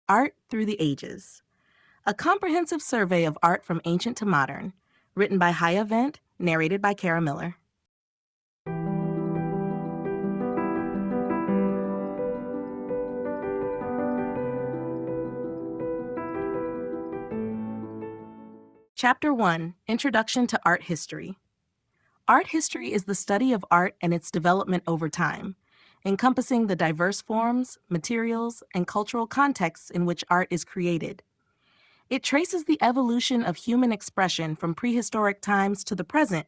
Art Through the Ages, a comprehensive survey of art from ancient to modern, written by Haya Vent, narrated by Kara Miller. Chapter 1, Introduction to Art History. Art history is the study of art and its development over time, encompassing the diverse forms, materials, and cultural contexts in which art is created. It traces the evolution of human expression from prehistoric times to the present,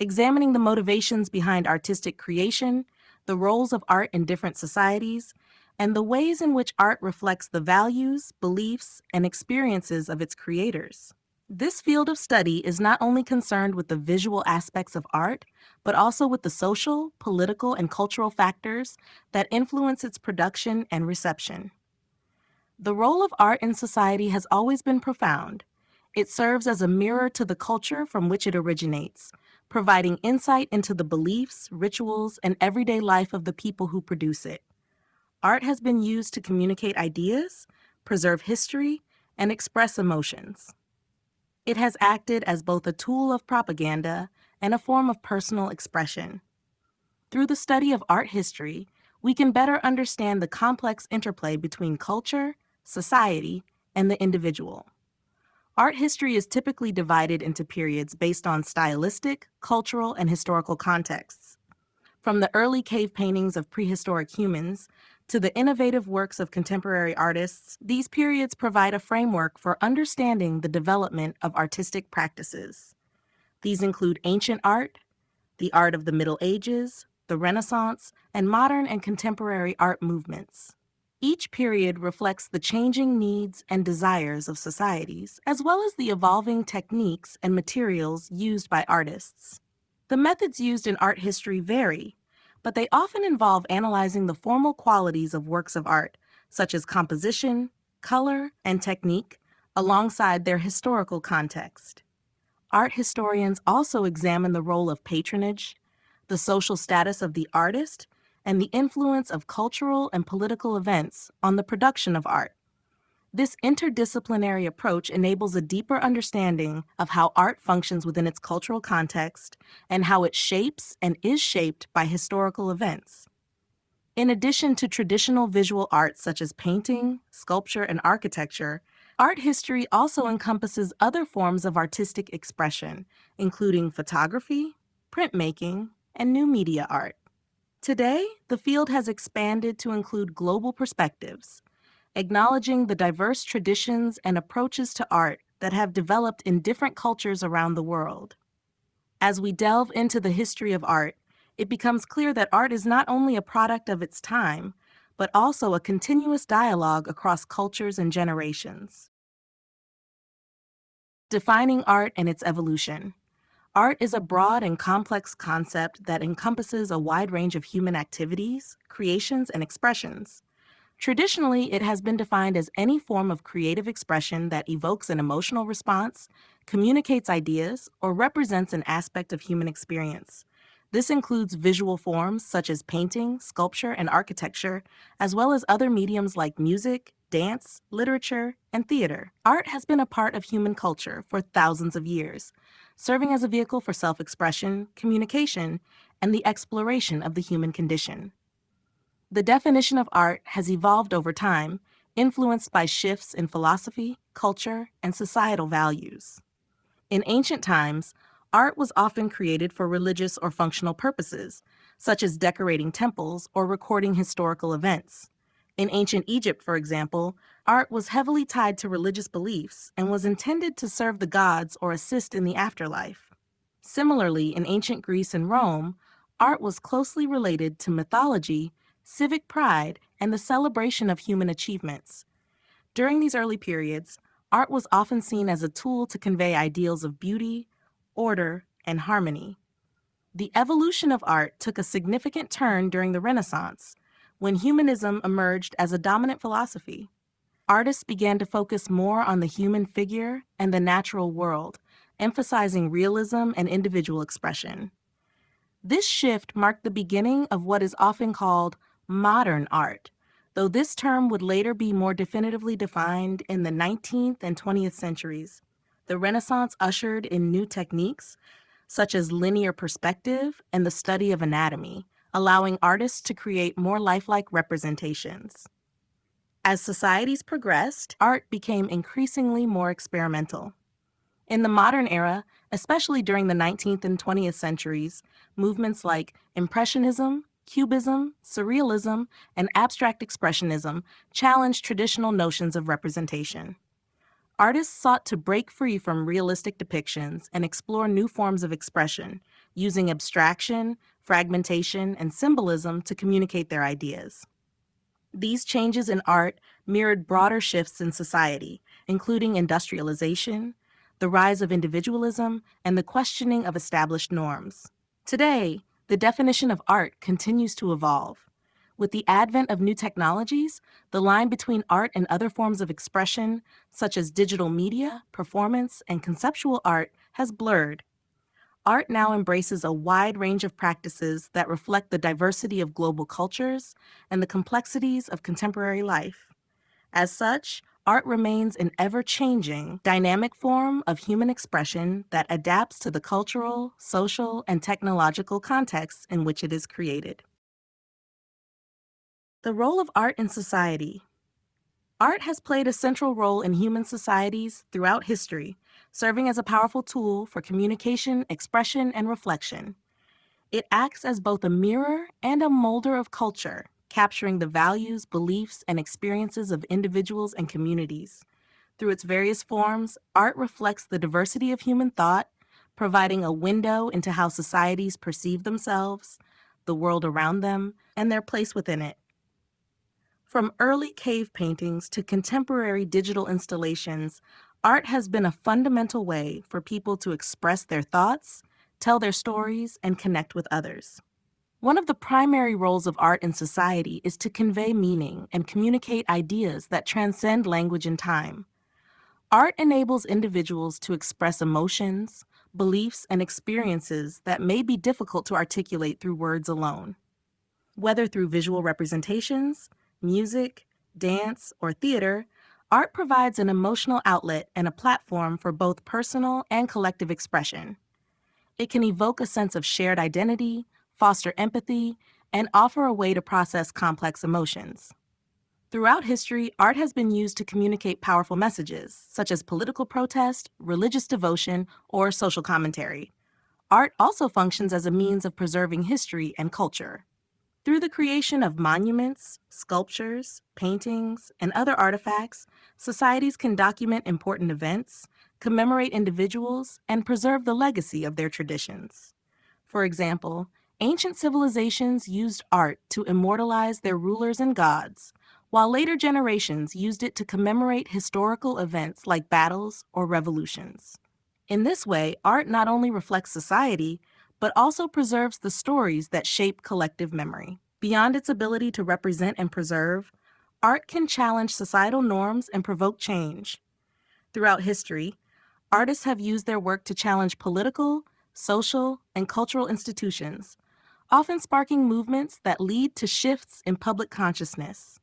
examining the motivations behind artistic creation, the roles of art in different societies, and the ways in which art reflects the values, beliefs, and experiences of its creators. This field of study is not only concerned with the visual aspects of art, but also with the social, political, and cultural factors that influence its production and reception. The role of art in society has always been profound. It serves as a mirror to the culture from which it originates, providing insight into the beliefs, rituals, and everyday life of the people who produce it. Art has been used to communicate ideas, preserve history, and express emotions. It has acted as both a tool of propaganda and a form of personal expression. Through the study of art history, we can better understand the complex interplay between culture, society, and the individual. Art history is typically divided into periods based on stylistic, cultural, and historical contexts. From the early cave paintings of prehistoric humans to the innovative works of contemporary artists, these periods provide a framework for understanding the development of artistic practices. These include ancient art, the art of the Middle Ages, the Renaissance, and modern and contemporary art movements. Each period reflects the changing needs and desires of societies, as well as the evolving techniques and materials used by artists. The methods used in art history vary, but they often involve analyzing the formal qualities of works of art, such as composition, color, and technique, alongside their historical context. Art historians also examine the role of patronage, the social status of the artist, and the influence of cultural and political events on the production of art. This interdisciplinary approach enables a deeper understanding of how art functions within its cultural context and how it shapes and is shaped by historical events. In addition to traditional visual arts such as painting, sculpture, and architecture, art history also encompasses other forms of artistic expression, including photography, printmaking, and new media art. Today, the field has expanded to include global perspectives, acknowledging the diverse traditions and approaches to art that have developed in different cultures around the world. As we delve into the history of art, it becomes clear that art is not only a product of its time, but also a continuous dialogue across cultures and generations. Defining art and its evolution. Art is a broad and complex concept that encompasses a wide range of human activities, creations, and expressions. Traditionally, it has been defined as any form of creative expression that evokes an emotional response, communicates ideas, or represents an aspect of human experience. This includes visual forms such as painting, sculpture, and architecture, as well as other mediums like music, dance, literature, and theater. Art has been a part of human culture for thousands of years, serving as a vehicle for self-expression, communication, and the exploration of the human condition. The definition of art has evolved over time, influenced by shifts in philosophy, culture, and societal values. In ancient times, art was often created for religious or functional purposes, such as decorating temples or recording historical events. In ancient Egypt, for example, art was heavily tied to religious beliefs and was intended to serve the gods or assist in the afterlife. Similarly, in ancient Greece and Rome, art was closely related to mythology, civic pride, and the celebration of human achievements. During these early periods, art was often seen as a tool to convey ideals of beauty, order, and harmony. The evolution of art took a significant turn during the Renaissance, when humanism emerged as a dominant philosophy. Artists began to focus more on the human figure and the natural world, emphasizing realism and individual expression. This shift marked the beginning of what is often called modern art, though this term would later be more definitively defined in the 19th and 20th centuries. The Renaissance ushered in new techniques, such as linear perspective and the study of anatomy, allowing artists to create more lifelike representations. As societies progressed, art became increasingly more experimental. In the modern era, especially during the 19th and 20th centuries, movements like Impressionism, Cubism, Surrealism, and Abstract Expressionism challenged traditional notions of representation. Artists sought to break free from realistic depictions and explore new forms of expression, using abstraction, fragmentation, and symbolism to communicate their ideas. These changes in art mirrored broader shifts in society, including industrialization, the rise of individualism, and the questioning of established norms. Today, the definition of art continues to evolve. With the advent of new technologies, the line between art and other forms of expression, such as digital media, performance, and conceptual art, has blurred. Art now embraces a wide range of practices that reflect the diversity of global cultures and the complexities of contemporary life. As such, art remains an ever-changing, dynamic form of human expression that adapts to the cultural, social, and technological contexts in which it is created. The role of art in society. Art has played a central role in human societies throughout history, serving as a powerful tool for communication, expression, and reflection. It acts as both a mirror and a molder of culture, capturing the values, beliefs, and experiences of individuals and communities. Through its various forms, art reflects the diversity of human thought, providing a window into how societies perceive themselves, the world around them, and their place within it. From early cave paintings to contemporary digital installations, art has been a fundamental way for people to express their thoughts, tell their stories, and connect with others. One of the primary roles of art in society is to convey meaning and communicate ideas that transcend language and time. Art enables individuals to express emotions, beliefs, and experiences that may be difficult to articulate through words alone. Whether through visual representations, music, dance, or theater, art provides an emotional outlet and a platform for both personal and collective expression. It can evoke a sense of shared identity, foster empathy, and offer a way to process complex emotions. Throughout history, art has been used to communicate powerful messages, such as political protest, religious devotion, or social commentary. Art also functions as a means of preserving history and culture. Through the creation of monuments, sculptures, paintings, and other artifacts, societies can document important events, commemorate individuals, and preserve the legacy of their traditions. For example, ancient civilizations used art to immortalize their rulers and gods, while later generations used it to commemorate historical events like battles or revolutions. In this way, art not only reflects society, but also preserves the stories that shape collective memory. Beyond its ability to represent and preserve, art can challenge societal norms and provoke change. Throughout history, artists have used their work to challenge political, social, and cultural institutions, often sparking movements that lead to shifts in public consciousness.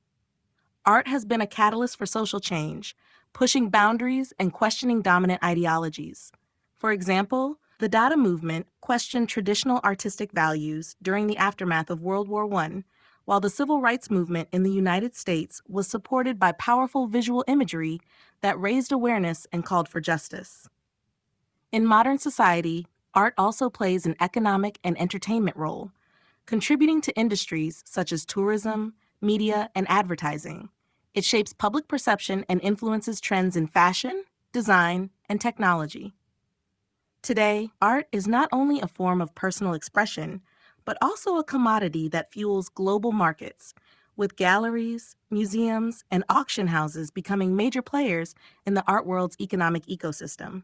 Art has been a catalyst for social change, pushing boundaries and questioning dominant ideologies. For example, the Dada movement questioned traditional artistic values during the aftermath of World War I, while the civil rights movement in the United States was supported by powerful visual imagery that raised awareness and called for justice. In modern society, art also plays an economic and entertainment role, contributing to industries such as tourism, media, and advertising. It shapes public perception and influences trends in fashion, design, and technology. Today, art is not only a form of personal expression, but also a commodity that fuels global markets, with galleries, museums, and auction houses becoming major players in the art world's economic ecosystem.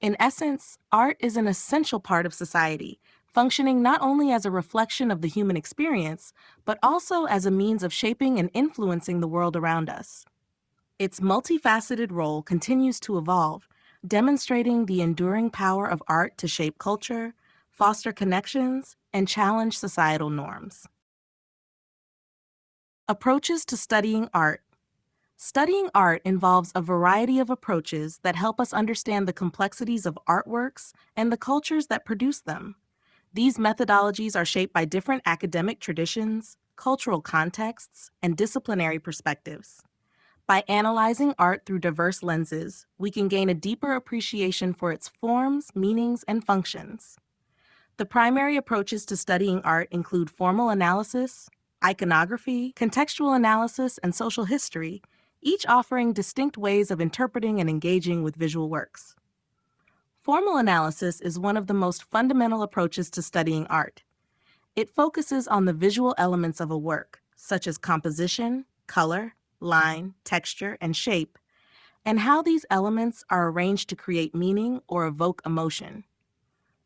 In essence, art is an essential part of society, functioning not only as a reflection of the human experience, but also as a means of shaping and influencing the world around us. Its multifaceted role continues to evolve, demonstrating the enduring power of art to shape culture, foster connections, and challenge societal norms. Approaches to studying art. Studying art involves a variety of approaches that help us understand the complexities of artworks and the cultures that produce them. These methodologies are shaped by different academic traditions, cultural contexts, and disciplinary perspectives. By analyzing art through diverse lenses, we can gain a deeper appreciation for its forms, meanings, and functions. The primary approaches to studying art include formal analysis, iconography, contextual analysis, and social history, each offering distinct ways of interpreting and engaging with visual works. Formal analysis is one of the most fundamental approaches to studying art. It focuses on the visual elements of a work, such as composition, color, line, texture, and shape, and how these elements are arranged to create meaning or evoke emotion.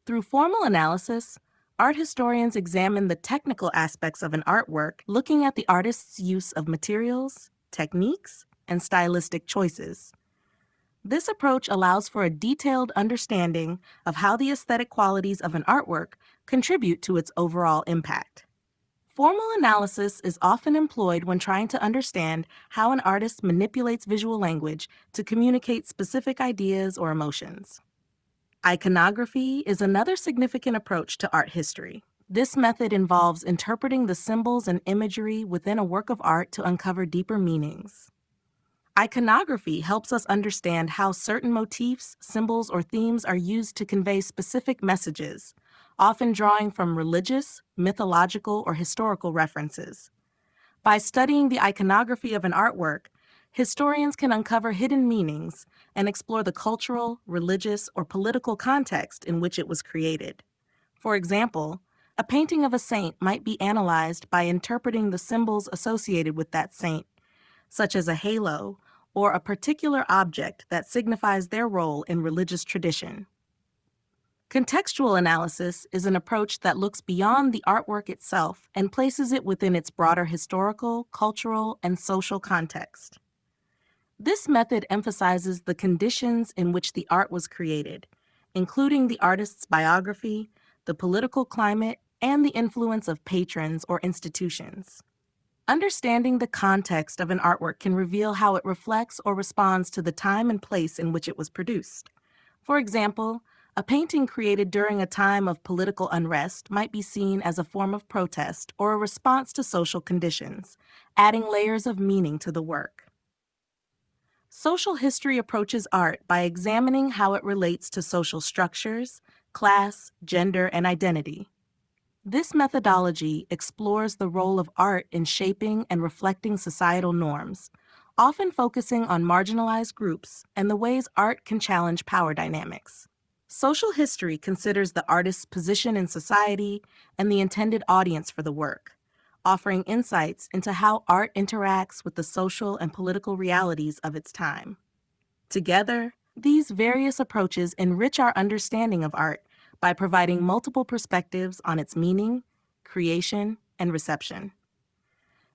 Through formal analysis, art historians examine the technical aspects of an artwork, looking at the artist's use of materials, techniques, and stylistic choices. This approach allows for a detailed understanding of how the aesthetic qualities of an artwork contribute to its overall impact. Formal analysis is often employed when trying to understand how an artist manipulates visual language to communicate specific ideas or emotions. Iconography is another significant approach to art history. This method involves interpreting the symbols and imagery within a work of art to uncover deeper meanings. Iconography helps us understand how certain motifs, symbols, or themes are used to convey specific messages, often drawing from religious, mythological, or historical references. By studying the iconography of an artwork, historians can uncover hidden meanings and explore the cultural, religious, or political context in which it was created. For example, a painting of a saint might be analyzed by interpreting the symbols associated with that saint, such as a halo or a particular object that signifies their role in religious tradition. Contextual analysis is an approach that looks beyond the artwork itself and places it within its broader historical, cultural, and social context. This method emphasizes the conditions in which the art was created, including the artist's biography, the political climate, and the influence of patrons or institutions. Understanding the context of an artwork can reveal how it reflects or responds to the time and place in which it was produced. For example, a painting created during a time of political unrest might be seen as a form of protest or a response to social conditions, adding layers of meaning to the work. Social history approaches art by examining how it relates to social structures, class, gender, and identity. This methodology explores the role of art in shaping and reflecting societal norms, often focusing on marginalized groups and the ways art can challenge power dynamics. Social history considers the artist's position in society and the intended audience for the work, offering insights into how art interacts with the social and political realities of its time. Together, these various approaches enrich our understanding of art by providing multiple perspectives on its meaning, creation, and reception.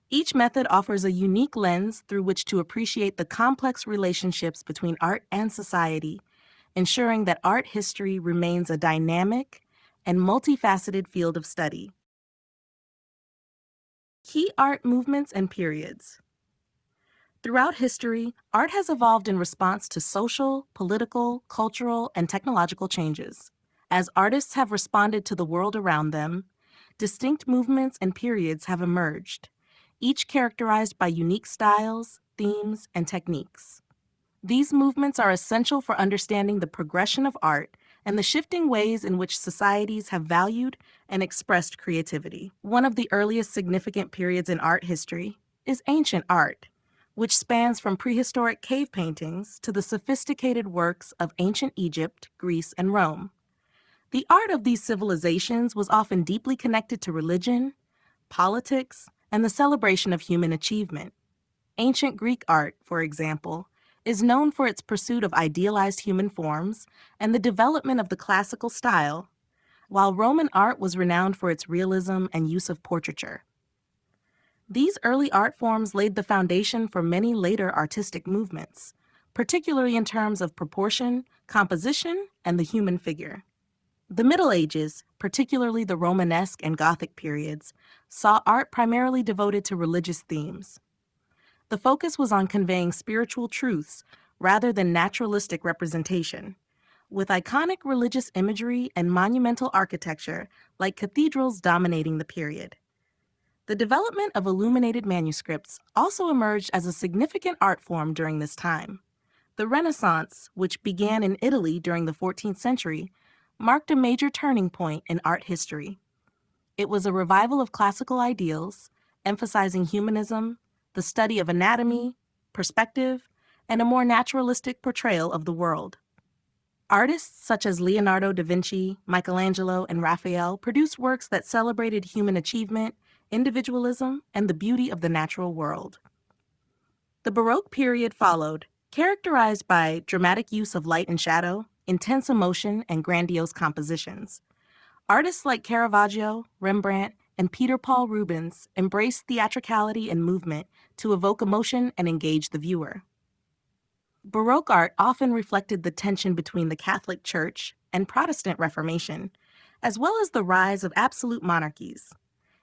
Each method offers a unique lens through which to appreciate the complex relationships between art and society, ensuring that art history remains a dynamic and multifaceted field of study. Key art movements and periods. Throughout history, art has evolved in response to social, political, cultural, and technological changes. As artists have responded to the world around them, distinct movements and periods have emerged, each characterized by unique styles, themes, and techniques. These movements are essential for understanding the progression of art and the shifting ways in which societies have valued and expressed creativity. One of the earliest significant periods in art history is ancient art, which spans from prehistoric cave paintings to the sophisticated works of ancient Egypt, Greece, and Rome. The art of these civilizations was often deeply connected to religion, politics, and the celebration of human achievement. Ancient Greek art, for example, is known for its pursuit of idealized human forms and the development of the classical style, while Roman art was renowned for its realism and use of portraiture. These early art forms laid the foundation for many later artistic movements, particularly in terms of proportion, composition, and the human figure. The Middle Ages, particularly the Romanesque and Gothic periods, saw art primarily devoted to religious themes. The focus was on conveying spiritual truths rather than naturalistic representation, with iconic religious imagery and monumental architecture like cathedrals dominating the period. The development of illuminated manuscripts also emerged as a significant art form during this time. The Renaissance, which began in Italy during the 14th century, marked a major turning point in art history. It was a revival of classical ideals, emphasizing humanism, the study of anatomy, perspective, and a more naturalistic portrayal of the world. Artists such as Leonardo da Vinci, Michelangelo, and Raphael produced works that celebrated human achievement, individualism, and the beauty of the natural world. The Baroque period followed, characterized by dramatic use of light and shadow, intense emotion, and grandiose compositions. Artists like Caravaggio, Rembrandt, and Peter Paul Rubens embraced theatricality and movement to evoke emotion and engage the viewer. Baroque art often reflected the tension between the Catholic Church and Protestant Reformation, as well as the rise of absolute monarchies.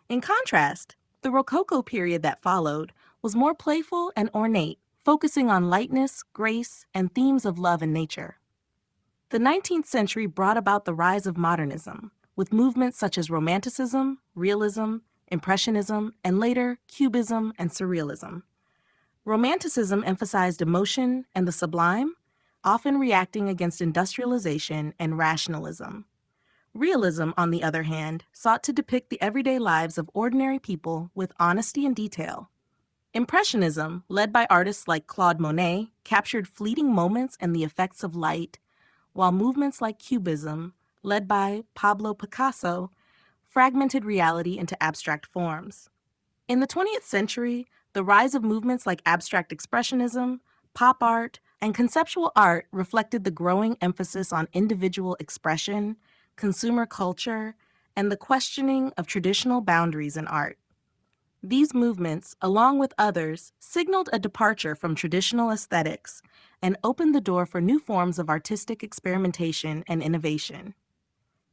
In contrast, the Rococo period that followed was more playful and ornate, focusing on lightness, grace, and themes of love and nature. The 19th century brought about the rise of modernism, with movements such as Romanticism, Realism, Impressionism, and later, Cubism and Surrealism. Romanticism emphasized emotion and the sublime, often reacting against industrialization and rationalism. Realism, on the other hand, sought to depict the everyday lives of ordinary people with honesty and detail. Impressionism, led by artists like Claude Monet, captured fleeting moments and the effects of light, while movements like Cubism, led by Pablo Picasso, fragmented reality into abstract forms. In the 20th century, the rise of movements like abstract expressionism, pop art, and conceptual art reflected the growing emphasis on individual expression, consumer culture, and the questioning of traditional boundaries in art. These movements, along with others, signaled a departure from traditional aesthetics and opened the door for new forms of artistic experimentation and innovation.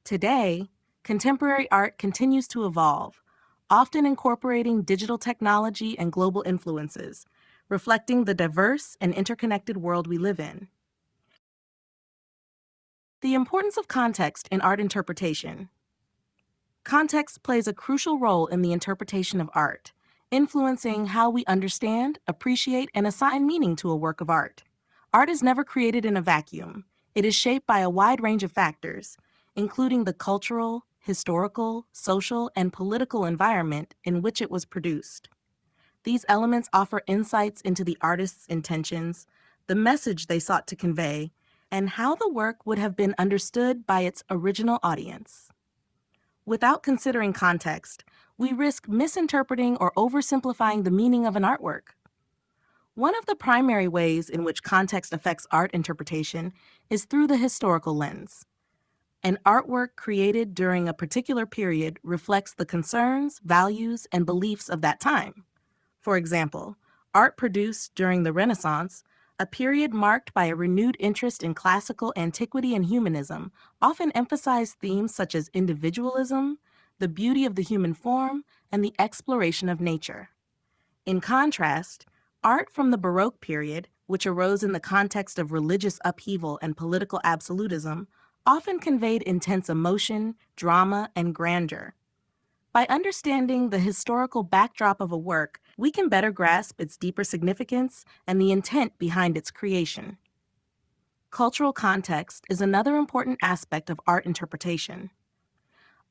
Today, contemporary art continues to evolve, often incorporating digital technology and global influences, reflecting the diverse and interconnected world we live in. The importance of context in art interpretation. Context plays a crucial role in the interpretation of art, influencing how we understand, appreciate, and assign meaning to a work of art. Art is never created in a vacuum. It is shaped by a wide range of factors, including the cultural, historical, social, and political environment in which it was produced. These elements offer insights into the artist's intentions, the message they sought to convey, and how the work would have been understood by its original audience. Without considering context, we risk misinterpreting or oversimplifying the meaning of an artwork. One of the primary ways in which context affects art interpretation is through the historical lens. An artwork created during a particular period reflects the concerns, values, and beliefs of that time. For example, art produced during the Renaissance, a period marked by a renewed interest in classical antiquity and humanism, often emphasized themes such as individualism, the beauty of the human form, and the exploration of nature. In contrast, art from the Baroque period, which arose in the context of religious upheaval and political absolutism, often conveyed intense emotion, drama, and grandeur. By understanding the historical backdrop of a work, we can better grasp its deeper significance and the intent behind its creation. Cultural context is another important aspect of art interpretation.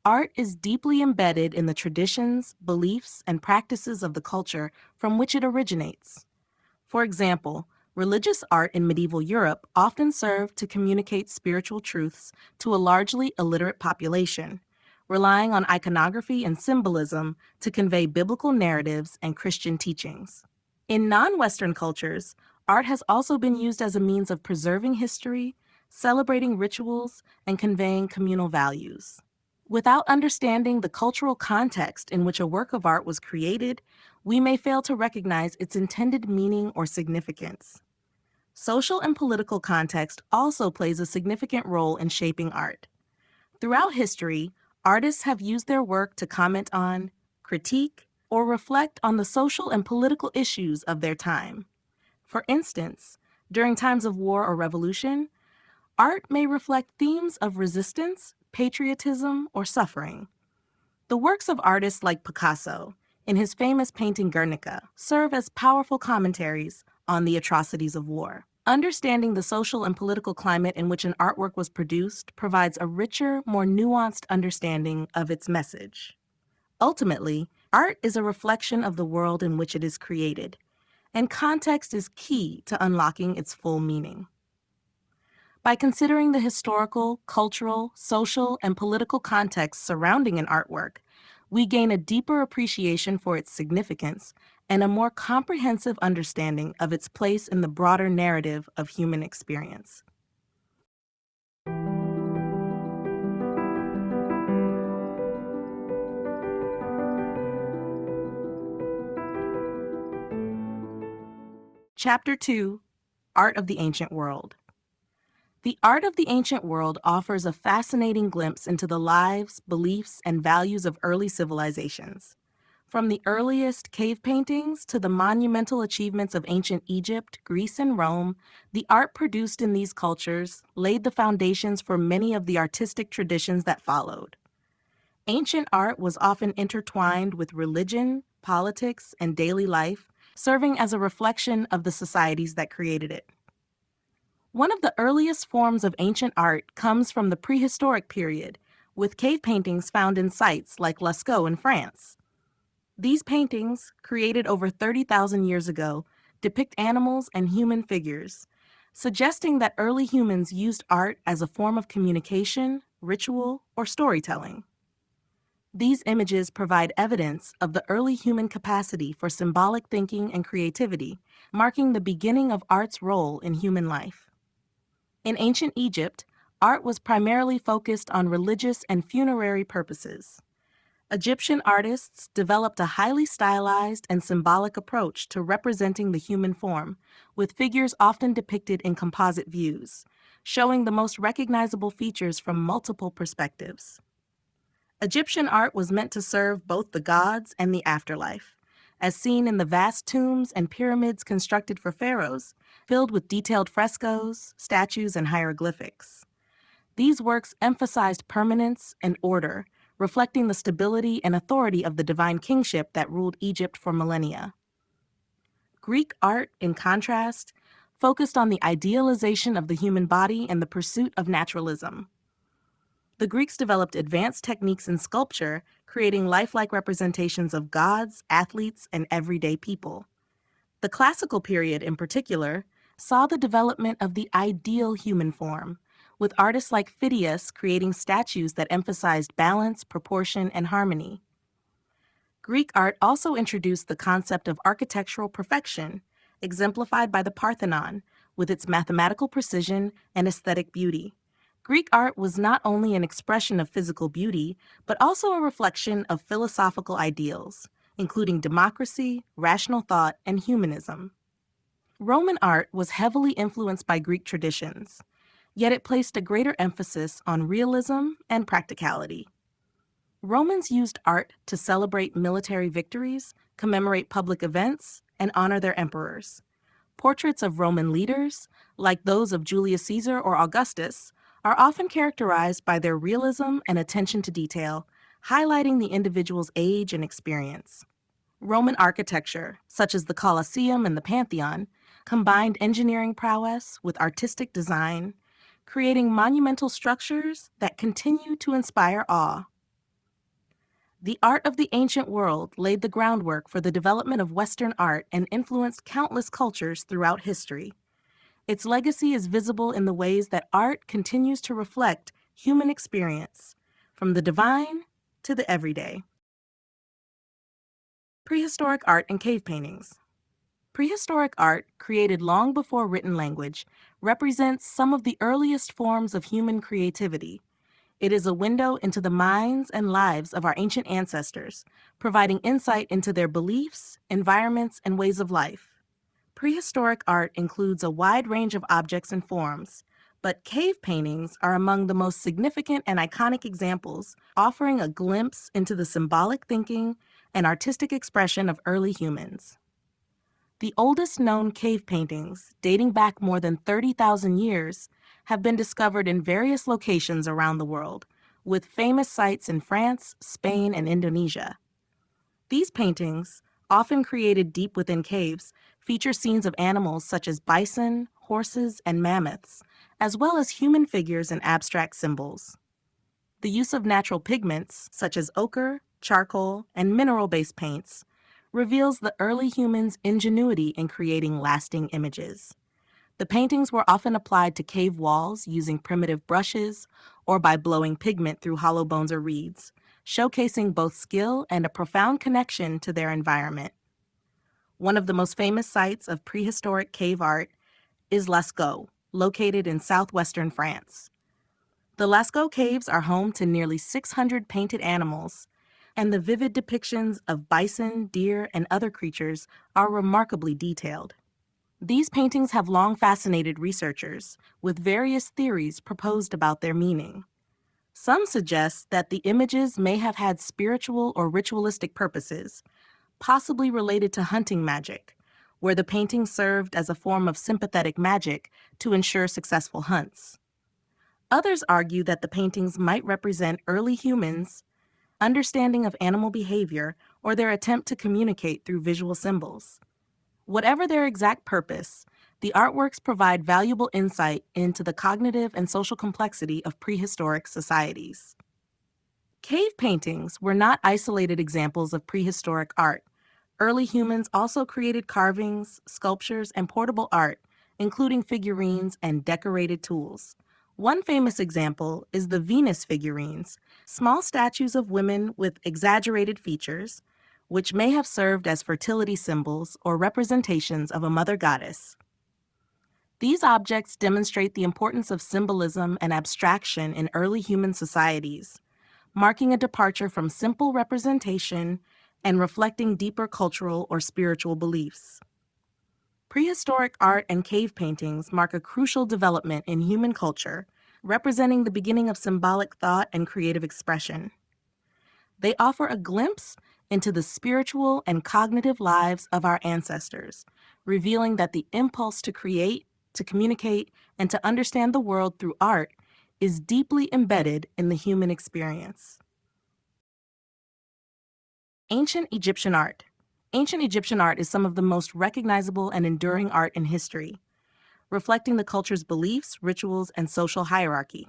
Art is deeply embedded in the traditions, beliefs, and practices of the culture from which it originates. For example, religious art in medieval Europe often served to communicate spiritual truths to a largely illiterate population, relying on iconography and symbolism to convey biblical narratives and Christian teachings. In non-Western cultures, art has also been used as a means of preserving history, celebrating rituals, and conveying communal values. Without understanding the cultural context in which a work of art was created, we may fail to recognize its intended meaning or significance. Social and political context also plays a significant role in shaping art. Throughout history, artists have used their work to comment on, critique, or reflect on the social and political issues of their time. For instance, during times of war or revolution, art may reflect themes of resistance, patriotism, or suffering. The works of artists like Picasso, in his famous painting Guernica, serve as powerful commentaries on the atrocities of war. Understanding the social and political climate in which an artwork was produced provides a richer, more nuanced understanding of its message. Ultimately, art is a reflection of the world in which it is created, and context is key to unlocking its full meaning. By considering the historical, cultural, social, and political context surrounding an artwork, we gain a deeper appreciation for its significance and a more comprehensive understanding of its place in the broader narrative of human experience. Chapter 2: Art of the Ancient World. The art of the ancient world offers a fascinating glimpse into the lives, beliefs, and values of early civilizations. From the earliest cave paintings to the monumental achievements of ancient Egypt, Greece, and Rome, the art produced in these cultures laid the foundations for many of the artistic traditions that followed. Ancient art was often intertwined with religion, politics, and daily life, serving as a reflection of the societies that created it. One of the earliest forms of ancient art comes from the prehistoric period, with cave paintings found in sites like Lascaux in France. These paintings, created over 30,000 years ago, depict animals and human figures, suggesting that early humans used art as a form of communication, ritual, or storytelling. These images provide evidence of the early human capacity for symbolic thinking and creativity, marking the beginning of art's role in human life. In ancient Egypt, art was primarily focused on religious and funerary purposes. Egyptian artists developed a highly stylized and symbolic approach to representing the human form, with figures often depicted in composite views, showing the most recognizable features from multiple perspectives. Egyptian art was meant to serve both the gods and the afterlife, as seen in the vast tombs and pyramids constructed for pharaohs, filled with detailed frescoes, statues, and hieroglyphics. These works emphasized permanence and order, reflecting the stability and authority of the divine kingship that ruled Egypt for millennia. Greek art, in contrast, focused on the idealization of the human body and the pursuit of naturalism. The Greeks developed advanced techniques in sculpture, creating lifelike representations of gods, athletes, and everyday people. The classical period, in particular, saw the development of the ideal human form, with artists like Phidias creating statues that emphasized balance, proportion, and harmony. Greek art also introduced the concept of architectural perfection, exemplified by the Parthenon, with its mathematical precision and aesthetic beauty. Greek art was not only an expression of physical beauty, but also a reflection of philosophical ideals, including democracy, rational thought, and humanism. Roman art was heavily influenced by Greek traditions, yet it placed a greater emphasis on realism and practicality. Romans used art to celebrate military victories, commemorate public events, and honor their emperors. Portraits of Roman leaders, like those of Julius Caesar or Augustus, are often characterized by their realism and attention to detail, highlighting the individual's age and experience. Roman architecture, such as the Colosseum and the Pantheon, combined engineering prowess with artistic design, creating monumental structures that continue to inspire awe. The art of the ancient world laid the groundwork for the development of Western art and influenced countless cultures throughout history. Its legacy is visible in the ways that art continues to reflect human experience, from the divine to the everyday. Prehistoric art and cave paintings. Prehistoric art, created long before written language, represents some of the earliest forms of human creativity. It is a window into the minds and lives of our ancient ancestors, providing insight into their beliefs, environments, and ways of life. Prehistoric art includes a wide range of objects and forms, but cave paintings are among the most significant and iconic examples, offering a glimpse into the symbolic thinking and artistic expression of early humans. The oldest known cave paintings, dating back more than 30,000 years, have been discovered in various locations around the world, with famous sites in France, Spain, and Indonesia. These paintings, often created deep within caves, feature scenes of animals such as bison, horses, and mammoths, as well as human figures and abstract symbols. The use of natural pigments, such as ochre, charcoal, and mineral-based paints, reveals the early humans' ingenuity in creating lasting images. The paintings were often applied to cave walls using primitive brushes or by blowing pigment through hollow bones or reeds, showcasing both skill and a profound connection to their environment. One of the most famous sites of prehistoric cave art is Lascaux, located in southwestern France. The Lascaux caves are home to nearly 600 painted animals, and the vivid depictions of bison, deer, and other creatures are remarkably detailed. These paintings have long fascinated researchers, with various theories proposed about their meaning. Some suggest that the images may have had spiritual or ritualistic purposes, possibly related to hunting magic, where the painting served as a form of sympathetic magic to ensure successful hunts. Others argue that the paintings might represent early humans' understanding of animal behavior or their attempt to communicate through visual symbols. Whatever their exact purpose, the artworks provide valuable insight into the cognitive and social complexity of prehistoric societies. Cave paintings were not isolated examples of prehistoric art. Early humans also created carvings, sculptures, and portable art, including figurines and decorated tools. One famous example is the Venus figurines, small statues of women with exaggerated features, which may have served as fertility symbols or representations of a mother goddess. These objects demonstrate the importance of symbolism and abstraction in early human societies, marking a departure from simple representation and reflecting deeper cultural or spiritual beliefs. Prehistoric art and cave paintings mark a crucial development in human culture, representing the beginning of symbolic thought and creative expression. They offer a glimpse into the spiritual and cognitive lives of our ancestors, revealing that the impulse to create, to communicate, and to understand the world through art is deeply embedded in the human experience. Ancient Egyptian art. Ancient Egyptian art is some of the most recognizable and enduring art in history, reflecting the culture's beliefs, rituals, and social hierarchy.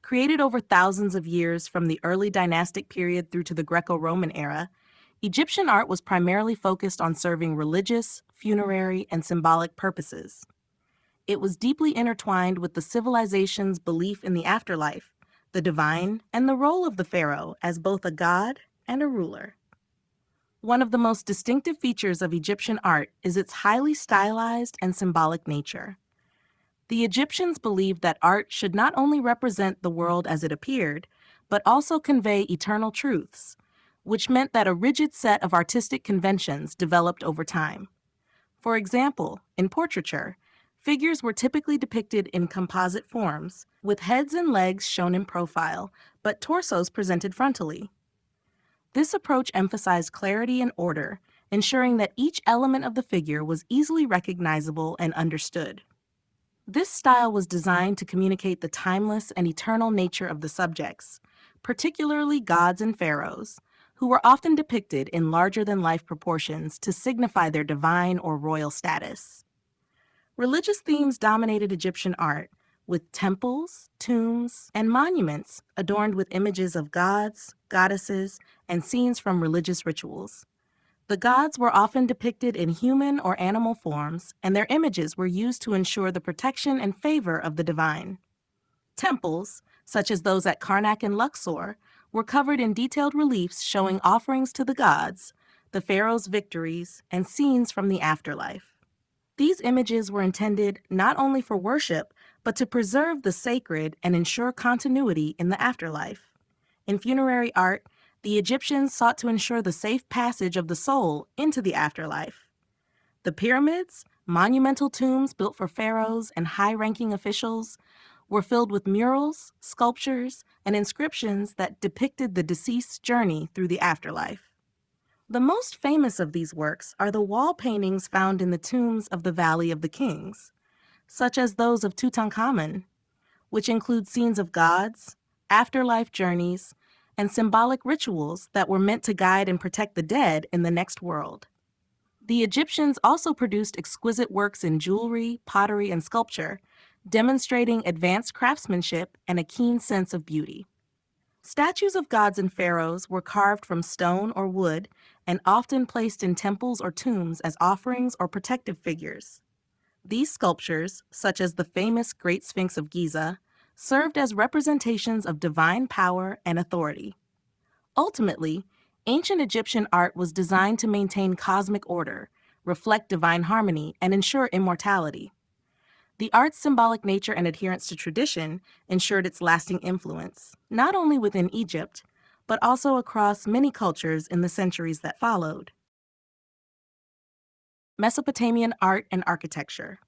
Created over thousands of years from the early dynastic period through to the Greco-Roman era, Egyptian art was primarily focused on serving religious, funerary, and symbolic purposes. It was deeply intertwined with the civilization's belief in the afterlife, the divine, and the role of the pharaoh as both a god and a ruler. One of the most distinctive features of Egyptian art is its highly stylized and symbolic nature. The Egyptians believed that art should not only represent the world as it appeared, but also convey eternal truths, which meant that a rigid set of artistic conventions developed over time. For example, in portraiture, figures were typically depicted in composite forms, with heads and legs shown in profile, but torsos presented frontally. This approach emphasized clarity and order, ensuring that each element of the figure was easily recognizable and understood. This style was designed to communicate the timeless and eternal nature of the subjects, particularly gods and pharaohs, who were often depicted in larger-than-life proportions to signify their divine or royal status. Religious themes dominated Egyptian art, with temples, tombs, and monuments adorned with images of gods, goddesses, and scenes from religious rituals. The gods were often depicted in human or animal forms, and their images were used to ensure the protection and favor of the divine. Temples, such as those at Karnak and Luxor, were covered in detailed reliefs showing offerings to the gods, the pharaoh's victories, and scenes from the afterlife. These images were intended not only for worship, but to preserve the sacred and ensure continuity in the afterlife. In funerary art, the Egyptians sought to ensure the safe passage of the soul into the afterlife. The pyramids, Monumental tombs built for pharaohs and high-ranking officials were filled with murals, sculptures, and inscriptions that depicted the deceased's journey through the afterlife. The most famous of these works are the wall paintings found in the tombs of the Valley of the Kings, such as those of Tutankhamun, which include scenes of gods, afterlife journeys, and symbolic rituals that were meant to guide and protect the dead in the next world. The Egyptians also produced exquisite works in jewelry, pottery, and sculpture, demonstrating advanced craftsmanship and a keen sense of beauty. Statues of gods and pharaohs were carved from stone or wood and often placed in temples or tombs as offerings or protective figures. These sculptures, such as the famous Great Sphinx of Giza, served as representations of divine power and authority. Ultimately, ancient Egyptian art was designed to maintain cosmic order, reflect divine harmony, and ensure immortality. The art's symbolic nature and adherence to tradition ensured its lasting influence, not only within Egypt, but also across many cultures in the centuries that followed. Mesopotamian art and architecture.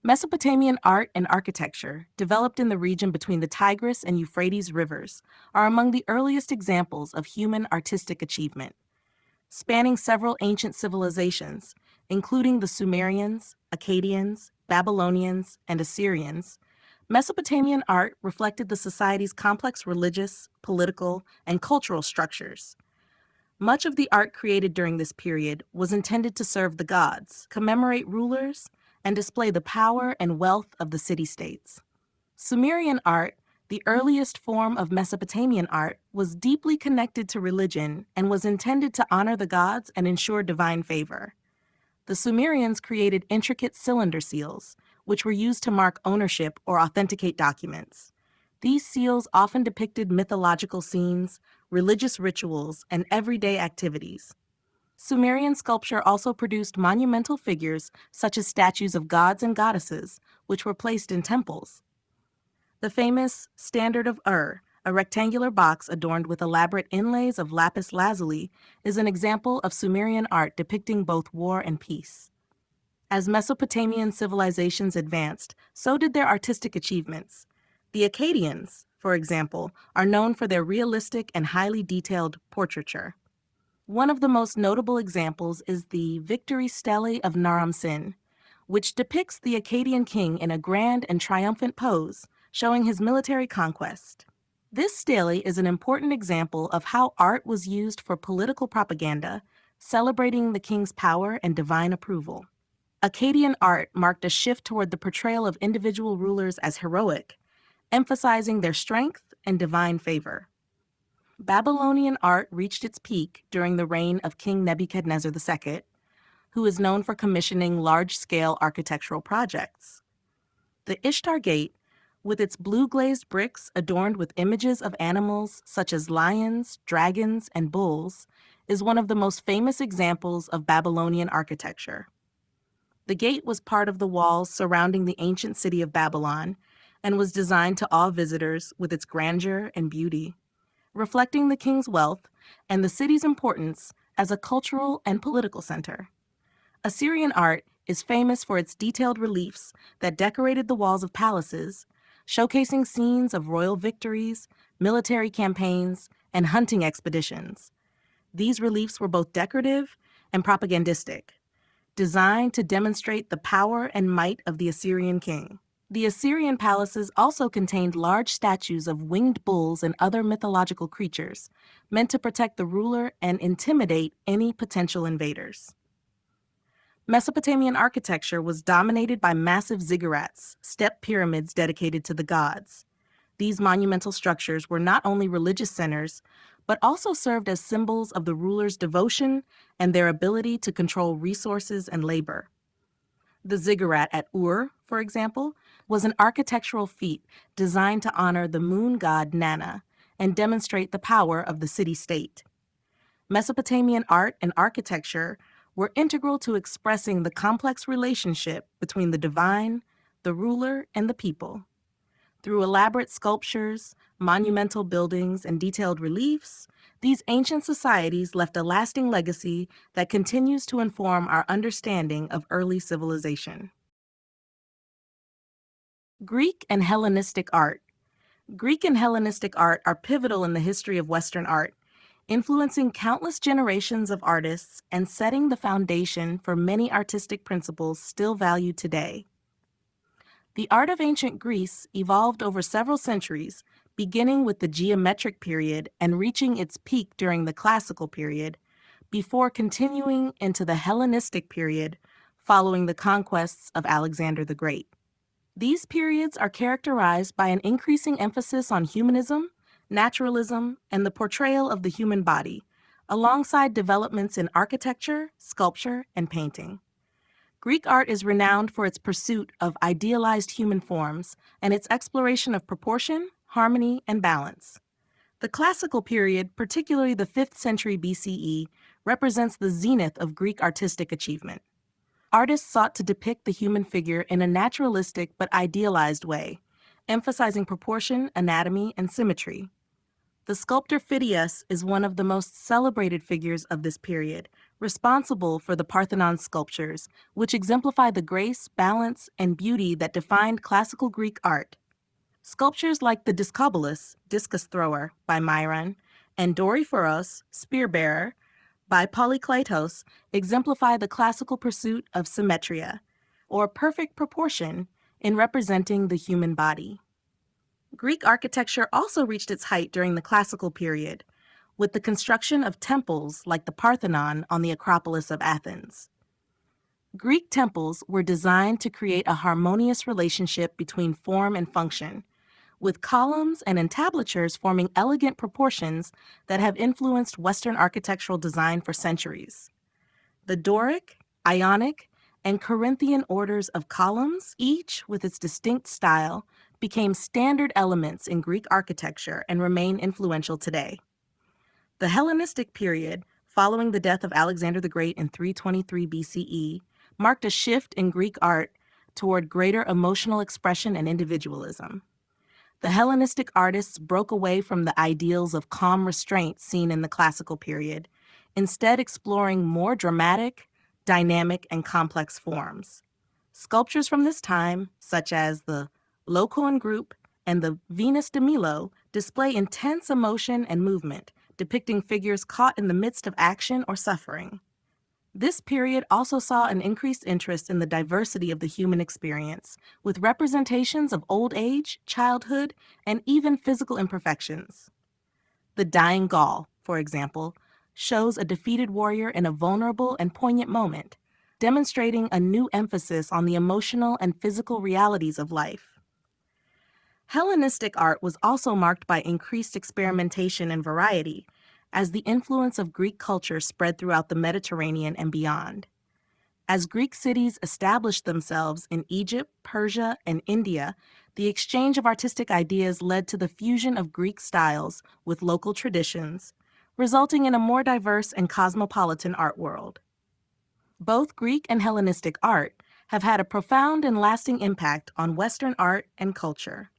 Mesopotamian art and architecture, developed in the region between the Tigris and Euphrates rivers, are among the earliest examples of human artistic achievement. Spanning several ancient civilizations, including the Sumerians, Akkadians, Babylonians, and Assyrians, Mesopotamian art reflected the society's complex religious, political, and cultural structures. Much of the art created during this period was intended to serve the gods, commemorate rulers, and display the power and wealth of the city-states. Sumerian art, the earliest form of Mesopotamian art, was deeply connected to religion and was intended to honor the gods and ensure divine favor. The Sumerians created intricate cylinder seals, which were used to mark ownership or authenticate documents. These seals often depicted mythological scenes, religious rituals, and everyday activities. Sumerian sculpture also produced monumental figures such as statues of gods and goddesses, which were placed in temples. The famous Standard of Ur, a rectangular box adorned with elaborate inlays of lapis lazuli, is an example of Sumerian art depicting both war and peace. As Mesopotamian civilizations advanced, so did their artistic achievements. The Akkadians, for example, are known for their realistic and highly detailed portraiture. One of the most notable examples is the Victory Stele of Naram Sin, which depicts the Akkadian king in a grand and triumphant pose, showing his military conquest. This stele is an important example of how art was used for political propaganda, celebrating the king's power and divine approval. Akkadian art marked a shift toward the portrayal of individual rulers as heroic, emphasizing their strength and divine favor. Babylonian art reached its peak during the reign of King Nebuchadnezzar II, who is known for commissioning large-scale architectural projects. The Ishtar Gate, with its blue-glazed bricks adorned with images of animals such as lions, dragons, and bulls, is one of the most famous examples of Babylonian architecture. The gate was part of the walls surrounding the ancient city of Babylon and was designed to awe visitors with its grandeur and beauty, reflecting the king's wealth and the city's importance as a cultural and political center. Assyrian art is famous for its detailed reliefs that decorated the walls of palaces, showcasing scenes of royal victories, military campaigns, and hunting expeditions. These reliefs were both decorative and propagandistic, designed to demonstrate the power and might of the Assyrian king. The Assyrian palaces also contained large statues of winged bulls and other mythological creatures, meant to protect the ruler and intimidate any potential invaders. Mesopotamian architecture was dominated by massive ziggurats, step pyramids dedicated to the gods. These monumental structures were not only religious centers, but also served as symbols of the ruler's devotion and their ability to control resources and labor. The ziggurat at Ur, for example, was an architectural feat designed to honor the moon god Nana and demonstrate the power of the city-state. Mesopotamian art and architecture were integral to expressing the complex relationship between the divine, the ruler, and the people. Through elaborate sculptures, monumental buildings, and detailed reliefs, these ancient societies left a lasting legacy that continues to inform our understanding of early civilization. Greek and Hellenistic art. Greek and Hellenistic art are pivotal in the history of Western art, influencing countless generations of artists and setting the foundation for many artistic principles still valued today. The art of ancient Greece evolved over several centuries, beginning with the geometric period and reaching its peak during the classical period, before continuing into the Hellenistic period following the conquests of Alexander the Great. These periods are characterized by an increasing emphasis on humanism, naturalism, and the portrayal of the human body, alongside developments in architecture, sculpture, and painting. Greek art is renowned for its pursuit of idealized human forms and its exploration of proportion, harmony, and balance. The classical period, particularly the 5th century BCE, represents the zenith of Greek artistic achievement. Artists sought to depict the human figure in a naturalistic but idealized way, emphasizing proportion, anatomy, and symmetry. The sculptor Phidias is one of the most celebrated figures of this period, responsible for the Parthenon sculptures, which exemplify the grace, balance, and beauty that defined classical Greek art. Sculptures like the Discobolus, discus thrower, by Myron, and Doryphoros, spear bearer, by Polykleitos, exemplify the classical pursuit of symmetria, or perfect proportion, in representing the human body. Greek architecture also reached its height during the classical period, with the construction of temples like the Parthenon on the Acropolis of Athens. Greek temples were designed to create a harmonious relationship between form and function, with columns and entablatures forming elegant proportions that have influenced Western architectural design for centuries. The Doric, Ionic, and Corinthian orders of columns, each with its distinct style, became standard elements in Greek architecture and remain influential today. The Hellenistic period, following the death of Alexander the Great in 323 BCE, marked a shift in Greek art toward greater emotional expression and individualism. The Hellenistic artists broke away from the ideals of calm restraint seen in the classical period, instead exploring more dramatic, dynamic, and complex forms. Sculptures from this time, such as the Locoen group and the Venus de Milo, display intense emotion and movement, depicting figures caught in the midst of action or suffering. This period also saw an increased interest in the diversity of the human experience, with representations of old age, childhood, and even physical imperfections. The Dying Gaul, for example, shows a defeated warrior in a vulnerable and poignant moment, demonstrating a new emphasis on the emotional and physical realities of life. Hellenistic art was also marked by increased experimentation and variety, as the influence of Greek culture spread throughout the Mediterranean and beyond. As Greek cities established themselves in Egypt, Persia, and India, the exchange of artistic ideas led to the fusion of Greek styles with local traditions, resulting in a more diverse and cosmopolitan art world. Both Greek and Hellenistic art have had a profound and lasting impact on Western art and culture.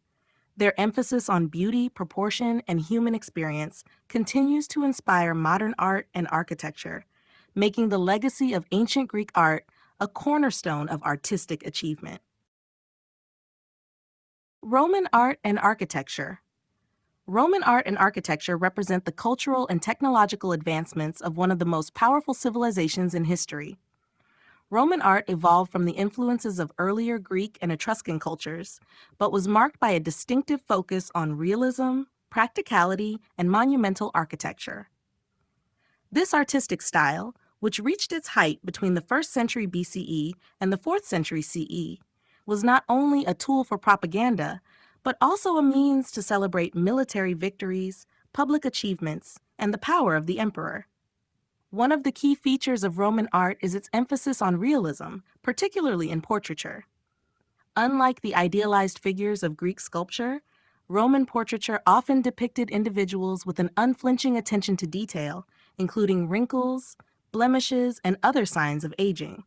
Their emphasis on beauty, proportion, and human experience continues to inspire modern art and architecture, making the legacy of ancient Greek art a cornerstone of artistic achievement. Roman art and architecture. Roman art and architecture represent the cultural and technological advancements of one of the most powerful civilizations in history. Roman art evolved from the influences of earlier Greek and Etruscan cultures, but was marked by a distinctive focus on realism, practicality, and monumental architecture. This artistic style, which reached its height between the 1st century BCE and the 4th century CE, was not only a tool for propaganda, but also a means to celebrate military victories, public achievements, and the power of the emperor. One of the key features of Roman art is its emphasis on realism, particularly in portraiture. Unlike the idealized figures of Greek sculpture, Roman portraiture often depicted individuals with an unflinching attention to detail, including wrinkles, blemishes, and other signs of aging.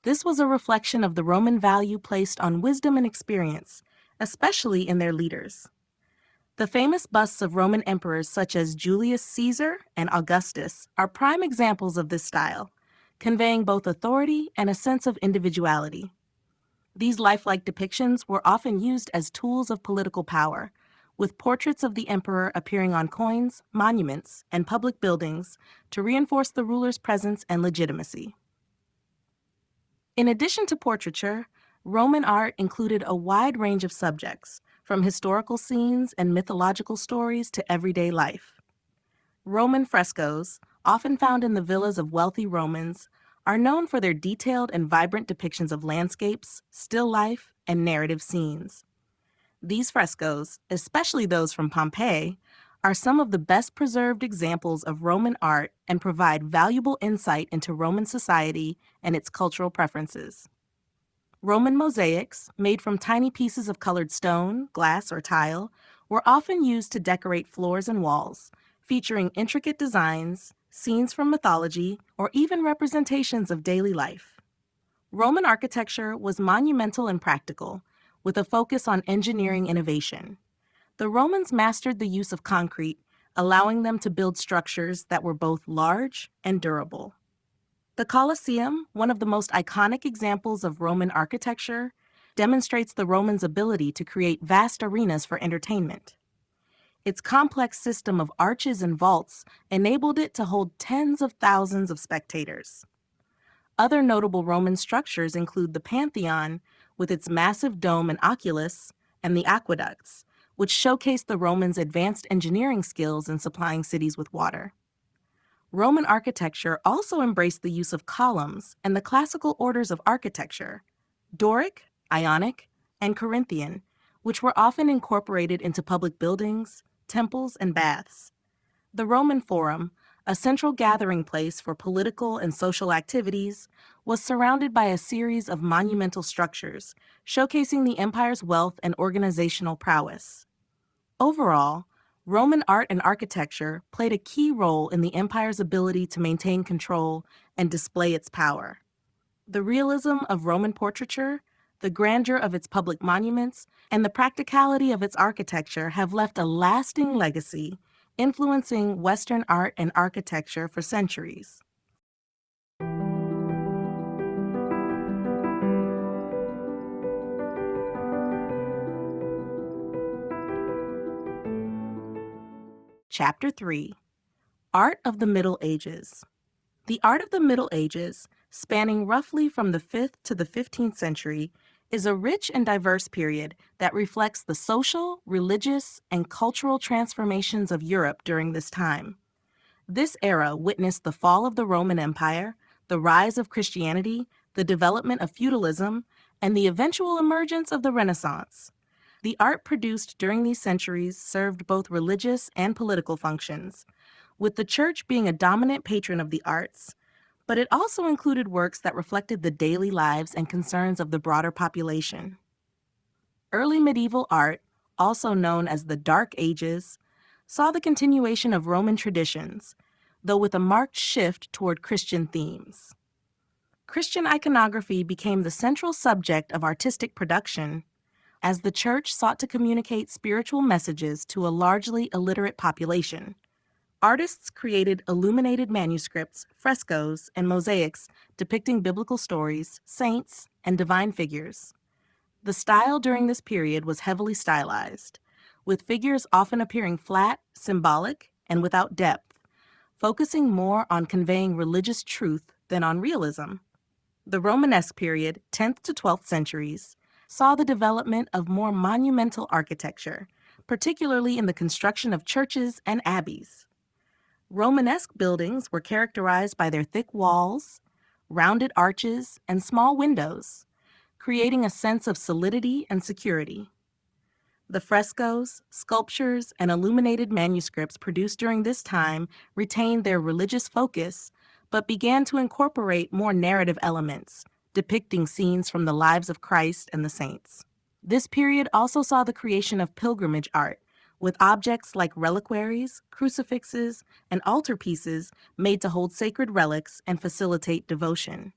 This was a reflection of the Roman value placed on wisdom and experience, especially in their leaders. The famous busts of Roman emperors such as Julius Caesar and Augustus are prime examples of this style, conveying both authority and a sense of individuality. These lifelike depictions were often used as tools of political power, with portraits of the emperor appearing on coins, monuments, and public buildings to reinforce the ruler's presence and legitimacy. In addition to portraiture, Roman art included a wide range of subjects, from historical scenes and mythological stories to everyday life. Roman frescoes, often found in the villas of wealthy Romans, are known for their detailed and vibrant depictions of landscapes, still life, and narrative scenes. These frescoes, especially those from Pompeii, are some of the best preserved examples of Roman art and provide valuable insight into Roman society and its cultural preferences. Roman mosaics, made from tiny pieces of colored stone, glass, or tile, were often used to decorate floors and walls, featuring intricate designs, scenes from mythology, or even representations of daily life. Roman architecture was monumental and practical, with a focus on engineering innovation. The Romans mastered the use of concrete, allowing them to build structures that were both large and durable. The Colosseum, one of the most iconic examples of Roman architecture, demonstrates the Romans' ability to create vast arenas for entertainment. Its complex system of arches and vaults enabled it to hold tens of thousands of spectators. Other notable Roman structures include the Pantheon, with its massive dome and oculus, and the aqueducts, which showcased the Romans' advanced engineering skills in supplying cities with water. Roman architecture also embraced the use of columns and the classical orders of architecture, Doric, Ionic, and Corinthian, which were often incorporated into public buildings, temples, and baths. The Roman Forum, a central gathering place for political and social activities, was surrounded by a series of monumental structures, showcasing the empire's wealth and organizational prowess. Overall, Roman art and architecture played a key role in the empire's ability to maintain control and display its power. The realism of Roman portraiture, the grandeur of its public monuments, and the practicality of its architecture have left a lasting legacy, influencing Western art and architecture for centuries. Chapter 3: Art of the Middle Ages. The art of the Middle Ages, spanning roughly from the 5th to the 15th century, is a rich and diverse period that reflects the social, religious, and cultural transformations of Europe during this time. This era witnessed the fall of the Roman Empire, the rise of Christianity, the development of feudalism, and the eventual emergence of the Renaissance. The art produced during these centuries served both religious and political functions, with the church being a dominant patron of the arts, but it also included works that reflected the daily lives and concerns of the broader population. Early medieval art, also known as the Dark Ages, saw the continuation of Roman traditions, though with a marked shift toward Christian themes. Christian iconography became the central subject of artistic production as the church sought to communicate spiritual messages to a largely illiterate population. Artists created illuminated manuscripts, frescoes, and mosaics depicting biblical stories, saints, and divine figures. The style during this period was heavily stylized, with figures often appearing flat, symbolic, and without depth, focusing more on conveying religious truth than on realism. The Romanesque period, 10th to 12th centuries, saw the development of more monumental architecture, particularly in the construction of churches and abbeys. Romanesque buildings were characterized by their thick walls, rounded arches, and small windows, creating a sense of solidity and security. The frescoes, sculptures, and illuminated manuscripts produced during this time retained their religious focus, but began to incorporate more narrative elements, depicting scenes from the lives of Christ and the saints. This period also saw the creation of pilgrimage art, with objects like reliquaries, crucifixes, and altarpieces made to hold sacred relics and facilitate devotion.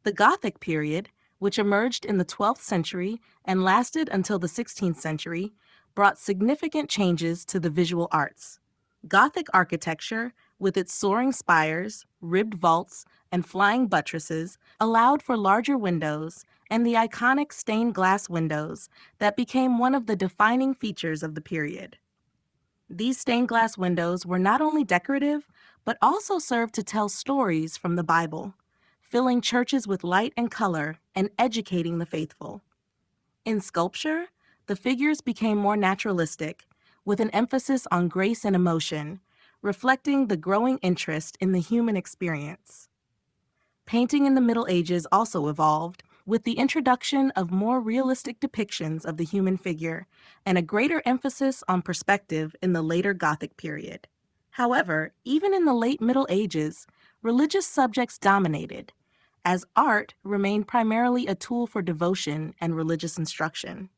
The Gothic period, which emerged in the 12th century and lasted until the 16th century, brought significant changes to the visual arts. Gothic architecture, with its soaring spires, ribbed vaults, and flying buttresses, allowed for larger windows and the iconic stained glass windows that became one of the defining features of the period. These stained glass windows were not only decorative, but also served to tell stories from the Bible, filling churches with light and color and educating the faithful. In sculpture, the figures became more naturalistic, with an emphasis on grace and emotion, reflecting the growing interest in the human experience. Painting in the Middle Ages also evolved, with the introduction of more realistic depictions of the human figure and a greater emphasis on perspective in the later Gothic period. However, even in the late Middle Ages, religious subjects dominated, as art remained primarily a tool for devotion and religious instruction.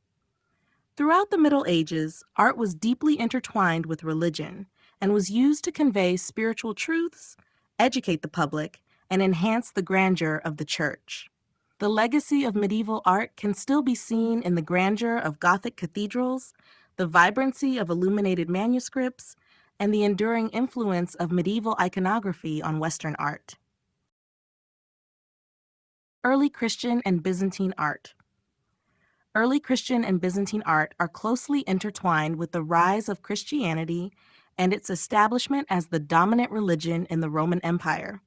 Throughout the Middle Ages, art was deeply intertwined with religion and was used to convey spiritual truths, educate the public, and enhance the grandeur of the church. The legacy of medieval art can still be seen in the grandeur of Gothic cathedrals, the vibrancy of illuminated manuscripts, and the enduring influence of medieval iconography on Western art. Early Christian and Byzantine art. Early Christian and Byzantine art are closely intertwined with the rise of Christianity and its establishment as the dominant religion in the Roman Empire.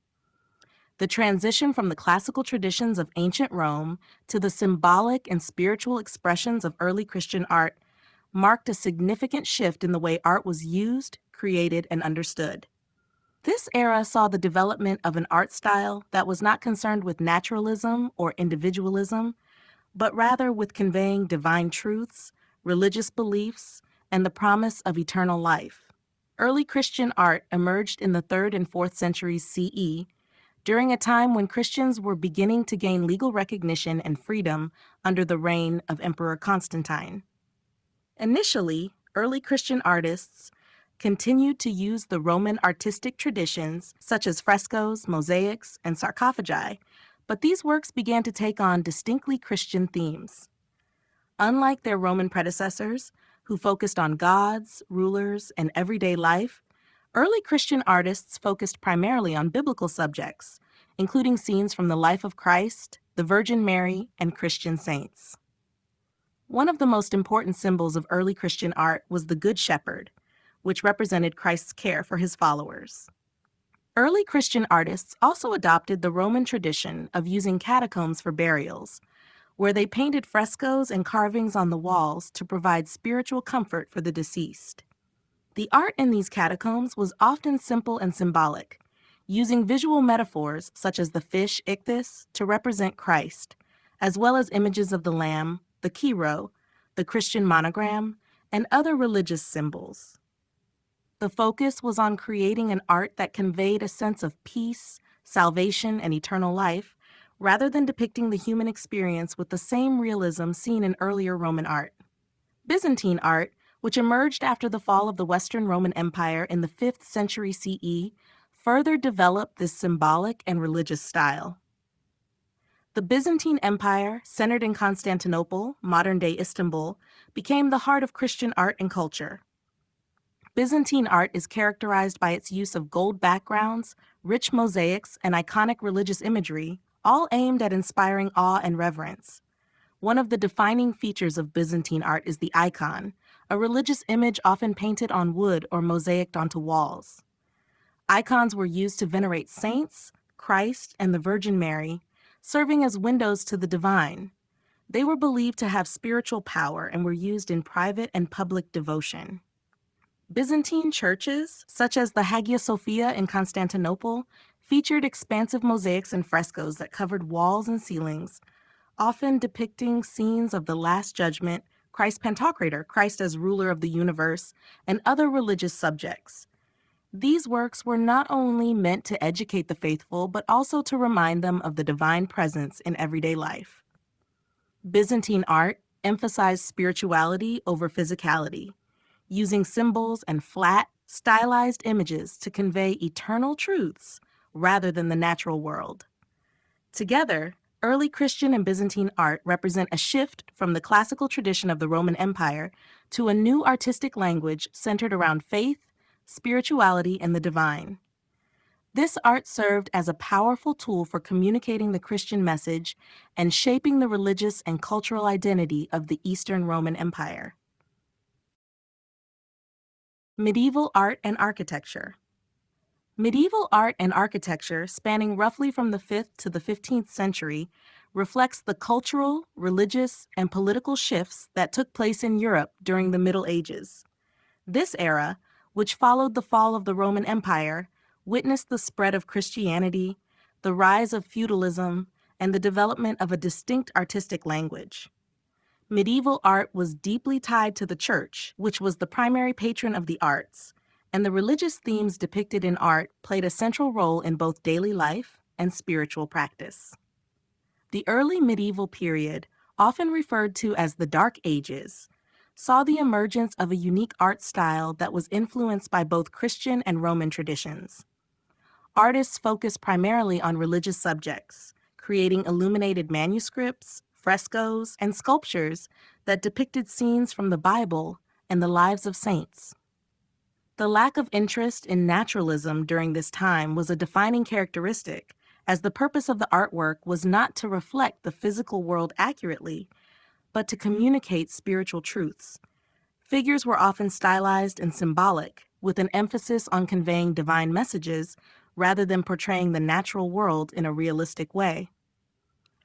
The transition from the classical traditions of ancient Rome to the symbolic and spiritual expressions of early Christian art marked a significant shift in the way art was used, created, and understood. This era saw the development of an art style that was not concerned with naturalism or individualism, but rather with conveying divine truths, religious beliefs, and the promise of eternal life. Early Christian art emerged in the 3rd and 4th centuries CE, during a time when Christians were beginning to gain legal recognition and freedom under the reign of Emperor Constantine. Initially, early Christian artists continued to use the Roman artistic traditions such as frescoes, mosaics, and sarcophagi, but these works began to take on distinctly Christian themes. Unlike their Roman predecessors, who focused on gods, rulers, and everyday life, early Christian artists focused primarily on biblical subjects, including scenes from the life of Christ, the Virgin Mary, and Christian saints. One of the most important symbols of early Christian art was the Good Shepherd, which represented Christ's care for his followers. Early Christian artists also adopted the Roman tradition of using catacombs for burials, where they painted frescoes and carvings on the walls to provide spiritual comfort for the deceased. The art in these catacombs was often simple and symbolic, using visual metaphors such as the fish ichthys to represent Christ, as well as images of the lamb, the kiro, the Christian monogram, and other religious symbols. The focus was on creating an art that conveyed a sense of peace, salvation, and eternal life, rather than depicting the human experience with the same realism seen in earlier Roman art. Byzantine art, which emerged after the fall of the Western Roman Empire in the 5th century CE, further developed this symbolic and religious style. The Byzantine Empire, centered in Constantinople, modern-day Istanbul, became the heart of Christian art and culture. Byzantine art is characterized by its use of gold backgrounds, rich mosaics, and iconic religious imagery, all aimed at inspiring awe and reverence. One of the defining features of Byzantine art is the icon, a religious image often painted on wood or mosaiced onto walls. Icons were used to venerate saints, Christ, and the Virgin Mary, serving as windows to the divine. They were believed to have spiritual power and were used in private and public devotion. Byzantine churches, such as the Hagia Sophia in Constantinople, featured expansive mosaics and frescoes that covered walls and ceilings, often depicting scenes of the Last Judgment, Christ Pantocrator, Christ as ruler of the universe, and other religious subjects. These works were not only meant to educate the faithful, but also to remind them of the divine presence in everyday life. Byzantine art emphasized spirituality over physicality, using symbols and flat, stylized images to convey eternal truths rather than the natural world. Together, early Christian and Byzantine art represent a shift from the classical tradition of the Roman Empire to a new artistic language centered around faith, spirituality, and the divine. This art served as a powerful tool for communicating the Christian message and shaping the religious and cultural identity of the Eastern Roman Empire. Medieval art and architecture. Medieval art and architecture, spanning roughly from the 5th to the 15th century, reflects the cultural, religious, and political shifts that took place in Europe during the Middle Ages. This era, which followed the fall of the Roman Empire, witnessed the spread of Christianity, the rise of feudalism, and the development of a distinct artistic language. Medieval art was deeply tied to the church, which was the primary patron of the arts, and the religious themes depicted in art played a central role in both daily life and spiritual practice. The early medieval period, often referred to as the Dark Ages, saw the emergence of a unique art style that was influenced by both Christian and Roman traditions. Artists focused primarily on religious subjects, creating illuminated manuscripts, frescoes, and sculptures that depicted scenes from the Bible and the lives of saints. The lack of interest in naturalism during this time was a defining characteristic, as the purpose of the artwork was not to reflect the physical world accurately, but to communicate spiritual truths. Figures were often stylized and symbolic, with an emphasis on conveying divine messages rather than portraying the natural world in a realistic way.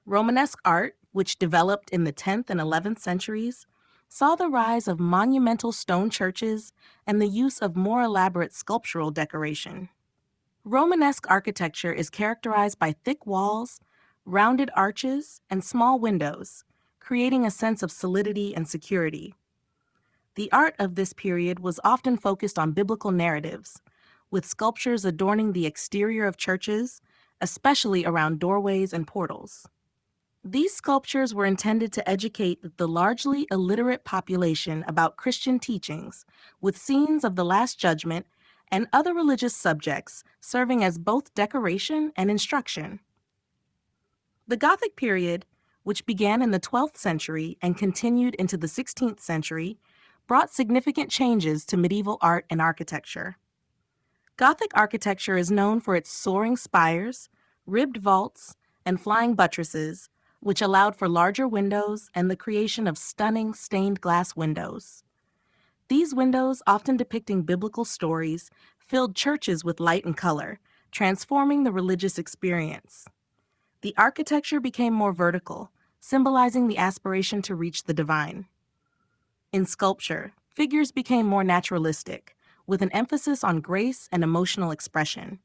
Romanesque art, which developed in the 10th and 11th centuries, saw the rise of monumental stone churches and the use of more elaborate sculptural decoration. Romanesque architecture is characterized by thick walls, rounded arches, and small windows, creating a sense of solidity and security. The art of this period was often focused on biblical narratives, with sculptures adorning the exterior of churches, especially around doorways and portals. These sculptures were intended to educate the largely illiterate population about Christian teachings, with scenes of the Last Judgment and other religious subjects serving as both decoration and instruction. The Gothic period, which began in the 12th century and continued into the 16th century, brought significant changes to medieval art and architecture. Gothic architecture is known for its soaring spires, ribbed vaults, and flying buttresses, which allowed for larger windows and the creation of stunning stained glass windows. These windows, often depicting biblical stories, filled churches with light and color, transforming the religious experience. The architecture became more vertical, symbolizing the aspiration to reach the divine. In sculpture, figures became more naturalistic, with an emphasis on grace and emotional expression.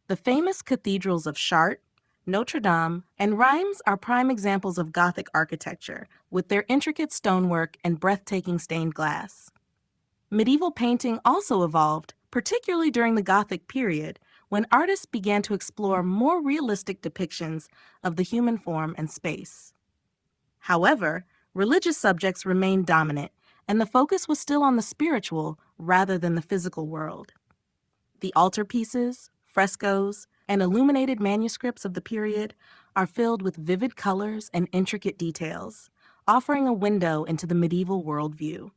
The famous cathedrals of Chartres, Notre Dame, and Reims are prime examples of Gothic architecture, with their intricate stonework and breathtaking stained glass. Medieval painting also evolved, particularly during the Gothic period, when artists began to explore more realistic depictions of the human form and space. However, religious subjects remained dominant, and the focus was still on the spiritual rather than the physical world. The altarpieces, frescoes, and illuminated manuscripts of the period are filled with vivid colors and intricate details, offering a window into the medieval worldview.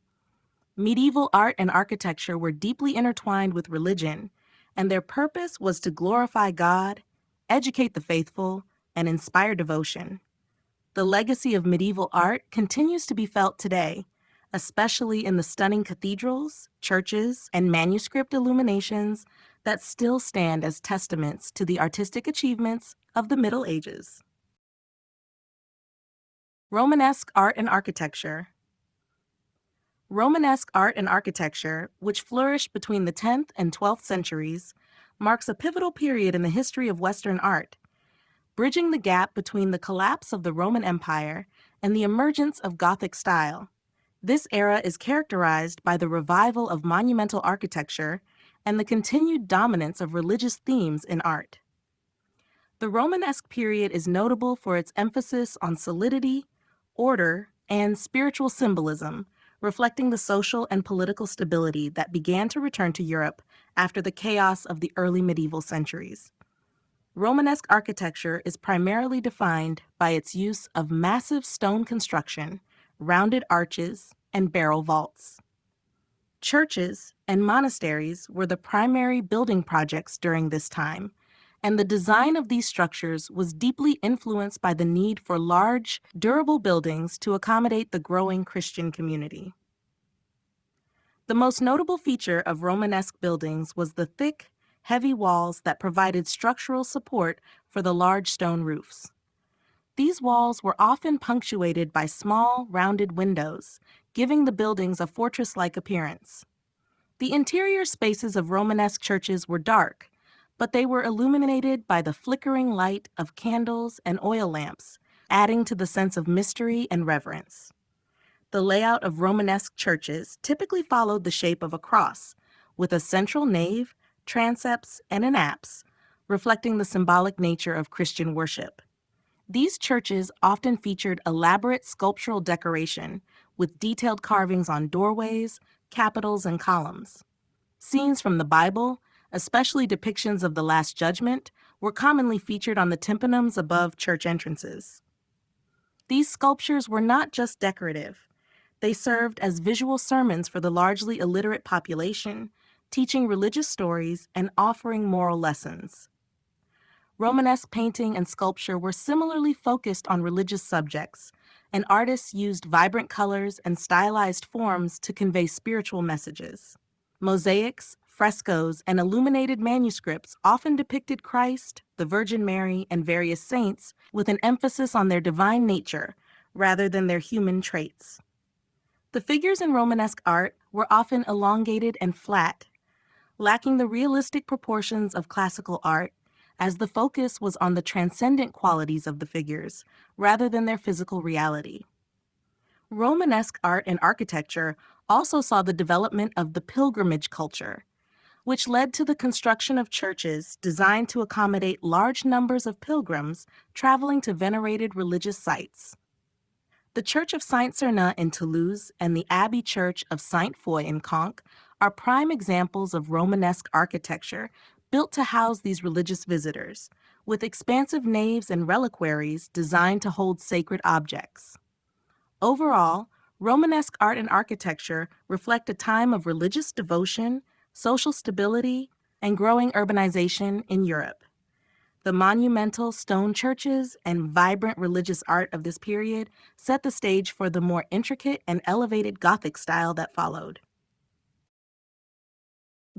Medieval art and architecture were deeply intertwined with religion, and their purpose was to glorify God, educate the faithful, and inspire devotion. The legacy of medieval art continues to be felt today, especially in the stunning cathedrals, churches, and manuscript illuminations that still stand as testaments to the artistic achievements of the Middle Ages. Romanesque art and architecture. Romanesque art and architecture, which flourished between the 10th and 12th centuries, marks a pivotal period in the history of Western art, bridging the gap between the collapse of the Roman Empire and the emergence of Gothic style. This era is characterized by the revival of monumental architecture and the continued dominance of religious themes in art. The Romanesque period is notable for its emphasis on solidity, order, and spiritual symbolism, reflecting the social and political stability that began to return to Europe after the chaos of the early medieval centuries. Romanesque architecture is primarily defined by its use of massive stone construction, rounded arches, and barrel vaults. Churches and monasteries were the primary building projects during this time, and the design of these structures was deeply influenced by the need for large, durable buildings to accommodate the growing Christian community. The most notable feature of Romanesque buildings was the thick, heavy walls that provided structural support for the large stone roofs. These walls were often punctuated by small, rounded windows, giving the buildings a fortress-like appearance. The interior spaces of Romanesque churches were dark, but they were illuminated by the flickering light of candles and oil lamps, adding to the sense of mystery and reverence. The layout of Romanesque churches typically followed the shape of a cross, with a central nave, transepts, and an apse, reflecting the symbolic nature of Christian worship. These churches often featured elaborate sculptural decoration, with detailed carvings on doorways, capitals, and columns. Scenes from the Bible, especially depictions of the Last Judgment, were commonly featured on the tympanums above church entrances. These sculptures were not just decorative. They served as visual sermons for the largely illiterate population, teaching religious stories and offering moral lessons. Romanesque painting and sculpture were similarly focused on religious subjects, and artists used vibrant colors and stylized forms to convey spiritual messages. Mosaics, frescoes, and illuminated manuscripts often depicted Christ, the Virgin Mary, and various saints with an emphasis on their divine nature rather than their human traits. The figures in Romanesque art were often elongated and flat, lacking the realistic proportions of classical art, as the focus was on the transcendent qualities of the figures rather than their physical reality. Romanesque art and architecture also saw the development of the pilgrimage culture, which led to the construction of churches designed to accommodate large numbers of pilgrims traveling to venerated religious sites. The Church of Saint-Sernin in Toulouse and the Abbey Church of Sainte-Foy in Conques are prime examples of Romanesque architecture built to house these religious visitors, with expansive naves and reliquaries designed to hold sacred objects. Overall, Romanesque art and architecture reflect a time of religious devotion, social stability, and growing urbanization in Europe. The monumental stone churches and vibrant religious art of this period set the stage for the more intricate and elevated Gothic style that followed.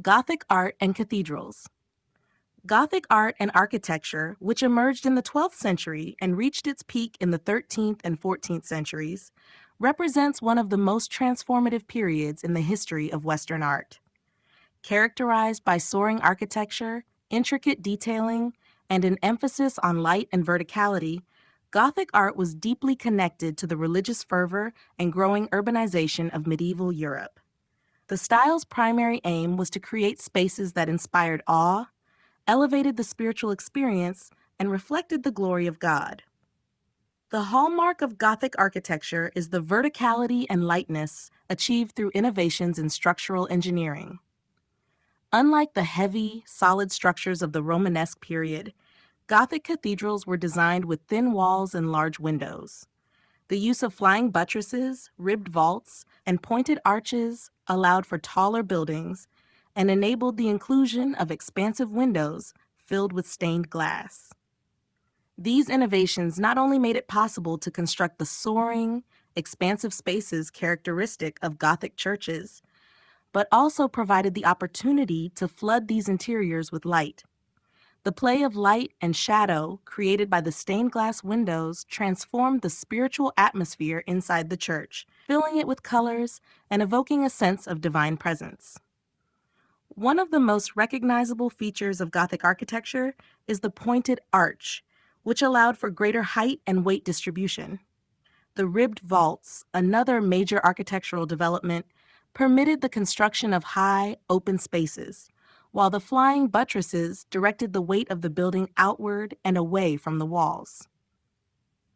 Gothic art and cathedrals. Gothic art and architecture, which emerged in the 12th century and reached its peak in the 13th and 14th centuries, represents one of the most transformative periods in the history of Western art. Characterized by soaring architecture, intricate detailing, and an emphasis on light and verticality, Gothic art was deeply connected to the religious fervor and growing urbanization of medieval Europe. The style's primary aim was to create spaces that inspired awe, elevated the spiritual experience, and reflected the glory of God. The hallmark of Gothic architecture is the verticality and lightness achieved through innovations in structural engineering. Unlike the heavy, solid structures of the Romanesque period, Gothic cathedrals were designed with thin walls and large windows. The use of flying buttresses, ribbed vaults, and pointed arches allowed for taller buildings and enabled the inclusion of expansive windows filled with stained glass. These innovations not only made it possible to construct the soaring, expansive spaces characteristic of Gothic churches, but also provided the opportunity to flood these interiors with light. The play of light and shadow created by the stained glass windows transformed the spiritual atmosphere inside the church, filling it with colors and evoking a sense of divine presence. One of the most recognizable features of Gothic architecture is the pointed arch, which allowed for greater height and weight distribution. The ribbed vaults, another major architectural development, permitted the construction of high, open spaces, while the flying buttresses directed the weight of the building outward and away from the walls.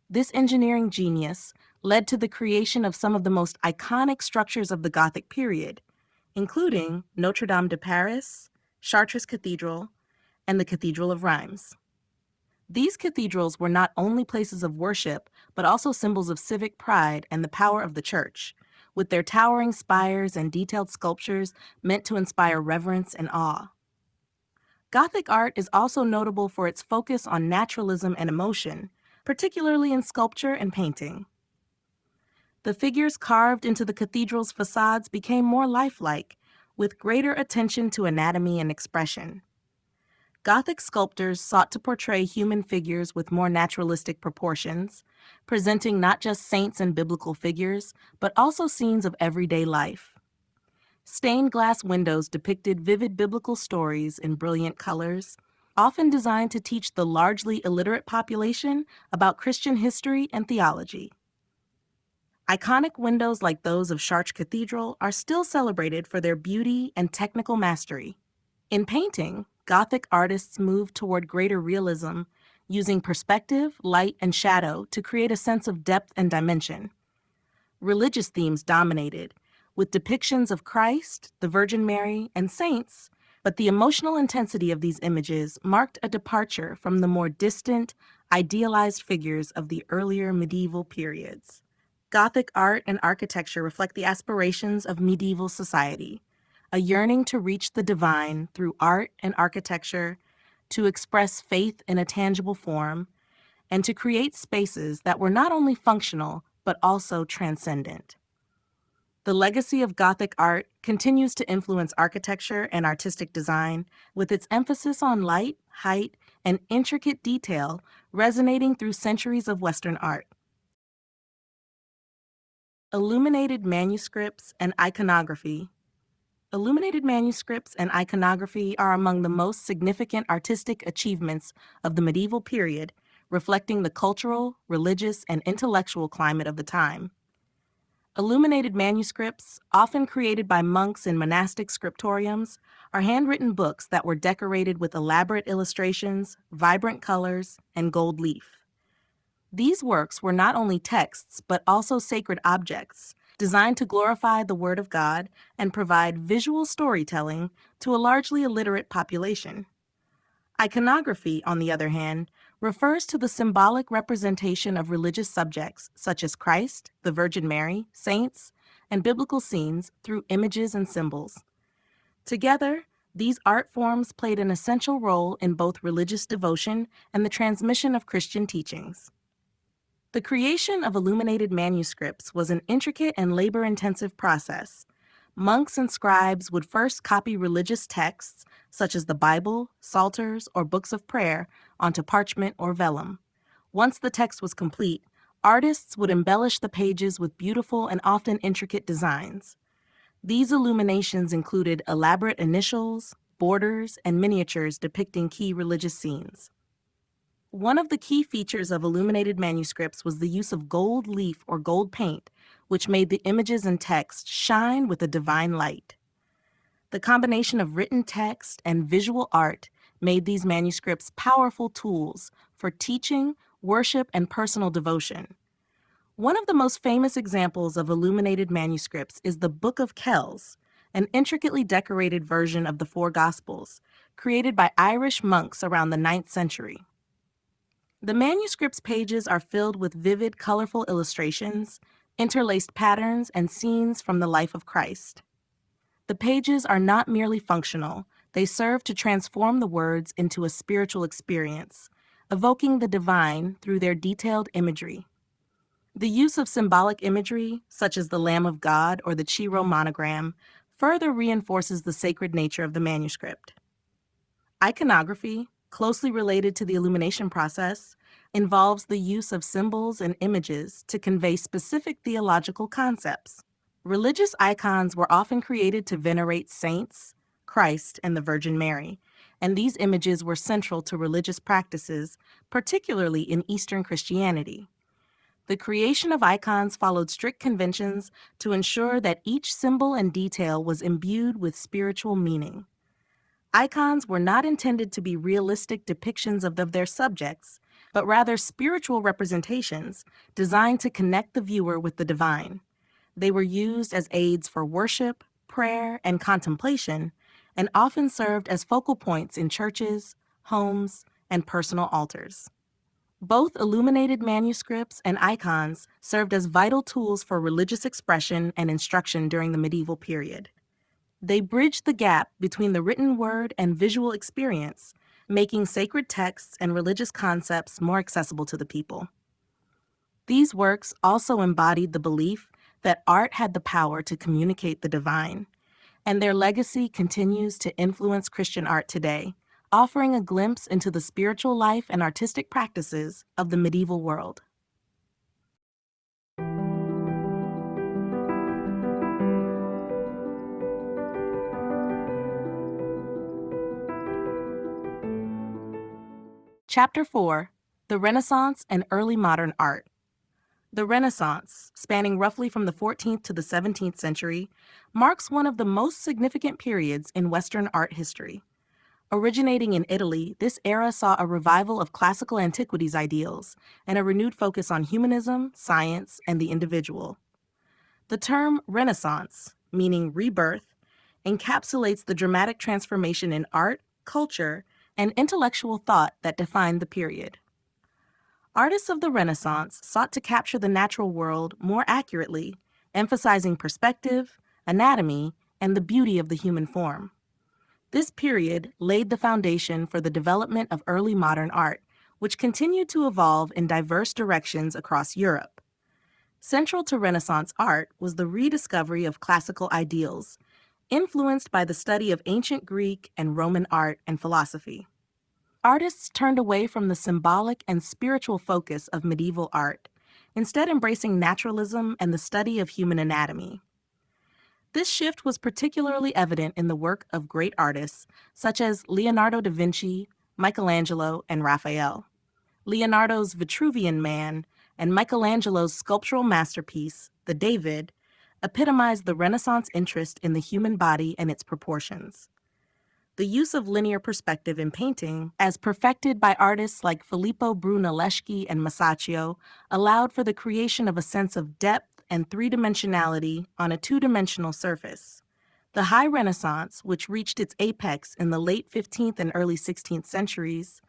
This engineering genius led to the creation of some of the most iconic structures of the Gothic period, including Notre Dame de Paris, Chartres Cathedral, and the Cathedral of Reims. These cathedrals were not only places of worship, but also symbols of civic pride and the power of the church, with their towering spires and detailed sculptures meant to inspire reverence and awe. Gothic art is also notable for its focus on naturalism and emotion, particularly in sculpture and painting. The figures carved into the cathedral's facades became more lifelike, with greater attention to anatomy and expression. Gothic sculptors sought to portray human figures with more naturalistic proportions, presenting not just saints and biblical figures, but also scenes of everyday life. Stained glass windows depicted vivid biblical stories in brilliant colors, often designed to teach the largely illiterate population about Christian history and theology. Iconic windows like those of Chartres Cathedral are still celebrated for their beauty and technical mastery. In painting, Gothic artists moved toward greater realism, using perspective, light, and shadow to create a sense of depth and dimension. Religious themes dominated, with depictions of Christ, the Virgin Mary, and saints, but the emotional intensity of these images marked a departure from the more distant, idealized figures of the earlier medieval periods. Gothic art and architecture reflect the aspirations of medieval society, a yearning to reach the divine through art and architecture, to express faith in a tangible form, and to create spaces that were not only functional, but also transcendent. The legacy of Gothic art continues to influence architecture and artistic design, with its emphasis on light, height, and intricate detail resonating through centuries of Western art. Illuminated manuscripts and iconography. Illuminated manuscripts and iconography are among the most significant artistic achievements of the medieval period, reflecting the cultural, religious, and intellectual climate of the time. Illuminated manuscripts, often created by monks in monastic scriptoriums, are handwritten books that were decorated with elaborate illustrations, vibrant colors, and gold leaf. These works were not only texts, but also sacred objects, designed to glorify the Word of God and provide visual storytelling to a largely illiterate population. Iconography, on the other hand, refers to the symbolic representation of religious subjects such as Christ, the Virgin Mary, saints, and biblical scenes through images and symbols. Together, these art forms played an essential role in both religious devotion and the transmission of Christian teachings. The creation of illuminated manuscripts was an intricate and labor-intensive process. Monks and scribes would first copy religious texts, such as the Bible, psalters, or books of prayer, onto parchment or vellum. Once the text was complete, artists would embellish the pages with beautiful and often intricate designs. These illuminations included elaborate initials, borders, and miniatures depicting key religious scenes. One of the key features of illuminated manuscripts was the use of gold leaf or gold paint, which made the images and text shine with a divine light. The combination of written text and visual art made these manuscripts powerful tools for teaching, worship, and personal devotion. One of the most famous examples of illuminated manuscripts is the Book of Kells, an intricately decorated version of the Four Gospels, created by Irish monks around the 9th century. The manuscript's pages are filled with vivid, colorful illustrations, interlaced patterns, and scenes from the life of Christ. The pages are not merely functional, they serve to transform the words into a spiritual experience, evoking the divine through their detailed imagery. The use of symbolic imagery, such as the Lamb of God or the Chi-Rho monogram, further reinforces the sacred nature of the manuscript. Iconography, closely related to the illumination process, involves the use of symbols and images to convey specific theological concepts. Religious icons were often created to venerate saints, Christ, and the Virgin Mary, and these images were central to religious practices, particularly in Eastern Christianity. The creation of icons followed strict conventions to ensure that each symbol and detail was imbued with spiritual meaning. Icons were not intended to be realistic depictions of their subjects, but rather spiritual representations designed to connect the viewer with the divine. They were used as aids for worship, prayer, and contemplation, and often served as focal points in churches, homes, and personal altars. Both illuminated manuscripts and icons served as vital tools for religious expression and instruction during the medieval period. They bridged the gap between the written word and visual experience, making sacred texts and religious concepts more accessible to the people. These works also embodied the belief that art had the power to communicate the divine, and their legacy continues to influence Christian art today, offering a glimpse into the spiritual life and artistic practices of the medieval world. Chapter 4: The Renaissance and Early Modern Art. The Renaissance, spanning roughly from the 14th to the 17th century, marks one of the most significant periods in Western art history. Originating in Italy, this era saw a revival of classical antiquities ideals and a renewed focus on humanism, science, and the individual. The term Renaissance, meaning rebirth, encapsulates the dramatic transformation in art, culture, and intellectual thought that defined the period. Artists of the Renaissance sought to capture the natural world more accurately, emphasizing perspective, anatomy, and the beauty of the human form. This period laid the foundation for the development of early modern art, which continued to evolve in diverse directions across Europe. Central to Renaissance art was the rediscovery of classical ideals, influenced by the study of ancient Greek and Roman art and philosophy. Artists turned away from the symbolic and spiritual focus of medieval art, instead embracing naturalism and the study of human anatomy. This shift was particularly evident in the work of great artists such as Leonardo da Vinci, Michelangelo, and Raphael. Leonardo's Vitruvian Man and Michelangelo's sculptural masterpiece, the David, epitomized the Renaissance interest in the human body and its proportions. The use of linear perspective in painting, as perfected by artists like Filippo Brunelleschi and Masaccio, allowed for the creation of a sense of depth and three-dimensionality on a two-dimensional surface. The High Renaissance, which reached its apex in the late 15th and early 16th centuries,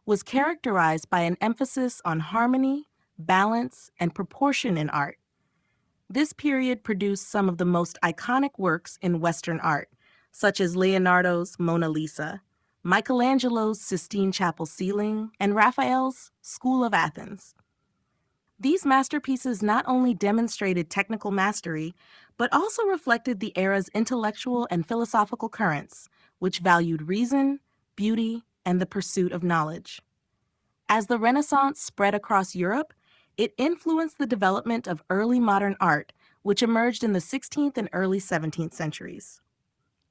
was characterized by an emphasis on harmony, balance, and proportion in art. This period produced some of the most iconic works in Western art, such as Leonardo's Mona Lisa, Michelangelo's Sistine Chapel ceiling, and Raphael's School of Athens. These masterpieces not only demonstrated technical mastery, but also reflected the era's intellectual and philosophical currents, which valued reason, beauty, and the pursuit of knowledge. As the Renaissance spread across Europe, it influenced the development of early modern art, which emerged in the 16th and early 17th centuries.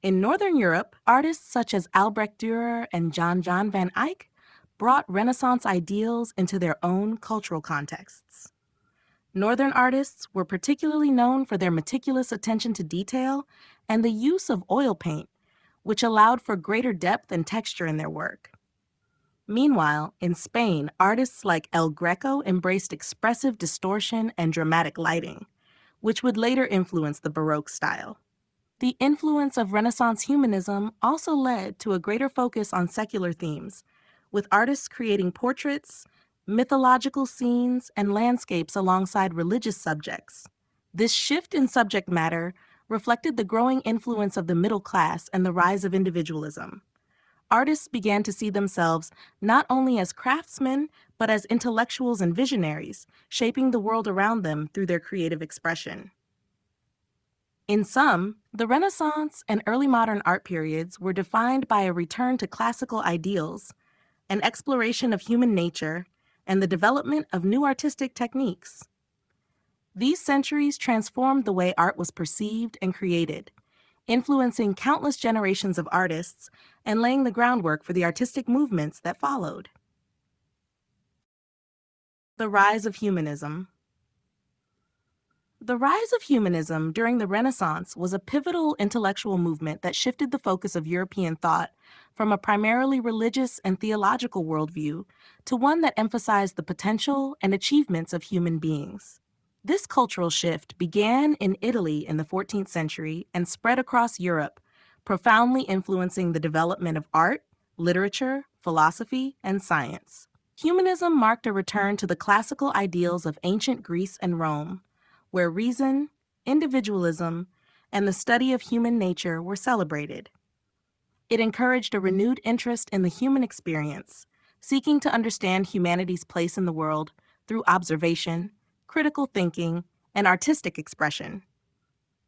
In Northern Europe, artists such as Albrecht Dürer and Jan van Eyck brought Renaissance ideals into their own cultural contexts. Northern artists were particularly known for their meticulous attention to detail and the use of oil paint, which allowed for greater depth and texture in their work. Meanwhile, in Spain, artists like El Greco embraced expressive distortion and dramatic lighting, which would later influence the Baroque style. The influence of Renaissance humanism also led to a greater focus on secular themes, with artists creating portraits, mythological scenes, and landscapes alongside religious subjects. This shift in subject matter reflected the growing influence of the middle class and the rise of individualism. Artists began to see themselves not only as craftsmen, but as intellectuals and visionaries, shaping the world around them through their creative expression. In sum, the Renaissance and early modern art periods were defined by a return to classical ideals, an exploration of human nature, and the development of new artistic techniques. These centuries transformed the way art was perceived and created, influencing countless generations of artists and laying the groundwork for the artistic movements that followed. The rise of humanism. The rise of humanism during the Renaissance was a pivotal intellectual movement that shifted the focus of European thought from a primarily religious and theological worldview to one that emphasized the potential and achievements of human beings. This cultural shift began in Italy in the 14th century and spread across Europe, profoundly influencing the development of art, literature, philosophy, and science. Humanism marked a return to the classical ideals of ancient Greece and Rome, where reason, individualism, and the study of human nature were celebrated. It encouraged a renewed interest in the human experience, seeking to understand humanity's place in the world through observation, critical thinking, and artistic expression.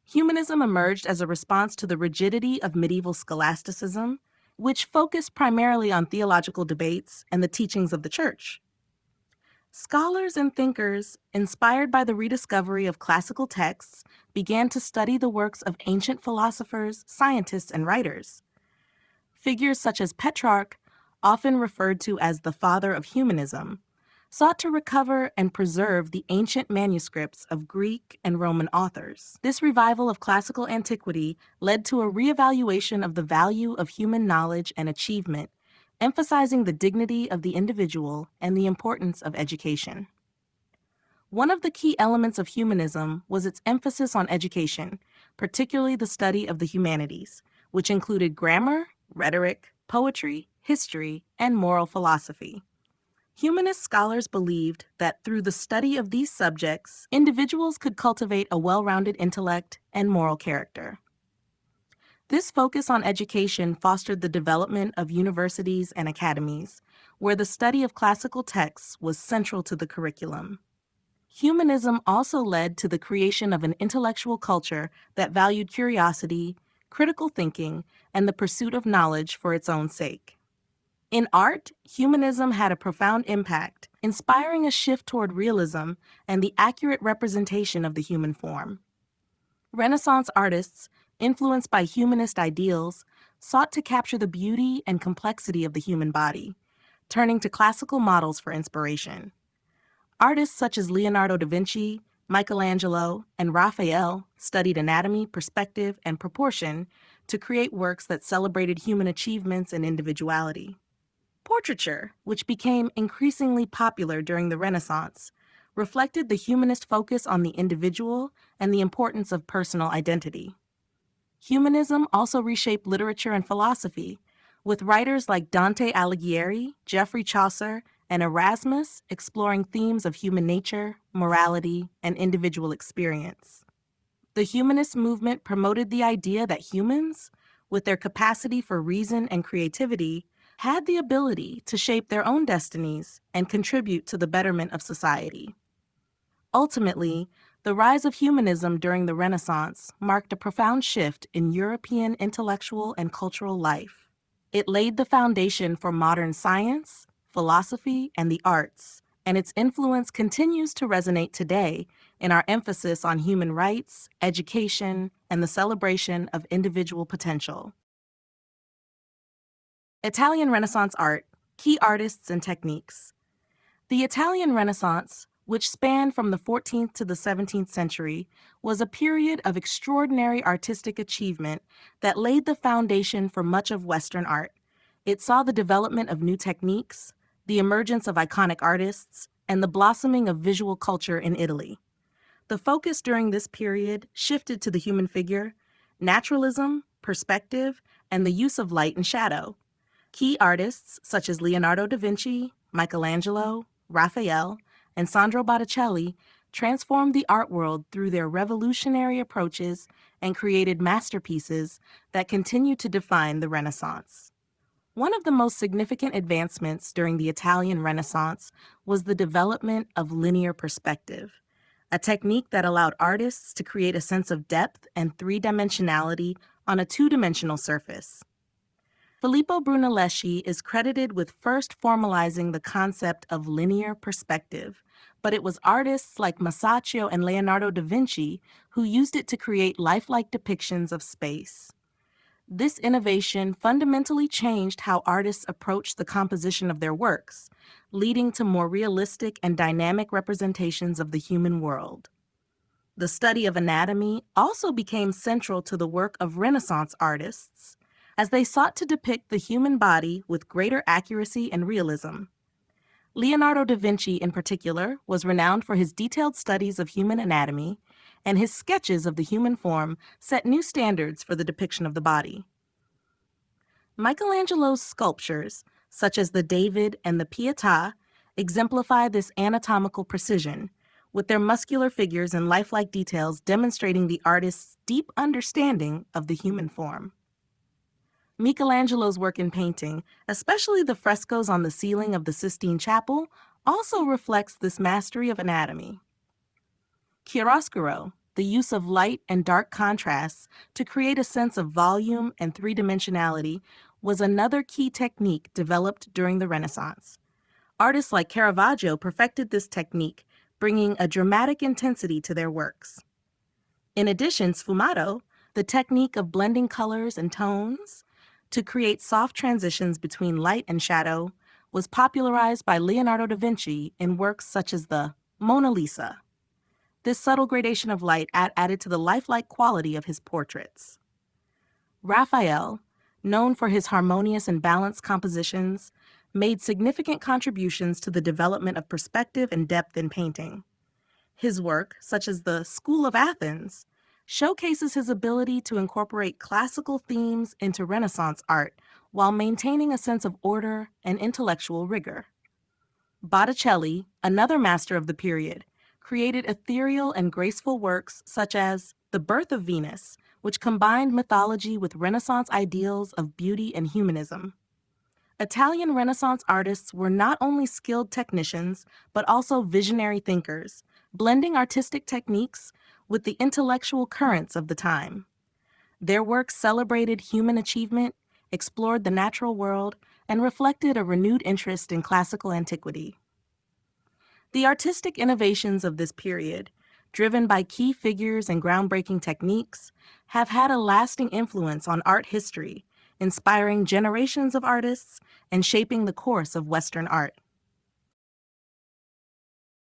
Humanism emerged as a response to the rigidity of medieval scholasticism, which focused primarily on theological debates and the teachings of the Church. Scholars and thinkers, inspired by the rediscovery of classical texts, began to study the works of ancient philosophers, scientists, and writers. Figures such as Petrarch, often referred to as the father of humanism, sought to recover and preserve the ancient manuscripts of Greek and Roman authors. This revival of classical antiquity led to a reevaluation of the value of human knowledge and achievement, emphasizing the dignity of the individual and the importance of education. One of the key elements of humanism was its emphasis on education, particularly the study of the humanities, which included grammar, rhetoric, poetry, history, and moral philosophy. Humanist scholars believed that through the study of these subjects, individuals could cultivate a well-rounded intellect and moral character. This focus on education fostered the development of universities and academies, where the study of classical texts was central to the curriculum. Humanism also led to the creation of an intellectual culture that valued curiosity, critical thinking, and the pursuit of knowledge for its own sake. In art, humanism had a profound impact, inspiring a shift toward realism and the accurate representation of the human form. Renaissance artists, influenced by humanist ideals, sought to capture the beauty and complexity of the human body, turning to classical models for inspiration. Artists such as Leonardo da Vinci, Michelangelo, and Raphael studied anatomy, perspective, and proportion to create works that celebrated human achievements and individuality. Portraiture, which became increasingly popular during the Renaissance, reflected the humanist focus on the individual and the importance of personal identity. Humanism also reshaped literature and philosophy, with writers like Dante Alighieri, Geoffrey Chaucer, and Erasmus exploring themes of human nature, morality, and individual experience. The humanist movement promoted the idea that humans, with their capacity for reason and creativity, had the ability to shape their own destinies and contribute to the betterment of society. Ultimately, the rise of humanism during the Renaissance marked a profound shift in European intellectual and cultural life. It laid the foundation for modern science, philosophy, and the arts, and its influence continues to resonate today in our emphasis on human rights, education, and the celebration of individual potential. Italian Renaissance art, key artists and techniques. The Italian Renaissance, which spanned from the 14th to the 17th century, was a period of extraordinary artistic achievement that laid the foundation for much of Western art. It saw the development of new techniques, the emergence of iconic artists, and the blossoming of visual culture in Italy. The focus during this period shifted to the human figure, naturalism, perspective, and the use of light and shadow. Key artists such as Leonardo da Vinci, Michelangelo, Raphael, and Sandro Botticelli transformed the art world through their revolutionary approaches and created masterpieces that continue to define the Renaissance. One of the most significant advancements during the Italian Renaissance was the development of linear perspective, a technique that allowed artists to create a sense of depth and three-dimensionality on a two-dimensional surface. Filippo Brunelleschi is credited with first formalizing the concept of linear perspective, but it was artists like Masaccio and Leonardo da Vinci who used it to create lifelike depictions of space. This innovation fundamentally changed how artists approached the composition of their works, leading to more realistic and dynamic representations of the human world. The study of anatomy also became central to the work of Renaissance artists, as they sought to depict the human body with greater accuracy and realism. Leonardo da Vinci, in particular, was renowned for his detailed studies of human anatomy, and his sketches of the human form set new standards for the depiction of the body. Michelangelo's sculptures, such as the David and the Pietà, exemplify this anatomical precision, with their muscular figures and lifelike details demonstrating the artist's deep understanding of the human form. Michelangelo's work in painting, especially the frescoes on the ceiling of the Sistine Chapel, also reflects this mastery of anatomy. Chiaroscuro, the use of light and dark contrasts to create a sense of volume and three-dimensionality, was another key technique developed during the Renaissance. Artists like Caravaggio perfected this technique, bringing a dramatic intensity to their works. In addition, sfumato, the technique of blending colors and tones to create soft transitions between light and shadow, was popularized by Leonardo da Vinci in works such as the Mona Lisa. This subtle gradation of light added to the lifelike quality of his portraits. Raphael, known for his harmonious and balanced compositions, made significant contributions to the development of perspective and depth in painting. His work, such as the School of Athens, showcases his ability to incorporate classical themes into Renaissance art while maintaining a sense of order and intellectual rigor. Botticelli, another master of the period, created ethereal and graceful works such as The Birth of Venus, which combined mythology with Renaissance ideals of beauty and humanism. Italian Renaissance artists were not only skilled technicians, but also visionary thinkers, blending artistic techniques with the intellectual currents of the time. Their works celebrated human achievement, explored the natural world, and reflected a renewed interest in classical antiquity. The artistic innovations of this period, driven by key figures and groundbreaking techniques, have had a lasting influence on art history, inspiring generations of artists and shaping the course of Western art.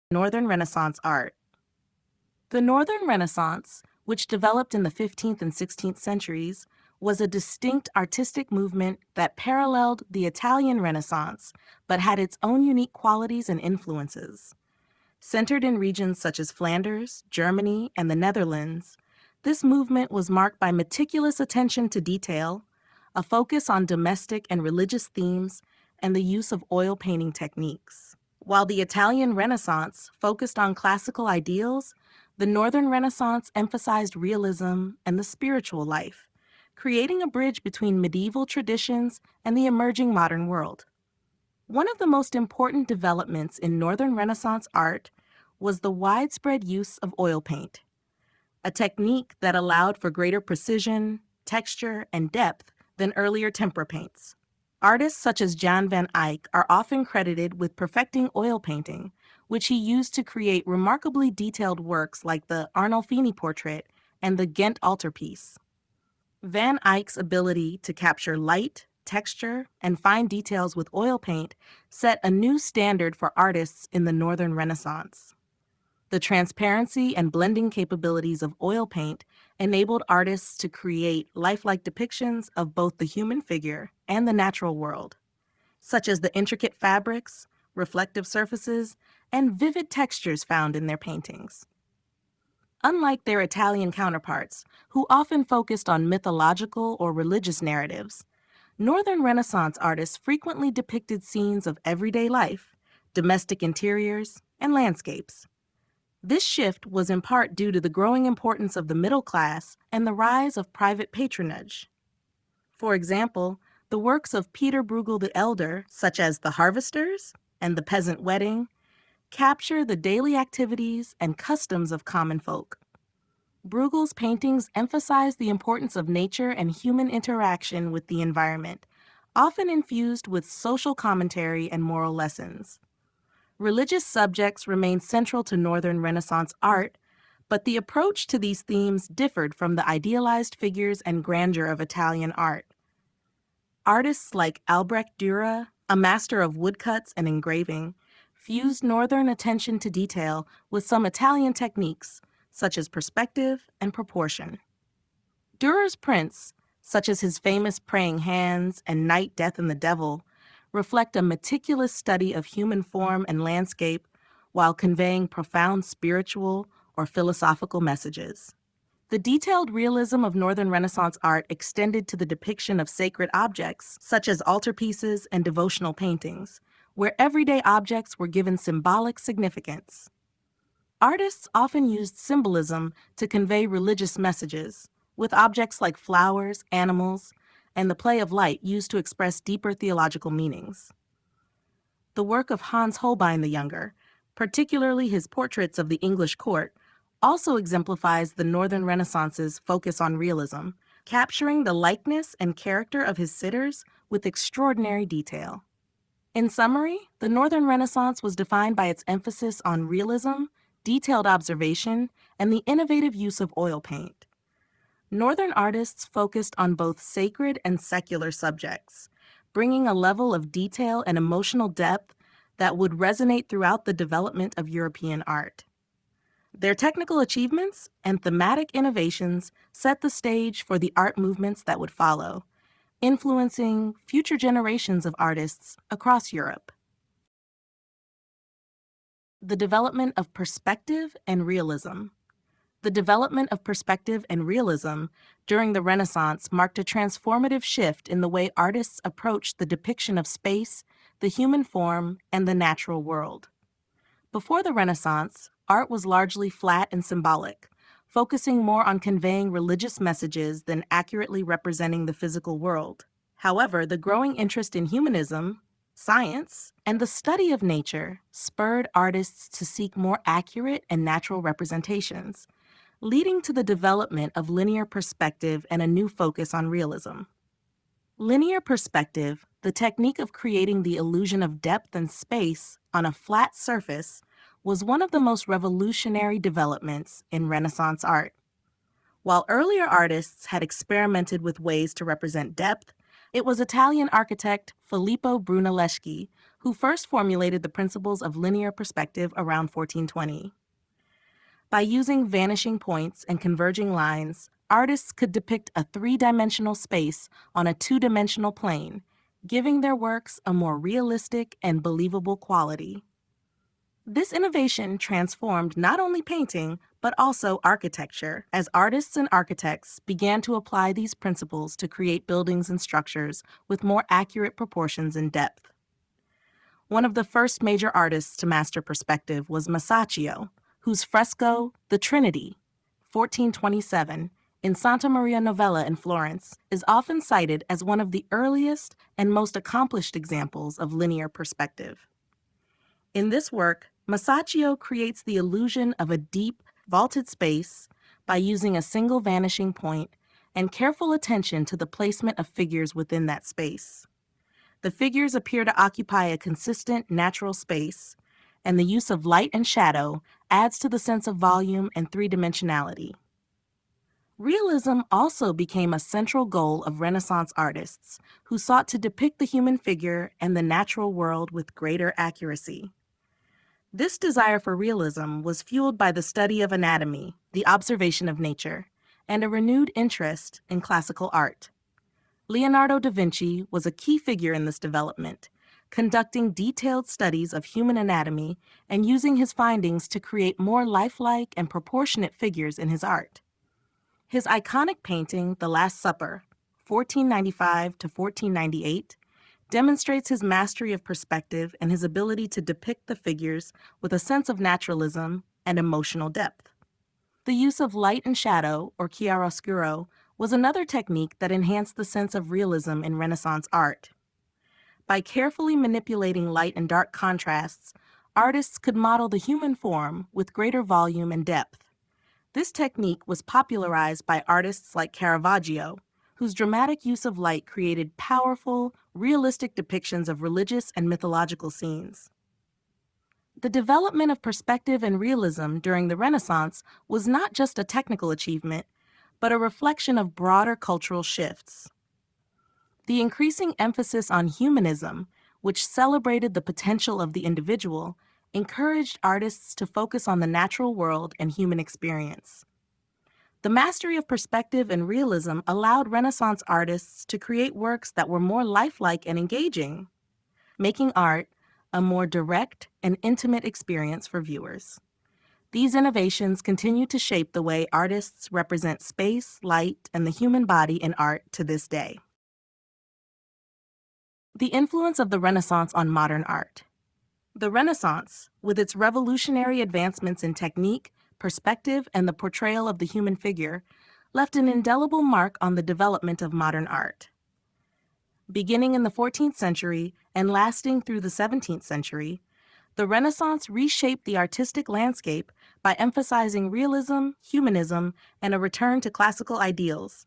Northern Renaissance art. The Northern Renaissance, which developed in the 15th and 16th centuries, was a distinct artistic movement that paralleled the Italian Renaissance, but had its own unique qualities and influences. Centered in regions such as Flanders, Germany, and the Netherlands, this movement was marked by meticulous attention to detail, a focus on domestic and religious themes, and the use of oil painting techniques. While the Italian Renaissance focused on classical ideals, the Northern Renaissance emphasized realism and the spiritual life, creating a bridge between medieval traditions and the emerging modern world. One of the most important developments in Northern Renaissance art was the widespread use of oil paint, a technique that allowed for greater precision, texture, and depth than earlier tempera paints. Artists such as Jan van Eyck are often credited with perfecting oil painting, which he used to create remarkably detailed works like the Arnolfini portrait and the Ghent altarpiece. Van Eyck's ability to capture light, texture, and fine details with oil paint set a new standard for artists in the Northern Renaissance. The transparency and blending capabilities of oil paint enabled artists to create lifelike depictions of both the human figure and the natural world, such as the intricate fabrics, reflective surfaces, and vivid textures found in their paintings. Unlike their Italian counterparts, who often focused on mythological or religious narratives, Northern Renaissance artists frequently depicted scenes of everyday life, domestic interiors, and landscapes. This shift was in part due to the growing importance of the middle class and the rise of private patronage. For example, the works of Peter Bruegel the Elder, such as The Harvesters and The Peasant Wedding, capture the daily activities and customs of common folk. Bruegel's paintings emphasize the importance of nature and human interaction with the environment, often infused with social commentary and moral lessons. Religious subjects remained central to Northern Renaissance art, but the approach to these themes differed from the idealized figures and grandeur of Italian art. Artists like Albrecht Dürer, a master of woodcuts and engraving, fused Northern attention to detail with some Italian techniques, such as perspective and proportion. Dürer's prints, such as his famous Praying Hands and Night, Death, and the Devil, reflect a meticulous study of human form and landscape while conveying profound spiritual or philosophical messages. The detailed realism of Northern Renaissance art extended to the depiction of sacred objects, such as altarpieces and devotional paintings, where everyday objects were given symbolic significance. Artists often used symbolism to convey religious messages, with objects like flowers, animals, and the play of light used to express deeper theological meanings. The work of Hans Holbein the Younger, particularly his portraits of the English court, also exemplifies the Northern Renaissance's focus on realism, capturing the likeness and character of his sitters with extraordinary detail. In summary, the Northern Renaissance was defined by its emphasis on realism, detailed observation, and the innovative use of oil paint. Northern artists focused on both sacred and secular subjects, bringing a level of detail and emotional depth that would resonate throughout the development of European art. Their technical achievements and thematic innovations set the stage for the art movements that would follow, influencing future generations of artists across Europe. The development of perspective and realism. The development of perspective and realism during the Renaissance marked a transformative shift in the way artists approached the depiction of space, the human form, and the natural world. Before the Renaissance, art was largely flat and symbolic, focusing more on conveying religious messages than accurately representing the physical world. However, the growing interest in humanism, science, and the study of nature spurred artists to seek more accurate and natural representations, leading to the development of linear perspective and a new focus on realism. Linear perspective, the technique of creating the illusion of depth and space on a flat surface, was one of the most revolutionary developments in Renaissance art. While earlier artists had experimented with ways to represent depth, it was Italian architect Filippo Brunelleschi who first formulated the principles of linear perspective around 1420. By using vanishing points and converging lines, artists could depict a three-dimensional space on a two-dimensional plane, giving their works a more realistic and believable quality. This innovation transformed not only painting, but also architecture, as artists and architects began to apply these principles to create buildings and structures with more accurate proportions and depth. One of the first major artists to master perspective was Masaccio, whose fresco, The Trinity, 1427, in Santa Maria Novella in Florence, is often cited as one of the earliest and most accomplished examples of linear perspective. In this work, Masaccio creates the illusion of a deep, vaulted space by using a single vanishing point and careful attention to the placement of figures within that space. The figures appear to occupy a consistent, natural space, and the use of light and shadow adds to the sense of volume and three-dimensionality. Realism also became a central goal of Renaissance artists who sought to depict the human figure and the natural world with greater accuracy. This desire for realism was fueled by the study of anatomy, the observation of nature, and a renewed interest in classical art. Leonardo da Vinci was a key figure in this development, conducting detailed studies of human anatomy and using his findings to create more lifelike and proportionate figures in his art. His iconic painting, The Last Supper, 1495 to 1498, demonstrates his mastery of perspective and his ability to depict the figures with a sense of naturalism and emotional depth. The use of light and shadow, or chiaroscuro, was another technique that enhanced the sense of realism in Renaissance art. By carefully manipulating light and dark contrasts, artists could model the human form with greater volume and depth. This technique was popularized by artists like Caravaggio, whose dramatic use of light created powerful, realistic depictions of religious and mythological scenes. The development of perspective and realism during the Renaissance was not just a technical achievement, but a reflection of broader cultural shifts. The increasing emphasis on humanism, which celebrated the potential of the individual, encouraged artists to focus on the natural world and human experience. The mastery of perspective and realism allowed Renaissance artists to create works that were more lifelike and engaging, making art a more direct and intimate experience for viewers. These innovations continue to shape the way artists represent space, light, and the human body in art to this day. The influence of the Renaissance on modern art. The Renaissance, with its revolutionary advancements in technique, perspective, and the portrayal of the human figure, left an indelible mark on the development of modern art. Beginning in the 14th century and lasting through the 17th century, the Renaissance reshaped the artistic landscape by emphasizing realism, humanism, and a return to classical ideals.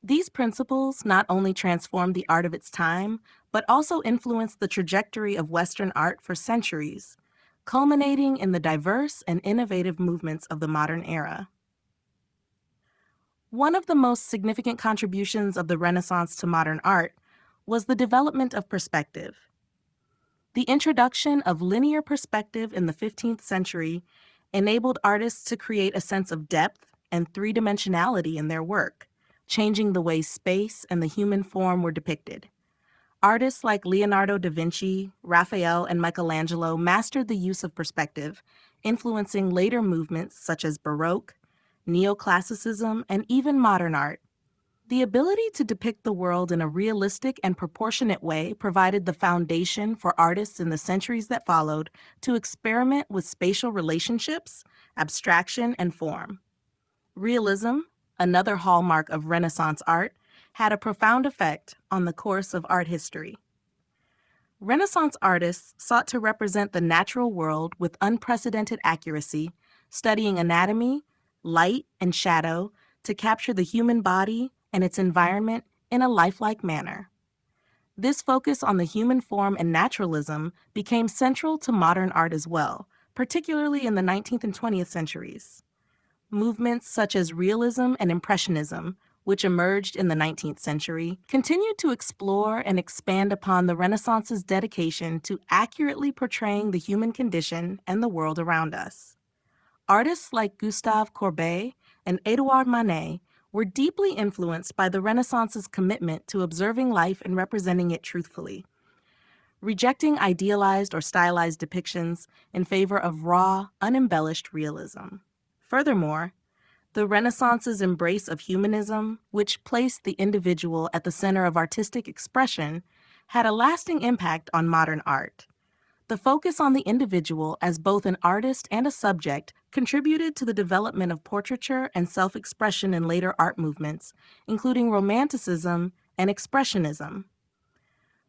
These principles not only transformed the art of its time, but also influenced the trajectory of Western art for centuries, culminating in the diverse and innovative movements of the modern era. One of the most significant contributions of the Renaissance to modern art was the development of perspective. The introduction of linear perspective in the 15th century enabled artists to create a sense of depth and three-dimensionality in their work, changing the way space and the human form were depicted. Artists like Leonardo da Vinci, Raphael, and Michelangelo mastered the use of perspective, influencing later movements such as Baroque, Neoclassicism, and even modern art. The ability to depict the world in a realistic and proportionate way provided the foundation for artists in the centuries that followed to experiment with spatial relationships, abstraction, and form. Realism, another hallmark of Renaissance art, had a profound effect on the course of art history. Renaissance artists sought to represent the natural world with unprecedented accuracy, studying anatomy, light, and shadow to capture the human body and its environment in a lifelike manner. This focus on the human form and naturalism became central to modern art as well, particularly in the 19th and 20th centuries. Movements such as realism and impressionism, which emerged in the 19th century, continued to explore and expand upon the Renaissance's dedication to accurately portraying the human condition and the world around us. Artists like Gustave Courbet and Edouard Manet were deeply influenced by the Renaissance's commitment to observing life and representing it truthfully, rejecting idealized or stylized depictions in favor of raw, unembellished realism. Furthermore, the Renaissance's embrace of humanism, which placed the individual at the center of artistic expression, had a lasting impact on modern art. The focus on the individual as both an artist and a subject contributed to the development of portraiture and self-expression in later art movements, including Romanticism and Expressionism.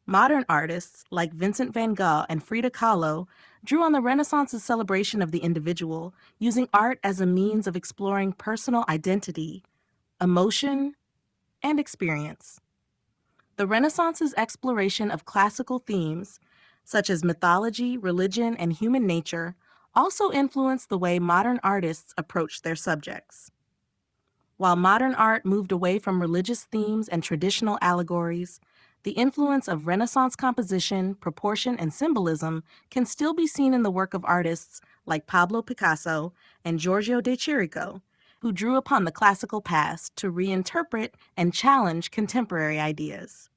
Modern artists like Vincent van Gogh and Frida Kahlo drew on the Renaissance's celebration of the individual, using art as a means of exploring personal identity, emotion, and experience. The Renaissance's exploration of classical themes, such as mythology, religion, and human nature, also influenced the way modern artists approached their subjects. While modern art moved away from religious themes and traditional allegories, the influence of Renaissance composition, proportion, and symbolism can still be seen in the work of artists like Pablo Picasso and Giorgio de Chirico, who drew upon the classical past to reinterpret and challenge contemporary ideas.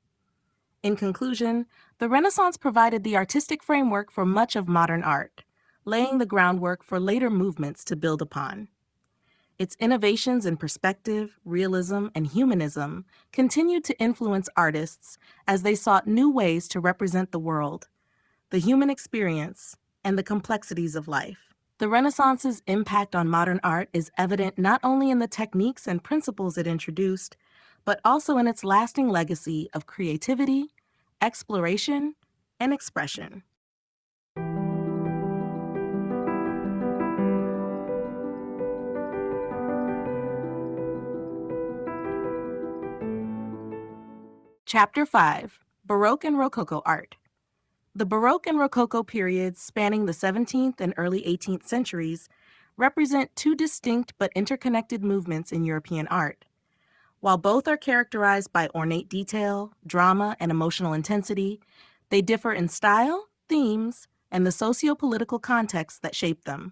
In conclusion, the Renaissance provided the artistic framework for much of modern art, laying the groundwork for later movements to build upon. Its innovations in perspective, realism, and humanism continued to influence artists as they sought new ways to represent the world, the human experience, and the complexities of life. The Renaissance's impact on modern art is evident not only in the techniques and principles it introduced, but also in its lasting legacy of creativity, exploration, and expression. Chapter 5: Baroque and Rococo Art. The Baroque and Rococo periods, spanning the 17th and early 18th centuries, represent two distinct but interconnected movements in European art. While both are characterized by ornate detail, drama, and emotional intensity, they differ in style, themes, and the socio-political context that shaped them.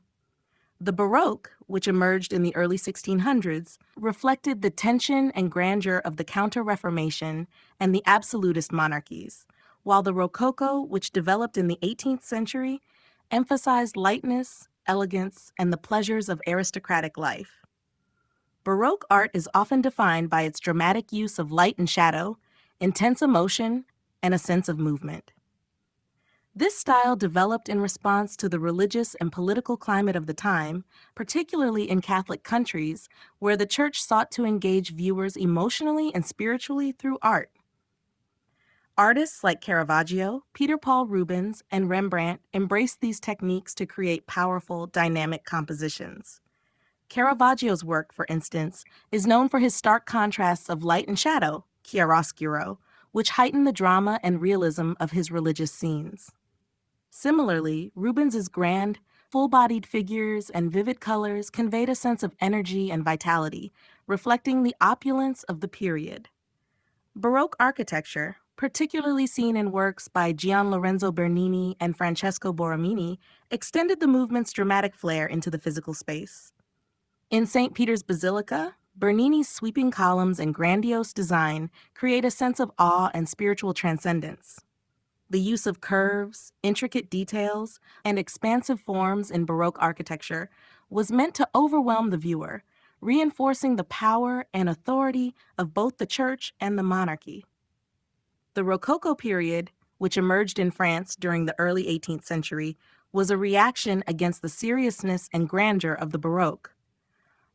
The Baroque, which emerged in the early 1600s, reflected the tension and grandeur of the Counter-Reformation and the absolutist monarchies, while the Rococo, which developed in the 18th century, emphasized lightness, elegance, and the pleasures of aristocratic life. Baroque art is often defined by its dramatic use of light and shadow, intense emotion, and a sense of movement. This style developed in response to the religious and political climate of the time, particularly in Catholic countries, where the church sought to engage viewers emotionally and spiritually through art. Artists like Caravaggio, Peter Paul Rubens, and Rembrandt embraced these techniques to create powerful, dynamic compositions. Caravaggio's work, for instance, is known for his stark contrasts of light and shadow, chiaroscuro, which heighten the drama and realism of his religious scenes. Similarly, Rubens's grand, full-bodied figures and vivid colors conveyed a sense of energy and vitality, reflecting the opulence of the period. Baroque architecture, particularly seen in works by Gian Lorenzo Bernini and Francesco Borromini, extended the movement's dramatic flair into the physical space. In St. Peter's Basilica, Bernini's sweeping columns and grandiose design create a sense of awe and spiritual transcendence. The use of curves, intricate details, and expansive forms in Baroque architecture was meant to overwhelm the viewer, reinforcing the power and authority of both the church and the monarchy. The Rococo period, which emerged in France during the early 18th century, was a reaction against the seriousness and grandeur of the Baroque.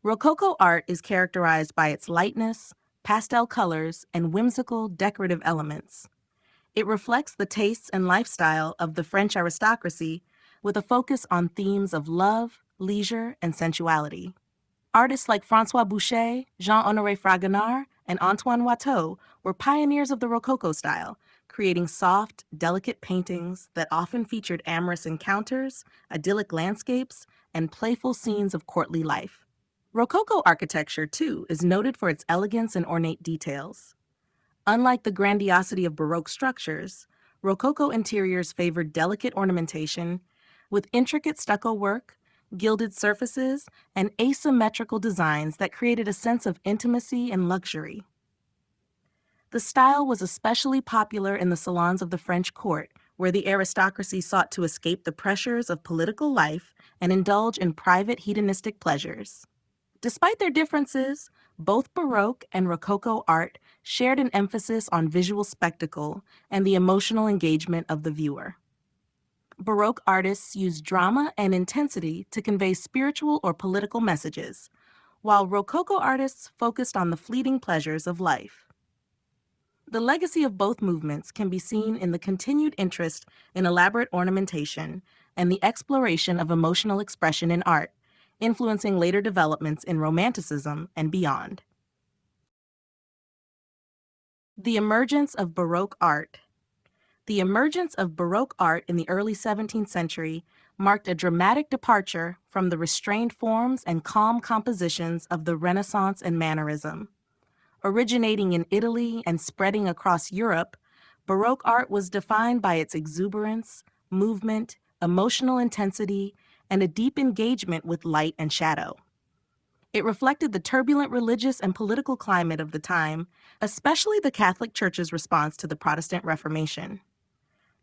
Rococo art is characterized by its lightness, pastel colors, and whimsical decorative elements. It reflects the tastes and lifestyle of the French aristocracy with a focus on themes of love, leisure, and sensuality. Artists like François Boucher, Jean-Honoré Fragonard, and Antoine Watteau were pioneers of the Rococo style, creating soft, delicate paintings that often featured amorous encounters, idyllic landscapes, and playful scenes of courtly life. Rococo architecture, too, is noted for its elegance and ornate details. Unlike the grandiosity of Baroque structures, Rococo interiors favored delicate ornamentation, with intricate stucco work, gilded surfaces, and asymmetrical designs that created a sense of intimacy and luxury. The style was especially popular in the salons of the French court, where the aristocracy sought to escape the pressures of political life and indulge in private hedonistic pleasures. Despite their differences, both Baroque and Rococo art shared an emphasis on visual spectacle and the emotional engagement of the viewer. Baroque artists used drama and intensity to convey spiritual or political messages, while Rococo artists focused on the fleeting pleasures of life. The legacy of both movements can be seen in the continued interest in elaborate ornamentation and the exploration of emotional expression in art, influencing later developments in Romanticism and beyond. The emergence of Baroque art. The emergence of Baroque art in the early 17th century marked a dramatic departure from the restrained forms and calm compositions of the Renaissance and Mannerism. Originating in Italy and spreading across Europe, Baroque art was defined by its exuberance, movement, emotional intensity, and a deep engagement with light and shadow. It reflected the turbulent religious and political climate of the time, especially the Catholic Church's response to the Protestant Reformation.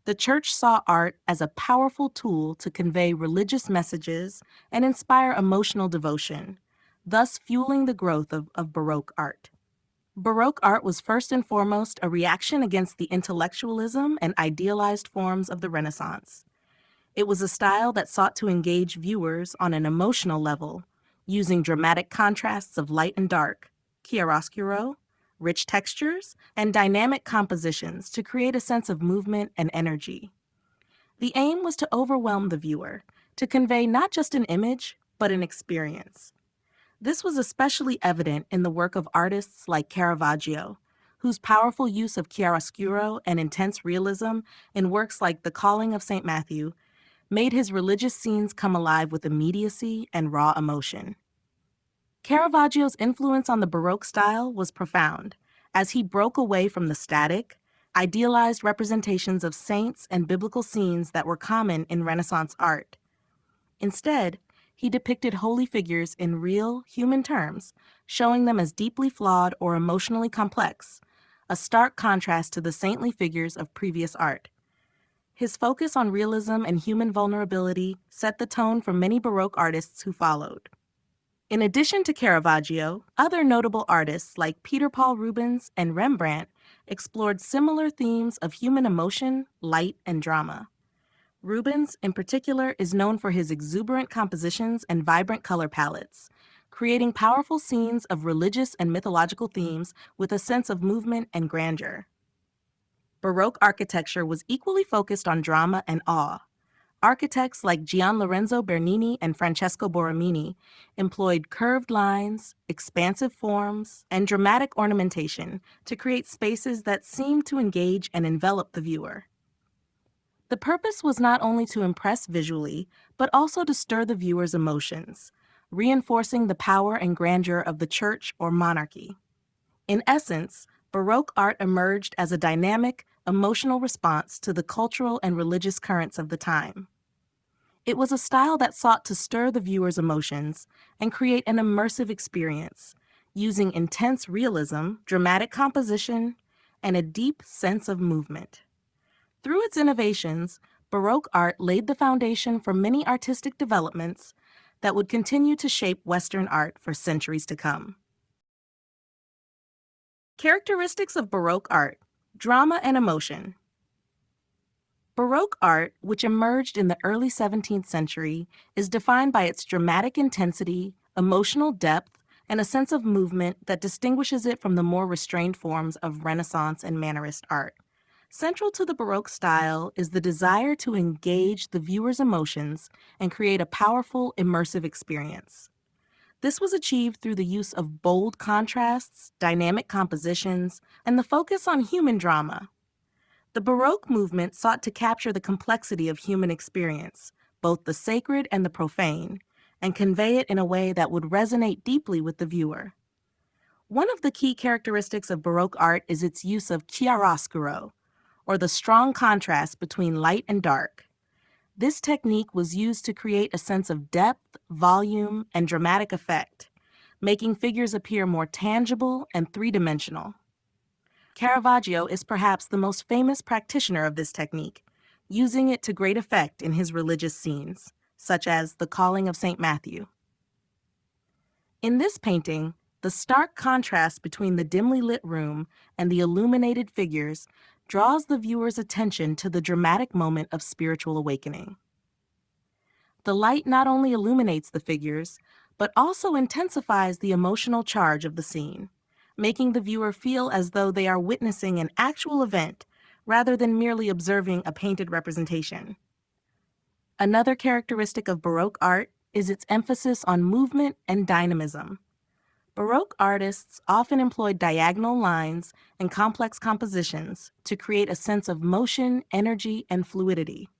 The Church saw art as a powerful tool to convey religious messages and inspire emotional devotion, thus fueling the growth of Baroque art. Baroque art was first and foremost a reaction against the intellectualism and idealized forms of the Renaissance. It was a style that sought to engage viewers on an emotional level, using dramatic contrasts of light and dark, chiaroscuro, rich textures, and dynamic compositions to create a sense of movement and energy. The aim was to overwhelm the viewer, to convey not just an image, but an experience. This was especially evident in the work of artists like Caravaggio, whose powerful use of chiaroscuro and intense realism in works like The Calling of St. Matthew made his religious scenes come alive with immediacy and raw emotion. Caravaggio's influence on the Baroque style was profound, as he broke away from the static, idealized representations of saints and biblical scenes that were common in Renaissance art. Instead, he depicted holy figures in real, human terms, showing them as deeply flawed or emotionally complex, a stark contrast to the saintly figures of previous art. His focus on realism and human vulnerability set the tone for many Baroque artists who followed. In addition to Caravaggio, other notable artists like Peter Paul Rubens and Rembrandt explored similar themes of human emotion, light, and drama. Rubens, in particular, is known for his exuberant compositions and vibrant color palettes, creating powerful scenes of religious and mythological themes with a sense of movement and grandeur. Baroque architecture was equally focused on drama and awe. Architects like Gian Lorenzo Bernini and Francesco Borromini employed curved lines, expansive forms, and dramatic ornamentation to create spaces that seemed to engage and envelop the viewer. The purpose was not only to impress visually, but also to stir the viewer's emotions, reinforcing the power and grandeur of the church or monarchy. In essence, Baroque art emerged as a dynamic, emotional response to the cultural and religious currents of the time. It was a style that sought to stir the viewer's emotions and create an immersive experience, using intense realism, dramatic composition, and a deep sense of movement. Through its innovations, Baroque art laid the foundation for many artistic developments that would continue to shape Western art for centuries to come. Characteristics of Baroque art: drama and emotion. Baroque art, which emerged in the early 17th century, is defined by its dramatic intensity, emotional depth, and a sense of movement that distinguishes it from the more restrained forms of Renaissance and Mannerist art. Central to the Baroque style is the desire to engage the viewer's emotions and create a powerful, immersive experience. This was achieved through the use of bold contrasts, dynamic compositions, and the focus on human drama. The Baroque movement sought to capture the complexity of human experience, both the sacred and the profane, and convey it in a way that would resonate deeply with the viewer. One of the key characteristics of Baroque art is its use of chiaroscuro, or the strong contrast between light and dark. This technique was used to create a sense of depth, volume, and dramatic effect, making figures appear more tangible and three-dimensional. Caravaggio is perhaps the most famous practitioner of this technique, using it to great effect in his religious scenes, such as The Calling of St. Matthew. In this painting, the stark contrast between the dimly lit room and the illuminated figures draws the viewer's attention to the dramatic moment of spiritual awakening. The light not only illuminates the figures, but also intensifies the emotional charge of the scene, making the viewer feel as though they are witnessing an actual event rather than merely observing a painted representation. Another characteristic of Baroque art is its emphasis on movement and dynamism. Baroque artists often employed diagonal lines and complex compositions to create a sense of motion, energy, and fluidity.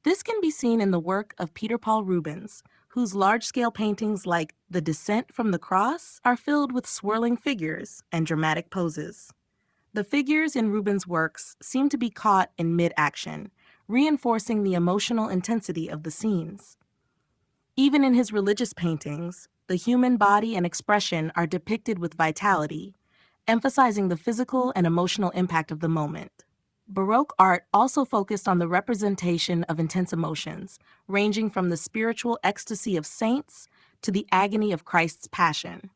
This can be seen in the work of Peter Paul Rubens, whose large-scale paintings like The Descent from the Cross are filled with swirling figures and dramatic poses. The figures in Rubens' works seem to be caught in mid-action, reinforcing the emotional intensity of the scenes. Even in his religious paintings, the human body and expression are depicted with vitality, emphasizing the physical and emotional impact of the moment. Baroque art also focused on the representation of intense emotions, ranging from the spiritual ecstasy of saints to the agony of Christ's passion.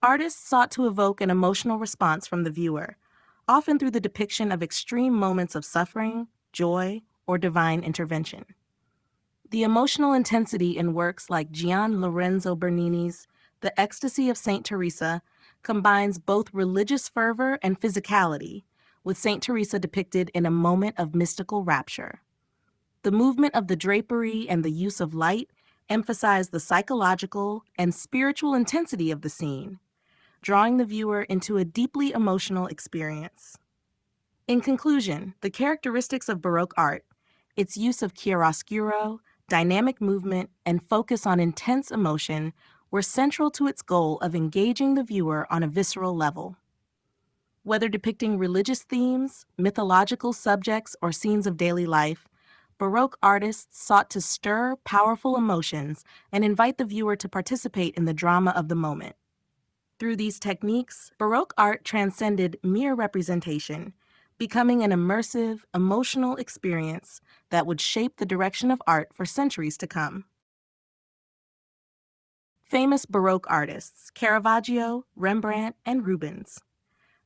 Artists sought to evoke an emotional response from the viewer, often through the depiction of extreme moments of suffering, joy, or divine intervention. The emotional intensity in works like Gian Lorenzo Bernini's The Ecstasy of Saint Teresa combines both religious fervor and physicality, with Saint Teresa depicted in a moment of mystical rapture. The movement of the drapery and the use of light emphasize the psychological and spiritual intensity of the scene, drawing the viewer into a deeply emotional experience. In conclusion, the characteristics of Baroque art, its use of chiaroscuro, dynamic movement, and focus on intense emotion, were central to its goal of engaging the viewer on a visceral level. Whether depicting religious themes, mythological subjects, or scenes of daily life, Baroque artists sought to stir powerful emotions and invite the viewer to participate in the drama of the moment. Through these techniques, Baroque art transcended mere representation, becoming an immersive, emotional experience that would shape the direction of art for centuries to come. Famous Baroque artists: Caravaggio, Rembrandt, and Rubens.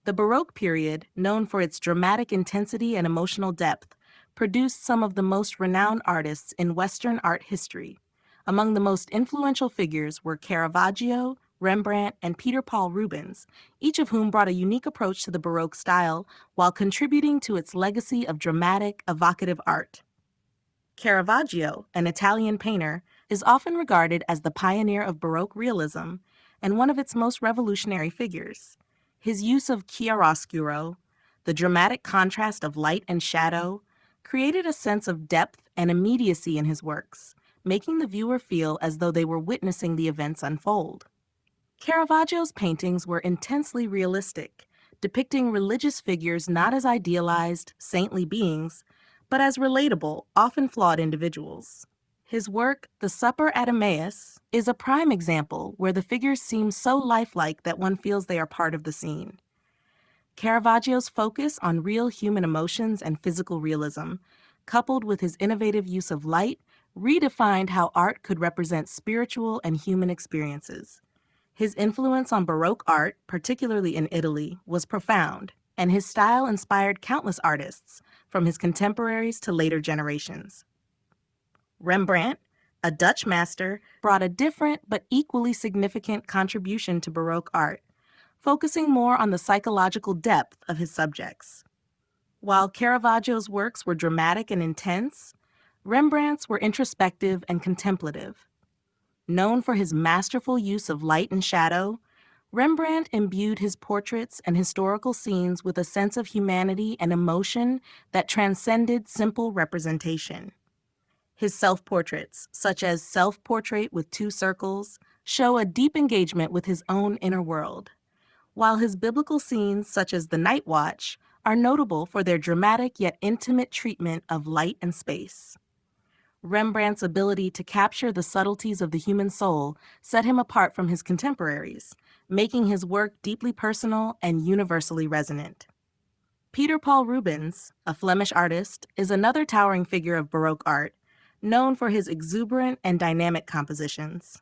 The Baroque period, known for its dramatic intensity and emotional depth, produced some of the most renowned artists in Western art history. Among the most influential figures were Caravaggio, Rembrandt, and Peter Paul Rubens, each of whom brought a unique approach to the Baroque style while contributing to its legacy of dramatic, evocative art. Caravaggio, an Italian painter, is often regarded as the pioneer of Baroque realism and one of its most revolutionary figures. His use of chiaroscuro, the dramatic contrast of light and shadow, created a sense of depth and immediacy in his works, making the viewer feel as though they were witnessing the events unfold. Caravaggio's paintings were intensely realistic, depicting religious figures not as idealized, saintly beings, but as relatable, often flawed individuals. His work, The Supper at Emmaus, is a prime example where the figures seem so lifelike that one feels they are part of the scene. Caravaggio's focus on real human emotions and physical realism, coupled with his innovative use of light, redefined how art could represent spiritual and human experiences. His influence on Baroque art, particularly in Italy, was profound, and his style inspired countless artists, from his contemporaries to later generations. Rembrandt, a Dutch master, brought a different but equally significant contribution to Baroque art, focusing more on the psychological depth of his subjects. While Caravaggio's works were dramatic and intense, Rembrandt's were introspective and contemplative. Known for his masterful use of light and shadow, Rembrandt imbued his portraits and historical scenes with a sense of humanity and emotion that transcended simple representation. His self-portraits, such as Self-Portrait with Two Circles, show a deep engagement with his own inner world, while his biblical scenes, such as The Night Watch, are notable for their dramatic yet intimate treatment of light and space. Rembrandt's ability to capture the subtleties of the human soul set him apart from his contemporaries, making his work deeply personal and universally resonant. Peter Paul Rubens, a Flemish artist, is another towering figure of Baroque art, known for his exuberant and dynamic compositions.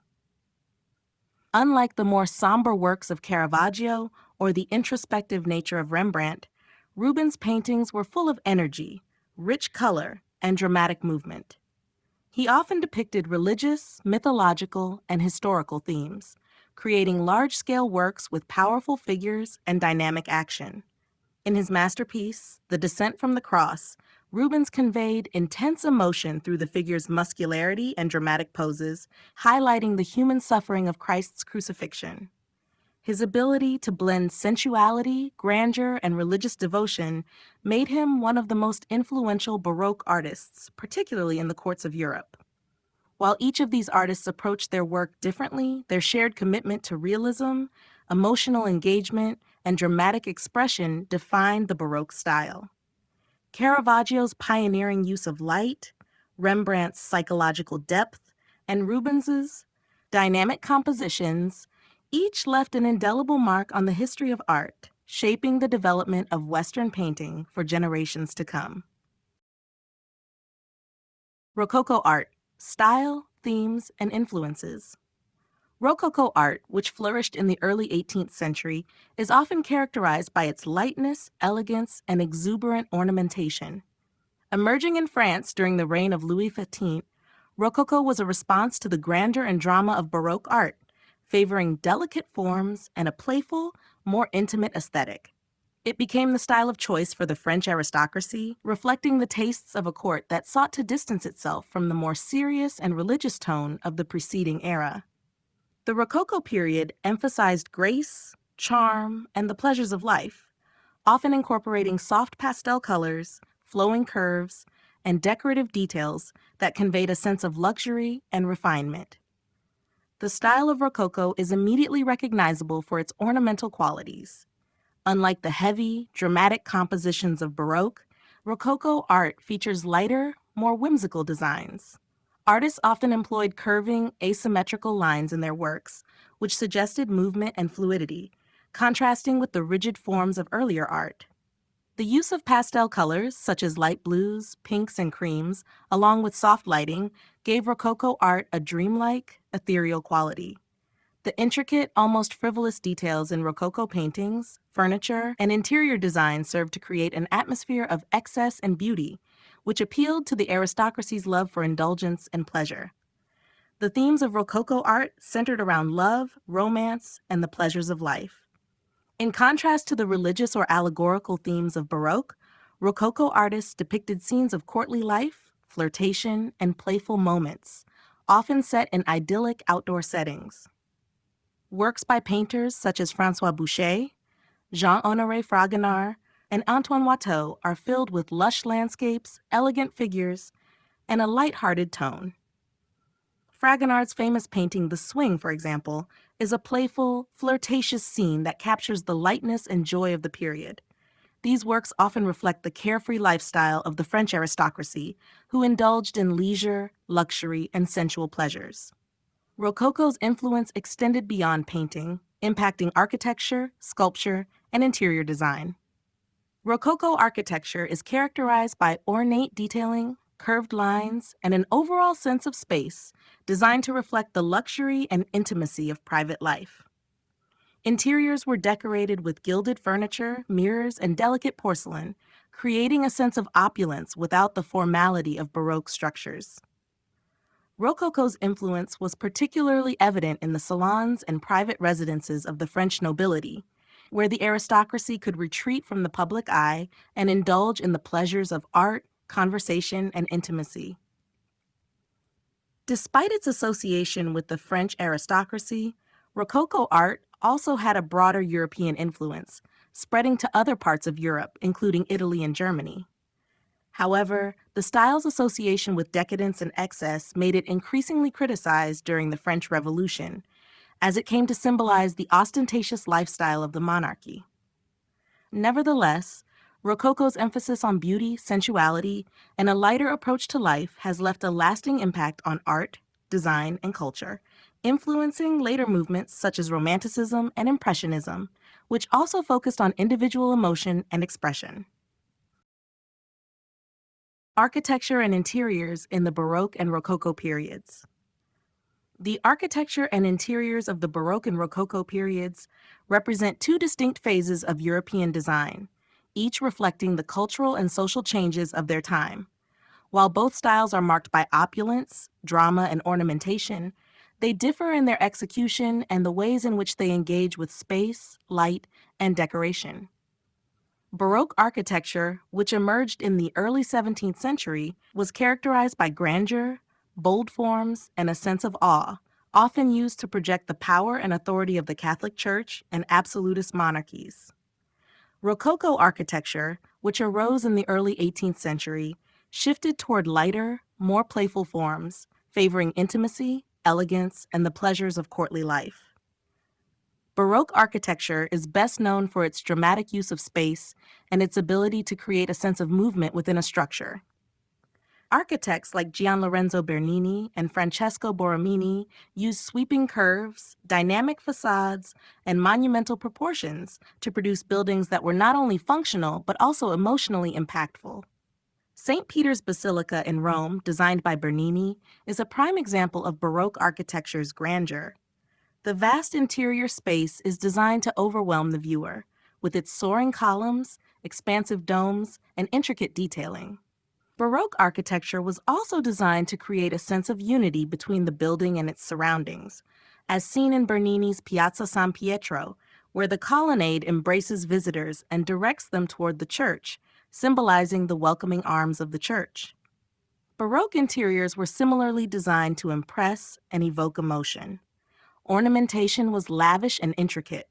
Unlike the more somber works of Caravaggio or the introspective nature of Rembrandt, Rubens' paintings were full of energy, rich color, and dramatic movement. He often depicted religious, mythological, and historical themes, creating large-scale works with powerful figures and dynamic action. In his masterpiece, The Descent from the Cross, Rubens conveyed intense emotion through the figure's muscularity and dramatic poses, highlighting the human suffering of Christ's crucifixion. His ability to blend sensuality, grandeur, and religious devotion made him one of the most influential Baroque artists, particularly in the courts of Europe. While each of these artists approached their work differently, their shared commitment to realism, emotional engagement, and dramatic expression defined the Baroque style. Caravaggio's pioneering use of light, Rembrandt's psychological depth, and Rubens's dynamic compositions each left an indelible mark on the history of art, shaping the development of Western painting for generations to come. Rococo art: style, themes, and influences. Rococo art, which flourished in the early 18th century, is often characterized by its lightness, elegance, and exuberant ornamentation. Emerging in France during the reign of Louis XV, Rococo was a response to the grandeur and drama of Baroque art, favoring delicate forms and a playful, more intimate aesthetic. It became the style of choice for the French aristocracy, reflecting the tastes of a court that sought to distance itself from the more serious and religious tone of the preceding era. The Rococo period emphasized grace, charm, and the pleasures of life, often incorporating soft pastel colors, flowing curves, and decorative details that conveyed a sense of luxury and refinement. The style of Rococo is immediately recognizable for its ornamental qualities. Unlike the heavy, dramatic compositions of Baroque, Rococo art features lighter, more whimsical designs. Artists often employed curving, asymmetrical lines in their works, which suggested movement and fluidity, contrasting with the rigid forms of earlier art. The use of pastel colors, such as light blues, pinks, and creams, along with soft lighting, gave Rococo art a dreamlike, ethereal quality. The intricate, almost frivolous details in Rococo paintings, furniture, and interior design served to create an atmosphere of excess and beauty, which appealed to the aristocracy's love for indulgence and pleasure. The themes of Rococo art centered around love, romance, and the pleasures of life. In contrast to the religious or allegorical themes of Baroque, Rococo artists depicted scenes of courtly life, flirtation, and playful moments, often set in idyllic outdoor settings. Works by painters such as François Boucher, Jean-Honoré Fragonard, and Antoine Watteau are filled with lush landscapes, elegant figures, and a light-hearted tone. Fragonard's famous painting The Swing, for example, is a playful, flirtatious scene that captures the lightness and joy of the period. These works often reflect the carefree lifestyle of the French aristocracy, who indulged in leisure, luxury, and sensual pleasures. Rococo's influence extended beyond painting, impacting architecture, sculpture, and interior design. Rococo architecture is characterized by ornate detailing, curved lines, and an overall sense of space designed to reflect the luxury and intimacy of private life. Interiors were decorated with gilded furniture, mirrors, and delicate porcelain, creating a sense of opulence without the formality of Baroque structures. Rococo's influence was particularly evident in the salons and private residences of the French nobility, where the aristocracy could retreat from the public eye and indulge in the pleasures of art, conversation, and intimacy. Despite its association with the French aristocracy, Rococo art also had a broader European influence, spreading to other parts of Europe, including Italy and Germany. However, the style's association with decadence and excess made it increasingly criticized during the French Revolution, as it came to symbolize the ostentatious lifestyle of the monarchy. Nevertheless, Rococo's emphasis on beauty, sensuality, and a lighter approach to life has left a lasting impact on art, design, and culture, influencing later movements such as Romanticism and Impressionism, which also focused on individual emotion and expression. Architecture and interiors in the Baroque and Rococo periods. The architecture and interiors of the Baroque and Rococo periods represent two distinct phases of European design, each reflecting the cultural and social changes of their time. While both styles are marked by opulence, drama, and ornamentation, they differ in their execution and the ways in which they engage with space, light, and decoration. Baroque architecture, which emerged in the early 17th century, was characterized by grandeur, bold forms, and a sense of awe, often used to project the power and authority of the Catholic Church and absolutist monarchies. Rococo architecture, which arose in the early 18th century, shifted toward lighter, more playful forms, favoring intimacy, elegance, and the pleasures of courtly life. Baroque architecture is best known for its dramatic use of space and its ability to create a sense of movement within a structure. Architects like Gian Lorenzo Bernini and Francesco Borromini used sweeping curves, dynamic facades, and monumental proportions to produce buildings that were not only functional but also emotionally impactful. St. Peter's Basilica in Rome, designed by Bernini, is a prime example of Baroque architecture's grandeur. The vast interior space is designed to overwhelm the viewer, with its soaring columns, expansive domes, and intricate detailing. Baroque architecture was also designed to create a sense of unity between the building and its surroundings, as seen in Bernini's Piazza San Pietro, where the colonnade embraces visitors and directs them toward the church, symbolizing the welcoming arms of the church. Baroque interiors were similarly designed to impress and evoke emotion. Ornamentation was lavish and intricate,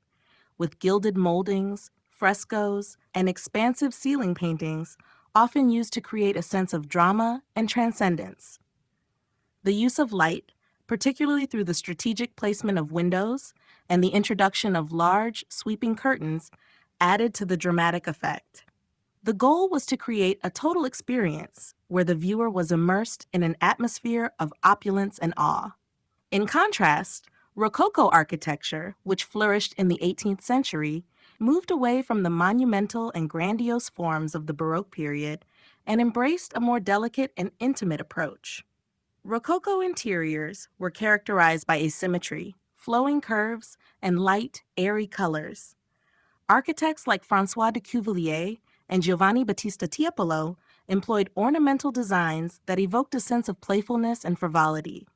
with gilded moldings, frescoes, and expansive ceiling paintings often used to create a sense of drama and transcendence. The use of light, particularly through the strategic placement of windows and the introduction of large, sweeping curtains, added to the dramatic effect. The goal was to create a total experience where the viewer was immersed in an atmosphere of opulence and awe. In contrast, Rococo architecture, which flourished in the 18th century, moved away from the monumental and grandiose forms of the Baroque period and embraced a more delicate and intimate approach. Rococo interiors were characterized by asymmetry, flowing curves, and light, airy colors. Architects like François de Cuvillier and Giovanni Battista Tiepolo employed ornamental designs that evoked a sense of playfulness and frivolity.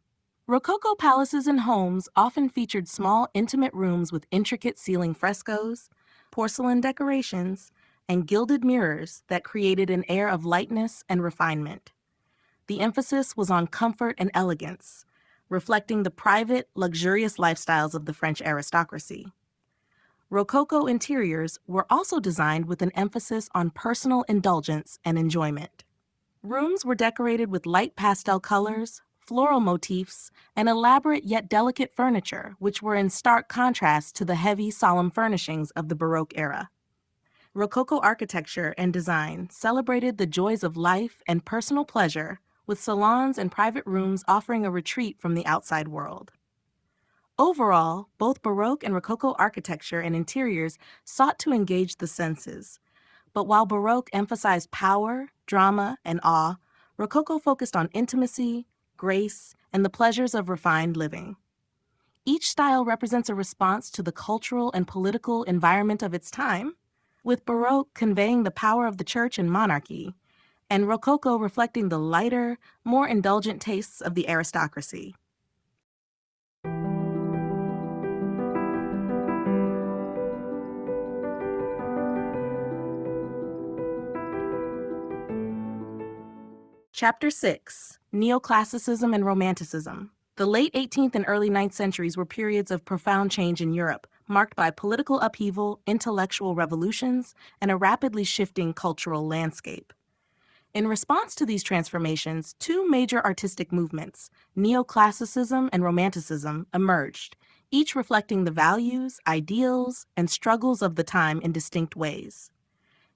Rococo palaces and homes often featured small, intimate rooms with intricate ceiling frescoes, porcelain decorations, and gilded mirrors that created an air of lightness and refinement. The emphasis was on comfort and elegance, reflecting the private, luxurious lifestyles of the French aristocracy. Rococo interiors were also designed with an emphasis on personal indulgence and enjoyment. Rooms were decorated with light pastel colors, floral motifs, and elaborate yet delicate furniture, which were in stark contrast to the heavy, solemn furnishings of the Baroque era. Rococo architecture and design celebrated the joys of life and personal pleasure, with salons and private rooms offering a retreat from the outside world. Overall, both Baroque and Rococo architecture and interiors sought to engage the senses. But while Baroque emphasized power, drama, and awe, Rococo focused on intimacy, grace, and the pleasures of refined living. Each style represents a response to the cultural and political environment of its time, with Baroque conveying the power of the church and monarchy, and Rococo reflecting the lighter, more indulgent tastes of the aristocracy. Chapter 6: Neoclassicism and Romanticism. The late 18th and early 9th centuries were periods of profound change in Europe, marked by political upheaval, intellectual revolutions, and a rapidly shifting cultural landscape. In response to these transformations, two major artistic movements, Neoclassicism and Romanticism, emerged, each reflecting the values, ideals, and struggles of the time in distinct ways.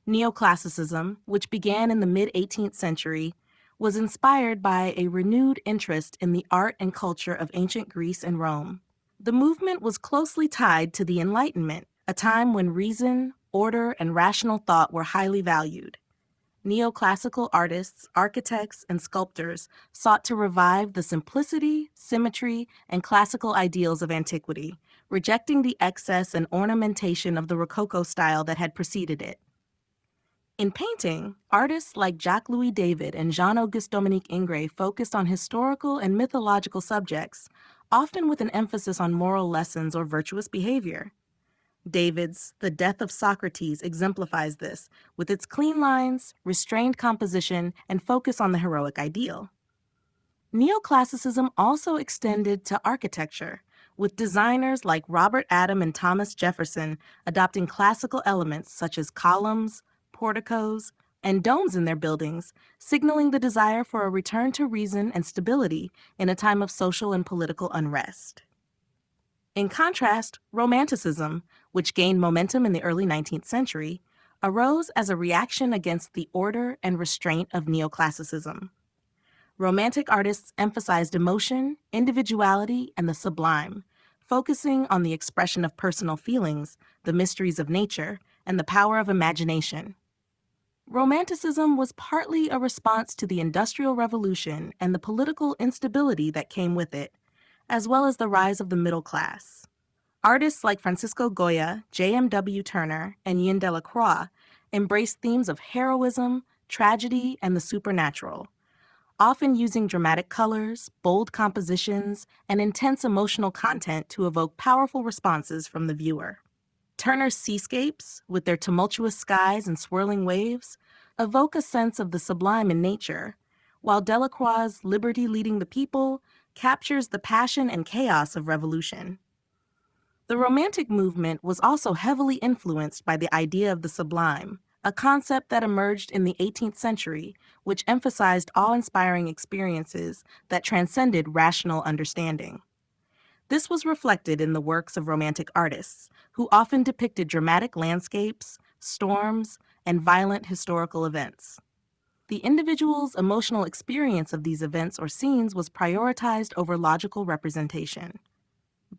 Neoclassicism, which began in the mid-18th century, was inspired by a renewed interest in the art and culture of ancient Greece and Rome. The movement was closely tied to the Enlightenment, a time when reason, order, and rational thought were highly valued. Neoclassical artists, architects, and sculptors sought to revive the simplicity, symmetry, and classical ideals of antiquity, rejecting the excess and ornamentation of the Rococo style that had preceded it. In painting, artists like Jacques-Louis David and Jean-Auguste Dominique Ingres focused on historical and mythological subjects, often with an emphasis on moral lessons or virtuous behavior. David's The Death of Socrates exemplifies this, with its clean lines, restrained composition, and focus on the heroic ideal. Neoclassicism also extended to architecture, with designers like Robert Adam and Thomas Jefferson adopting classical elements such as columns, porticos, and domes in their buildings, signaling the desire for a return to reason and stability in a time of social and political unrest. In contrast, Romanticism, which gained momentum in the early 19th century, arose as a reaction against the order and restraint of Neoclassicism. Romantic artists emphasized emotion, individuality, and the sublime, focusing on the expression of personal feelings, the mysteries of nature, and the power of imagination. Romanticism was partly a response to the Industrial Revolution and the political instability that came with it, as well as the rise of the middle class. Artists like Francisco Goya, J.M.W. Turner, and Yin Delacroix embraced themes of heroism, tragedy, and the supernatural, often using dramatic colors, bold compositions, and intense emotional content to evoke powerful responses from the viewer. Turner's seascapes, with their tumultuous skies and swirling waves, evoke a sense of the sublime in nature, while Delacroix's Liberty Leading the People captures the passion and chaos of revolution. The Romantic movement was also heavily influenced by the idea of the sublime, a concept that emerged in the 18th century, which emphasized awe-inspiring experiences that transcended rational understanding. This was reflected in the works of Romantic artists, who often depicted dramatic landscapes, storms, and violent historical events. The individual's emotional experience of these events or scenes was prioritized over logical representation.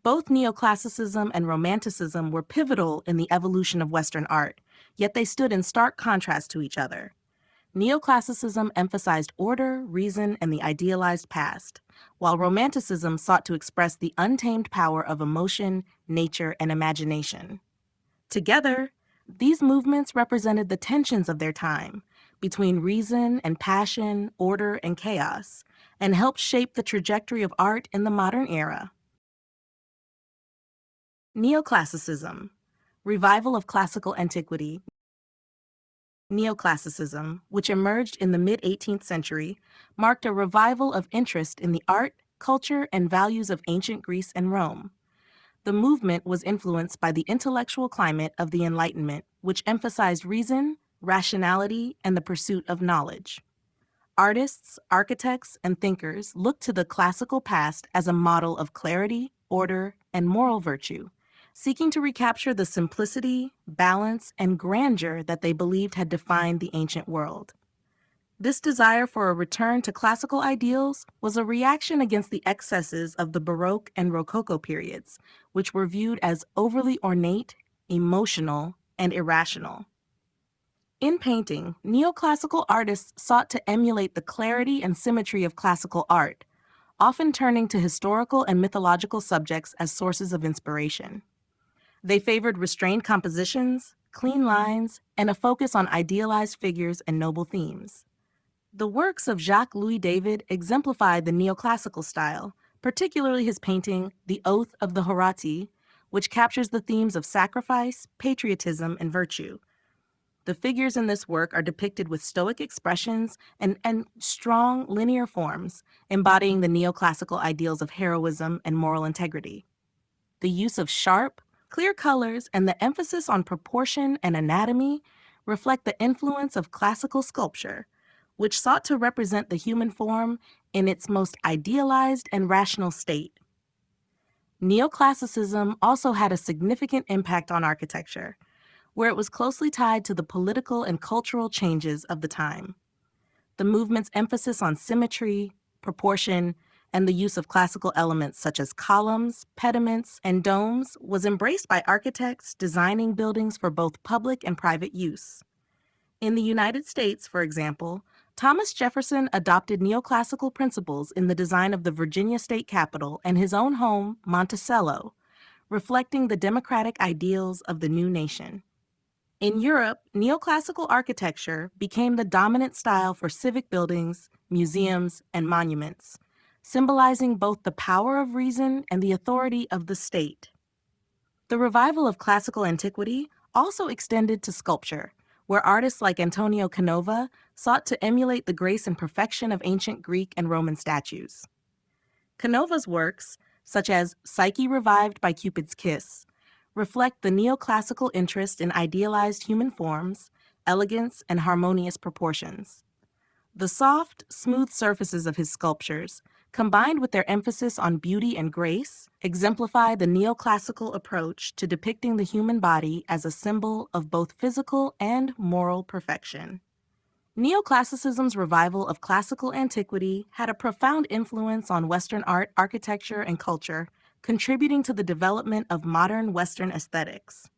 Both Neoclassicism and Romanticism were pivotal in the evolution of Western art, yet they stood in stark contrast to each other. Neoclassicism emphasized order, reason, and the idealized past, while Romanticism sought to express the untamed power of emotion, nature, and imagination. Together, these movements represented the tensions of their time between reason and passion, order and chaos, and helped shape the trajectory of art in the modern era. Neoclassicism, revival of classical antiquity. Neoclassicism, which emerged in the mid-18th century, marked a revival of interest in the art, culture, and values of ancient Greece and Rome. The movement was influenced by the intellectual climate of the Enlightenment, which emphasized reason, rationality, and the pursuit of knowledge. Artists, architects, and thinkers looked to the classical past as a model of clarity, order, and moral virtue, seeking to recapture the simplicity, balance, and grandeur that they believed had defined the ancient world. This desire for a return to classical ideals was a reaction against the excesses of the Baroque and Rococo periods, which were viewed as overly ornate, emotional, and irrational. In painting, neoclassical artists sought to emulate the clarity and symmetry of classical art, often turning to historical and mythological subjects as sources of inspiration. They favored restrained compositions, clean lines, and a focus on idealized figures and noble themes. The works of Jacques-Louis David exemplified the neoclassical style, particularly his painting, The Oath of the Horatii, which captures the themes of sacrifice, patriotism, and virtue. The figures in this work are depicted with stoic expressions and strong, linear forms, embodying the neoclassical ideals of heroism and moral integrity. The use of sharp, clear colors and the emphasis on proportion and anatomy reflect the influence of classical sculpture, which sought to represent the human form in its most idealized and rational state. Neoclassicism also had a significant impact on architecture, where it was closely tied to the political and cultural changes of the time. The movement's emphasis on symmetry, proportion, and the use of classical elements such as columns, pediments, and domes was embraced by architects designing buildings for both public and private use. In the United States, for example, Thomas Jefferson adopted neoclassical principles in the design of the Virginia state capitol and his own home, Monticello, reflecting the democratic ideals of the new nation. In Europe, neoclassical architecture became the dominant style for civic buildings, museums, and monuments, symbolizing both the power of reason and the authority of the state. The revival of classical antiquity also extended to sculpture, where artists like Antonio Canova sought to emulate the grace and perfection of ancient Greek and Roman statues. Canova's works, such as Psyche Revived by Cupid's Kiss, reflect the neoclassical interest in idealized human forms, elegance, and harmonious proportions. The soft, smooth surfaces of his sculptures, combined with their emphasis on beauty and grace, exemplify the neoclassical approach to depicting the human body as a symbol of both physical and moral perfection. Neoclassicism's revival of classical antiquity had a profound influence on Western art, architecture, and culture, contributing to the development of modern Western aesthetics.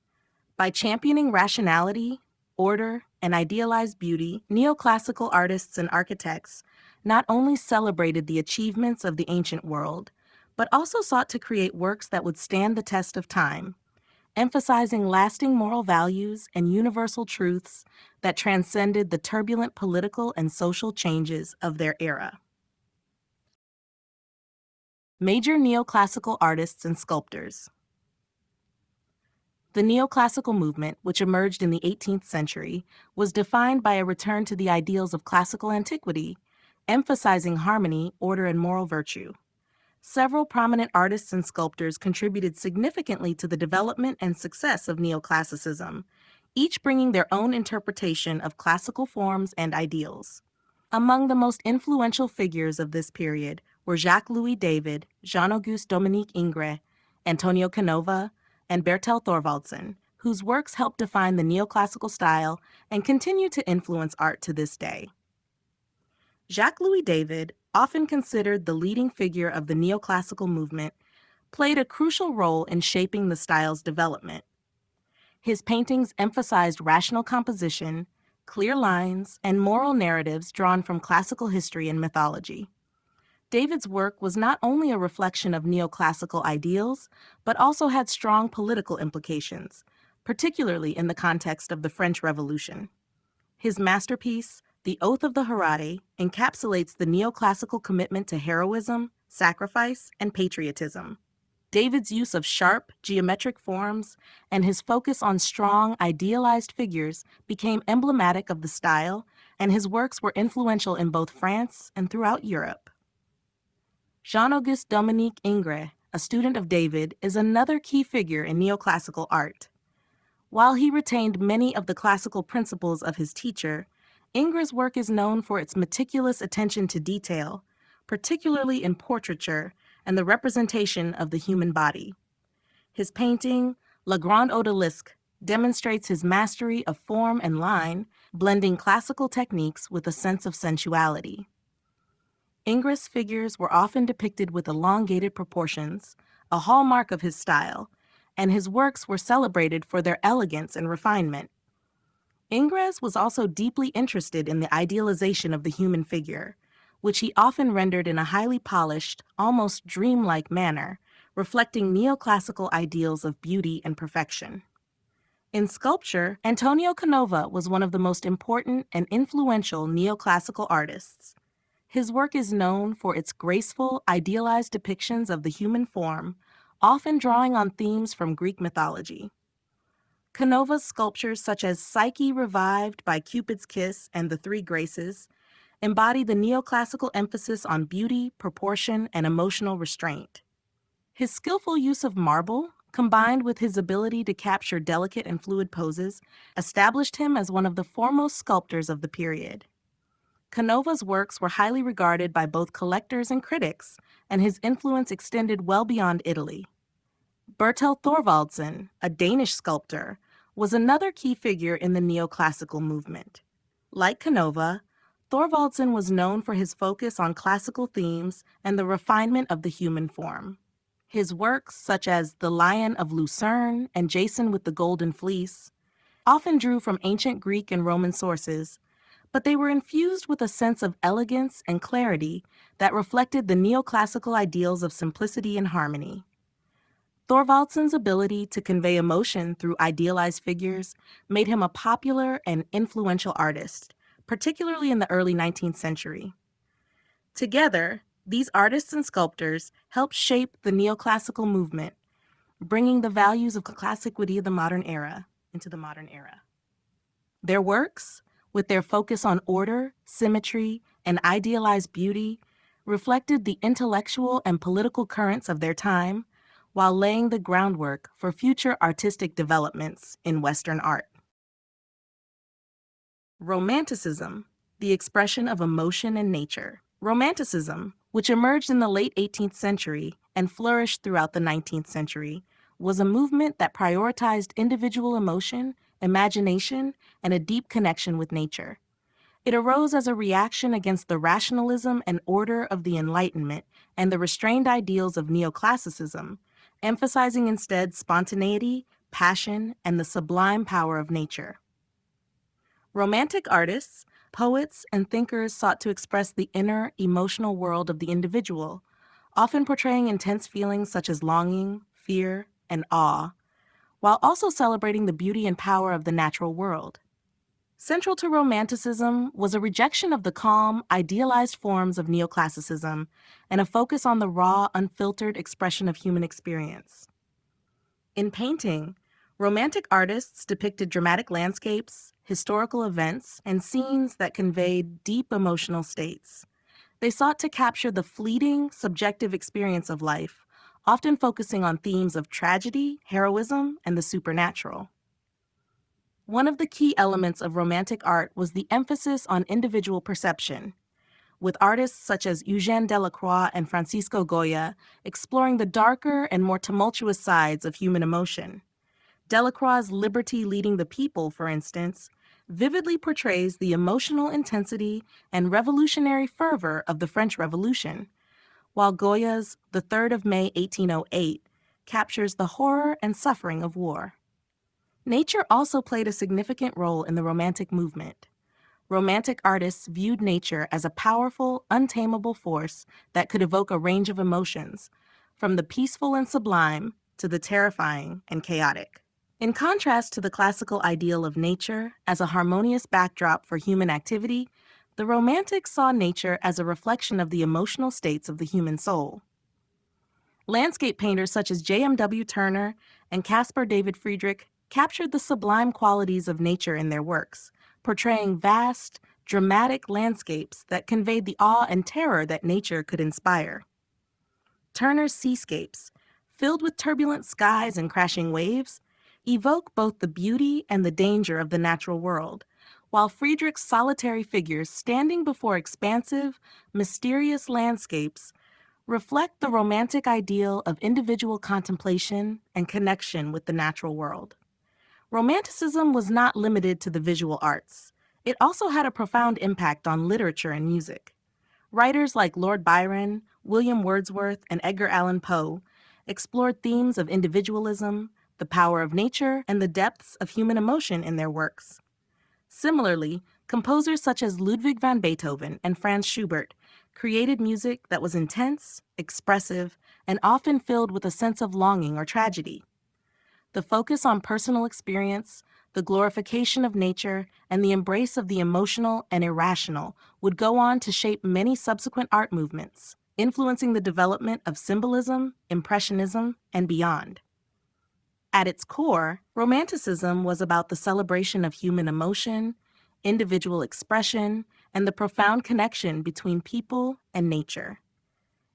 By championing rationality, order, and idealized beauty, neoclassical artists and architects not only celebrated the achievements of the ancient world, but also sought to create works that would stand the test of time, emphasizing lasting moral values and universal truths that transcended the turbulent political and social changes of their era. Major neoclassical artists and sculptors. The neoclassical movement, which emerged in the 18th century, was defined by a return to the ideals of classical antiquity, emphasizing harmony, order, and moral virtue. Several prominent artists and sculptors contributed significantly to the development and success of neoclassicism, each bringing their own interpretation of classical forms and ideals. Among the most influential figures of this period were Jacques-Louis David, Jean-Auguste Dominique Ingres, Antonio Canova, and Bertel Thorvaldsen, whose works helped define the neoclassical style and continue to influence art to this day. Jacques-Louis David, often considered the leading figure of the neoclassical movement, played a crucial role in shaping the style's development. His paintings emphasized rational composition, clear lines, and moral narratives drawn from classical history and mythology. David's work was not only a reflection of neoclassical ideals, but also had strong political implications, particularly in the context of the French Revolution. His masterpiece, The Oath of the Herade, encapsulates the neoclassical commitment to heroism, sacrifice, and patriotism. David's use of sharp, geometric forms and his focus on strong, idealized figures became emblematic of the style, and his works were influential in both France and throughout Europe. Jean-Auguste Dominique Ingres, a student of David, is another key figure in neoclassical art. While he retained many of the classical principles of his teacher, Ingres' work is known for its meticulous attention to detail, particularly in portraiture and the representation of the human body. His painting, La Grande Odalisque, demonstrates his mastery of form and line, blending classical techniques with a sense of sensuality. Ingres' figures were often depicted with elongated proportions, a hallmark of his style, and his works were celebrated for their elegance and refinement. Ingres was also deeply interested in the idealization of the human figure, which he often rendered in a highly polished, almost dreamlike manner, reflecting neoclassical ideals of beauty and perfection. In sculpture, Antonio Canova was one of the most important and influential neoclassical artists. His work is known for its graceful, idealized depictions of the human form, often drawing on themes from Greek mythology. Canova's sculptures such as Psyche Revived by Cupid's Kiss and The Three Graces embody the neoclassical emphasis on beauty, proportion, and emotional restraint. His skillful use of marble, combined with his ability to capture delicate and fluid poses, established him as one of the foremost sculptors of the period. Canova's works were highly regarded by both collectors and critics, and his influence extended well beyond Italy. Bertel Thorvaldsen, a Danish sculptor, was another key figure in the neoclassical movement. Like Canova, Thorvaldsen was known for his focus on classical themes and the refinement of the human form. His works, such as The Lion of Lucerne and Jason with the Golden Fleece, often drew from ancient Greek and Roman sources, but they were infused with a sense of elegance and clarity that reflected the neoclassical ideals of simplicity and harmony. Thorvaldsen's ability to convey emotion through idealized figures made him a popular and influential artist, particularly in the early 19th century. Together, these artists and sculptors helped shape the neoclassical movement, bringing the values of classicity of the modern era into the modern era. Their works, with their focus on order, symmetry, and idealized beauty, reflected the intellectual and political currents of their time, while laying the groundwork for future artistic developments in Western art. Romanticism, the expression of emotion and nature. Romanticism, which emerged in the late 18th century and flourished throughout the 19th century, was a movement that prioritized individual emotion, imagination, and a deep connection with nature. It arose as a reaction against the rationalism and order of the Enlightenment and the restrained ideals of neoclassicism, emphasizing instead spontaneity, passion, and the sublime power of nature. Romantic artists, poets, and thinkers sought to express the inner, emotional world of the individual, often portraying intense feelings such as longing, fear, and awe, while also celebrating the beauty and power of the natural world. Central to Romanticism was a rejection of the calm, idealized forms of neoclassicism and a focus on the raw, unfiltered expression of human experience. In painting, Romantic artists depicted dramatic landscapes, historical events, and scenes that conveyed deep emotional states. They sought to capture the fleeting, subjective experience of life, often focusing on themes of tragedy, heroism, and the supernatural. One of the key elements of Romantic art was the emphasis on individual perception, with artists such as Eugène Delacroix and Francisco Goya exploring the darker and more tumultuous sides of human emotion. Delacroix's Liberty Leading the People, for instance, vividly portrays the emotional intensity and revolutionary fervor of the French Revolution, while Goya's The 3rd of May, 1808 captures the horror and suffering of war. Nature also played a significant role in the Romantic movement. Romantic artists viewed nature as a powerful, untamable force that could evoke a range of emotions, from the peaceful and sublime to the terrifying and chaotic. In contrast to the classical ideal of nature as a harmonious backdrop for human activity, the Romantics saw nature as a reflection of the emotional states of the human soul. Landscape painters such as J.M.W. Turner and Caspar David Friedrich captured the sublime qualities of nature in their works, portraying vast, dramatic landscapes that conveyed the awe and terror that nature could inspire. Turner's seascapes, filled with turbulent skies and crashing waves, evoke both the beauty and the danger of the natural world, while Friedrich's solitary figures standing before expansive, mysterious landscapes reflect the romantic ideal of individual contemplation and connection with the natural world. Romanticism was not limited to the visual arts. It also had a profound impact on literature and music. Writers like Lord Byron, William Wordsworth, and Edgar Allan Poe explored themes of individualism, the power of nature, and the depths of human emotion in their works. Similarly, composers such as Ludwig van Beethoven and Franz Schubert created music that was intense, expressive, and often filled with a sense of longing or tragedy. The focus on personal experience, the glorification of nature, and the embrace of the emotional and irrational would go on to shape many subsequent art movements, influencing the development of symbolism, impressionism, and beyond. At its core, Romanticism was about the celebration of human emotion, individual expression, and the profound connection between people and nature.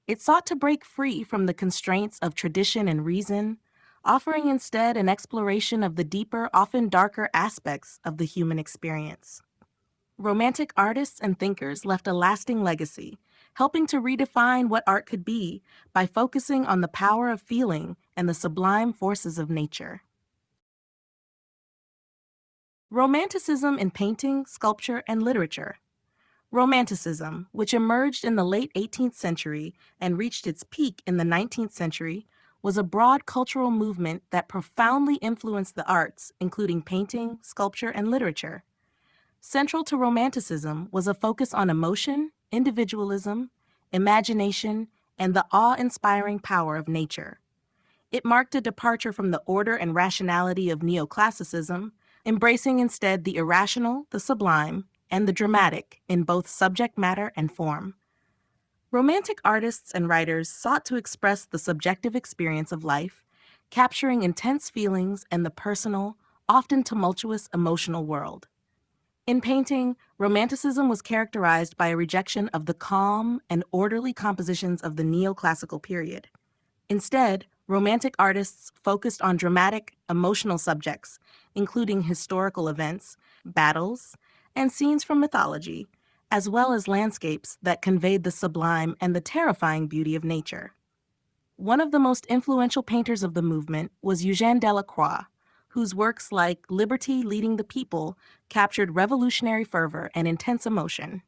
It sought to break free from the constraints of tradition and reason, offering instead an exploration of the deeper, often darker aspects of the human experience. Romantic artists and thinkers left a lasting legacy, helping to redefine what art could be by focusing on the power of feeling and the sublime forces of nature. Romanticism in painting, sculpture, and literature. Romanticism, which emerged in the late 18th century and reached its peak in the 19th century, was a broad cultural movement that profoundly influenced the arts, including painting, sculpture, and literature. Central to Romanticism was a focus on emotion, individualism, imagination, and the awe-inspiring power of nature. It marked a departure from the order and rationality of neoclassicism, embracing instead the irrational, the sublime, and the dramatic in both subject matter and form. Romantic artists and writers sought to express the subjective experience of life, capturing intense feelings and the personal, often tumultuous emotional world. In painting, Romanticism was characterized by a rejection of the calm and orderly compositions of the neoclassical period. Instead, Romantic artists focused on dramatic, emotional subjects, including historical events, battles, and scenes from mythology, as well as landscapes that conveyed the sublime and the terrifying beauty of nature. One of the most influential painters of the movement was Eugène Delacroix, whose works like Liberty Leading the People captured revolutionary fervor and intense emotion.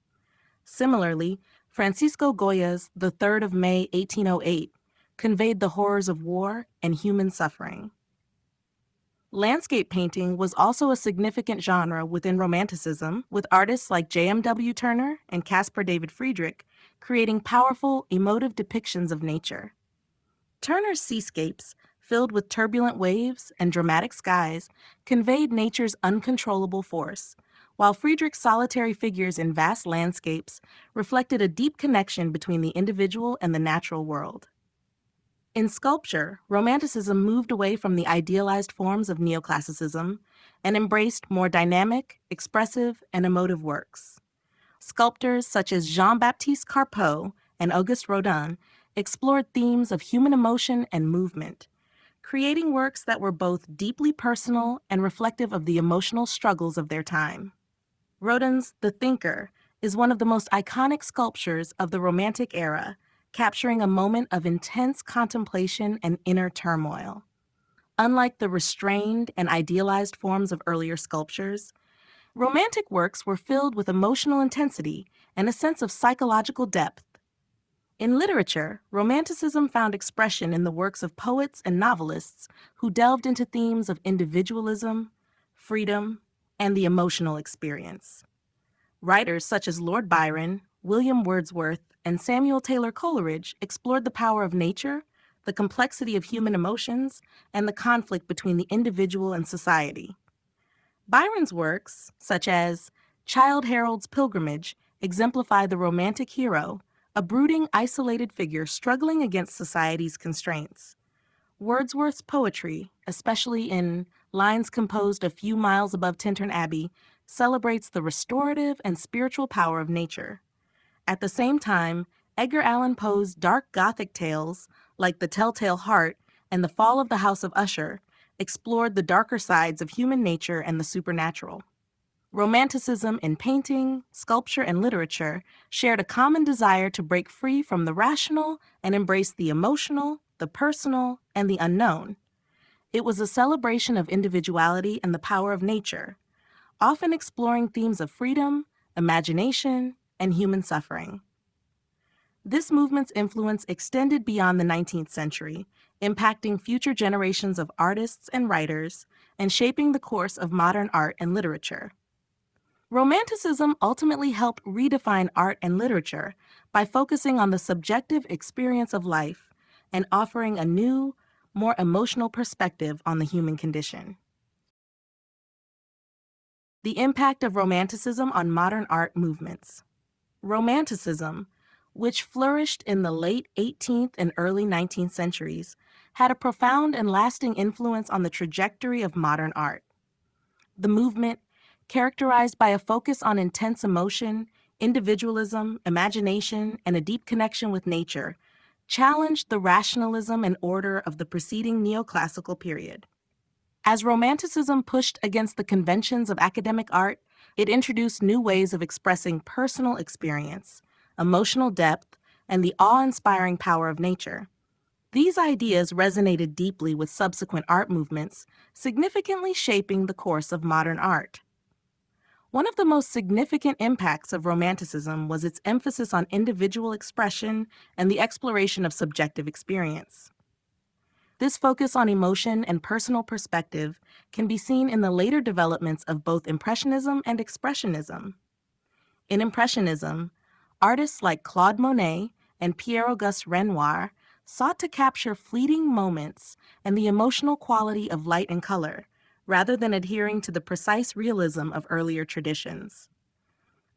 Similarly, Francisco Goya's The 3rd of May, 1808 conveyed the horrors of war and human suffering. Landscape painting was also a significant genre within Romanticism, with artists like J.M.W. Turner and Caspar David Friedrich creating powerful, emotive depictions of nature. Turner's seascapes, filled with turbulent waves and dramatic skies, conveyed nature's uncontrollable force, while Friedrich's solitary figures in vast landscapes reflected a deep connection between the individual and the natural world. In sculpture, Romanticism moved away from the idealized forms of neoclassicism and embraced more dynamic, expressive, and emotive works. Sculptors such as Jean-Baptiste Carpeaux and Auguste Rodin explored themes of human emotion and movement, creating works that were both deeply personal and reflective of the emotional struggles of their time. Rodin's The Thinker is one of the most iconic sculptures of the Romantic era, capturing a moment of intense contemplation and inner turmoil. Unlike the restrained and idealized forms of earlier sculptures, Romantic works were filled with emotional intensity and a sense of psychological depth. In literature, Romanticism found expression in the works of poets and novelists who delved into themes of individualism, freedom, and the emotional experience. Writers such as Lord Byron, William Wordsworth, and Samuel Taylor Coleridge explored the power of nature, the complexity of human emotions, and the conflict between the individual and society. Byron's works, such as Childe Harold's Pilgrimage, exemplify the romantic hero, a brooding, isolated figure struggling against society's constraints. Wordsworth's poetry, especially in Lines Composed a Few Miles Above Tintern Abbey, celebrates the restorative and spiritual power of nature. At the same time, Edgar Allan Poe's dark Gothic tales, like The Telltale Heart and The Fall of the House of Usher, explored the darker sides of human nature and the supernatural. Romanticism in painting, sculpture, and literature shared a common desire to break free from the rational and embrace the emotional, the personal, and the unknown. It was a celebration of individuality and the power of nature, often exploring themes of freedom, imagination, and human suffering. This movement's influence extended beyond the 19th century, impacting future generations of artists and writers and shaping the course of modern art and literature. Romanticism ultimately helped redefine art and literature by focusing on the subjective experience of life and offering a new, more emotional perspective on the human condition. The impact of Romanticism on modern art movements. Romanticism, which flourished in the late 18th and early 19th centuries, had a profound and lasting influence on the trajectory of modern art. The movement, characterized by a focus on intense emotion, individualism, imagination, and a deep connection with nature, challenged the rationalism and order of the preceding neoclassical period. As Romanticism pushed against the conventions of academic art, it introduced new ways of expressing personal experience, emotional depth, and the awe-inspiring power of nature. These ideas resonated deeply with subsequent art movements, significantly shaping the course of modern art. One of the most significant impacts of Romanticism was its emphasis on individual expression and the exploration of subjective experience. This focus on emotion and personal perspective can be seen in the later developments of both Impressionism and Expressionism. In Impressionism, artists like Claude Monet and Pierre-Auguste Renoir sought to capture fleeting moments and the emotional quality of light and color, rather than adhering to the precise realism of earlier traditions.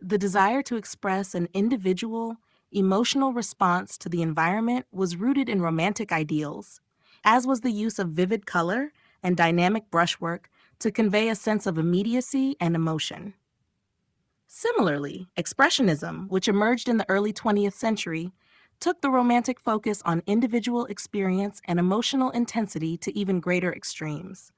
The desire to express an individual, emotional response to the environment was rooted in romantic ideals, as was the use of vivid color and dynamic brushwork to convey a sense of immediacy and emotion. Similarly, Expressionism, which emerged in the early 20th century, took the romantic focus on individual experience and emotional intensity to even greater extremes.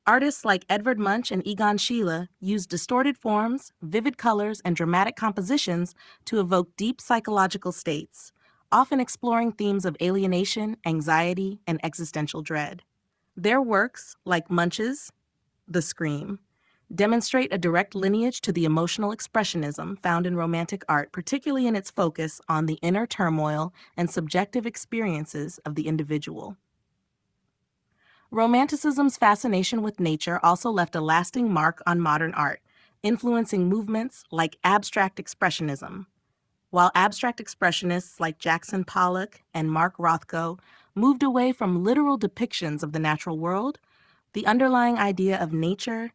Artists like Edvard Munch and Egon Schiele used distorted forms, vivid colors, and dramatic compositions to evoke deep psychological states, often exploring themes of alienation, anxiety, and existential dread. Their works, like Munch's The Scream, demonstrate a direct lineage to the emotional expressionism found in Romantic art, particularly in its focus on the inner turmoil and subjective experiences of the individual. Romanticism's fascination with nature also left a lasting mark on modern art, influencing movements like abstract expressionism. While abstract expressionists like Jackson Pollock and Mark Rothko moved away from literal depictions of the natural world, the underlying idea of nature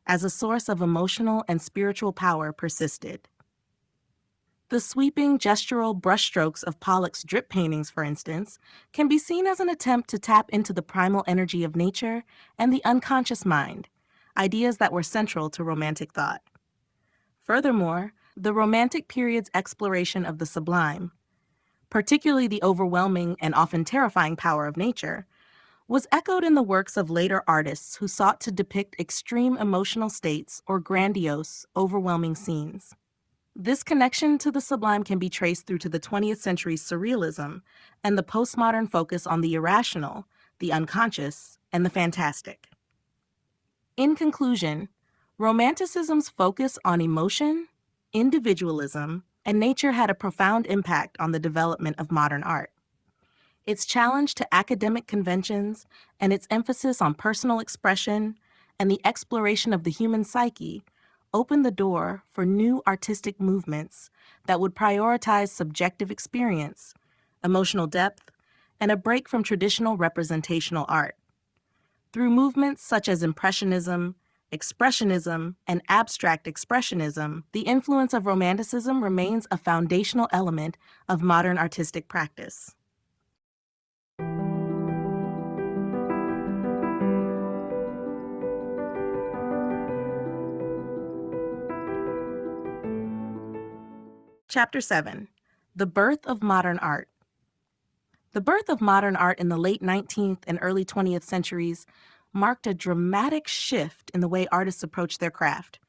as a source of emotional and spiritual power persisted. The sweeping gestural brushstrokes of Pollock's drip paintings, for instance, can be seen as an attempt to tap into the primal energy of nature and the unconscious mind, ideas that were central to Romantic thought. Furthermore, the Romantic period's exploration of the sublime, particularly the overwhelming and often terrifying power of nature, was echoed in the works of later artists who sought to depict extreme emotional states or grandiose, overwhelming scenes. This connection to the sublime can be traced through to the 20th century's surrealism and the postmodern focus on the irrational, the unconscious, and the fantastic. In conclusion, Romanticism's focus on emotion, individualism, and nature had a profound impact on the development of modern art. Its challenge to academic conventions and its emphasis on personal expression and the exploration of the human psyche opened the door for new artistic movements that would prioritize subjective experience, emotional depth, and a break from traditional representational art. Through movements such as Impressionism, Expressionism, and Abstract Expressionism, the influence of Romanticism remains a foundational element of modern artistic practice. Chapter 7. The Birth of Modern Art. The birth of modern art in the late 19th and early 20th centuries marked a dramatic shift in the way artists approached their craft.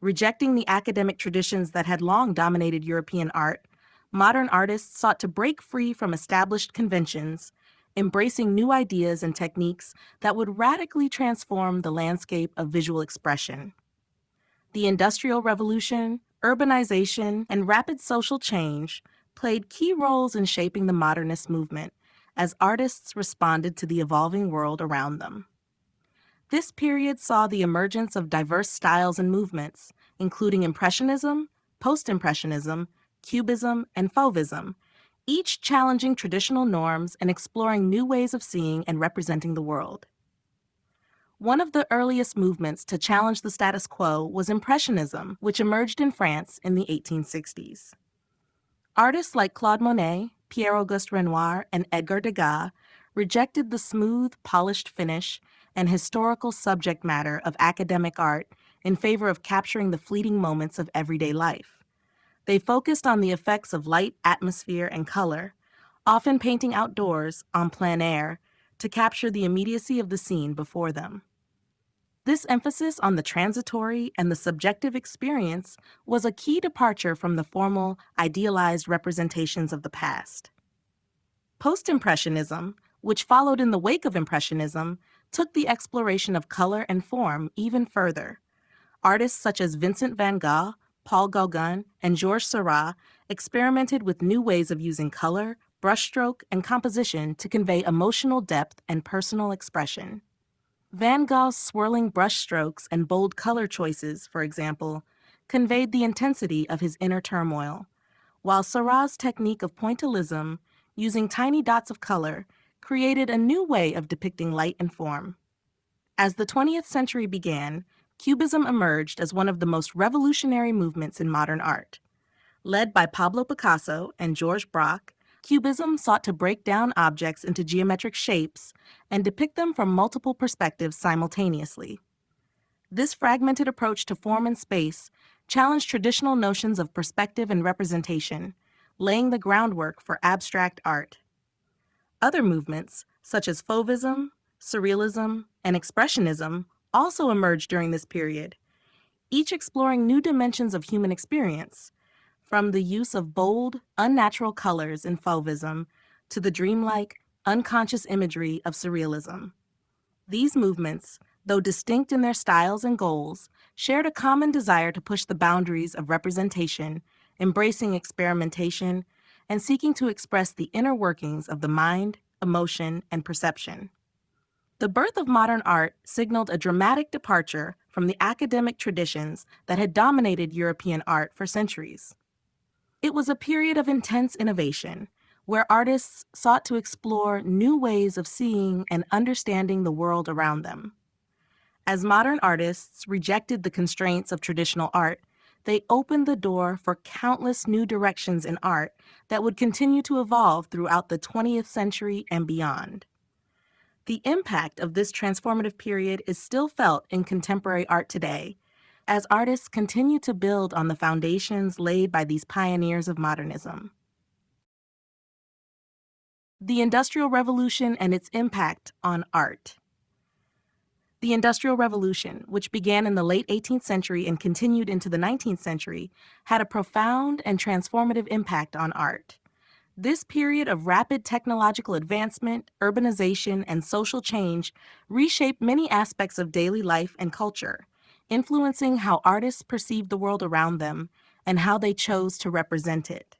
Rejecting the academic traditions that had long dominated European art, modern artists sought to break free from established conventions, embracing new ideas and techniques that would radically transform the landscape of visual expression. The Industrial Revolution, urbanization, and rapid social change played key roles in shaping the modernist movement as artists responded to the evolving world around them. This period saw the emergence of diverse styles and movements, including Impressionism, Post-Impressionism, Cubism, and Fauvism, each challenging traditional norms and exploring new ways of seeing and representing the world. One of the earliest movements to challenge the status quo was Impressionism, which emerged in France in the 1860s. Artists like Claude Monet, Pierre-Auguste Renoir, and Edgar Degas rejected the smooth, polished finish and historical subject matter of academic art in favor of capturing the fleeting moments of everyday life. They focused on the effects of light, atmosphere, and color, often painting outdoors, en plein air, to capture the immediacy of the scene before them. This emphasis on the transitory and the subjective experience was a key departure from the formal, idealized representations of the past. Post-Impressionism, which followed in the wake of Impressionism, took the exploration of color and form even further. Artists such as Vincent van Gogh, Paul Gauguin, and Georges Seurat experimented with new ways of using color, brushstroke, and composition to convey emotional depth and personal expression. Van Gogh's swirling brushstrokes and bold color choices, for example, conveyed the intensity of his inner turmoil, while Seurat's technique of pointillism, using tiny dots of color, created a new way of depicting light and form. As the 20th century began, Cubism emerged as one of the most revolutionary movements in modern art. Led by Pablo Picasso and Georges Braque, Cubism sought to break down objects into geometric shapes and depict them from multiple perspectives simultaneously. This fragmented approach to form and space challenged traditional notions of perspective and representation, laying the groundwork for abstract art. Other movements, such as Fauvism, Surrealism, and Expressionism, also emerged during this period, each exploring new dimensions of human experience, from the use of bold, unnatural colors in Fauvism to the dreamlike, unconscious imagery of Surrealism. These movements, though distinct in their styles and goals, shared a common desire to push the boundaries of representation, embracing experimentation, and seeking to express the inner workings of the mind, emotion, and perception. The birth of modern art signaled a dramatic departure from the academic traditions that had dominated European art for centuries. It was a period of intense innovation, where artists sought to explore new ways of seeing and understanding the world around them. As modern artists rejected the constraints of traditional art, they opened the door for countless new directions in art that would continue to evolve throughout the 20th century and beyond. The impact of this transformative period is still felt in contemporary art today, as artists continue to build on the foundations laid by these pioneers of modernism. The Industrial Revolution and its impact on art. The Industrial Revolution, which began in the late 18th century and continued into the 19th century, had a profound and transformative impact on art. This period of rapid technological advancement, urbanization, and social change reshaped many aspects of daily life and culture, influencing how artists perceived the world around them and how they chose to represent it.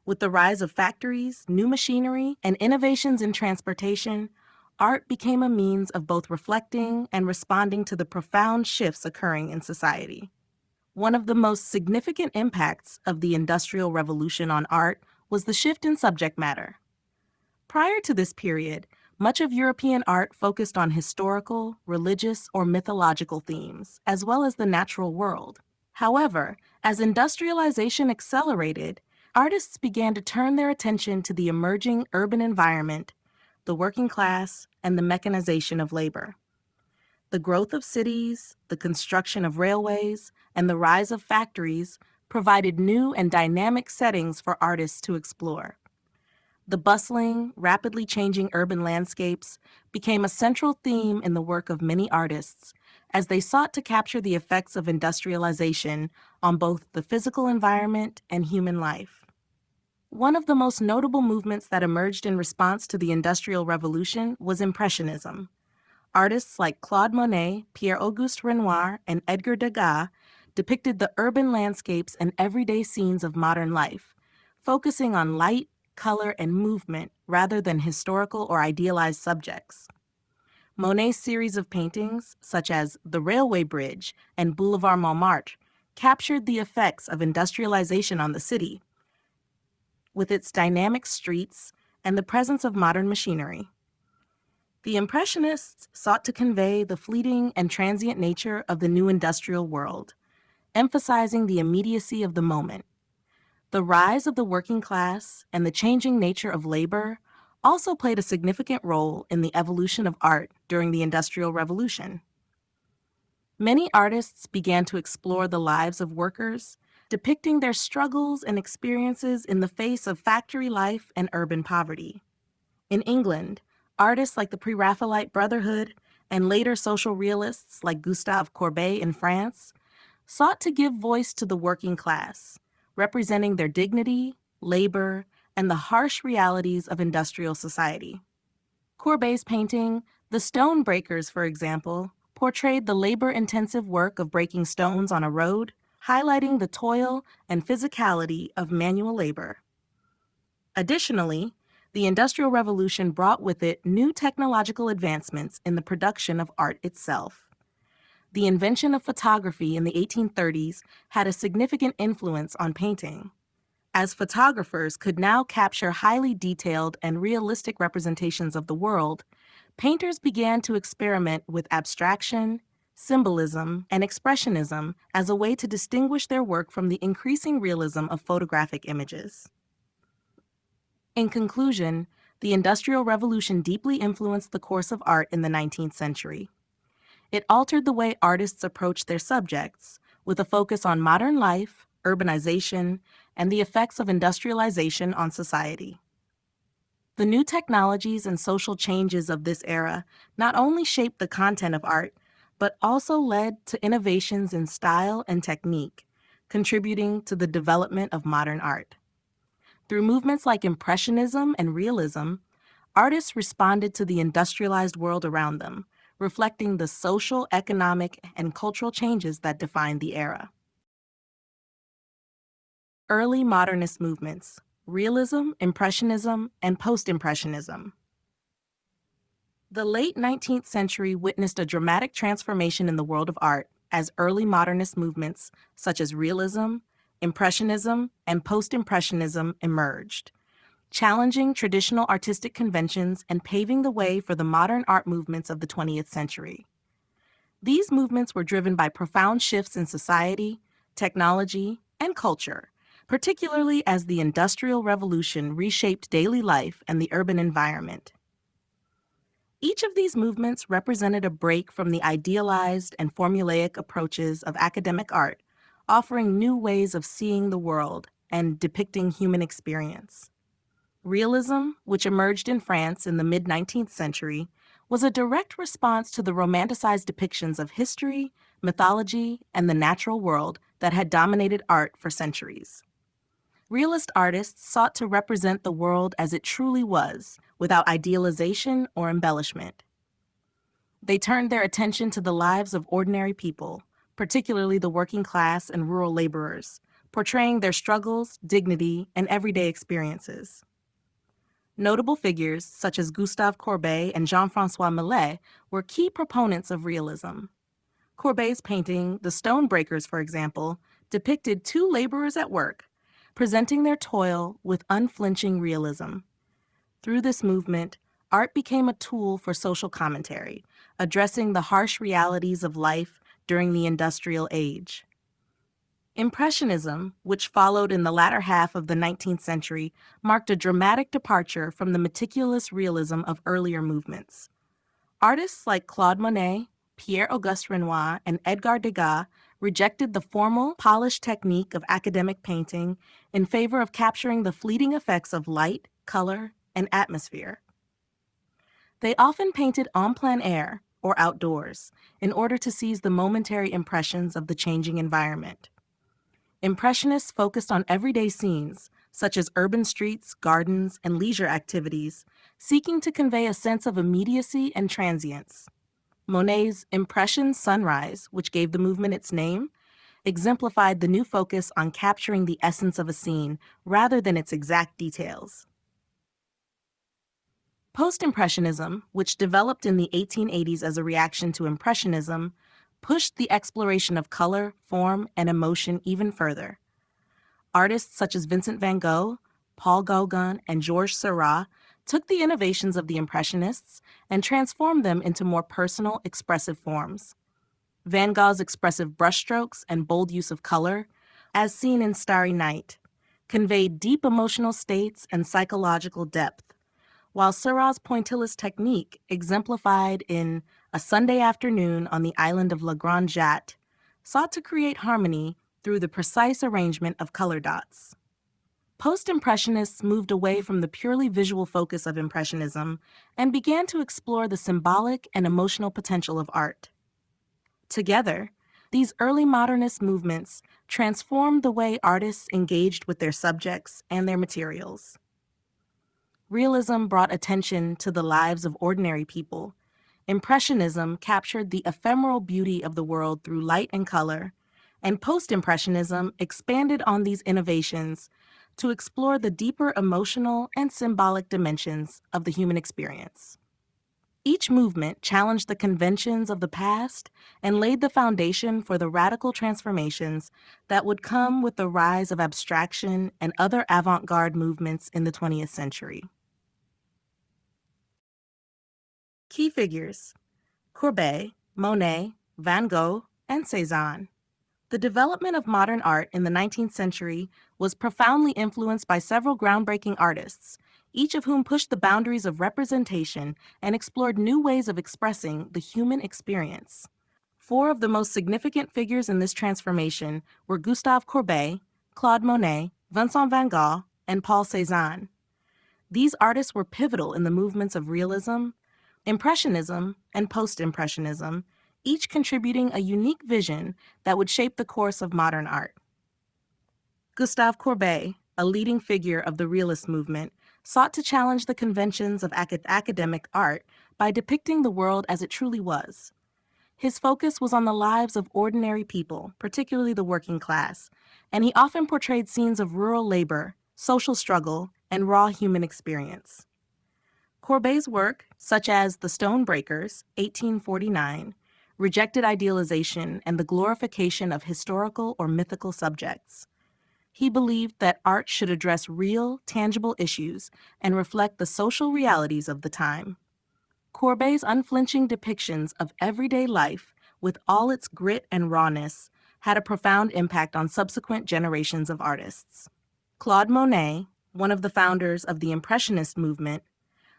With the rise of factories, new machinery, and innovations in transportation, art became a means of both reflecting and responding to the profound shifts occurring in society. One of the most significant impacts of the Industrial Revolution on art was the shift in subject matter. Prior to this period, much of European art focused on historical, religious, or mythological themes, as well as the natural world. However, as industrialization accelerated, artists began to turn their attention to the emerging urban environment, the working class, and the mechanization of labor. The growth of cities, the construction of railways, and the rise of factories provided new and dynamic settings for artists to explore. The bustling, rapidly changing urban landscapes became a central theme in the work of many artists as they sought to capture the effects of industrialization on both the physical environment and human life. One of the most notable movements that emerged in response to the Industrial Revolution was Impressionism. Artists like Claude Monet, Pierre-Auguste Renoir, and Edgar Degas depicted the urban landscapes and everyday scenes of modern life, focusing on light, color, and movement rather than historical or idealized subjects. Monet's series of paintings, such as The Railway Bridge and Boulevard Montmartre, captured the effects of industrialization on the city, with its dynamic streets and the presence of modern machinery. The Impressionists sought to convey the fleeting and transient nature of the new industrial world, emphasizing the immediacy of the moment. The rise of the working class and the changing nature of labor also played a significant role in the evolution of art during the Industrial Revolution. Many artists began to explore the lives of workers, depicting their struggles and experiences in the face of factory life and urban poverty. In England, artists like the Pre-Raphaelite Brotherhood and later social realists like Gustave Courbet in France sought to give voice to the working class, representing their dignity, labor, and the harsh realities of industrial society. Courbet's painting, The Stone Breakers, for example, portrayed the labor-intensive work of breaking stones on a road, highlighting the toil and physicality of manual labor. Additionally, the Industrial Revolution brought with it new technological advancements in the production of art itself. The invention of photography in the 1830s had a significant influence on painting, as photographers could now capture highly detailed and realistic representations of the world. Painters began to experiment with abstraction, symbolism, and expressionism as a way to distinguish their work from the increasing realism of photographic images. In conclusion, the Industrial Revolution deeply influenced the course of art in the 19th century. It altered the way artists approached their subjects, with a focus on modern life, urbanization, and the effects of industrialization on society. The new technologies and social changes of this era not only shaped the content of art, but also led to innovations in style and technique, contributing to the development of modern art. Through movements like Impressionism and Realism, artists responded to the industrialized world around them, reflecting the social, economic, and cultural changes that defined the era. Early modernist movements: Realism, Impressionism, and Post-Impressionism. The late 19th century witnessed a dramatic transformation in the world of art as early modernist movements such as Realism, Impressionism, and Post-Impressionism emerged, challenging traditional artistic conventions and paving the way for the modern art movements of the 20th century. These movements were driven by profound shifts in society, technology, and culture, particularly as the Industrial Revolution reshaped daily life and the urban environment. Each of these movements represented a break from the idealized and formulaic approaches of academic art, offering new ways of seeing the world and depicting human experience. Realism, which emerged in France in the mid-19th century, was a direct response to the romanticized depictions of history, mythology, and the natural world that had dominated art for centuries. Realist artists sought to represent the world as it truly was, without idealization or embellishment. They turned their attention to the lives of ordinary people, particularly the working class and rural laborers, portraying their struggles, dignity, and everyday experiences. Notable figures such as Gustave Courbet and Jean-François Millet were key proponents of realism. Courbet's painting, The Stonebreakers, for example, depicted two laborers at work, presenting their toil with unflinching realism. Through this movement, art became a tool for social commentary, addressing the harsh realities of life during the industrial age. Impressionism, which followed in the latter half of the 19th century, marked a dramatic departure from the meticulous realism of earlier movements. Artists like Claude Monet, Pierre-Auguste Renoir, and Edgar Degas rejected the formal, polished technique of academic painting in favor of capturing the fleeting effects of light, color, and atmosphere. They often painted en plein air, or outdoors, in order to seize the momentary impressions of the changing environment. Impressionists focused on everyday scenes, such as urban streets, gardens, and leisure activities, seeking to convey a sense of immediacy and transience. Monet's Impression Sunrise, which gave the movement its name, exemplified the new focus on capturing the essence of a scene rather than its exact details. Post-Impressionism, which developed in the 1880s as a reaction to Impressionism, pushed the exploration of color, form, and emotion even further. Artists such as Vincent van Gogh, Paul Gauguin, and Georges Seurat took the innovations of the Impressionists and transformed them into more personal, expressive forms. Van Gogh's expressive brushstrokes and bold use of color, as seen in Starry Night, conveyed deep emotional states and psychological depth, while Seurat's pointillist technique, exemplified in A Sunday Afternoon on the Island of La Grande Jatte, sought to create harmony through the precise arrangement of color dots. Post-Impressionists moved away from the purely visual focus of Impressionism and began to explore the symbolic and emotional potential of art. Together, these early modernist movements transformed the way artists engaged with their subjects and their materials. Realism brought attention to the lives of ordinary people. Impressionism captured the ephemeral beauty of the world through light and color, and Post-Impressionism expanded on these innovations to explore the deeper emotional and symbolic dimensions of the human experience. Each movement challenged the conventions of the past and laid the foundation for the radical transformations that would come with the rise of abstraction and other avant-garde movements in the 20th century. Key figures: Courbet, Monet, Van Gogh, and Cézanne. The development of modern art in the 19th century was profoundly influenced by several groundbreaking artists, each of whom pushed the boundaries of representation and explored new ways of expressing the human experience. Four of the most significant figures in this transformation were Gustave Courbet, Claude Monet, Vincent van Gogh, and Paul Cézanne. These artists were pivotal in the movements of realism, Impressionism, and Post-Impressionism, each contributing a unique vision that would shape the course of modern art. Gustave Courbet, a leading figure of the realist movement, sought to challenge the conventions of academic art by depicting the world as it truly was. His focus was on the lives of ordinary people, particularly the working class, and he often portrayed scenes of rural labor, social struggle, and raw human experience. Courbet's work, such as The Stonebreakers, 1849, rejected idealization and the glorification of historical or mythical subjects. He believed that art should address real, tangible issues and reflect the social realities of the time. Courbet's unflinching depictions of everyday life, with all its grit and rawness, had a profound impact on subsequent generations of artists. Claude Monet, one of the founders of the Impressionist movement,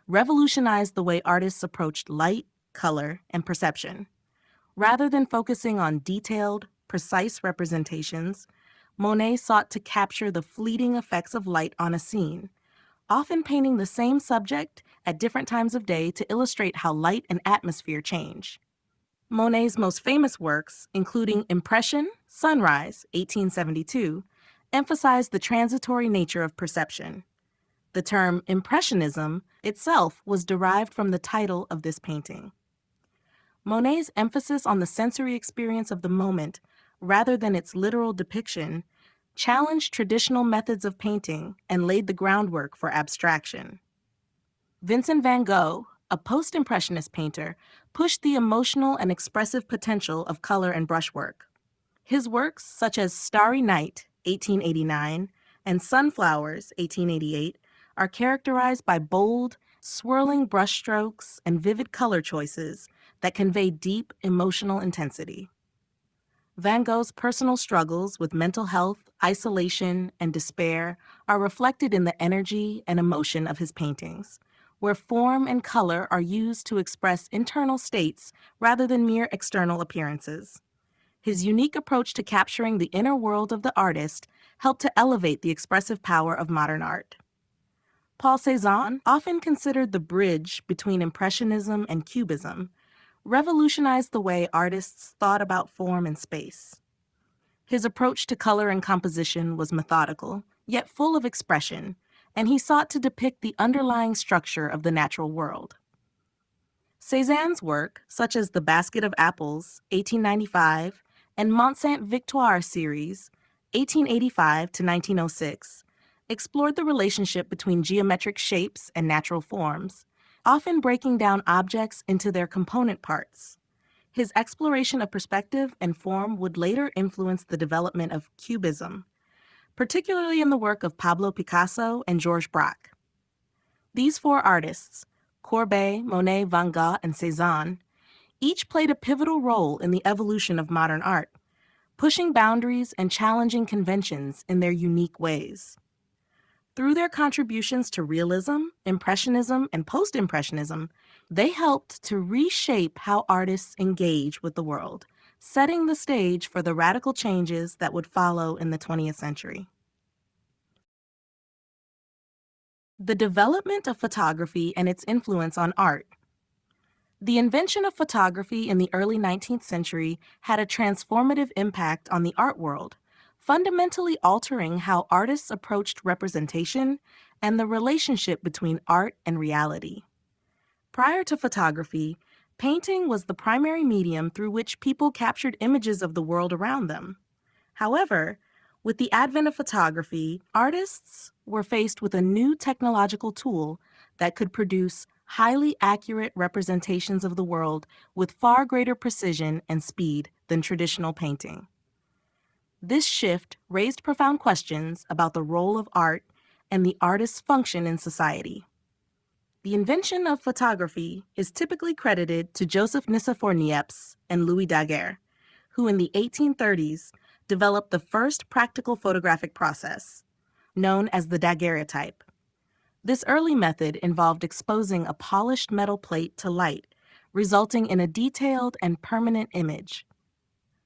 revolutionized the way artists approached light, color, and perception. Rather than focusing on detailed, precise representations, Monet sought to capture the fleeting effects of light on a scene, often painting the same subject at different times of day to illustrate how light and atmosphere change. Monet's most famous works, including Impression, Sunrise, 1872, emphasized the transitory nature of perception. The term Impressionism itself was derived from the title of this painting. Monet's emphasis on the sensory experience of the moment, rather than its literal depiction, challenged traditional methods of painting and laid the groundwork for abstraction. Vincent van Gogh, a post-impressionist painter, pushed the emotional and expressive potential of color and brushwork. His works, such as Starry Night, 1889, and Sunflowers, 1888, are characterized by bold, swirling brushstrokes and vivid color choices that convey deep emotional intensity. Van Gogh's personal struggles with mental health, isolation, and despair are reflected in the energy and emotion of his paintings, where form and color are used to express internal states rather than mere external appearances. His unique approach to capturing the inner world of the artist helped to elevate the expressive power of modern art. Paul Cézanne, often considered the bridge between Impressionism and Cubism, revolutionized the way artists thought about form and space. His approach to color and composition was methodical, yet full of expression, and he sought to depict the underlying structure of the natural world. Cézanne's work, such as The Basket of Apples, 1895, and Mont Sainte Victoire series, 1885 to 1906, explored the relationship between geometric shapes and natural forms, often breaking down objects into their component parts. His exploration of perspective and form would later influence the development of Cubism, particularly in the work of Pablo Picasso and Georges Braque. These four artists, Courbet, Monet, Van Gogh, and Cézanne, each played a pivotal role in the evolution of modern art, pushing boundaries and challenging conventions in their unique ways. Through their contributions to realism, impressionism, and post-impressionism, they helped to reshape how artists engage with the world, setting the stage for the radical changes that would follow in the 20th century. The development of photography and its influence on art. The invention of photography in the early 19th century had a transformative impact on the art world, fundamentally altering how artists approached representation and the relationship between art and reality. Prior to photography, painting was the primary medium through which people captured images of the world around them. However, with the advent of photography, artists were faced with a new technological tool that could produce highly accurate representations of the world with far greater precision and speed than traditional painting. This shift raised profound questions about the role of art and the artist's function in society. The invention of photography is typically credited to Joseph Nicephore Niepce and Louis Daguerre, who in the 1830s developed the first practical photographic process, known as the daguerreotype. This early method involved exposing a polished metal plate to light, resulting in a detailed and permanent image.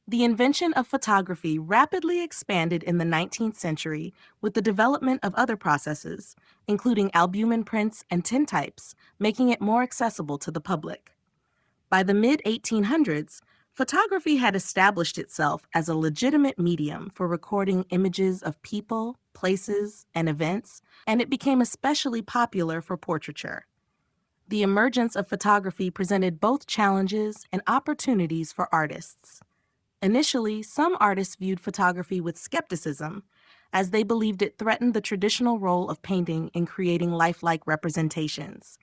The invention of photography rapidly expanded in the 19th century with the development of other processes, including albumin prints and tintypes, making it more accessible to the public. By the mid-1800s, photography had established itself as a legitimate medium for recording images of people, places, and events, and it became especially popular for portraiture. The emergence of photography presented both challenges and opportunities for artists. Initially, some artists viewed photography with skepticism, as they believed it threatened the traditional role of painting in creating lifelike representations.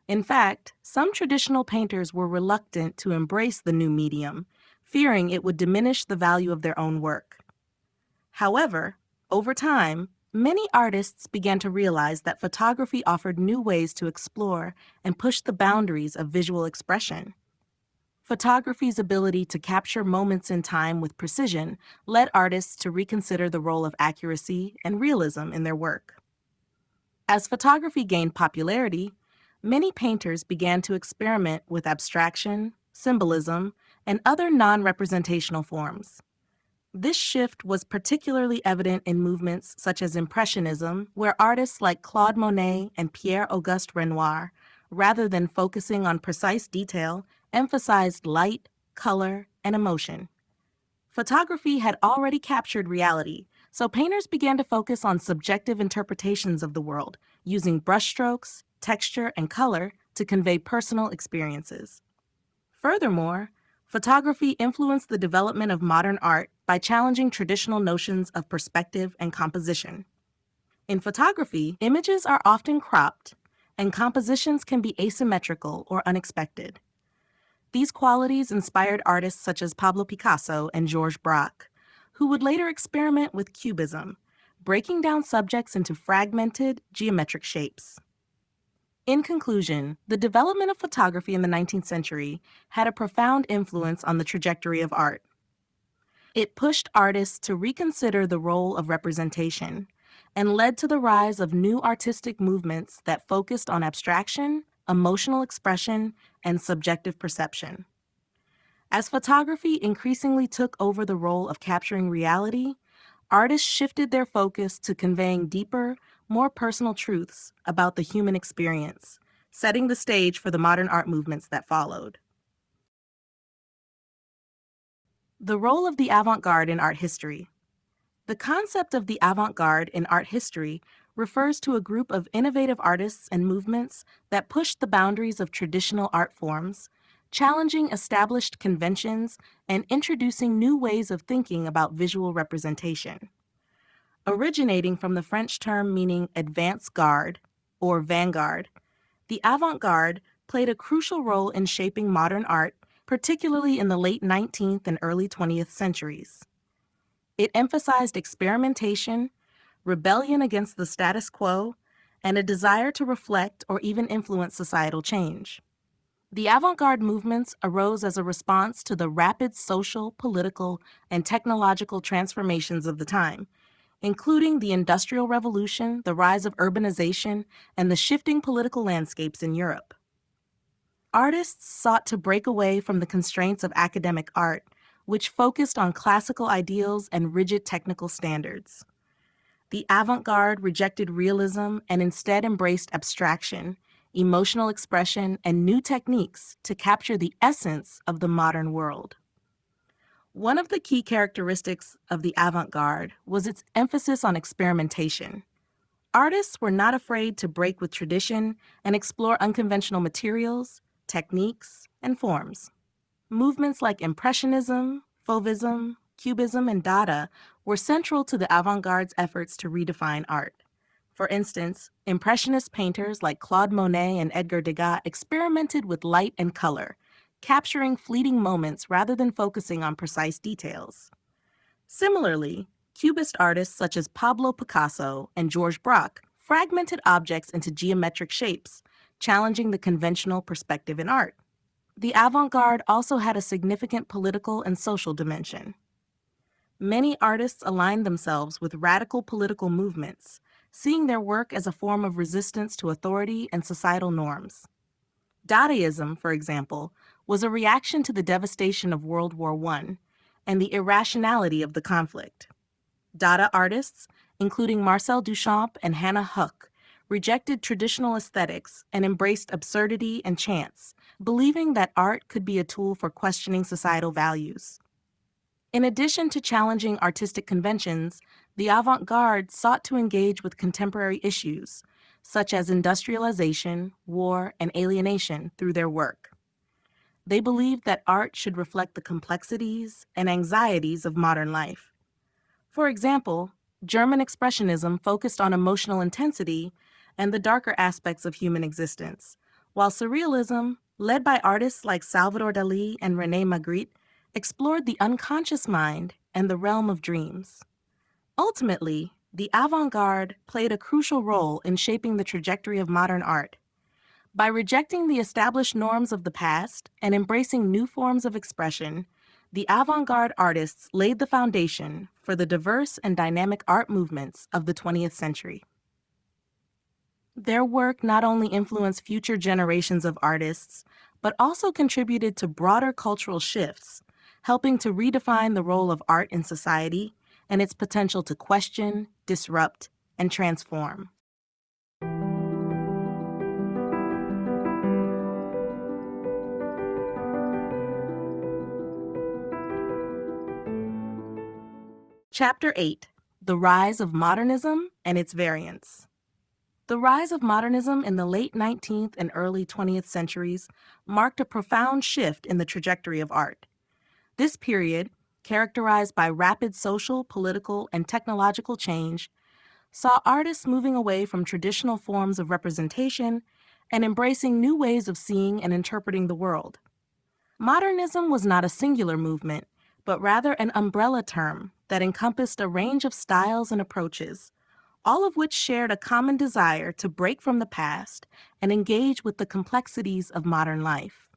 In fact, some traditional painters were reluctant to embrace the new medium, fearing it would diminish the value of their own work. However, over time, many artists began to realize that photography offered new ways to explore and push the boundaries of visual expression. Photography's ability to capture moments in time with precision led artists to reconsider the role of accuracy and realism in their work. As photography gained popularity, many painters began to experiment with abstraction, symbolism, and other non-representational forms. This shift was particularly evident in movements such as Impressionism, where artists like Claude Monet and Pierre-Auguste Renoir, rather than focusing on precise detail, emphasized light, color, and emotion. Photography had already captured reality, so painters began to focus on subjective interpretations of the world, using brushstrokes, texture, and color to convey personal experiences. Furthermore, photography influenced the development of modern art by challenging traditional notions of perspective and composition. In photography, images are often cropped, and compositions can be asymmetrical or unexpected. These qualities inspired artists such as Pablo Picasso and Georges Braque, who would later experiment with cubism, breaking down subjects into fragmented, geometric shapes. In conclusion, the development of photography in the 19th century had a profound influence on the trajectory of art. It pushed artists to reconsider the role of representation and led to the rise of new artistic movements that focused on abstraction, emotional expression, and subjective perception. As photography increasingly took over the role of capturing reality, artists shifted their focus to conveying deeper, more personal truths about the human experience, setting the stage for the modern art movements that followed. The role of the avant-garde in art history. The concept of the avant-garde in art history refers to a group of innovative artists and movements that pushed the boundaries of traditional art forms, challenging established conventions and introducing new ways of thinking about visual representation. Originating from the French term meaning advance garde or vanguard, the avant-garde played a crucial role in shaping modern art, particularly in the late 19th and early 20th centuries. It emphasized experimentation, rebellion against the status quo, and a desire to reflect or even influence societal change. The avant-garde movements arose as a response to the rapid social, political, and technological transformations of the time, including the Industrial Revolution, the rise of urbanization, and the shifting political landscapes in Europe. Artists sought to break away from the constraints of academic art, which focused on classical ideals and rigid technical standards. The avant-garde rejected realism and instead embraced abstraction, emotional expression, and new techniques to capture the essence of the modern world. One of the key characteristics of the avant-garde was its emphasis on experimentation. Artists were not afraid to break with tradition and explore unconventional materials, techniques, and forms. Movements like Impressionism, Fauvism, Cubism, and Dada were central to the avant-garde's efforts to redefine art. For instance, Impressionist painters like Claude Monet and Edgar Degas experimented with light and color, capturing fleeting moments rather than focusing on precise details. Similarly, Cubist artists such as Pablo Picasso and Georges Braque fragmented objects into geometric shapes, challenging the conventional perspective in art. The avant-garde also had a significant political and social dimension. Many artists aligned themselves with radical political movements, seeing their work as a form of resistance to authority and societal norms. Dadaism, for example, was a reaction to the devastation of World War I and the irrationality of the conflict. Dada artists, including Marcel Duchamp and Hannah Höch, rejected traditional aesthetics and embraced absurdity and chance, believing that art could be a tool for questioning societal values. In addition to challenging artistic conventions, the avant-garde sought to engage with contemporary issues, such as industrialization, war, and alienation, through their work. They believed that art should reflect the complexities and anxieties of modern life. For example, German Expressionism focused on emotional intensity and the darker aspects of human existence, while Surrealism, led by artists like Salvador Dalí and René Magritte, explored the unconscious mind and the realm of dreams. Ultimately, the avant-garde played a crucial role in shaping the trajectory of modern art. By rejecting the established norms of the past and embracing new forms of expression, the avant-garde artists laid the foundation for the diverse and dynamic art movements of the 20th century. Their work not only influenced future generations of artists, but also contributed to broader cultural shifts, helping to redefine the role of art in society and its potential to question, disrupt, and transform. Chapter 8: The Rise of Modernism and Its Variants. The rise of modernism in the late 19th and early 20th centuries marked a profound shift in the trajectory of art. This period, characterized by rapid social, political, and technological change, saw artists moving away from traditional forms of representation and embracing new ways of seeing and interpreting the world. Modernism was not a singular movement, but rather an umbrella term that encompassed a range of styles and approaches, all of which shared a common desire to break from the past and engage with the complexities of modern life.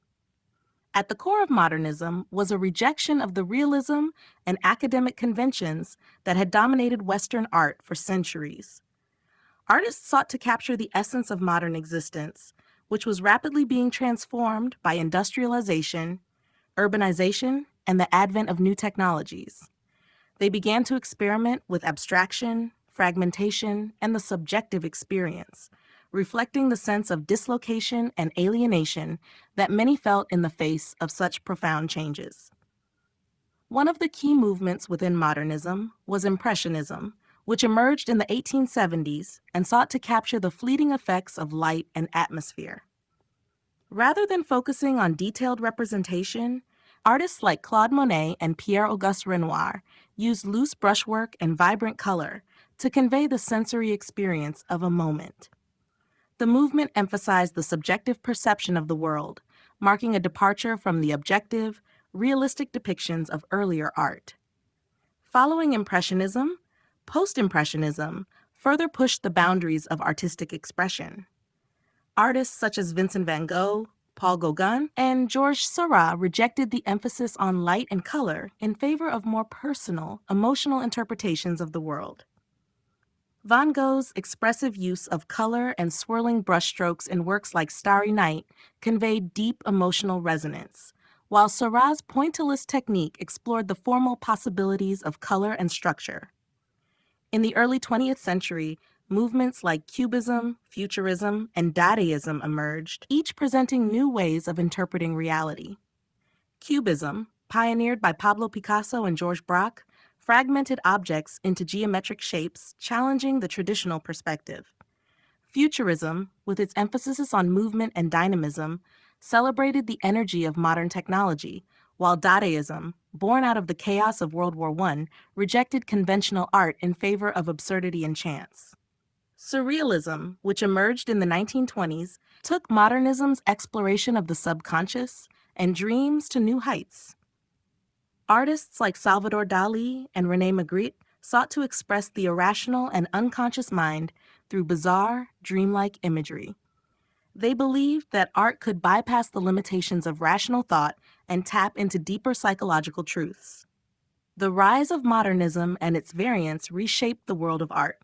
At the core of modernism was a rejection of the realism and academic conventions that had dominated Western art for centuries. Artists sought to capture the essence of modern existence, which was rapidly being transformed by industrialization, urbanization, and the advent of new technologies. They began to experiment with abstraction, fragmentation, and the subjective experience, reflecting the sense of dislocation and alienation that many felt in the face of such profound changes. One of the key movements within modernism was Impressionism, which emerged in the 1870s and sought to capture the fleeting effects of light and atmosphere. Rather than focusing on detailed representation, artists like Claude Monet and Pierre-Auguste Renoir used loose brushwork and vibrant color to convey the sensory experience of a moment. The movement emphasized the subjective perception of the world, marking a departure from the objective, realistic depictions of earlier art. Following Impressionism, Post-Impressionism further pushed the boundaries of artistic expression. Artists such as Vincent van Gogh, Paul Gauguin, and Georges Seurat rejected the emphasis on light and color in favor of more personal, emotional interpretations of the world. Van Gogh's expressive use of color and swirling brushstrokes in works like Starry Night conveyed deep emotional resonance, while Seurat's pointillist technique explored the formal possibilities of color and structure. In the early 20th century, movements like Cubism, Futurism, and Dadaism emerged, each presenting new ways of interpreting reality. Cubism, pioneered by Pablo Picasso and Georges Braque, fragmented objects into geometric shapes, challenging the traditional perspective. Futurism, with its emphasis on movement and dynamism, celebrated the energy of modern technology, while Dadaism, born out of the chaos of World War I, rejected conventional art in favor of absurdity and chance. Surrealism, which emerged in the 1920s, took modernism's exploration of the subconscious and dreams to new heights. Artists like Salvador Dali and René Magritte sought to express the irrational and unconscious mind through bizarre, dreamlike imagery. They believed that art could bypass the limitations of rational thought and tap into deeper psychological truths. The rise of modernism and its variants reshaped the world of art,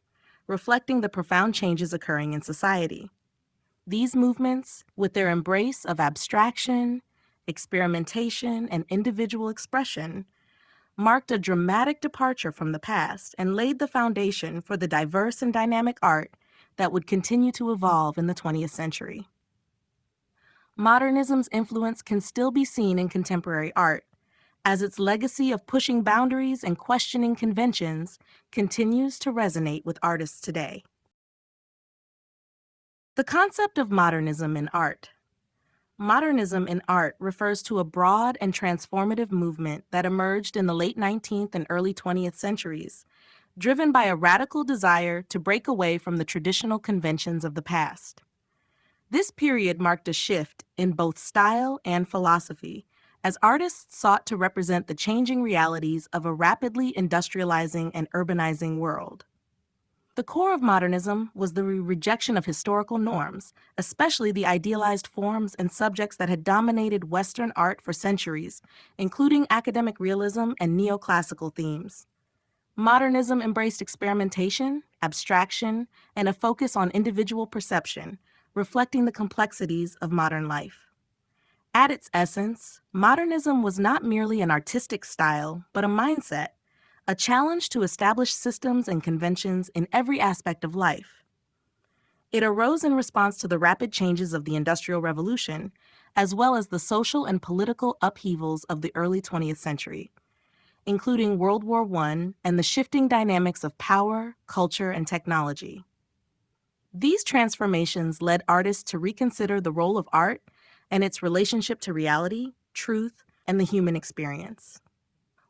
reflecting the profound changes occurring in society. These movements, with their embrace of abstraction, experimentation, and individual expression, marked a dramatic departure from the past and laid the foundation for the diverse and dynamic art that would continue to evolve in the 20th century. Modernism's influence can still be seen in contemporary art, as its legacy of pushing boundaries and questioning conventions continues to resonate with artists today. The concept of modernism in art. Modernism in art refers to a broad and transformative movement that emerged in the late 19th and early 20th centuries, driven by a radical desire to break away from the traditional conventions of the past. This period marked a shift in both style and philosophy, as artists sought to represent the changing realities of a rapidly industrializing and urbanizing world. The core of modernism was the rejection of historical norms, especially the idealized forms and subjects that had dominated Western art for centuries, including academic realism and neoclassical themes. Modernism embraced experimentation, abstraction, and a focus on individual perception, reflecting the complexities of modern life. At its essence, modernism was not merely an artistic style, but a mindset, a challenge to establish systems and conventions in every aspect of life. It arose in response to the rapid changes of the Industrial Revolution, as well as the social and political upheavals of the early 20th century, including World War I and the shifting dynamics of power, culture, and technology. These transformations led artists to reconsider the role of art and its relationship to reality, truth, and the human experience.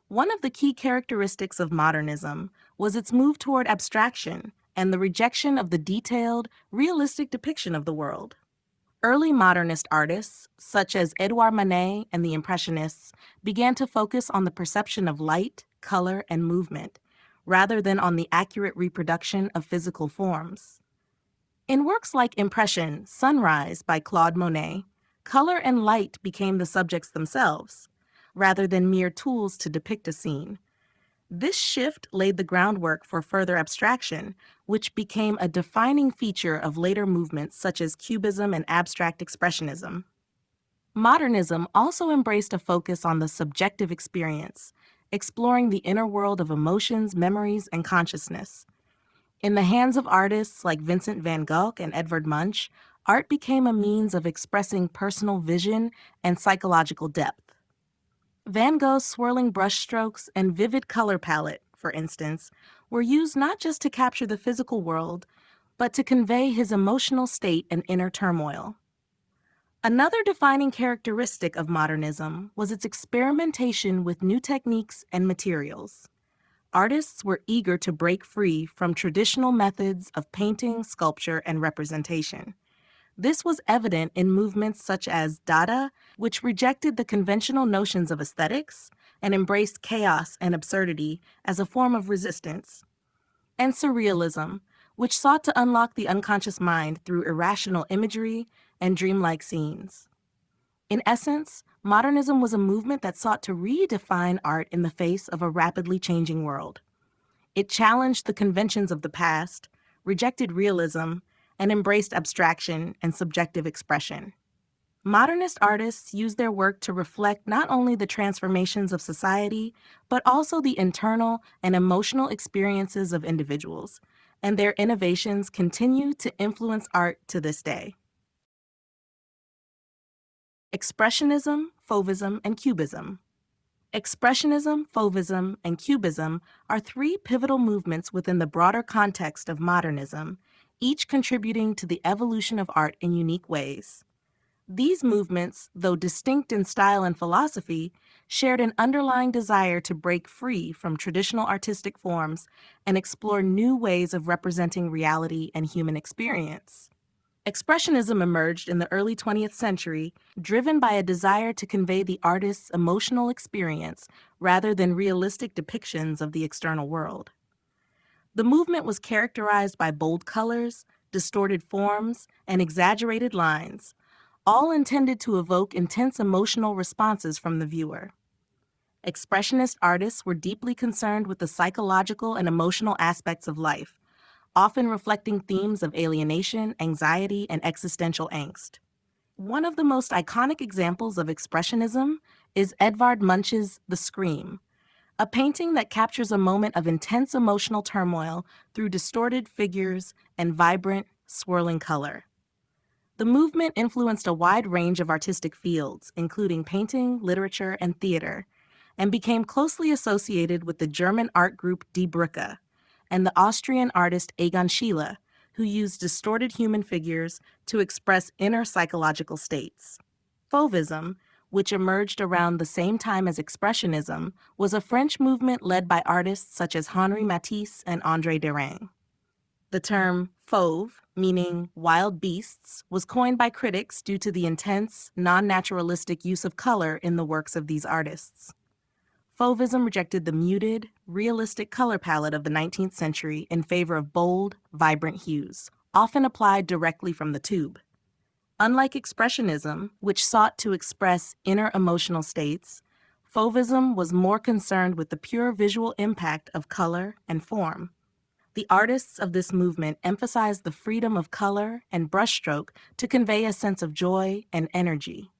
One of the key characteristics of modernism was its move toward abstraction and the rejection of the detailed, realistic depiction of the world. Early modernist artists, such as Edouard Manet and the Impressionists, began to focus on the perception of light, color, and movement, rather than on the accurate reproduction of physical forms. In works like Impression, Sunrise by Claude Monet, color and light became the subjects themselves, rather than mere tools to depict a scene. This shift laid the groundwork for further abstraction, which became a defining feature of later movements such as Cubism and abstract expressionism. Modernism also embraced a focus on the subjective experience, exploring the inner world of emotions, memories, and consciousness. In the hands of artists like Vincent van Gogh and Edvard Munch, art became a means of expressing personal vision and psychological depth. Van Gogh's swirling brushstrokes and vivid color palette, for instance, were used not just to capture the physical world, but to convey his emotional state and inner turmoil. Another defining characteristic of modernism was its experimentation with new techniques and materials. Artists were eager to break free from traditional methods of painting, sculpture, and representation. This was evident in movements such as Dada, which rejected the conventional notions of aesthetics and embraced chaos and absurdity as a form of resistance, and Surrealism, which sought to unlock the unconscious mind through irrational imagery and dreamlike scenes. In essence, modernism was a movement that sought to redefine art in the face of a rapidly changing world. It challenged the conventions of the past, rejected realism, and embraced abstraction and subjective expression. Modernist artists use their work to reflect not only the transformations of society, but also the internal and emotional experiences of individuals, and their innovations continue to influence art to this day. Expressionism, Fauvism, and Cubism. Expressionism, Fauvism, and Cubism are three pivotal movements within the broader context of modernism, each contributing to the evolution of art in unique ways. These movements, though distinct in style and philosophy, shared an underlying desire to break free from traditional artistic forms and explore new ways of representing reality and human experience. Expressionism emerged in the early 20th century, driven by a desire to convey the artist's emotional experience rather than realistic depictions of the external world. The movement was characterized by bold colors, distorted forms, and exaggerated lines, all intended to evoke intense emotional responses from the viewer. Expressionist artists were deeply concerned with the psychological and emotional aspects of life, often reflecting themes of alienation, anxiety, and existential angst. One of the most iconic examples of Expressionism is Edvard Munch's The Scream, a painting that captures a moment of intense emotional turmoil through distorted figures and vibrant, swirling color. The movement influenced a wide range of artistic fields, including painting, literature, and theater, and became closely associated with the German art group Die Brücke and the Austrian artist Egon Schiele, who used distorted human figures to express inner psychological states. Fauvism, which emerged around the same time as Expressionism, was a French movement led by artists such as Henri Matisse and André Derain. The term fauve, meaning wild beasts, was coined by critics due to the intense, non-naturalistic use of color in the works of these artists. Fauvism rejected the muted, realistic color palette of the 19th century in favor of bold, vibrant hues, often applied directly from the tube. Unlike Expressionism, which sought to express inner emotional states, Fauvism was more concerned with the pure visual impact of color and form. The artists of this movement emphasized the freedom of color and brushstroke to convey a sense of joy and energy.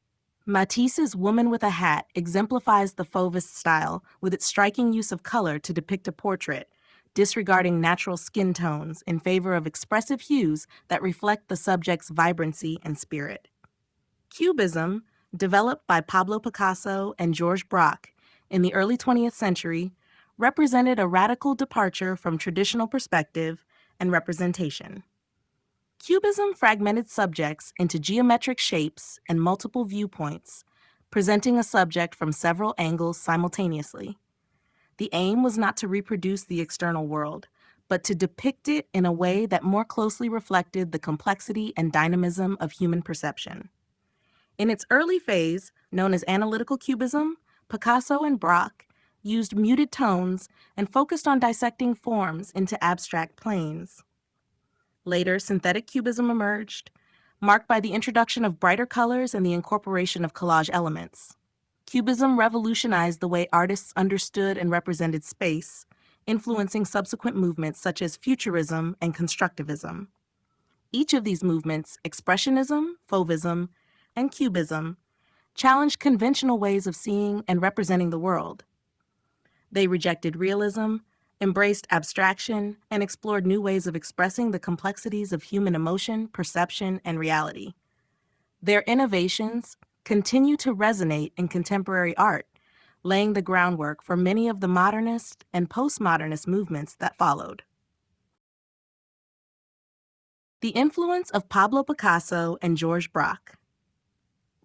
Matisse's Woman with a Hat exemplifies the Fauvist style with its striking use of color to depict a portrait, disregarding natural skin tones in favor of expressive hues that reflect the subject's vibrancy and spirit. Cubism, developed by Pablo Picasso and Georges Braque in the early 20th century, represented a radical departure from traditional perspective and representation. Cubism fragmented subjects into geometric shapes and multiple viewpoints, presenting a subject from several angles simultaneously. The aim was not to reproduce the external world, but to depict it in a way that more closely reflected the complexity and dynamism of human perception. In its early phase, known as analytical cubism, Picasso and Braque used muted tones and focused on dissecting forms into abstract planes. Later, synthetic cubism emerged, marked by the introduction of brighter colors and the incorporation of collage elements. Cubism revolutionized the way artists understood and represented space, influencing subsequent movements such as Futurism and Constructivism. Each of these movements, Expressionism, Fauvism, and Cubism, challenged conventional ways of seeing and representing the world. They rejected realism, embraced abstraction, and explored new ways of expressing the complexities of human emotion, perception, and reality. Their innovations continue to resonate in contemporary art, laying the groundwork for many of the modernist and postmodernist movements that followed. The influence of Pablo Picasso and Georges Braque.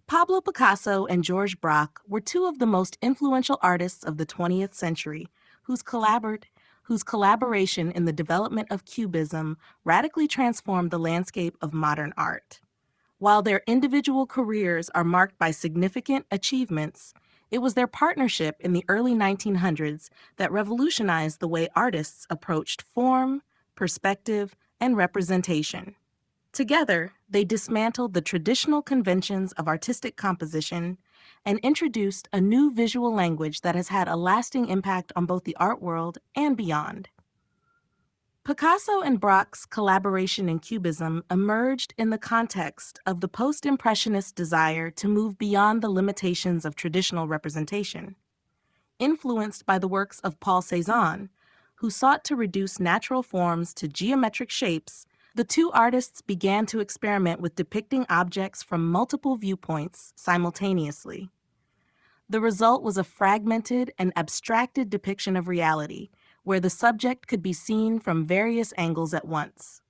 Pablo Picasso and Georges Braque were two of the most influential artists of the 20th century whose collaboration in the development of Cubism radically transformed the landscape of modern art. While their individual careers are marked by significant achievements, it was their partnership in the early 1900s that revolutionized the way artists approached form, perspective, and representation. Together, they dismantled the traditional conventions of artistic composition and introduced a new visual language that has had a lasting impact on both the art world and beyond. Picasso and Braque's collaboration in Cubism emerged in the context of the post-impressionist desire to move beyond the limitations of traditional representation. Influenced by the works of Paul Cézanne, who sought to reduce natural forms to geometric shapes, the two artists began to experiment with depicting objects from multiple viewpoints simultaneously. The result was a fragmented and abstracted depiction of reality, where the subject could be seen from various angles at once.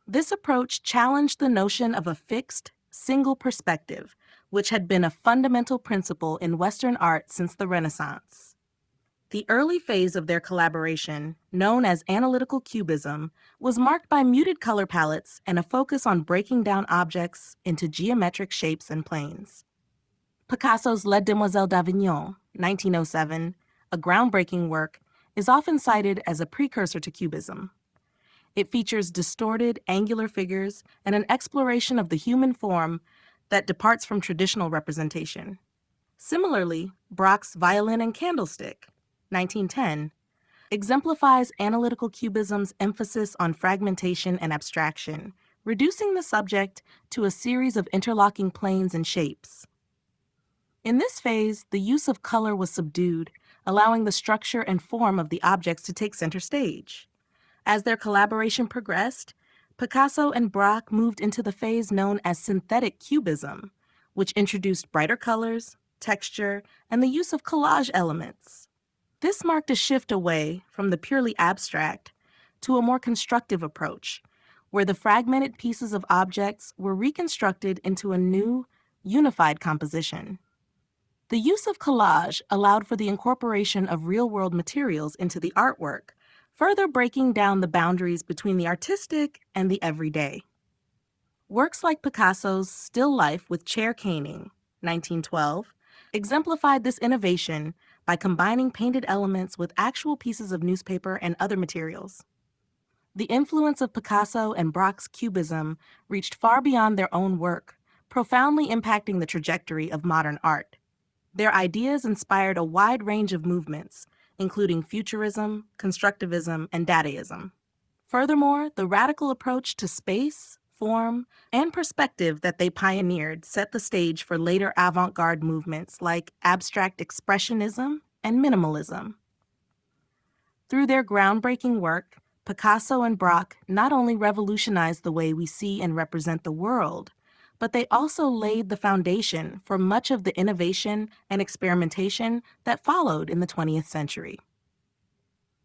This approach challenged the notion of a fixed, single perspective, which had been a fundamental principle in Western art since the Renaissance. The early phase of their collaboration, known as analytical cubism, was marked by muted color palettes and a focus on breaking down objects into geometric shapes and planes. Picasso's Les Demoiselles d'Avignon, 1907, a groundbreaking work, is often cited as a precursor to Cubism. It features distorted, angular figures and an exploration of the human form that departs from traditional representation. Similarly, Braque's Violin and Candlestick, 1910, exemplifies analytical Cubism's emphasis on fragmentation and abstraction, reducing the subject to a series of interlocking planes and shapes. In this phase, the use of color was subdued, allowing the structure and form of the objects to take center stage. As their collaboration progressed, Picasso and Braque moved into the phase known as synthetic cubism, which introduced brighter colors, texture, and the use of collage elements. This marked a shift away from the purely abstract to a more constructive approach, where the fragmented pieces of objects were reconstructed into a new, unified composition. The use of collage allowed for the incorporation of real-world materials into the artwork, further breaking down the boundaries between the artistic and the everyday. Works like Picasso's Still Life with Chair Caning, 1912, exemplified this innovation by combining painted elements with actual pieces of newspaper and other materials. The influence of Picasso and Braque's Cubism reached far beyond their own work, profoundly impacting the trajectory of modern art. Their ideas inspired a wide range of movements, including Futurism, Constructivism, and Dadaism. Furthermore, the radical approach to space, form, and perspective that they pioneered set the stage for later avant-garde movements like abstract expressionism and minimalism. Through their groundbreaking work, Picasso and Braque not only revolutionized the way we see and represent the world, but they also laid the foundation for much of the innovation and experimentation that followed in the 20th century.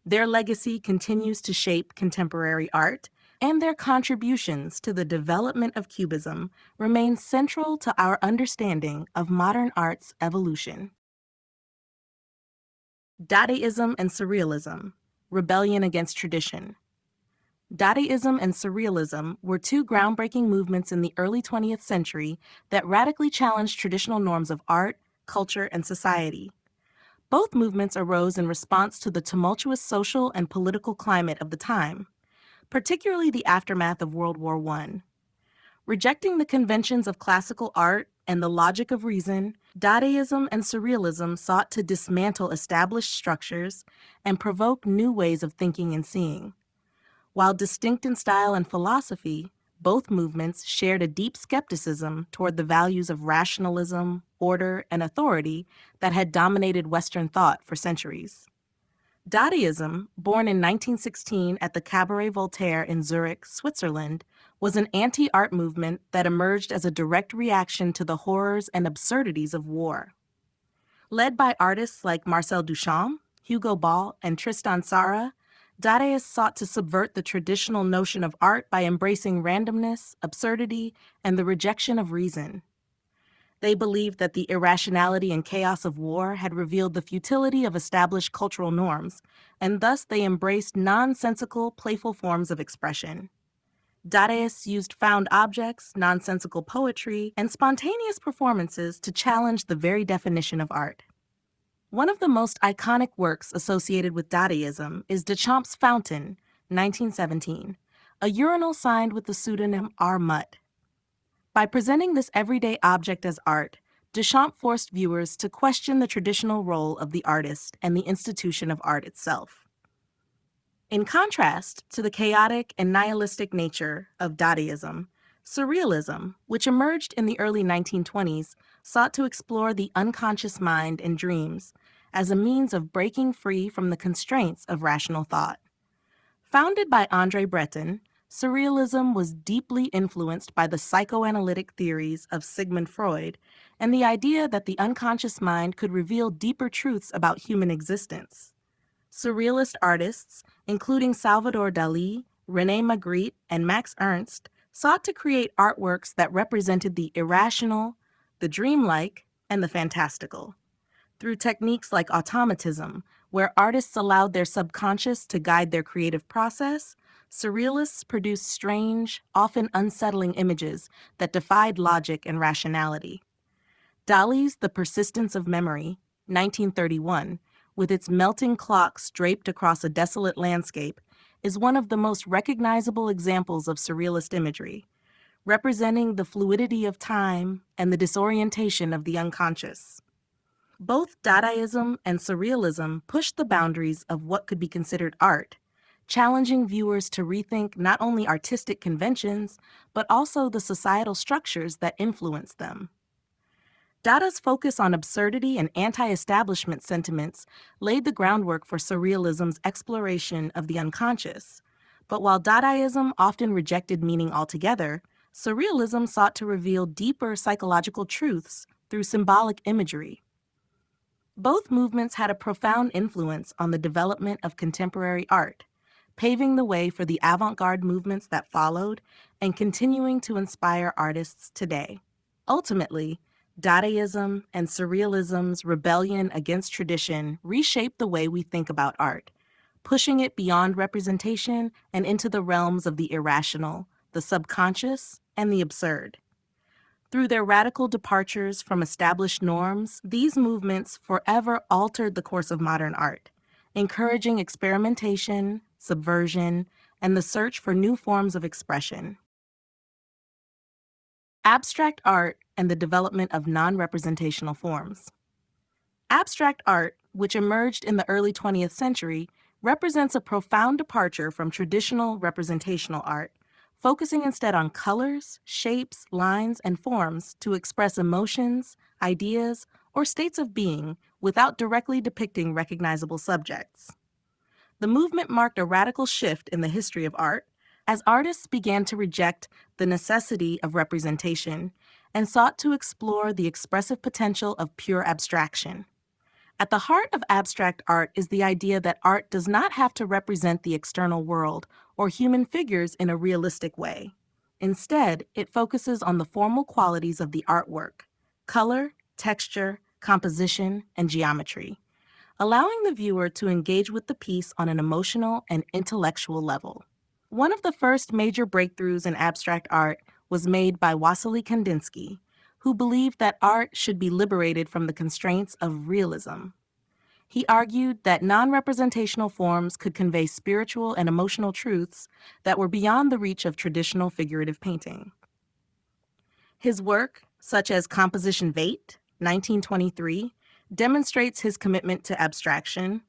Their legacy continues to shape contemporary art, and their contributions to the development of Cubism remain central to our understanding of modern art's evolution. Dadaism and Surrealism, Rebellion Against Tradition, Dadaism and Surrealism were two groundbreaking movements in the early 20th century that radically challenged traditional norms of art, culture, and society. Both movements arose in response to the tumultuous social and political climate of the time, particularly the aftermath of World War I. Rejecting the conventions of classical art and the logic of reason, Dadaism and Surrealism sought to dismantle established structures and provoke new ways of thinking and seeing. While distinct in style and philosophy, both movements shared a deep skepticism toward the values of rationalism, order, and authority that had dominated Western thought for centuries. Dadaism, born in 1916 at the Cabaret Voltaire in Zurich, Switzerland, was an anti-art movement that emerged as a direct reaction to the horrors and absurdities of war. Led by artists like Marcel Duchamp, Hugo Ball, and Tristan Tzara, Dadaists sought to subvert the traditional notion of art by embracing randomness, absurdity, and the rejection of reason. They believed that the irrationality and chaos of war had revealed the futility of established cultural norms, and thus they embraced nonsensical, playful forms of expression. Dadaists used found objects, nonsensical poetry, and spontaneous performances to challenge the very definition of art. One of the most iconic works associated with Dadaism is Duchamp's Fountain, 1917, a urinal signed with the pseudonym R. Mutt. By presenting this everyday object as art, Duchamp forced viewers to question the traditional role of the artist and the institution of art itself. In contrast to the chaotic and nihilistic nature of Dadaism, Surrealism, which emerged in the early 1920s, sought to explore the unconscious mind and dreams as a means of breaking free from the constraints of rational thought. Founded by André Breton, Surrealism was deeply influenced by the psychoanalytic theories of Sigmund Freud and the idea that the unconscious mind could reveal deeper truths about human existence. Surrealist artists, including Salvador Dalí, René Magritte, and Max Ernst, sought to create artworks that represented the irrational, the dreamlike, and the fantastical. Through techniques like automatism, where artists allowed their subconscious to guide their creative process, surrealists produced strange, often unsettling images that defied logic and rationality. Dali's The Persistence of Memory, 1931, with its melting clocks draped across a desolate landscape, is one of the most recognizable examples of surrealist imagery, representing the fluidity of time and the disorientation of the unconscious. Both Dadaism and Surrealism pushed the boundaries of what could be considered art, challenging viewers to rethink not only artistic conventions, but also the societal structures that influence them. Dada's focus on absurdity and anti-establishment sentiments laid the groundwork for Surrealism's exploration of the unconscious. But while Dadaism often rejected meaning altogether, Surrealism sought to reveal deeper psychological truths through symbolic imagery. Both movements had a profound influence on the development of contemporary art, paving the way for the avant-garde movements that followed and continuing to inspire artists today. Ultimately, Dadaism and Surrealism's rebellion against tradition reshaped the way we think about art, pushing it beyond representation and into the realms of the irrational, the subconscious, and the absurd. Through their radical departures from established norms, these movements forever altered the course of modern art, encouraging experimentation, subversion, and the search for new forms of expression. Abstract art and the development of non-representational forms. Abstract art, which emerged in the early 20th century, represents a profound departure from traditional representational art, focusing instead on colors, shapes, lines, and forms to express emotions, ideas, or states of being without directly depicting recognizable subjects. The movement marked a radical shift in the history of art, as artists began to reject the necessity of representation and sought to explore the expressive potential of pure abstraction. At the heart of abstract art is the idea that art does not have to represent the external world or human figures in a realistic way. Instead, it focuses on the formal qualities of the artwork: color, texture, composition, and geometry, allowing the viewer to engage with the piece on an emotional and intellectual level. One of the first major breakthroughs in abstract art was made by Wassily Kandinsky, who believed that art should be liberated from the constraints of realism. He argued that non-representational forms could convey spiritual and emotional truths that were beyond the reach of traditional figurative painting. His work, such as Composition Veit, 1923, demonstrates his commitment to abstraction,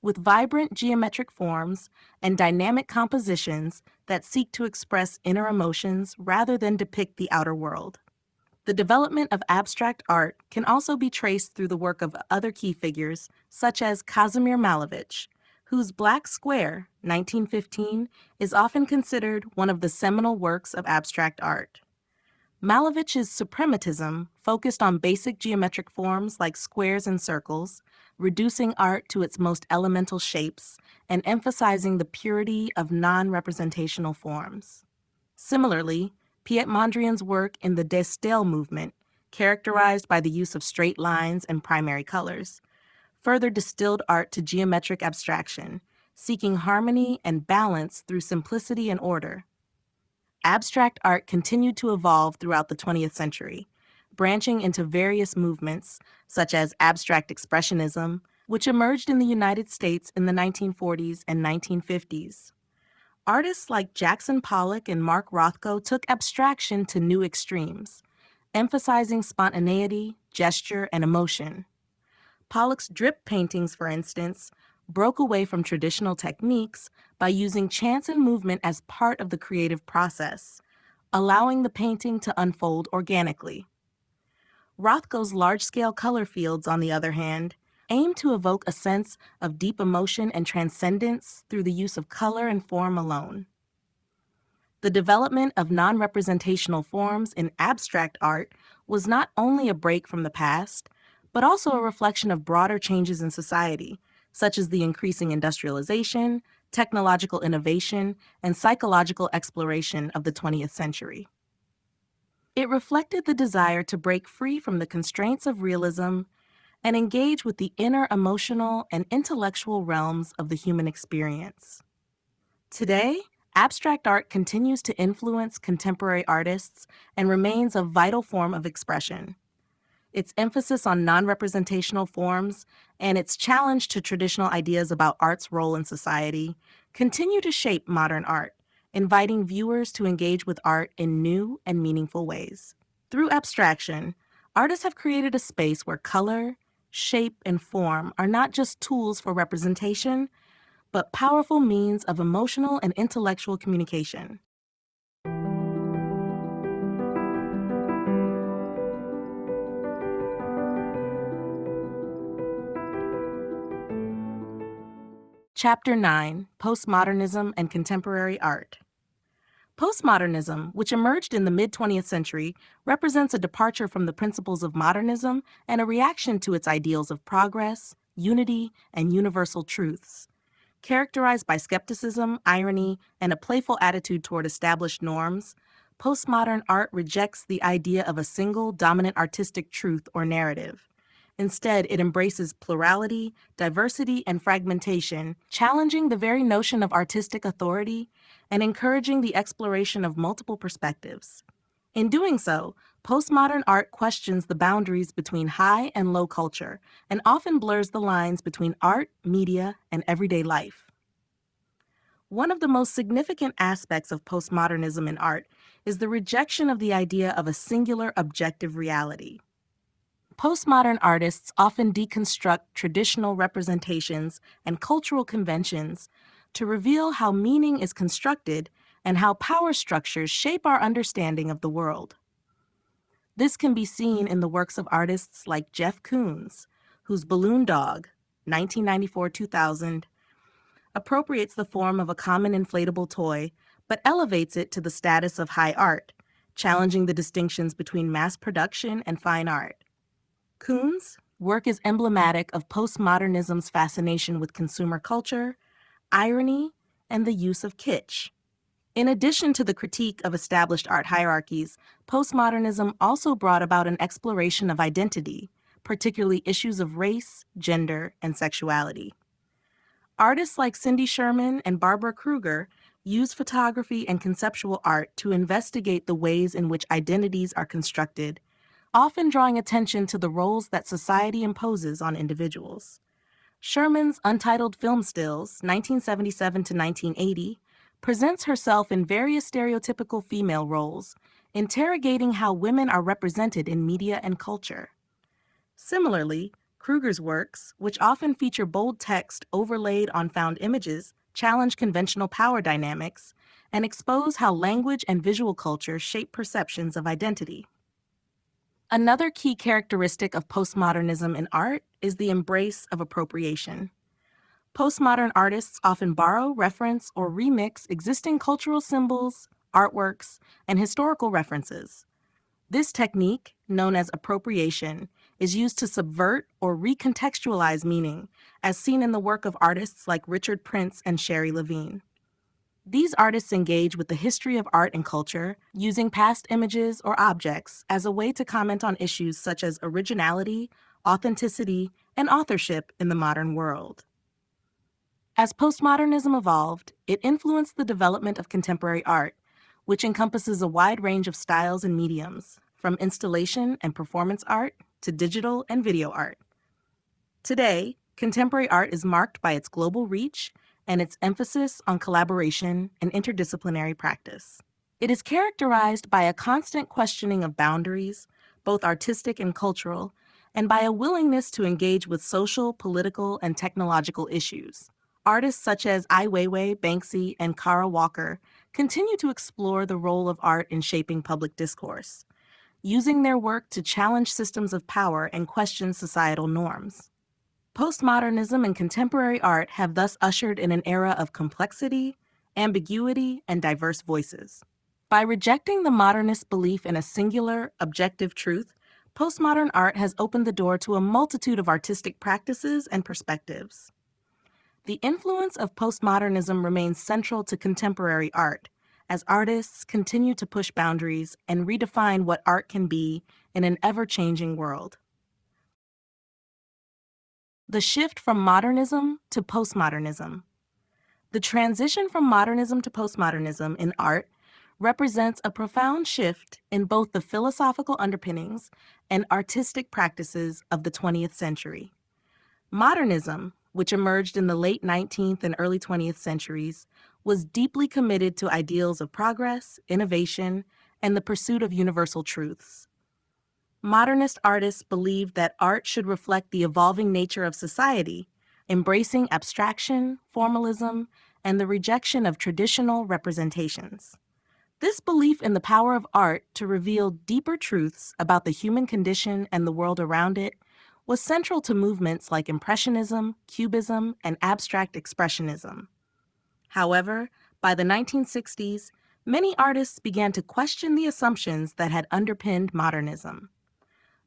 with vibrant geometric forms and dynamic compositions that seek to express inner emotions rather than depict the outer world. The development of abstract art can also be traced through the work of other key figures, such as Kazimir Malevich, whose Black Square, 1915, is often considered one of the seminal works of abstract art. Malevich's suprematism focused on basic geometric forms like squares and circles, reducing art to its most elemental shapes and emphasizing the purity of non-representational forms. Similarly, Piet Mondrian's work in the De Stijl movement, characterized by the use of straight lines and primary colors, further distilled art to geometric abstraction, seeking harmony and balance through simplicity and order. Abstract art continued to evolve throughout the 20th century, branching into various movements, such as abstract expressionism, which emerged in the United States in the 1940s and 1950s. Artists like Jackson Pollock and Mark Rothko took abstraction to new extremes, emphasizing spontaneity, gesture, and emotion. Pollock's drip paintings, for instance, broke away from traditional techniques by using chance and movement as part of the creative process, allowing the painting to unfold organically. Rothko's large-scale color fields, on the other hand, aim to evoke a sense of deep emotion and transcendence through the use of color and form alone. The development of non-representational forms in abstract art was not only a break from the past, but also a reflection of broader changes in society, such as the increasing industrialization, technological innovation, and psychological exploration of the 20th century. It reflected the desire to break free from the constraints of realism and engage with the inner emotional and intellectual realms of the human experience. Today, abstract art continues to influence contemporary artists and remains a vital form of expression. Its emphasis on non-representational forms and its challenge to traditional ideas about art's role in society continue to shape modern art, inviting viewers to engage with art in new and meaningful ways. Through abstraction, artists have created a space where color, shape, and form are not just tools for representation, but powerful means of emotional and intellectual communication. Chapter 9, Postmodernism and Contemporary Art. Postmodernism, which emerged in the mid-20th century, represents a departure from the principles of modernism and a reaction to its ideals of progress, unity, and universal truths. Characterized by skepticism, irony, and a playful attitude toward established norms, postmodern art rejects the idea of a single dominant artistic truth or narrative. Instead, it embraces plurality, diversity, and fragmentation, challenging the very notion of artistic authority and encouraging the exploration of multiple perspectives. In doing so, postmodern art questions the boundaries between high and low culture and often blurs the lines between art, media, and everyday life. One of the most significant aspects of postmodernism in art is the rejection of the idea of a singular objective reality. Postmodern artists often deconstruct traditional representations and cultural conventions to reveal how meaning is constructed and how power structures shape our understanding of the world. This can be seen in the works of artists like Jeff Koons, whose Balloon Dog, 1994-2000, appropriates the form of a common inflatable toy but elevates it to the status of high art, challenging the distinctions between mass production and fine art. Koons' work is emblematic of postmodernism's fascination with consumer culture, irony, and the use of kitsch. In addition to the critique of established art hierarchies, postmodernism also brought about an exploration of identity, particularly issues of race, gender, and sexuality. Artists like Cindy Sherman and Barbara Kruger used photography and conceptual art to investigate the ways in which identities are constructed, often drawing attention to the roles that society imposes on individuals. Sherman's Untitled Film Stills, 1977 to 1980, presents herself in various stereotypical female roles, interrogating how women are represented in media and culture. Similarly, Kruger's works, which often feature bold text overlaid on found images, challenge conventional power dynamics and expose how language and visual culture shape perceptions of identity. Another key characteristic of postmodernism in art is the embrace of appropriation. Postmodern artists often borrow, reference, or remix existing cultural symbols, artworks, and historical references. This technique, known as appropriation, is used to subvert or recontextualize meaning, as seen in the work of artists like Richard Prince and Sherry Levine. These artists engage with the history of art and culture, using past images or objects as a way to comment on issues such as originality, authenticity, and authorship in the modern world. As postmodernism evolved, it influenced the development of contemporary art, which encompasses a wide range of styles and mediums, from installation and performance art to digital and video art. Today, contemporary art is marked by its global reach and its emphasis on collaboration and interdisciplinary practice. It is characterized by a constant questioning of boundaries, both artistic and cultural, and by a willingness to engage with social, political, and technological issues. Artists such as Ai Weiwei, Banksy, and Kara Walker continue to explore the role of art in shaping public discourse, using their work to challenge systems of power and question societal norms. Postmodernism and contemporary art have thus ushered in an era of complexity, ambiguity, and diverse voices. By rejecting the modernist belief in a singular, objective truth, postmodern art has opened the door to a multitude of artistic practices and perspectives. The influence of postmodernism remains central to contemporary art, as artists continue to push boundaries and redefine what art can be in an ever-changing world. The shift from modernism to postmodernism. The transition from modernism to postmodernism in art represents a profound shift in both the philosophical underpinnings and artistic practices of the 20th century. Modernism, which emerged in the late 19th and early 20th centuries, was deeply committed to ideals of progress, innovation, and the pursuit of universal truths. Modernist artists believed that art should reflect the evolving nature of society, embracing abstraction, formalism, and the rejection of traditional representations. This belief in the power of art to reveal deeper truths about the human condition and the world around it was central to movements like Impressionism, Cubism, and Abstract Expressionism. However, by the 1960s, many artists began to question the assumptions that had underpinned modernism.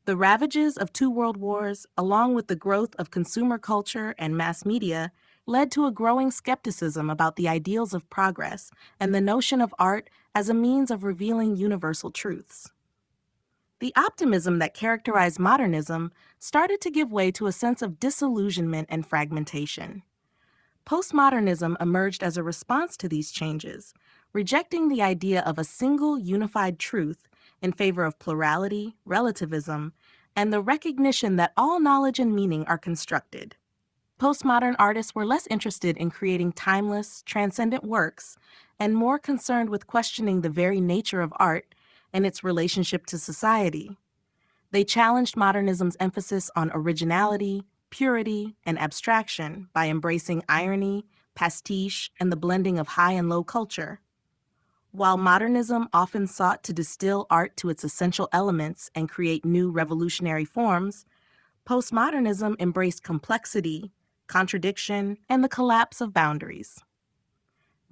The ravages of two world wars, along with the growth of consumer culture and mass media, led to a growing skepticism about the ideals of progress and the notion of art as a means of revealing universal truths. The optimism that characterized modernism started to give way to a sense of disillusionment and fragmentation. Postmodernism emerged as a response to these changes, rejecting the idea of a single unified truth in favor of plurality, relativism, and the recognition that all knowledge and meaning are constructed. Postmodern artists were less interested in creating timeless, transcendent works and more concerned with questioning the very nature of art and its relationship to society. They challenged modernism's emphasis on originality, purity, and abstraction by embracing irony, pastiche, and the blending of high and low culture. While modernism often sought to distill art to its essential elements and create new revolutionary forms, postmodernism embraced complexity, contradiction, and the collapse of boundaries.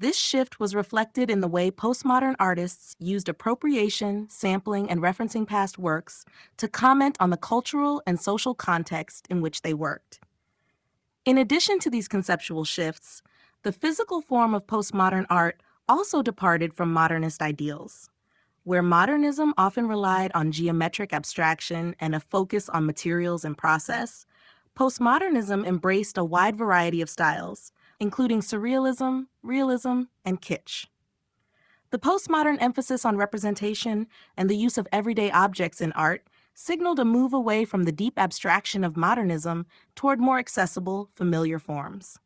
This shift was reflected in the way postmodern artists used appropriation, sampling, and referencing past works to comment on the cultural and social context in which they worked. In addition to these conceptual shifts, the physical form of postmodern art also departed from modernist ideals. Where modernism often relied on geometric abstraction and a focus on materials and process, postmodernism embraced a wide variety of styles, including surrealism, realism, and kitsch. The postmodern emphasis on representation and the use of everyday objects in art signaled a move away from the deep abstraction of modernism toward more accessible, familiar forms.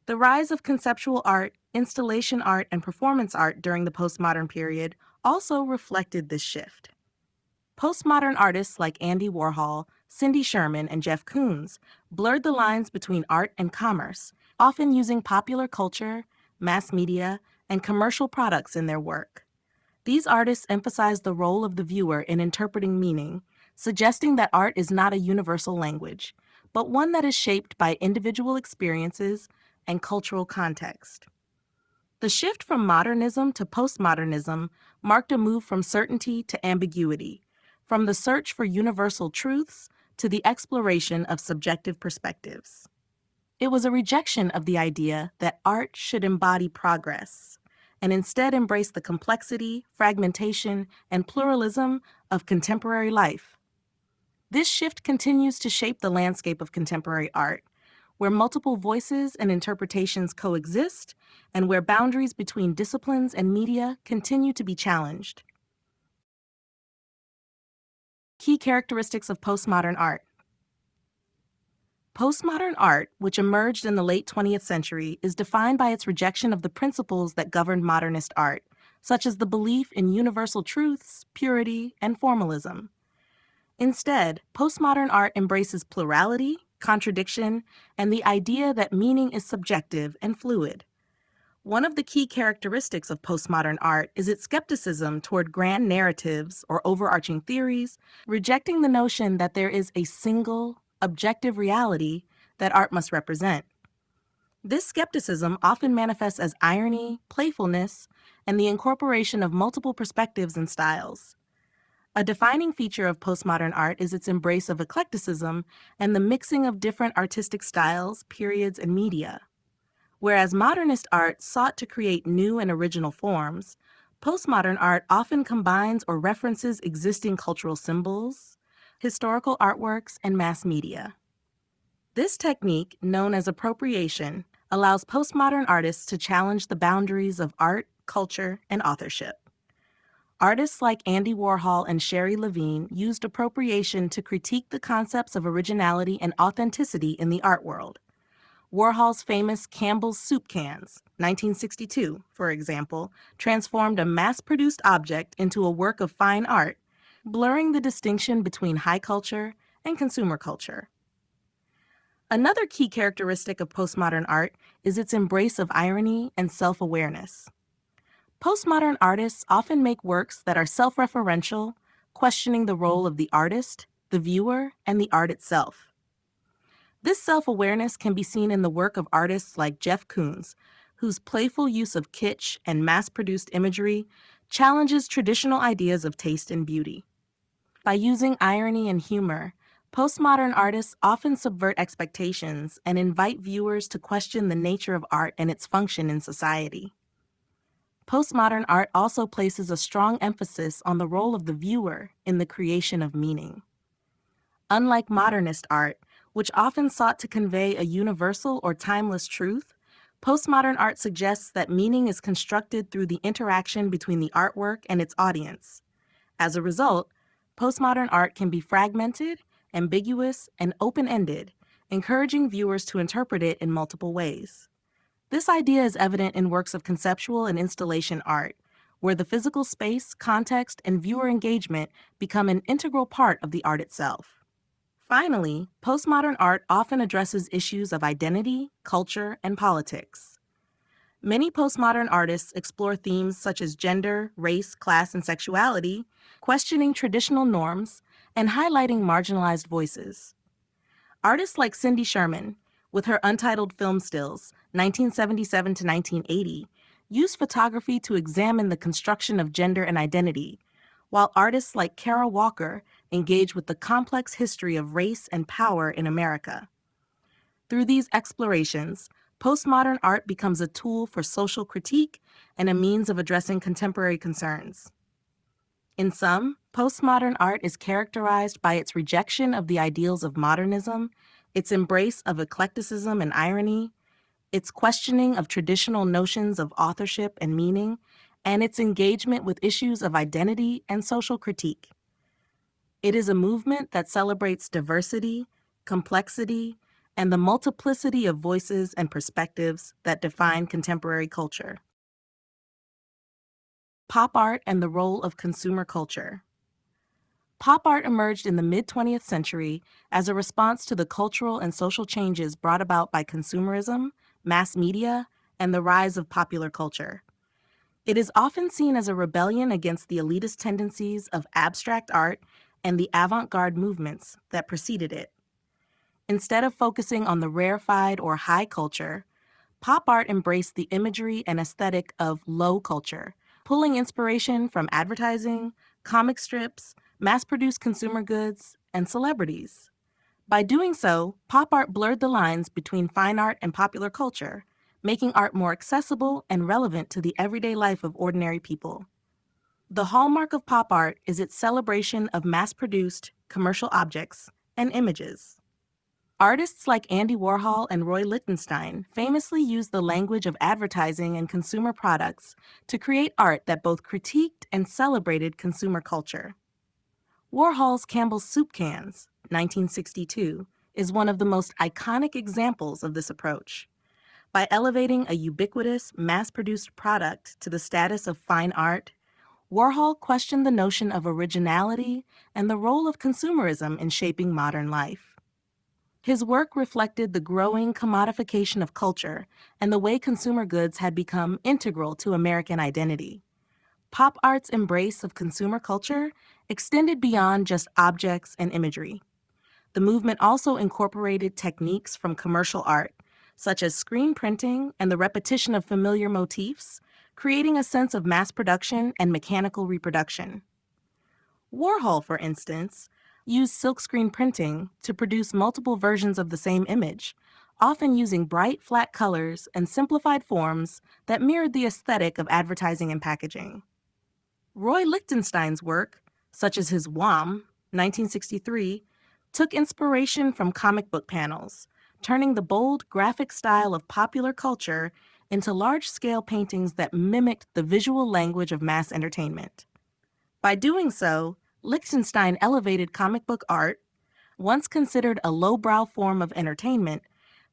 The rise of conceptual art, installation art, and performance art during the postmodern period also reflected this shift. Postmodern artists like Andy Warhol, Cindy Sherman, and Jeff Koons blurred the lines between art and commerce, often using popular culture, mass media, and commercial products in their work. These artists emphasized the role of the viewer in interpreting meaning, suggesting that art is not a universal language, but one that is shaped by individual experiences and cultural context. The shift from modernism to postmodernism marked a move from certainty to ambiguity, from the search for universal truths to the exploration of subjective perspectives. It was a rejection of the idea that art should embody progress, and instead embrace the complexity, fragmentation, and pluralism of contemporary life. This shift continues to shape the landscape of contemporary art, where multiple voices and interpretations coexist, and where boundaries between disciplines and media continue to be challenged. Key characteristics of postmodern art. Postmodern art, which emerged in the late 20th century, is defined by its rejection of the principles that governed modernist art, such as the belief in universal truths, purity, and formalism. Instead, postmodern art embraces plurality, contradiction, and the idea that meaning is subjective and fluid. One of the key characteristics of postmodern art is its skepticism toward grand narratives or overarching theories, rejecting the notion that there is a single, objective reality that art must represent. This skepticism often manifests as irony, playfulness, and the incorporation of multiple perspectives and styles. A defining feature of postmodern art is its embrace of eclecticism and the mixing of different artistic styles, periods, and media. Whereas modernist art sought to create new and original forms, postmodern art often combines or references existing cultural symbols, historical artworks, and mass media. This technique, known as appropriation, allows postmodern artists to challenge the boundaries of art, culture, and authorship. Artists like Andy Warhol and Sherry Levine used appropriation to critique the concepts of originality and authenticity in the art world. Warhol's famous Campbell's soup cans, 1962, for example, transformed a mass-produced object into a work of fine art, blurring the distinction between high culture and consumer culture. Another key characteristic of postmodern art is its embrace of irony and self-awareness. Postmodern artists often make works that are self-referential, questioning the role of the artist, the viewer, and the art itself. This self-awareness can be seen in the work of artists like Jeff Koons, whose playful use of kitsch and mass-produced imagery challenges traditional ideas of taste and beauty. By using irony and humor, postmodern artists often subvert expectations and invite viewers to question the nature of art and its function in society. Postmodern art also places a strong emphasis on the role of the viewer in the creation of meaning. Unlike modernist art, which often sought to convey a universal or timeless truth, postmodern art suggests that meaning is constructed through the interaction between the artwork and its audience. As a result, postmodern art can be fragmented, ambiguous, and open-ended, encouraging viewers to interpret it in multiple ways. This idea is evident in works of conceptual and installation art, where the physical space, context, and viewer engagement become an integral part of the art itself. Finally, postmodern art often addresses issues of identity, culture, and politics. Many postmodern artists explore themes such as gender, race, class, and sexuality, questioning traditional norms, and highlighting marginalized voices. Artists like Cindy Sherman, with her untitled film stills, 1977 to 1980, use photography to examine the construction of gender and identity, while artists like Kara Walker engage with the complex history of race and power in America. Through these explorations, postmodern art becomes a tool for social critique and a means of addressing contemporary concerns. In sum, postmodern art is characterized by its rejection of the ideals of modernism, its embrace of eclecticism and irony, its questioning of traditional notions of authorship and meaning, and its engagement with issues of identity and social critique. It is a movement that celebrates diversity, complexity, and the multiplicity of voices and perspectives that define contemporary culture. Pop art and the role of consumer culture. Pop art emerged in the mid-20th century as a response to the cultural and social changes brought about by consumerism, mass media, and the rise of popular culture. It is often seen as a rebellion against the elitist tendencies of abstract art and the avant-garde movements that preceded it. Instead of focusing on the rarefied or high culture, pop art embraced the imagery and aesthetic of low culture, pulling inspiration from advertising, comic strips, mass-produced consumer goods, and celebrities. By doing so, pop art blurred the lines between fine art and popular culture, making art more accessible and relevant to the everyday life of ordinary people. The hallmark of pop art is its celebration of mass-produced, commercial objects and images. Artists like Andy Warhol and Roy Lichtenstein famously used the language of advertising and consumer products to create art that both critiqued and celebrated consumer culture. Warhol's Campbell's Soup Cans, 1962, is one of the most iconic examples of this approach. By elevating a ubiquitous, mass-produced product to the status of fine art, Warhol questioned the notion of originality and the role of consumerism in shaping modern life. His work reflected the growing commodification of culture and the way consumer goods had become integral to American identity. Pop art's embrace of consumer culture extended beyond just objects and imagery. The movement also incorporated techniques from commercial art, such as screen printing and the repetition of familiar motifs, creating a sense of mass production and mechanical reproduction. Warhol, for instance, used silkscreen printing to produce multiple versions of the same image, often using bright, flat colors and simplified forms that mirrored the aesthetic of advertising and packaging. Roy Lichtenstein's work, such as his Wham! 1963, took inspiration from comic book panels, turning the bold, graphic style of popular culture into large-scale paintings that mimicked the visual language of mass entertainment. By doing so, Lichtenstein elevated comic book art, once considered a lowbrow form of entertainment,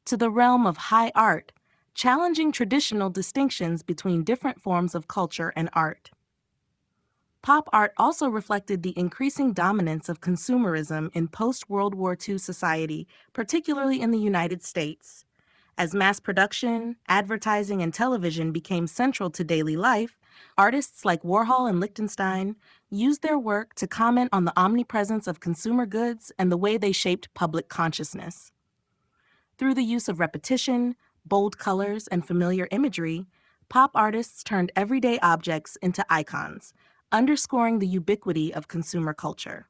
to the realm of high art, challenging traditional distinctions between different forms of culture and art. Pop art also reflected the increasing dominance of consumerism in post-World War II society, particularly in the United States. As mass production, advertising, and television became central to daily life, artists like Warhol and Lichtenstein used their work to comment on the omnipresence of consumer goods and the way they shaped public consciousness. Through the use of repetition, bold colors, and familiar imagery, pop artists turned everyday objects into icons, underscoring the ubiquity of consumer culture.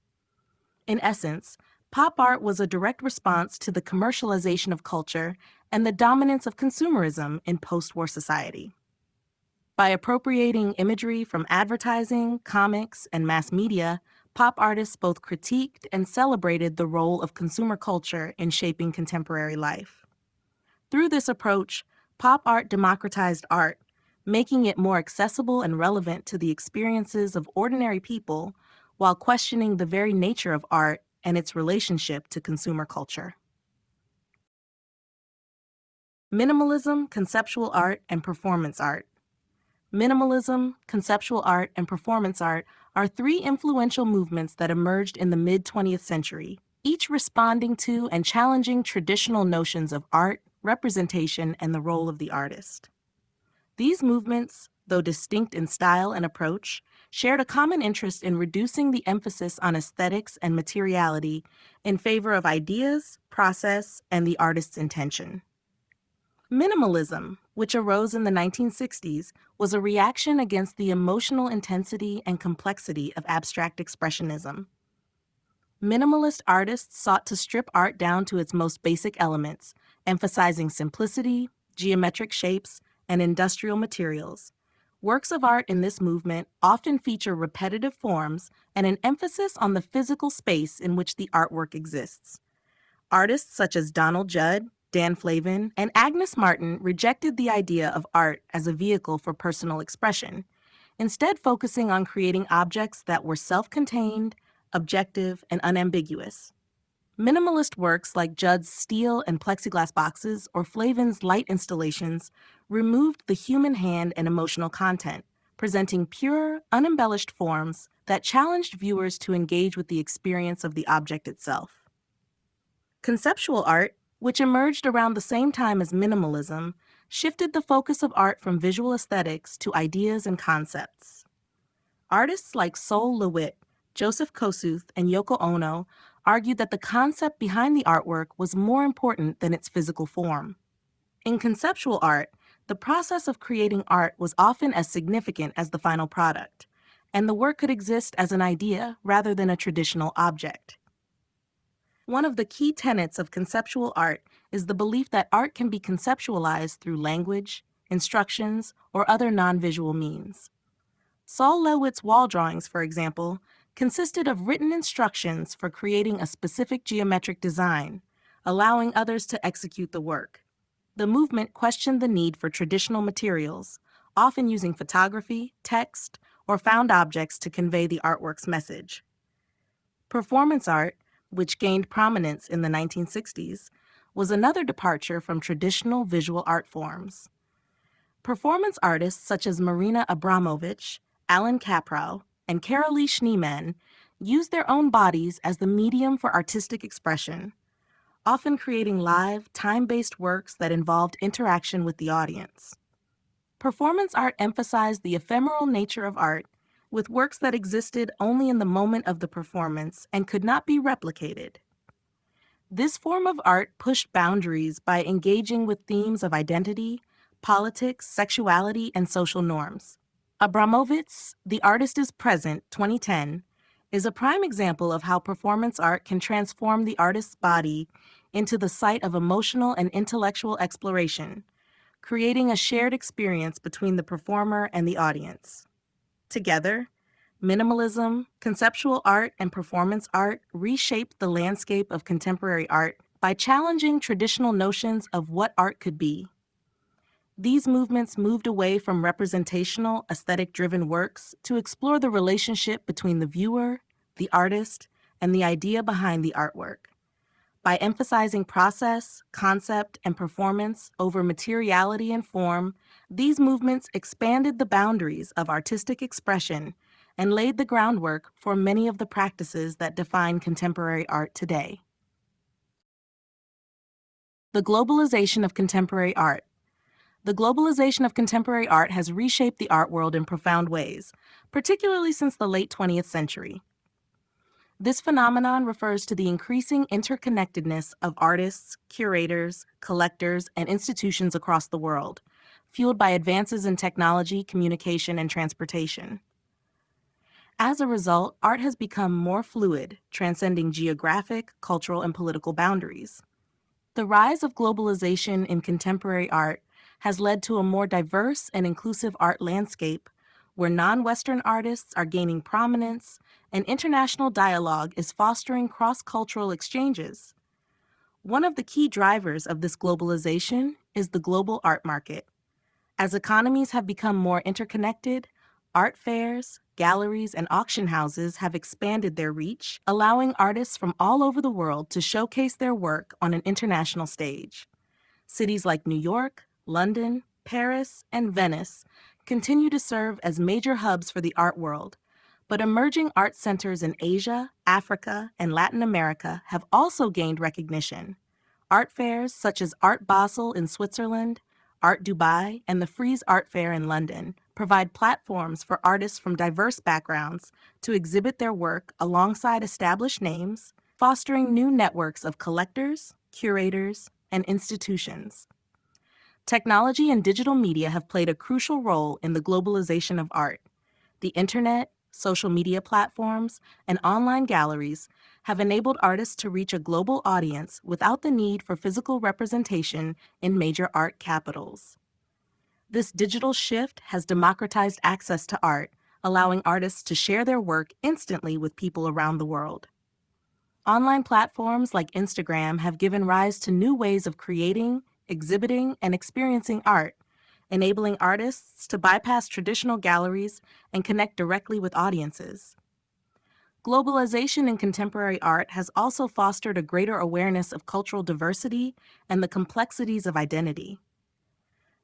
In essence, pop art was a direct response to the commercialization of culture and the dominance of consumerism in post-war society. By appropriating imagery from advertising, comics, and mass media, pop artists both critiqued and celebrated the role of consumer culture in shaping contemporary life. Through this approach, pop art democratized art, making it more accessible and relevant to the experiences of ordinary people while questioning the very nature of art and its relationship to consumer culture. Minimalism, conceptual art, and performance art. Minimalism, conceptual art, and performance art are three influential movements that emerged in the mid-20th century, each responding to and challenging traditional notions of art, representation, and the role of the artist. These movements, though distinct in style and approach, shared a common interest in reducing the emphasis on aesthetics and materiality in favor of ideas, process, and the artist's intention. Minimalism, which arose in the 1960s, was a reaction against the emotional intensity and complexity of abstract expressionism. Minimalist artists sought to strip art down to its most basic elements, emphasizing simplicity, geometric shapes, and industrial materials. Works of art in this movement often feature repetitive forms and an emphasis on the physical space in which the artwork exists. Artists such as Donald Judd, Dan Flavin, and Agnes Martin rejected the idea of art as a vehicle for personal expression, instead focusing on creating objects that were self-contained, objective, and unambiguous. Minimalist works like Judd's steel and plexiglass boxes or Flavin's light installations removed the human hand and emotional content, presenting pure, unembellished forms that challenged viewers to engage with the experience of the object itself. Conceptual art, which emerged around the same time as minimalism, shifted the focus of art from visual aesthetics to ideas and concepts. Artists like Sol LeWitt, Joseph Kosuth, and Yoko Ono argued that the concept behind the artwork was more important than its physical form. In conceptual art, the process of creating art was often as significant as the final product, and the work could exist as an idea rather than a traditional object. One of the key tenets of conceptual art is the belief that art can be conceptualized through language, instructions, or other non-visual means. Sol LeWitt's wall drawings, for example, consisted of written instructions for creating a specific geometric design, allowing others to execute the work. The movement questioned the need for traditional materials, often using photography, text, or found objects to convey the artwork's message. Performance art, which gained prominence in the 1960s, was another departure from traditional visual art forms. Performance artists such as Marina Abramović, Alan Kaprow, and Carolee Schneemann used their own bodies as the medium for artistic expression, often creating live, time-based works that involved interaction with the audience. Performance art emphasized the ephemeral nature of art, with works that existed only in the moment of the performance and could not be replicated. This form of art pushed boundaries by engaging with themes of identity, politics, sexuality, and social norms. Abramović's The Artist is Present, 2010, is a prime example of how performance art can transform the artist's body into the site of emotional and intellectual exploration, creating a shared experience between the performer and the audience. Together, minimalism, conceptual art, and performance art reshaped the landscape of contemporary art by challenging traditional notions of what art could be. These movements moved away from representational, aesthetic-driven works to explore the relationship between the viewer, the artist, and the idea behind the artwork. By emphasizing process, concept, and performance over materiality and form, these movements expanded the boundaries of artistic expression and laid the groundwork for many of the practices that define contemporary art today. The globalization of contemporary art. The globalization of contemporary art has reshaped the art world in profound ways, particularly since the late 20th century. This phenomenon refers to the increasing interconnectedness of artists, curators, collectors, and institutions across the world, fueled by advances in technology, communication, and transportation. As a result, art has become more fluid, transcending geographic, cultural, and political boundaries. The rise of globalization in contemporary art has led to a more diverse and inclusive art landscape where non-Western artists are gaining prominence and international dialogue is fostering cross-cultural exchanges. One of the key drivers of this globalization is the global art market. As economies have become more interconnected, art fairs, galleries, and auction houses have expanded their reach, allowing artists from all over the world to showcase their work on an international stage. Cities like New York, London, Paris, and Venice continue to serve as major hubs for the art world, but emerging art centers in Asia, Africa, and Latin America have also gained recognition. Art fairs such as Art Basel in Switzerland, Art Dubai, and the Frieze Art Fair in London provide platforms for artists from diverse backgrounds to exhibit their work alongside established names, fostering new networks of collectors, curators, and institutions. Technology and digital media have played a crucial role in the globalization of art. The internet, social media platforms, and online galleries have enabled artists to reach a global audience without the need for physical representation in major art capitals. This digital shift has democratized access to art, allowing artists to share their work instantly with people around the world. Online platforms like Instagram have given rise to new ways of creating, exhibiting, and experiencing art, enabling artists to bypass traditional galleries and connect directly with audiences. Globalization in contemporary art has also fostered a greater awareness of cultural diversity and the complexities of identity.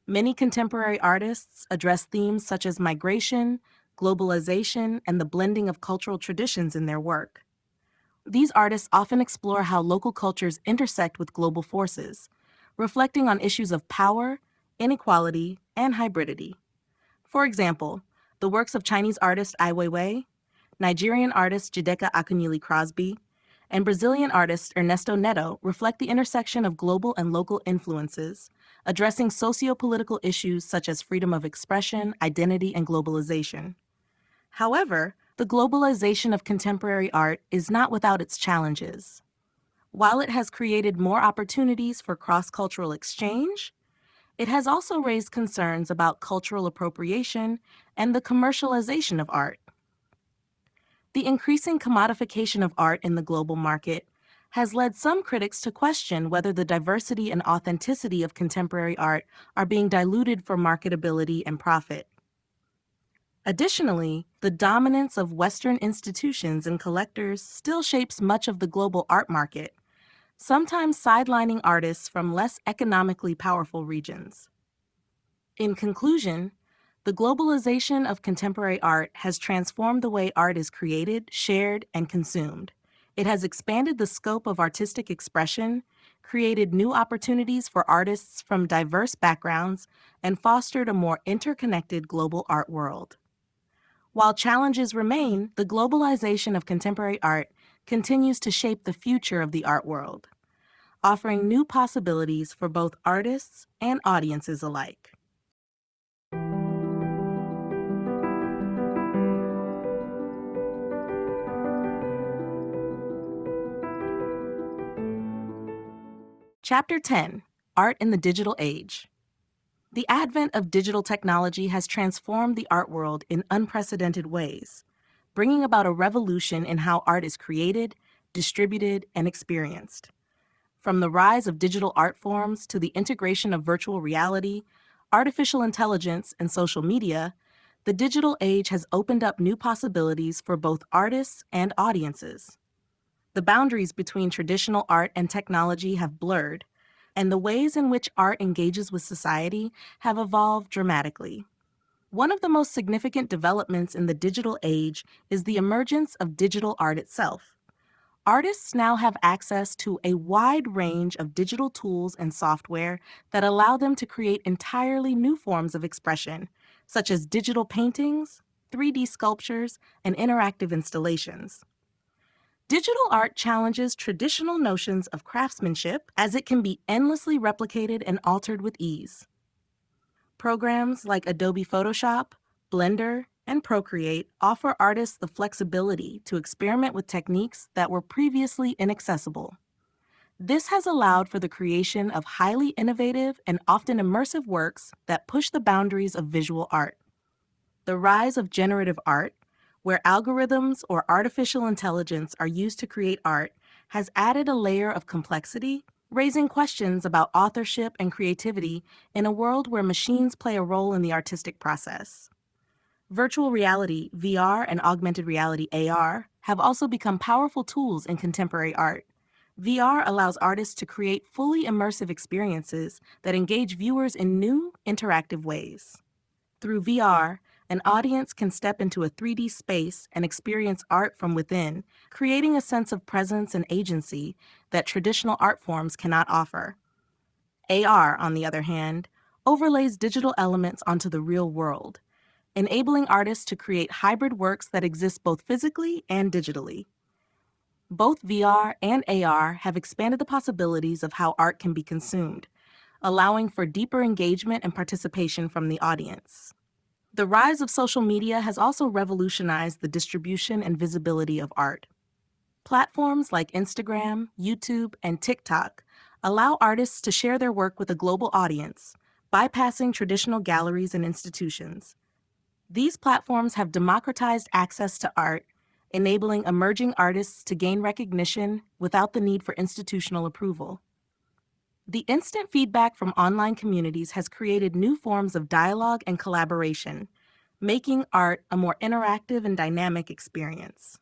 Many contemporary artists address themes such as migration, globalization, and the blending of cultural traditions in their work. These artists often explore how local cultures intersect with global forces, reflecting on issues of power, inequality, and hybridity. For example, the works of Chinese artist Ai Weiwei, Nigerian artist Jideka Akunyili Crosby, and Brazilian artist Ernesto Neto reflect the intersection of global and local influences, addressing socio-political issues such as freedom of expression, identity, and globalization. However, the globalization of contemporary art is not without its challenges. While it has created more opportunities for cross-cultural exchange, it has also raised concerns about cultural appropriation and the commercialization of art. The increasing commodification of art in the global market has led some critics to question whether the diversity and authenticity of contemporary art are being diluted for marketability and profit. Additionally, the dominance of Western institutions and collectors still shapes much of the global art market, sometimes sidelining artists from less economically powerful regions. In conclusion, the globalization of contemporary art has transformed the way art is created, shared, and consumed. It has expanded the scope of artistic expression, created new opportunities for artists from diverse backgrounds, and fostered a more interconnected global art world. While challenges remain, the globalization of contemporary art continues to shape the future of the art world, offering new possibilities for both artists and audiences alike. Chapter 10: Art in the Digital Age. The advent of digital technology has transformed the art world in unprecedented ways, bringing about a revolution in how art is created, distributed, and experienced. From the rise of digital art forms to the integration of virtual reality, artificial intelligence, and social media, the digital age has opened up new possibilities for both artists and audiences. The boundaries between traditional art and technology have blurred, and the ways in which art engages with society have evolved dramatically. One of the most significant developments in the digital age is the emergence of digital art itself. Artists now have access to a wide range of digital tools and software that allow them to create entirely new forms of expression, such as digital paintings, 3D sculptures, and interactive installations. Digital art challenges traditional notions of craftsmanship as it can be endlessly replicated and altered with ease. Programs like Adobe Photoshop, Blender, and Procreate offer artists the flexibility to experiment with techniques that were previously inaccessible. This has allowed for the creation of highly innovative and often immersive works that push the boundaries of visual art. The rise of generative art, where algorithms or artificial intelligence are used to create art, has added a layer of complexity, raising questions about authorship and creativity in a world where machines play a role in the artistic process. Virtual reality, VR, and augmented reality, AR, have also become powerful tools in contemporary art. VR allows artists to create fully immersive experiences that engage viewers in new, interactive ways. Through VR, an audience can step into a 3D space and experience art from within, creating a sense of presence and agency that traditional art forms cannot offer. AR, on the other hand, overlays digital elements onto the real world, enabling artists to create hybrid works that exist both physically and digitally. Both VR and AR have expanded the possibilities of how art can be consumed, allowing for deeper engagement and participation from the audience. The rise of social media has also revolutionized the distribution and visibility of art. Platforms like Instagram, YouTube, and TikTok allow artists to share their work with a global audience, bypassing traditional galleries and institutions. These platforms have democratized access to art, enabling emerging artists to gain recognition without the need for institutional approval. The instant feedback from online communities has created new forms of dialogue and collaboration, making art a more interactive and dynamic experience.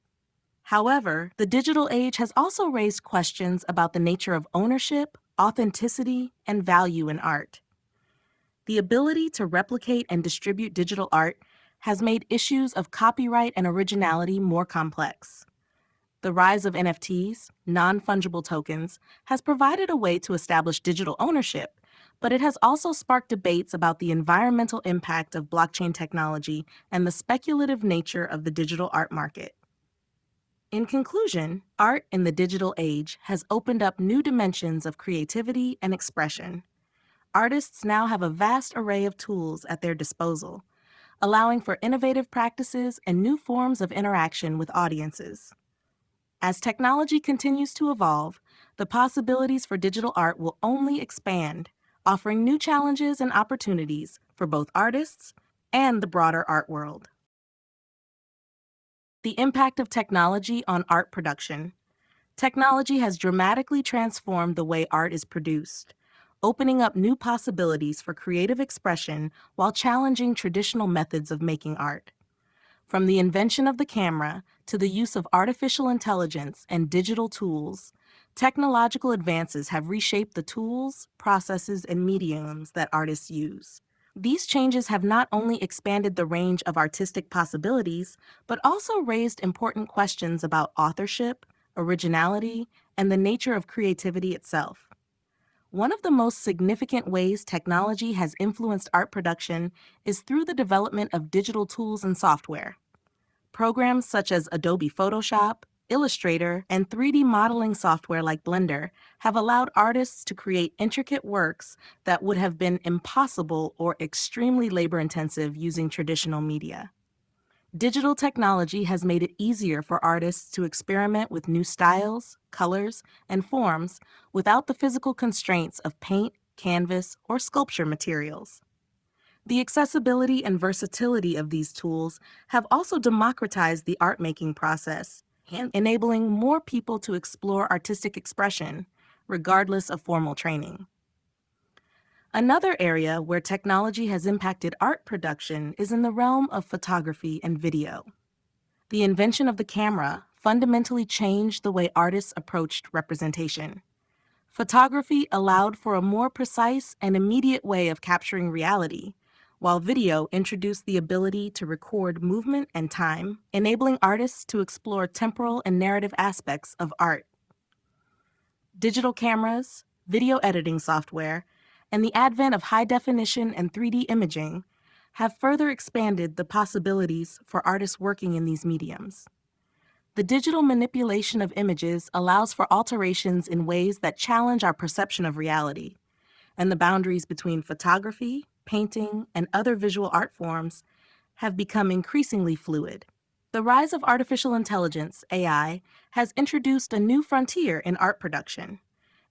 However, the digital age has also raised questions about the nature of ownership, authenticity, and value in art. The ability to replicate and distribute digital art has made issues of copyright and originality more complex. The rise of NFTs, non-fungible tokens, has provided a way to establish digital ownership, but it has also sparked debates about the environmental impact of blockchain technology and the speculative nature of the digital art market. In conclusion, art in the digital age has opened up new dimensions of creativity and expression. Artists now have a vast array of tools at their disposal, allowing for innovative practices and new forms of interaction with audiences. As technology continues to evolve, the possibilities for digital art will only expand, offering new challenges and opportunities for both artists and the broader art world. The impact of technology on art production. Technology has dramatically transformed the way art is produced, opening up new possibilities for creative expression while challenging traditional methods of making art. From the invention of the camera to the use of artificial intelligence and digital tools, technological advances have reshaped the tools, processes, and mediums that artists use. These changes have not only expanded the range of artistic possibilities, but also raised important questions about authorship, originality, and the nature of creativity itself. One of the most significant ways technology has influenced art production is through the development of digital tools and software. Programs such as Adobe Photoshop, Illustrator, and 3D modeling software like Blender have allowed artists to create intricate works that would have been impossible or extremely labor-intensive using traditional media. Digital technology has made it easier for artists to experiment with new styles, colors, and forms without the physical constraints of paint, canvas, or sculpture materials. The accessibility and versatility of these tools have also democratized the art-making process, enabling more people to explore artistic expression, regardless of formal training. Another area where technology has impacted art production is in the realm of photography and video. The invention of the camera fundamentally changed the way artists approached representation. Photography allowed for a more precise and immediate way of capturing reality, while video introduced the ability to record movement and time, enabling artists to explore temporal and narrative aspects of art. Digital cameras, video editing software, and the advent of high-definition and 3D imaging have further expanded the possibilities for artists working in these mediums. The digital manipulation of images allows for alterations in ways that challenge our perception of reality, and the boundaries between photography, painting, and other visual art forms have become increasingly fluid. The rise of artificial intelligence, AI, has introduced a new frontier in art production.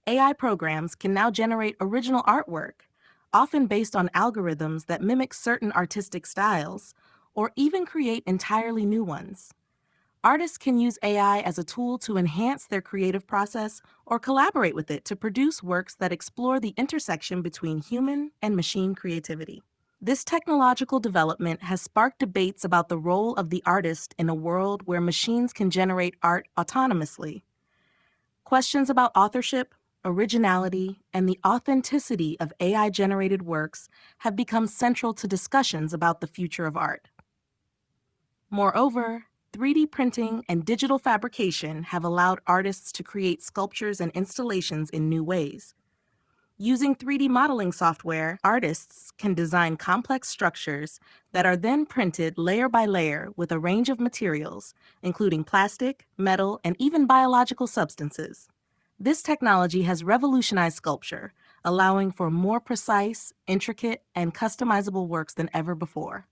AI programs can now generate original artwork, often based on algorithms that mimic certain artistic styles, or even create entirely new ones. Artists can use AI as a tool to enhance their creative process or collaborate with it to produce works that explore the intersection between human and machine creativity. This technological development has sparked debates about the role of the artist in a world where machines can generate art autonomously. Questions about authorship, originality, and the authenticity of AI-generated works have become central to discussions about the future of art. Moreover, 3D printing and digital fabrication have allowed artists to create sculptures and installations in new ways. Using 3D modeling software, artists can design complex structures that are then printed layer by layer with a range of materials, including plastic, metal, and even biological substances. This technology has revolutionized sculpture, allowing for more precise, intricate, and customizable works than ever before.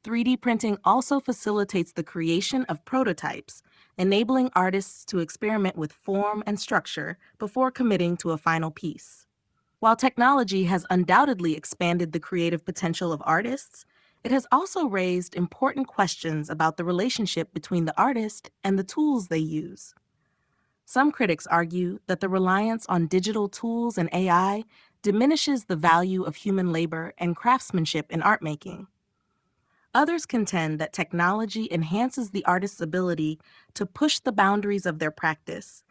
3D printing also facilitates the creation of prototypes, enabling artists to experiment with form and structure before committing to a final piece. While technology has undoubtedly expanded the creative potential of artists, It has also raised important questions about the relationship between the artist and the tools they use. Some critics argue that the reliance on digital tools and AI diminishes the value of human labor and craftsmanship in art making. Others contend that technology enhances the artist's ability to push the boundaries of their practice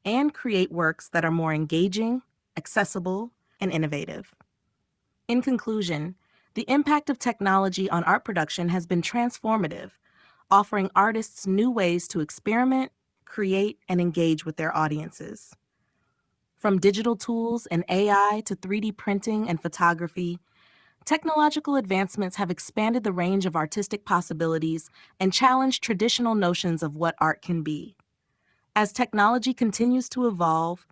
and create works that are more engaging, accessible, and innovative. In conclusion, the impact of technology on art production has been transformative, offering artists new ways to experiment, create, and engage with their audiences. From digital tools and AI to 3D printing and photography, technological advancements have expanded the range of artistic possibilities and challenged traditional notions of what art can be. As technology continues to evolve,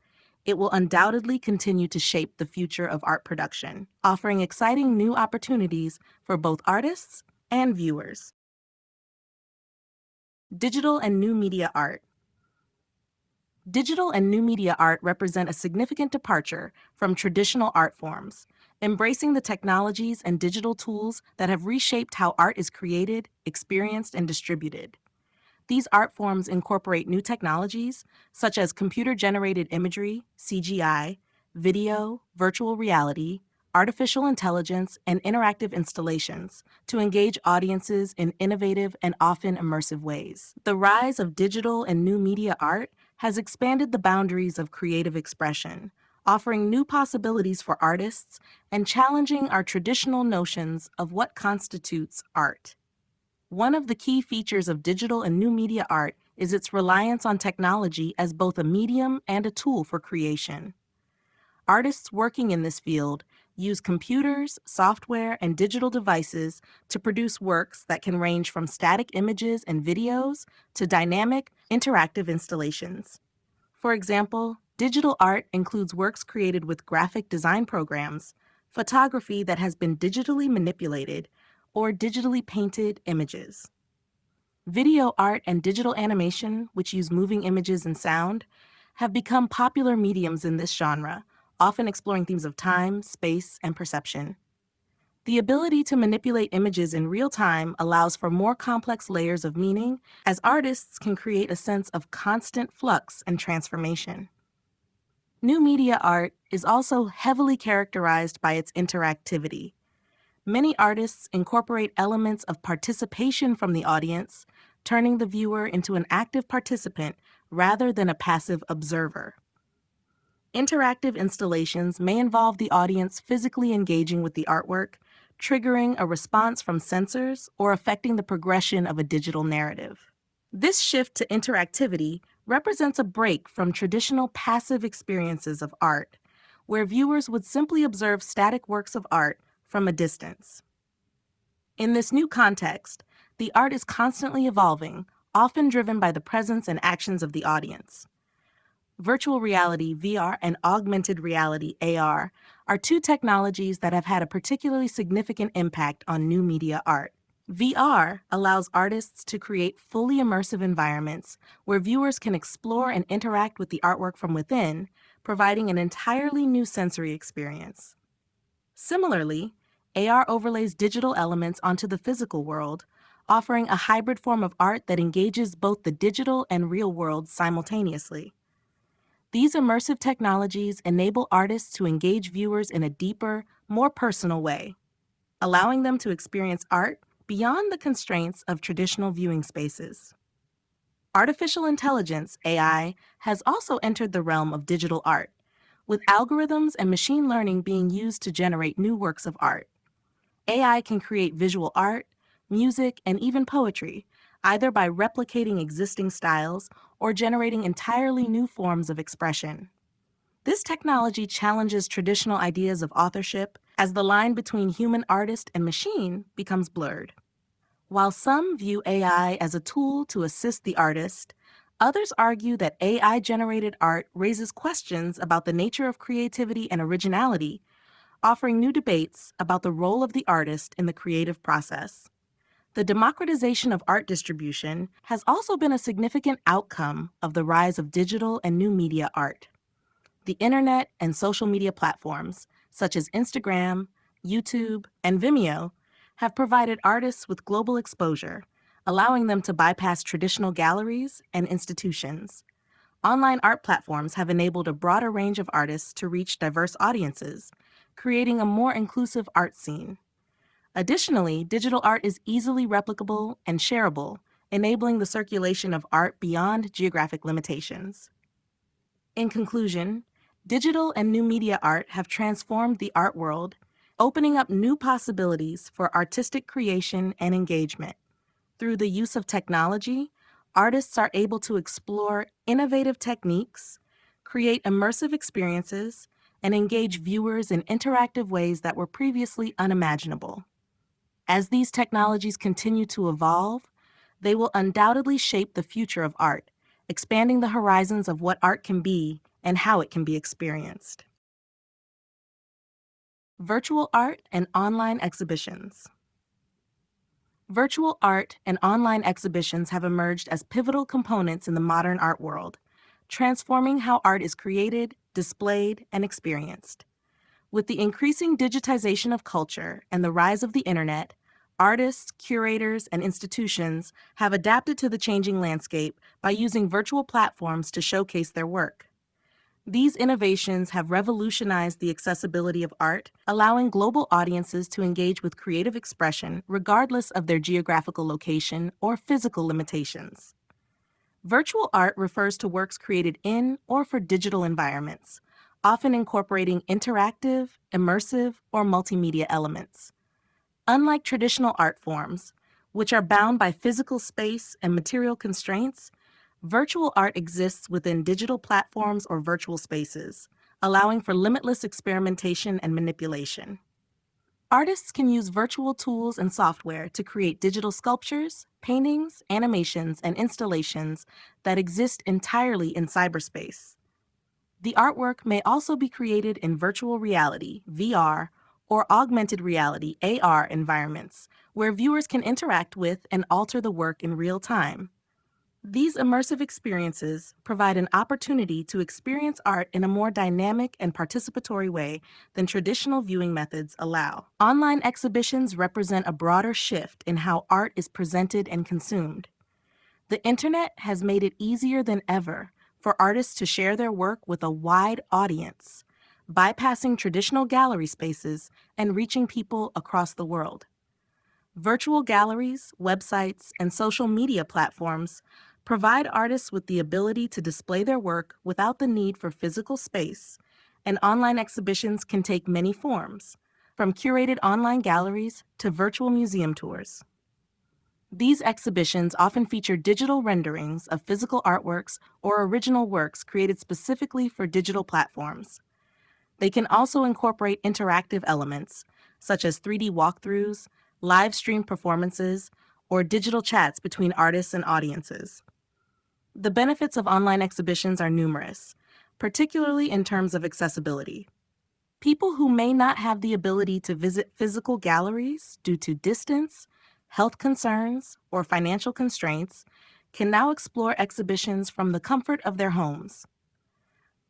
it will undoubtedly continue to shape the future of art production, offering exciting new opportunities for both artists and viewers. Digital and new media art. Digital and new media art represent a significant departure from traditional art forms, embracing the technologies and digital tools that have reshaped how art is created, experienced, and distributed. These art forms incorporate new technologies, such as computer-generated imagery, CGI, video, virtual reality, artificial intelligence, and interactive installations to engage audiences in innovative and often immersive ways. The rise of digital and new media art has expanded the boundaries of creative expression, offering new possibilities for artists and challenging our traditional notions of what constitutes art. One of the key features of digital and new media art is its reliance on technology as both a medium and a tool for creation. Artists working in this field use computers, software, and digital devices to produce works that can range from static images and videos to dynamic, interactive installations. For example, digital art includes works created with graphic design programs, photography that has been digitally manipulated, or digitally painted images. Video art and digital animation, which use moving images and sound, have become popular mediums in this genre, often exploring themes of time, space, and perception. The ability to manipulate images in real time allows for more complex layers of meaning, as artists can create a sense of constant flux and transformation. New media art is also heavily characterized by its interactivity. Many artists incorporate elements of participation from the audience, turning the viewer into an active participant rather than a passive observer. Interactive installations may involve the audience physically engaging with the artwork, triggering a response from sensors or affecting the progression of a digital narrative. This shift to interactivity represents a break from traditional passive experiences of art, where viewers would simply observe static works of art from a distance. In this new context, the art is constantly evolving, often driven by the presence and actions of the audience. Virtual reality, VR, and augmented reality, AR, are two technologies that have had a particularly significant impact on new media art. VR allows artists to create fully immersive environments where viewers can explore and interact with the artwork from within, providing an entirely new sensory experience. Similarly, AR overlays digital elements onto the physical world, offering a hybrid form of art that engages both the digital and real worlds simultaneously. These immersive technologies enable artists to engage viewers in a deeper, more personal way, allowing them to experience art beyond the constraints of traditional viewing spaces. Artificial intelligence, AI, has also entered the realm of digital art, with algorithms and machine learning being used to generate new works of art. AI can create visual art, music, and even poetry, either by replicating existing styles or generating entirely new forms of expression. This technology challenges traditional ideas of authorship as the line between human artist and machine becomes blurred. While some view AI as a tool to assist the artist, others argue that AI-generated art raises questions about the nature of creativity and originality, offering new debates about the role of the artist in the creative process. The democratization of art distribution has also been a significant outcome of the rise of digital and new media art. The internet and social media platforms, such as Instagram, YouTube, and Vimeo, have provided artists with global exposure, allowing them to bypass traditional galleries and institutions. Online art platforms have enabled a broader range of artists to reach diverse audiences, creating a more inclusive art scene. Additionally, digital art is easily replicable and shareable, enabling the circulation of art beyond geographic limitations. In conclusion, digital and new media art have transformed the art world, opening up new possibilities for artistic creation and engagement. Through the use of technology, artists are able to explore innovative techniques, create immersive experiences, and engage viewers in interactive ways that were previously unimaginable. As these technologies continue to evolve, they will undoubtedly shape the future of art, expanding the horizons of what art can be and how it can be experienced. Virtual art and online exhibitions. Virtual art and online exhibitions have emerged as pivotal components in the modern art world, transforming how art is created, displayed, and experienced. With the increasing digitization of culture and the rise of the internet, artists, curators, and institutions have adapted to the changing landscape by using virtual platforms to showcase their work. These innovations have revolutionized the accessibility of art, allowing global audiences to engage with creative expression regardless of their geographical location or physical limitations. Virtual art refers to works created in or for digital environments, often incorporating interactive, immersive, or multimedia elements. Unlike traditional art forms, which are bound by physical space and material constraints, virtual art exists within digital platforms or virtual spaces, allowing for limitless experimentation and manipulation. Artists can use virtual tools and software to create digital sculptures, paintings, animations, and installations that exist entirely in cyberspace. The artwork may also be created in virtual reality, VR, or augmented reality, AR environments, where viewers can interact with and alter the work in real time. These immersive experiences provide an opportunity to experience art in a more dynamic and participatory way than traditional viewing methods allow. Online exhibitions represent a broader shift in how art is presented and consumed. The internet has made it easier than ever for artists to share their work with a wide audience, bypassing traditional gallery spaces and reaching people across the world. Virtual galleries, websites, and social media platforms provide artists with the ability to display their work without the need for physical space, and online exhibitions can take many forms, from curated online galleries to virtual museum tours. These exhibitions often feature digital renderings of physical artworks or original works created specifically for digital platforms. They can also incorporate interactive elements, such as 3D walkthroughs, live stream performances, or digital chats between artists and audiences. The benefits of online exhibitions are numerous, particularly in terms of accessibility. People who may not have the ability to visit physical galleries due to distance, health concerns, or financial constraints can now explore exhibitions from the comfort of their homes.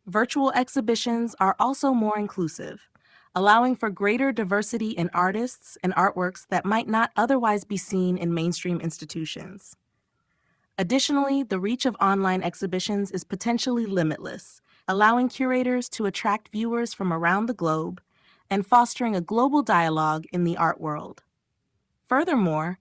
Virtual exhibitions are also more inclusive, allowing for greater diversity in artists and artworks that might not otherwise be seen in mainstream institutions. Additionally, the reach of online exhibitions is potentially limitless, allowing curators to attract viewers from around the globe and fostering a global dialogue in the art world. Furthermore,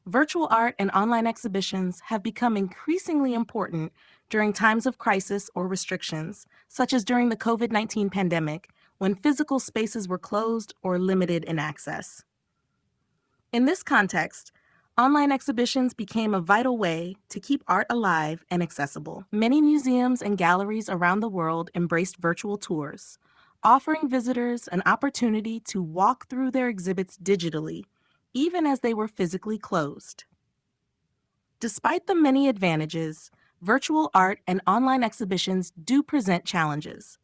virtual art and online exhibitions have become increasingly important during times of crisis or restrictions, such as during the COVID-19 pandemic, when physical spaces were closed or limited in access. In this context, online exhibitions became a vital way to keep art alive and accessible. Many museums and galleries around the world embraced virtual tours, offering visitors an opportunity to walk through their exhibits digitally, even as they were physically closed. Despite the many advantages, virtual art and online exhibitions do present challenges.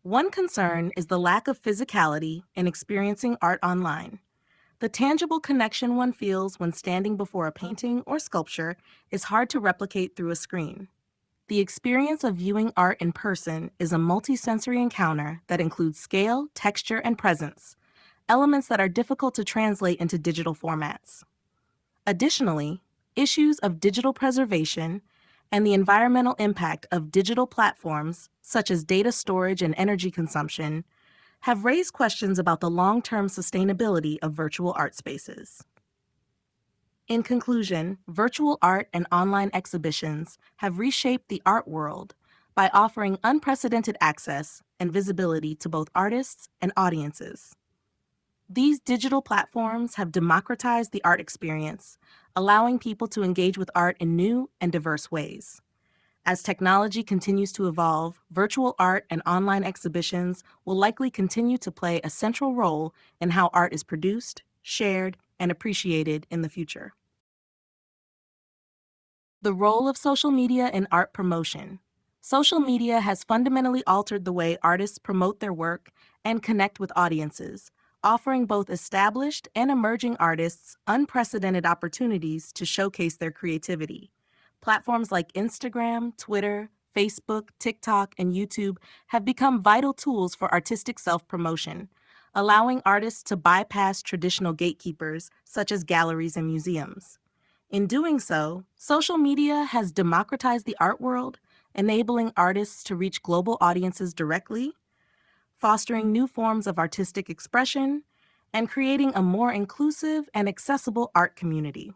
One concern is the lack of physicality in experiencing art online. The tangible connection one feels when standing before a painting or sculpture is hard to replicate through a screen. The experience of viewing art in person is a multisensory encounter that includes scale, texture, and presence, elements that are difficult to translate into digital formats. Additionally, issues of digital preservation and the environmental impact of digital platforms, such as data storage and energy consumption, have raised questions about the long-term sustainability of virtual art spaces. In conclusion, virtual art and online exhibitions have reshaped the art world by offering unprecedented access and visibility to both artists and audiences. These digital platforms have democratized the art experience, allowing people to engage with art in new and diverse ways. As technology continues to evolve, virtual art and online exhibitions will likely continue to play a central role in how art is produced, shared, and appreciated in the future. The role of social media in art promotion. Social media has fundamentally altered the way artists promote their work and connect with audiences, offering both established and emerging artists unprecedented opportunities to showcase their creativity. Platforms like Instagram, Twitter, Facebook, TikTok, and YouTube have become vital tools for artistic self-promotion, allowing artists to bypass traditional gatekeepers such as galleries and museums. In doing so, social media has democratized the art world, enabling artists to reach global audiences directly, fostering new forms of artistic expression, and creating a more inclusive and accessible art community.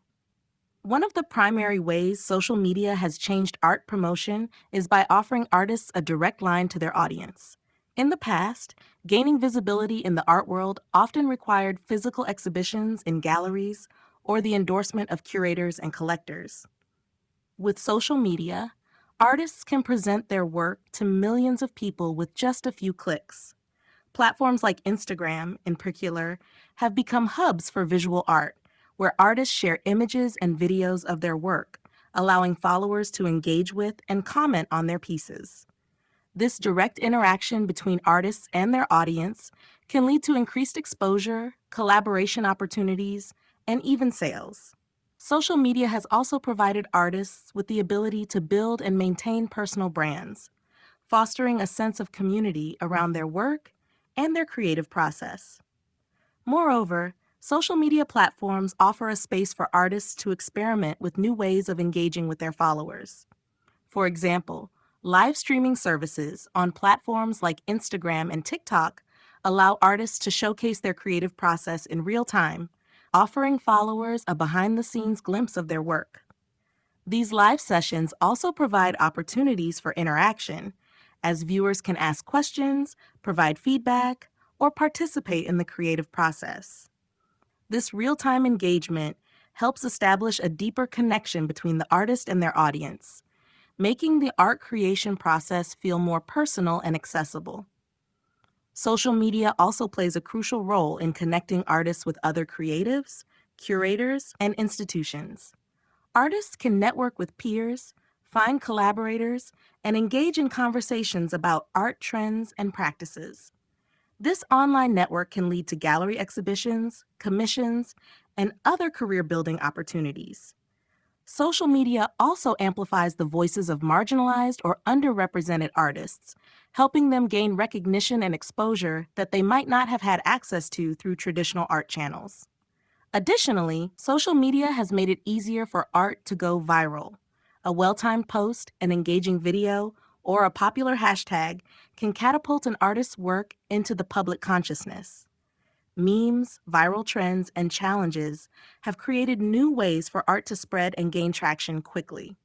One of the primary ways social media has changed art promotion is by offering artists a direct line to their audience. In the past, gaining visibility in the art world often required physical exhibitions in galleries or the endorsement of curators and collectors. With social media, artists can present their work to millions of people with just a few clicks. Platforms like Instagram, in particular, have become hubs for visual art, where artists share images and videos of their work, allowing followers to engage with and comment on their pieces. This direct interaction between artists and their audience can lead to increased exposure, collaboration opportunities, and even sales. Social media has also provided artists with the ability to build and maintain personal brands, fostering a sense of community around their work and their creative process. Moreover, social media platforms offer a space for artists to experiment with new ways of engaging with their followers. For example, live streaming services on platforms like Instagram and TikTok allow artists to showcase their creative process in real time, offering followers a behind-the-scenes glimpse of their work. These live sessions also provide opportunities for interaction, as viewers can ask questions, provide feedback, or participate in the creative process. This real-time engagement helps establish a deeper connection between the artist and their audience, making the art creation process feel more personal and accessible. Social media also plays a crucial role in connecting artists with other creatives, curators, and institutions. Artists can network with peers, find collaborators, and engage in conversations about art trends and practices. This online network can lead to gallery exhibitions, commissions, and other career-building opportunities. Social media also amplifies the voices of marginalized or underrepresented artists, helping them gain recognition and exposure that they might not have had access to through traditional art channels. Additionally, social media has made it easier for art to go viral. A well-timed post, an engaging video, or a popular hashtag can catapult an artist's work into the public consciousness. Memes, viral trends, and challenges have created new ways for art to spread and gain traction quickly.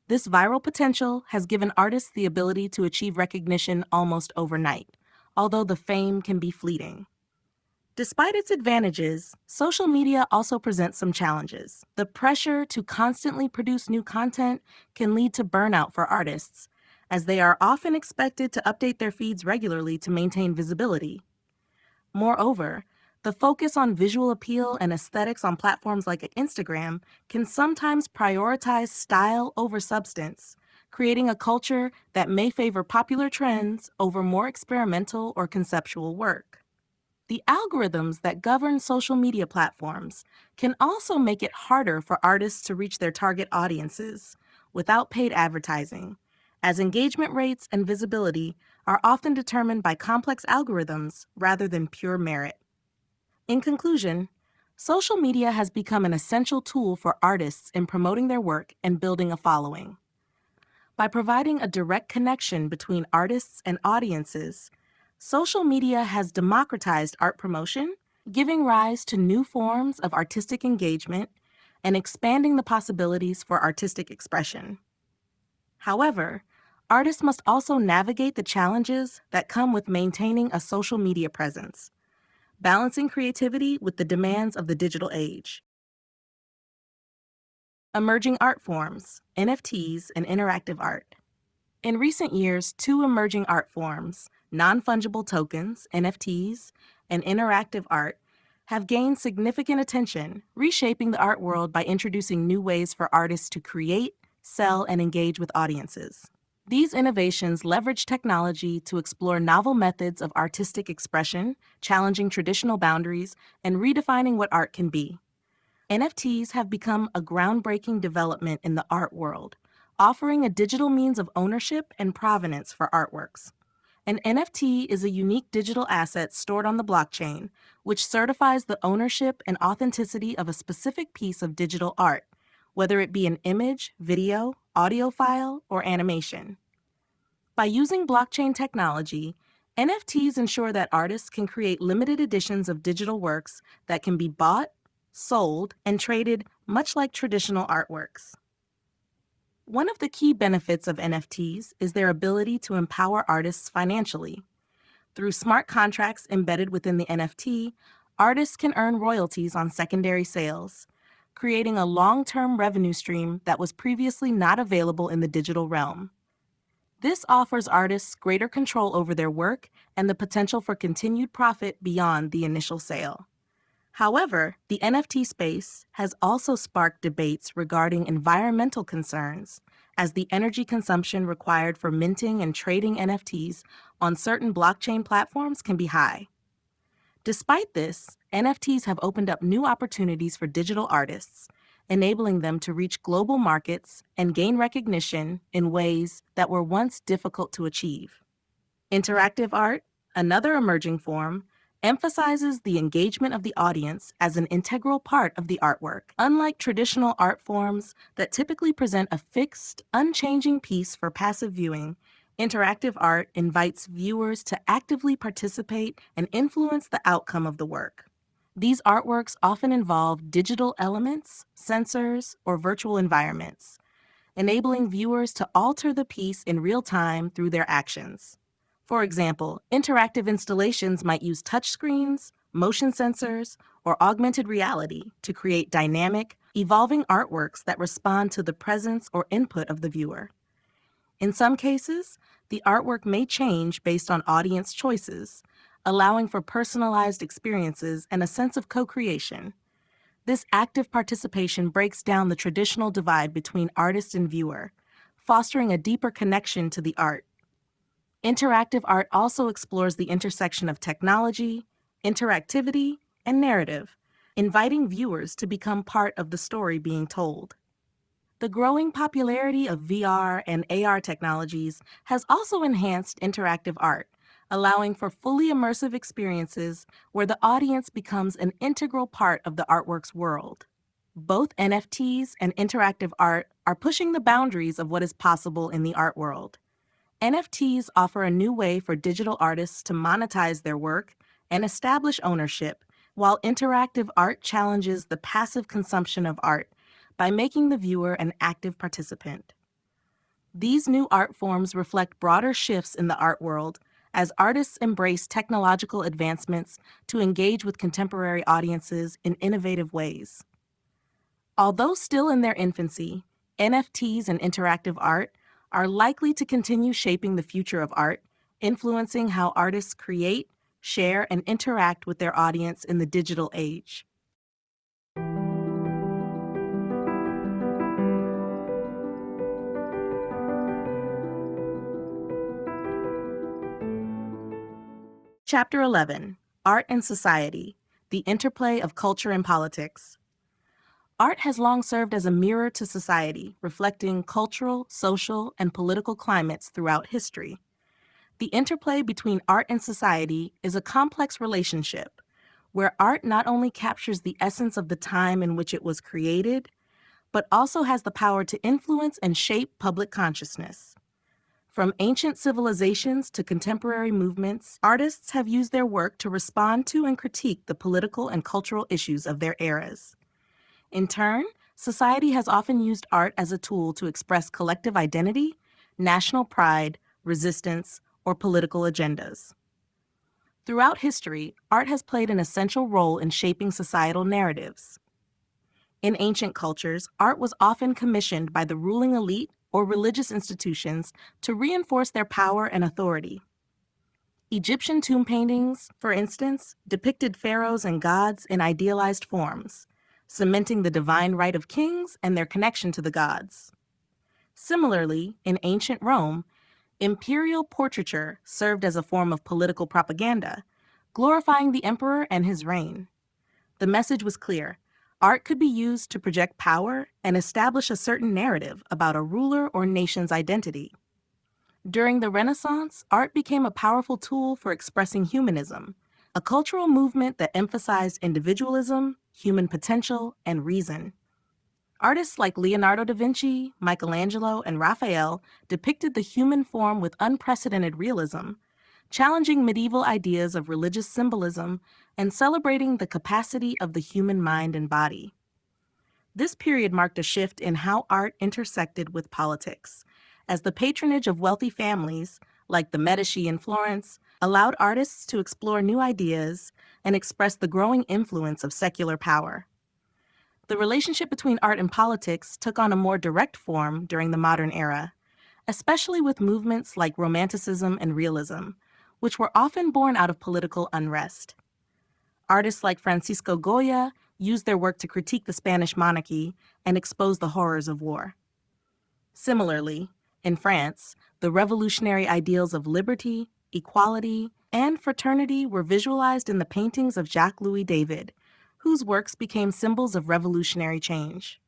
This viral potential has given artists the ability to achieve recognition almost overnight, although the fame can be fleeting. Despite its advantages, social media also presents some challenges. The pressure to constantly produce new content can lead to burnout for artists, as they are often expected to update their feeds regularly to maintain visibility. Moreover, the focus on visual appeal and aesthetics on platforms like Instagram can sometimes prioritize style over substance, creating a culture that may favor popular trends over more experimental or conceptual work. The algorithms that govern social media platforms can also make it harder for artists to reach their target audiences without paid advertising, as engagement rates and visibility are often determined by complex algorithms rather than pure merit. In conclusion, social media has become an essential tool for artists in promoting their work and building a following. By providing a direct connection between artists and audiences, social media has democratized art promotion, giving rise to new forms of artistic engagement and expanding the possibilities for artistic expression. However, artists must also navigate the challenges that come with maintaining a social media presence, balancing creativity with the demands of the digital age. Emerging art forms, NFTs, and interactive art. In recent years, two emerging art forms, non-fungible tokens, NFTs, and interactive art, have gained significant attention, reshaping the art world by introducing new ways for artists to create, sell, and engage with audiences. These innovations leverage technology to explore novel methods of artistic expression, challenging traditional boundaries, and redefining what art can be. NFTs have become a groundbreaking development in the art world, offering a digital means of ownership and provenance for artworks. An NFT is a unique digital asset stored on the blockchain, which certifies the ownership and authenticity of a specific piece of digital art, whether it be an image, video, audio file, or animation. By using blockchain technology, NFTs ensure that artists can create limited editions of digital works that can be bought, sold, and traded much like traditional artworks. One of the key benefits of NFTs is their ability to empower artists financially. Through smart contracts embedded within the NFT, artists can earn royalties on secondary sales, creating a long-term revenue stream that was previously not available in the digital realm. This offers artists greater control over their work and the potential for continued profit beyond the initial sale. However, the NFT space has also sparked debates regarding environmental concerns, as the energy consumption required for minting and trading NFTs on certain blockchain platforms can be high. Despite this, NFTs have opened up new opportunities for digital artists, enabling them to reach global markets and gain recognition in ways that were once difficult to achieve. Interactive art, another emerging form, emphasizes the engagement of the audience as an integral part of the artwork. Unlike traditional art forms that typically present a fixed, unchanging piece for passive viewing, interactive art invites viewers to actively participate and influence the outcome of the work. These artworks often involve digital elements, sensors, or virtual environments, enabling viewers to alter the piece in real time through their actions. For example, interactive installations might use touchscreens, motion sensors, or augmented reality to create dynamic, evolving artworks that respond to the presence or input of the viewer. In some cases, the artwork may change based on audience choices, allowing for personalized experiences and a sense of co-creation. This active participation breaks down the traditional divide between artist and viewer, fostering a deeper connection to the art. Interactive art also explores the intersection of technology, interactivity, and narrative, inviting viewers to become part of the story being told. The growing popularity of VR and AR technologies has also enhanced interactive art, allowing for fully immersive experiences where the audience becomes an integral part of the artwork's world. Both NFTs and interactive art are pushing the boundaries of what is possible in the art world. NFTs offer a new way for digital artists to monetize their work and establish ownership, while interactive art challenges the passive consumption of art by making the viewer an active participant. These new art forms reflect broader shifts in the art world as artists embrace technological advancements to engage with contemporary audiences in innovative ways. Although still in their infancy, NFTs and interactive art are likely to continue shaping the future of art, influencing how artists create, share, and interact with their audience in the digital age. Chapter 11, Art and Society, the Interplay of Culture and Politics. Art has long served as a mirror to society, reflecting cultural, social, and political climates throughout history. The interplay between art and society is a complex relationship, where art not only captures the essence of the time in which it was created, but also has the power to influence and shape public consciousness. From ancient civilizations to contemporary movements, artists have used their work to respond to and critique the political and cultural issues of their eras. In turn, society has often used art as a tool to express collective identity, national pride, resistance, or political agendas. Throughout history, art has played an essential role in shaping societal narratives. In ancient cultures, art was often commissioned by the ruling elite or religious institutions to reinforce their power and authority. Egyptian tomb paintings, for instance, depicted pharaohs and gods in idealized forms, cementing the divine right of kings and their connection to the gods. Similarly, in ancient Rome, imperial portraiture served as a form of political propaganda, glorifying the emperor and his reign. The message was clear. Art could be used to project power and establish a certain narrative about a ruler or nation's identity. During the Renaissance, art became a powerful tool for expressing humanism, a cultural movement that emphasized individualism, human potential, and reason. Artists like Leonardo da Vinci, Michelangelo, and Raphael depicted the human form with unprecedented realism, challenging medieval ideas of religious symbolism and celebrating the capacity of the human mind and body. This period marked a shift in how art intersected with politics, as the patronage of wealthy families, like the Medici in Florence, allowed artists to explore new ideas and express the growing influence of secular power. The relationship between art and politics took on a more direct form during the modern era, especially with movements like Romanticism and Realism, which were often born out of political unrest. Artists like Francisco Goya used their work to critique the Spanish monarchy and expose the horrors of war. Similarly, in France, the revolutionary ideals of liberty, equality, and fraternity were visualized in the paintings of Jacques-Louis David, whose works became symbols of revolutionary change.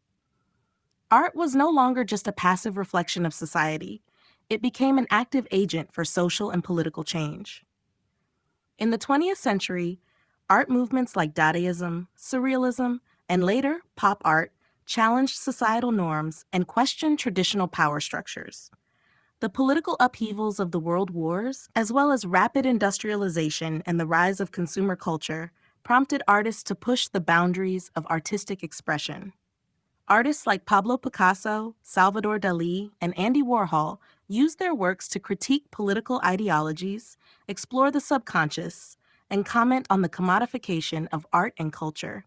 Art was no longer just a passive reflection of society. It became an active agent for social and political change. In the 20th century, art movements like Dadaism, Surrealism, and later pop art challenged societal norms and questioned traditional power structures. The political upheavals of the world wars, as well as rapid industrialization and the rise of consumer culture, prompted artists to push the boundaries of artistic expression. Artists like Pablo Picasso, Salvador Dalí, and Andy Warhol used their works to critique political ideologies, explore the subconscious, and comment on the commodification of art and culture.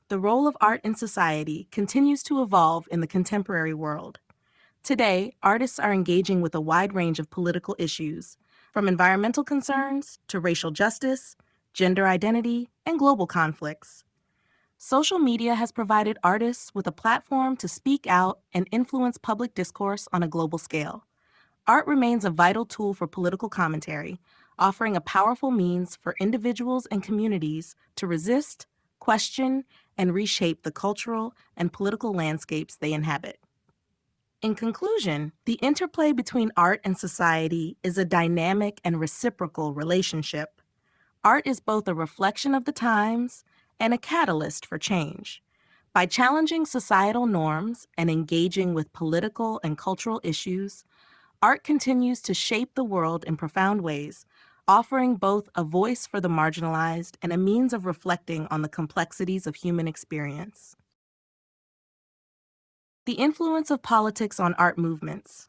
The role of art in society continues to evolve in the contemporary world. Today, artists are engaging with a wide range of political issues, from environmental concerns to racial justice, gender identity, and global conflicts. Social media has provided artists with a platform to speak out and influence public discourse on a global scale. Art remains a vital tool for political commentary, offering a powerful means for individuals and communities to resist, question, and reshape the cultural and political landscapes they inhabit. In conclusion, the interplay between art and society is a dynamic and reciprocal relationship. Art is both a reflection of the times and a catalyst for change. By challenging societal norms and engaging with political and cultural issues, art continues to shape the world in profound ways, offering both a voice for the marginalized and a means of reflecting on the complexities of human experience. The influence of politics on art movements.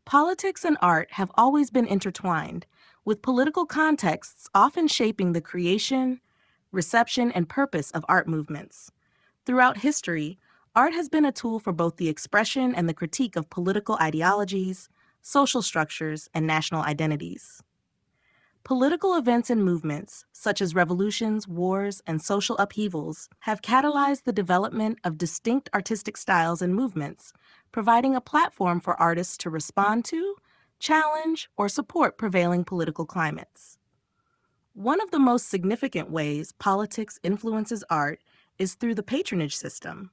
Politics and art have always been intertwined, with political contexts often shaping the creation, reception, and purpose of art movements. Throughout history, art has been a tool for both the expression and the critique of political ideologies, social structures, and national identities. Political events and movements, such as revolutions, wars, and social upheavals, have catalyzed the development of distinct artistic styles and movements, providing a platform for artists to respond to, challenge, or support prevailing political climates. One of the most significant ways politics influences art is through the patronage system.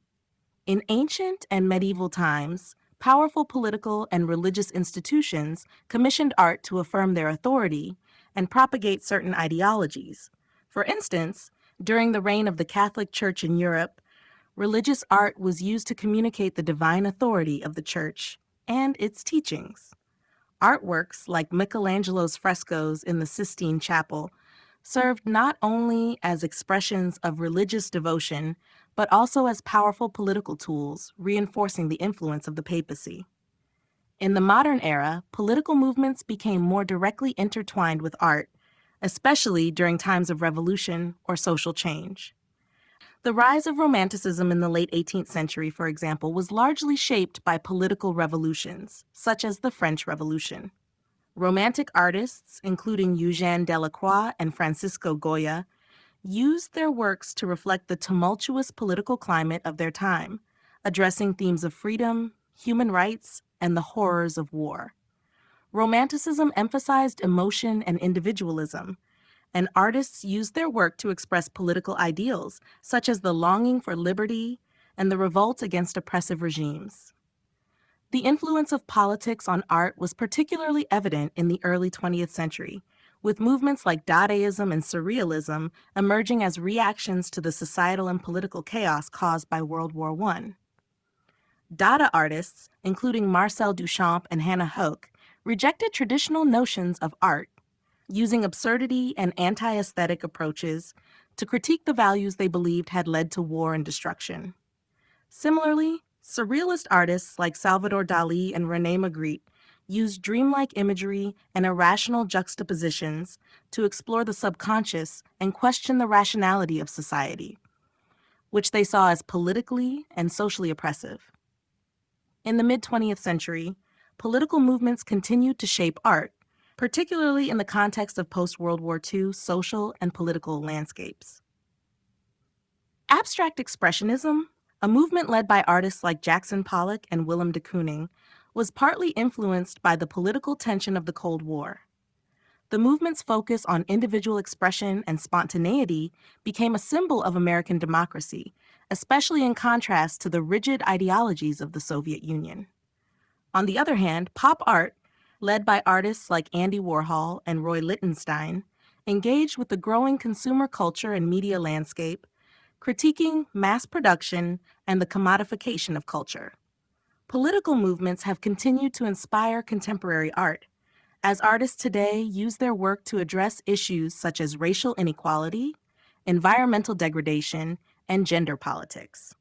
In ancient and medieval times, powerful political and religious institutions commissioned art to affirm their authority and propagate certain ideologies, For instance, during the reign of the Catholic Church in Europe, religious art was used to communicate the divine authority of the Church and its teachings. Artworks like Michelangelo's frescoes in the Sistine Chapel served not only as expressions of religious devotion, but also as powerful political tools, reinforcing the influence of the papacy. In the modern era, political movements became more directly intertwined with art, especially during times of revolution or social change. The rise of Romanticism in the late 18th century, for example, was largely shaped by political revolutions, such as the French Revolution. Romantic artists, including Eugène Delacroix and Francisco Goya, used their works to reflect the tumultuous political climate of their time, addressing themes of freedom, human rights, and the horrors of war. Romanticism emphasized emotion and individualism, and artists used their work to express political ideals, such as the longing for liberty and the revolt against oppressive regimes. The influence of politics on art was particularly evident in the early 20th century, with movements like Dadaism and Surrealism emerging as reactions to the societal and political chaos caused by World War I. Dada artists, including Marcel Duchamp and Hannah Höch, rejected traditional notions of art, using absurdity and anti-aesthetic approaches to critique the values they believed had led to war and destruction. Similarly, surrealist artists like Salvador Dali and René Magritte used dreamlike imagery and irrational juxtapositions to explore the subconscious and question the rationality of society, which they saw as politically and socially oppressive. In the mid-20th century, political movements continued to shape art, particularly in the context of post-World War II social and political landscapes. Abstract Expressionism, a movement led by artists like Jackson Pollock and Willem de Kooning, was partly influenced by the political tension of the Cold War. The movement's focus on individual expression and spontaneity became a symbol of American democracy, especially in contrast to the rigid ideologies of the Soviet Union. On the other hand, pop art, led by artists like Andy Warhol and Roy Lichtenstein, engaged with the growing consumer culture and media landscape, critiquing mass production and the commodification of culture. Political movements have continued to inspire contemporary art, as artists today use their work to address issues such as racial inequality, environmental degradation, and gender politics.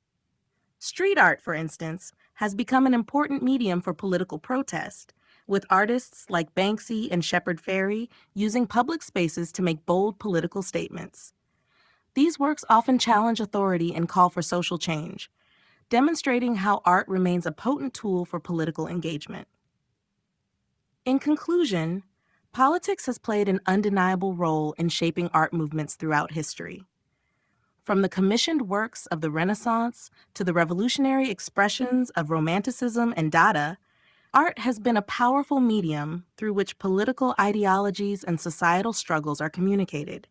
Street art, for instance, has become an important medium for political protest, with artists like Banksy and Shepard Fairey using public spaces to make bold political statements. These works often challenge authority and call for social change, demonstrating how art remains a potent tool for political engagement. In conclusion, politics has played an undeniable role in shaping art movements throughout history. From the commissioned works of the Renaissance to the revolutionary expressions of Romanticism and Dada, art has been a powerful medium through which political ideologies and societal struggles are communicated,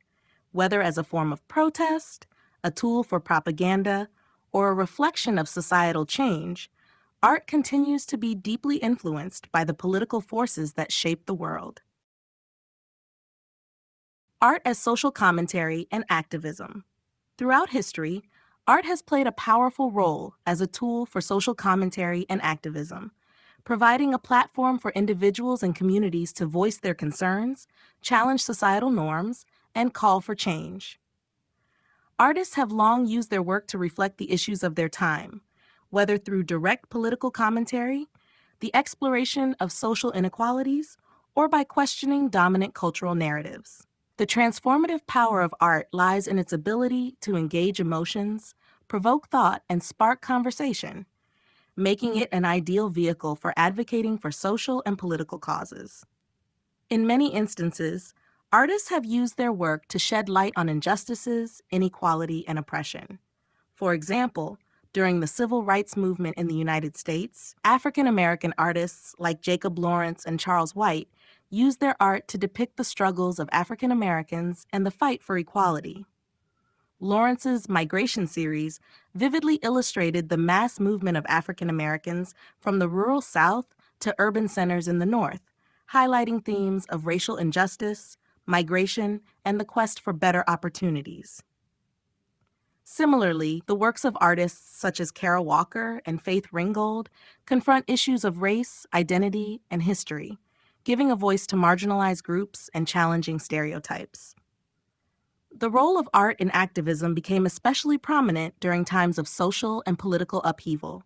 whether as a form of protest, a tool for propaganda, or a reflection of societal change. Art continues to be deeply influenced by the political forces that shape the world. Art as social commentary and activism. Throughout history, art has played a powerful role as a tool for social commentary and activism, providing a platform for individuals and communities to voice their concerns, challenge societal norms, and call for change. Artists have long used their work to reflect the issues of their time, whether through direct political commentary, the exploration of social inequalities, or by questioning dominant cultural narratives. The transformative power of art lies in its ability to engage emotions, provoke thought, and spark conversation, making it an ideal vehicle for advocating for social and political causes. In many instances, artists have used their work to shed light on injustices, inequality, and oppression. For example, during the civil rights movement in the United States, African American artists like Jacob Lawrence and Charles White used their art to depict the struggles of African Americans and the fight for equality. Lawrence's Migration series vividly illustrated the mass movement of African Americans from the rural South to urban centers in the North, highlighting themes of racial injustice, migration, and the quest for better opportunities. Similarly, the works of artists such as Kara Walker and Faith Ringgold confront issues of race, identity, and history, giving a voice to marginalized groups and challenging stereotypes. The role of art in activism became especially prominent during times of social and political upheaval.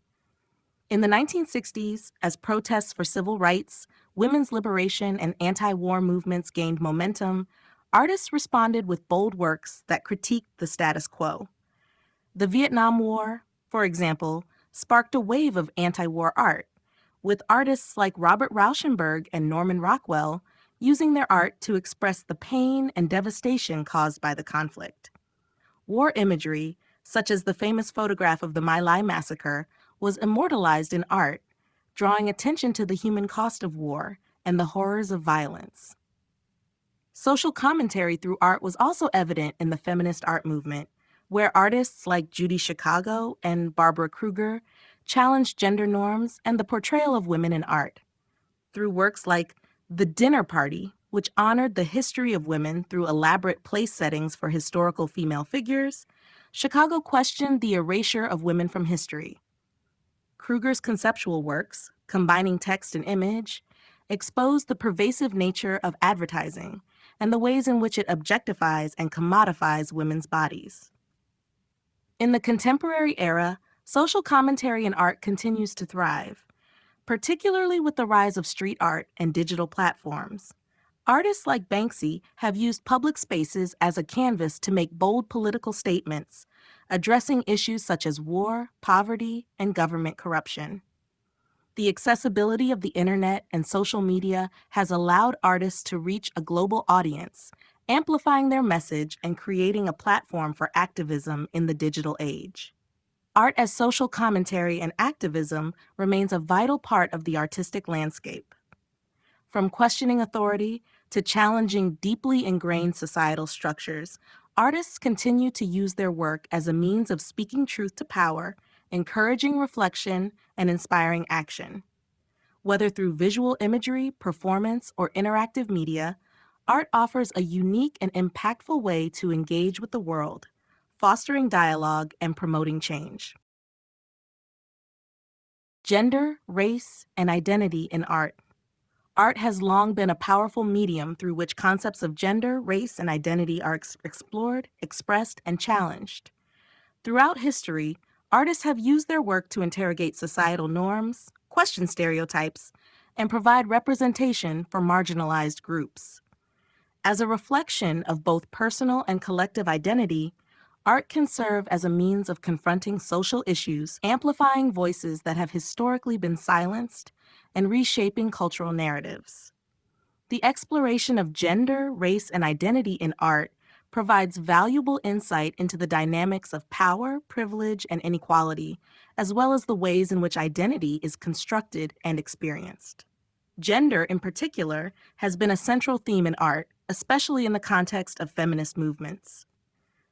In the 1960s, as protests for civil rights, women's liberation, and anti-war movements gained momentum, artists responded with bold works that critiqued the status quo. The Vietnam War, for example, sparked a wave of anti-war art, with artists like Robert Rauschenberg and Norman Rockwell using their art to express the pain and devastation caused by the conflict. War imagery, such as the famous photograph of the My Lai massacre, was immortalized in art, drawing attention to the human cost of war and the horrors of violence. Social commentary through art was also evident in the feminist art movement, where artists like Judy Chicago and Barbara Kruger challenged gender norms and the portrayal of women in art. Through works like The Dinner Party, which honored the history of women through elaborate place settings for historical female figures, Chicago questioned the erasure of women from history. Kruger's conceptual works, combining text and image, exposed the pervasive nature of advertising and the ways in which it objectifies and commodifies women's bodies. In the contemporary era, social commentary in art continues to thrive, particularly with the rise of street art and digital platforms. Artists like Banksy have used public spaces as a canvas to make bold political statements, addressing issues such as war, poverty, and government corruption. The accessibility of the internet and social media has allowed artists to reach a global audience, amplifying their message and creating a platform for activism in the digital age. Art as social commentary and activism remains a vital part of the artistic landscape. From questioning authority to challenging deeply ingrained societal structures, artists continue to use their work as a means of speaking truth to power, encouraging reflection, and inspiring action. Whether through visual imagery, performance, or interactive media, art offers a unique and impactful way to engage with the world, fostering dialogue and promoting change. Gender, race, and identity in art. Art has long been a powerful medium through which concepts of gender, race, and identity are explored, expressed, and challenged. Throughout history, artists have used their work to interrogate societal norms, question stereotypes, and provide representation for marginalized groups. As a reflection of both personal and collective identity, art can serve as a means of confronting social issues, amplifying voices that have historically been silenced, and reshaping cultural narratives. The exploration of gender, race, and identity in art provides valuable insight into the dynamics of power, privilege, and inequality, as well as the ways in which identity is constructed and experienced. Gender, in particular, has been a central theme in art, especially in the context of feminist movements.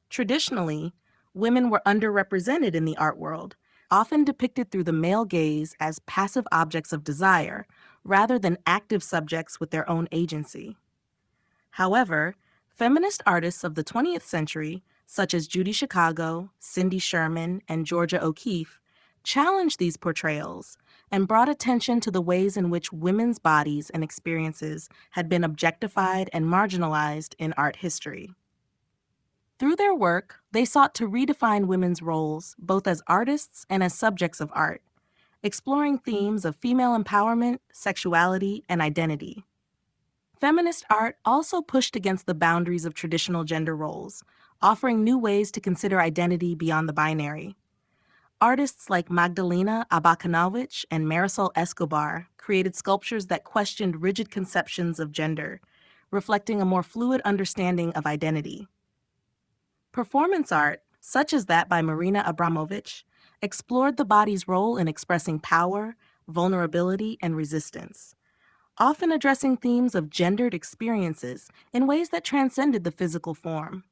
Traditionally, women were underrepresented in the art world, often depicted through the male gaze as passive objects of desire, rather than active subjects with their own agency. However, feminist artists of the 20th century, such as Judy Chicago, Cindy Sherman, and Georgia O'Keeffe, challenged these portrayals and brought attention to the ways in which women's bodies and experiences had been objectified and marginalized in art history. Through their work, they sought to redefine women's roles both as artists and as subjects of art, exploring themes of female empowerment, sexuality, and identity. Feminist art also pushed against the boundaries of traditional gender roles, offering new ways to consider identity beyond the binary. Artists like Magdalena Abakanowicz and Marisol Escobar created sculptures that questioned rigid conceptions of gender, reflecting a more fluid understanding of identity. Performance art, such as that by Marina Abramović, explored the body's role in expressing power, vulnerability, and resistance, often addressing themes of gendered experiences in ways that transcended the physical form.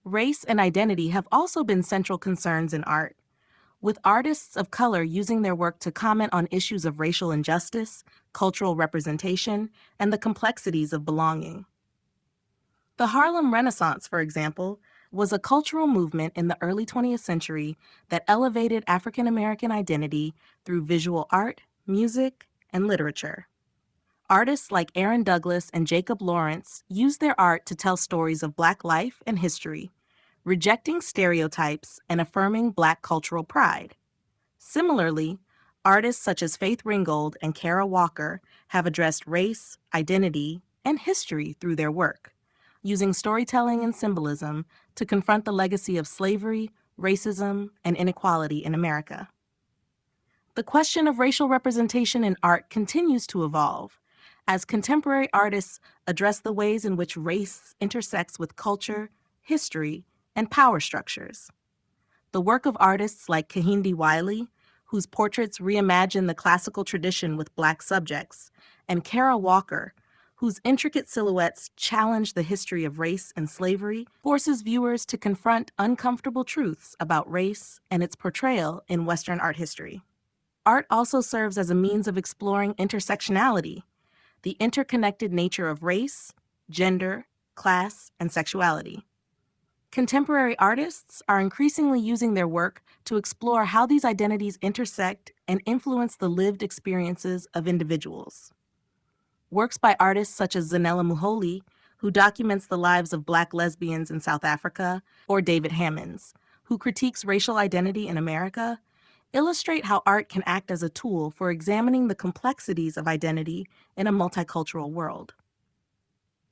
Race and identity have also been central concerns in art, with artists of color using their work to comment on issues of racial injustice, cultural representation, and the complexities of belonging. The Harlem Renaissance, for example, was a cultural movement in the early 20th century that elevated African American identity through visual art, music, and literature. Artists like Aaron Douglas and Jacob Lawrence used their art to tell stories of Black life and history, rejecting stereotypes and affirming Black cultural pride. Similarly, artists such as Faith Ringgold and Kara Walker have addressed race, identity, and history through their work, using storytelling and symbolism to confront the legacy of slavery, racism, and inequality in America. The question of racial representation in art continues to evolve as contemporary artists address the ways in which race intersects with culture, history, and power structures. The work of artists like Kehinde Wiley, whose portraits reimagine the classical tradition with Black subjects, and Kara Walker, whose intricate silhouettes challenge the history of race and slavery, forces viewers to confront uncomfortable truths about race and its portrayal in Western art history. Art also serves as a means of exploring intersectionality, the interconnected nature of race, gender, class, and sexuality. Contemporary artists are increasingly using their work to explore how these identities intersect and influence the lived experiences of individuals. Works by artists such as Zanella Muholi, who documents the lives of Black lesbians in South Africa, or David Hammonds, who critiques racial identity in America, illustrate how art can act as a tool for examining the complexities of identity in a multicultural world.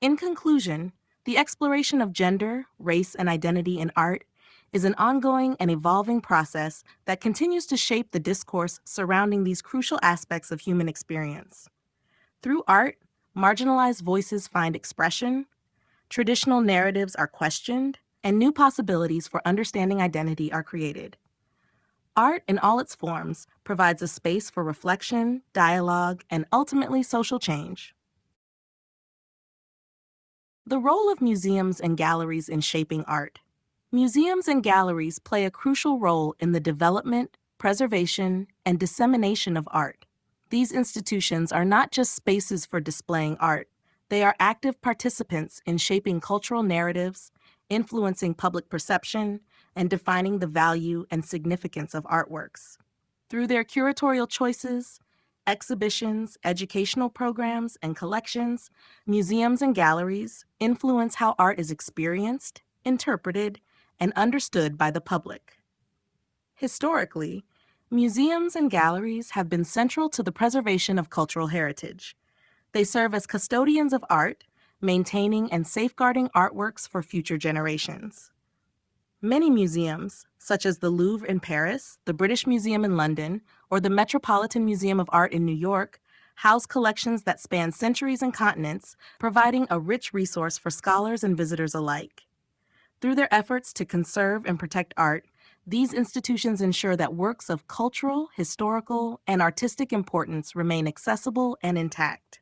In conclusion, the exploration of gender, race, and identity in art is an ongoing and evolving process that continues to shape the discourse surrounding these crucial aspects of human experience. Through art, marginalized voices find expression, traditional narratives are questioned, and new possibilities for understanding identity are created. Art, in all its forms, provides a space for reflection, dialogue, and ultimately social change. The role of museums and galleries in shaping art. Museums and galleries play a crucial role in the development, preservation, and dissemination of art. These institutions are not just spaces for displaying art, they are active participants in shaping cultural narratives, influencing public perception, and defining the value and significance of artworks. Through their curatorial choices, exhibitions, educational programs, and collections, museums and galleries influence how art is experienced, interpreted, and understood by the public. Historically, museums and galleries have been central to the preservation of cultural heritage. They serve as custodians of art, maintaining and safeguarding artworks for future generations. Many museums, such as the Louvre in Paris, the British Museum in London, or the Metropolitan Museum of Art in New York, house collections that span centuries and continents, providing a rich resource for scholars and visitors alike. Through their efforts to conserve and protect art, these institutions ensure that works of cultural, historical, and artistic importance remain accessible and intact.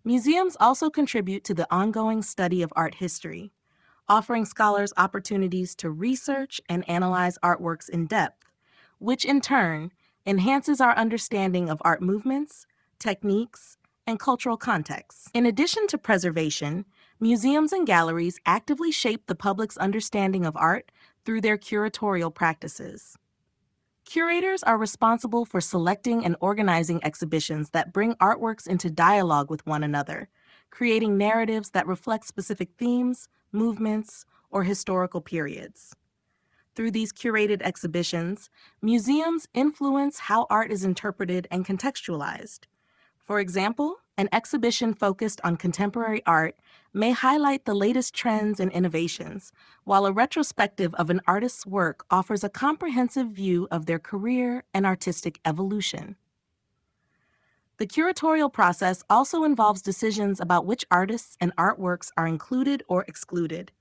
Museums also contribute to the ongoing study of art history, offering scholars opportunities to research and analyze artworks in depth, which in turn enhances our understanding of art movements, techniques, and cultural contexts. In addition to preservation, museums and galleries actively shape the public's understanding of art through their curatorial practices. Curators are responsible for selecting and organizing exhibitions that bring artworks into dialogue with one another, creating narratives that reflect specific themes, movements, or historical periods. Through these curated exhibitions, museums influence how art is interpreted and contextualized. For example, an exhibition focused on contemporary art may highlight the latest trends and innovations, while a retrospective of an artist's work offers a comprehensive view of their career and artistic evolution. The curatorial process also involves decisions about which artists and artworks are included or excluded,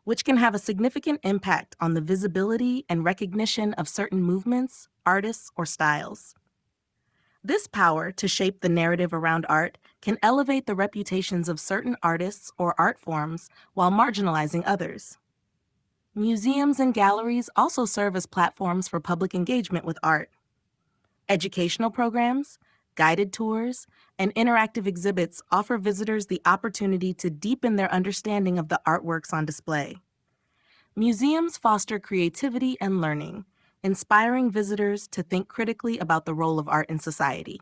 which can have a significant impact on the visibility and recognition of certain movements, artists, or styles. This power to shape the narrative around art can elevate the reputations of certain artists or art forms while marginalizing others. Museums and galleries also serve as platforms for public engagement with art. Educational programs, guided tours, and interactive exhibits offer visitors the opportunity to deepen their understanding of the artworks on display. Museums foster creativity and learning, inspiring visitors to think critically about the role of art in society.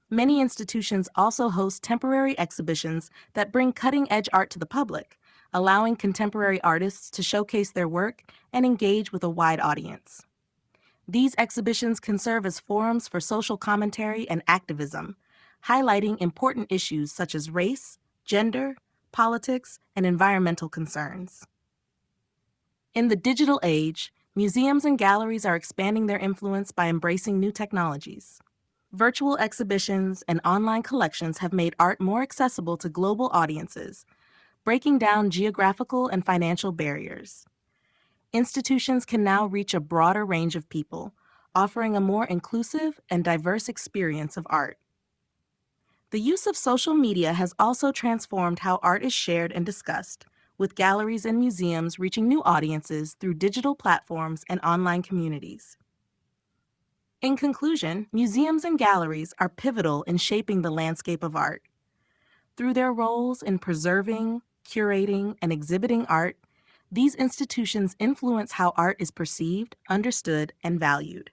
Many institutions also host temporary exhibitions that bring cutting-edge art to the public, allowing contemporary artists to showcase their work and engage with a wide audience. These exhibitions can serve as forums for social commentary and activism, highlighting important issues such as race, gender, politics, and environmental concerns. In the digital age, museums and galleries are expanding their influence by embracing new technologies. Virtual exhibitions and online collections have made art more accessible to global audiences, breaking down geographical and financial barriers. Institutions can now reach a broader range of people, offering a more inclusive and diverse experience of art. The use of social media has also transformed how art is shared and discussed, with galleries and museums reaching new audiences through digital platforms and online communities. In conclusion, museums and galleries are pivotal in shaping the landscape of art. Through their roles in preserving, curating, and exhibiting art, these institutions influence how art is perceived, understood, and valued.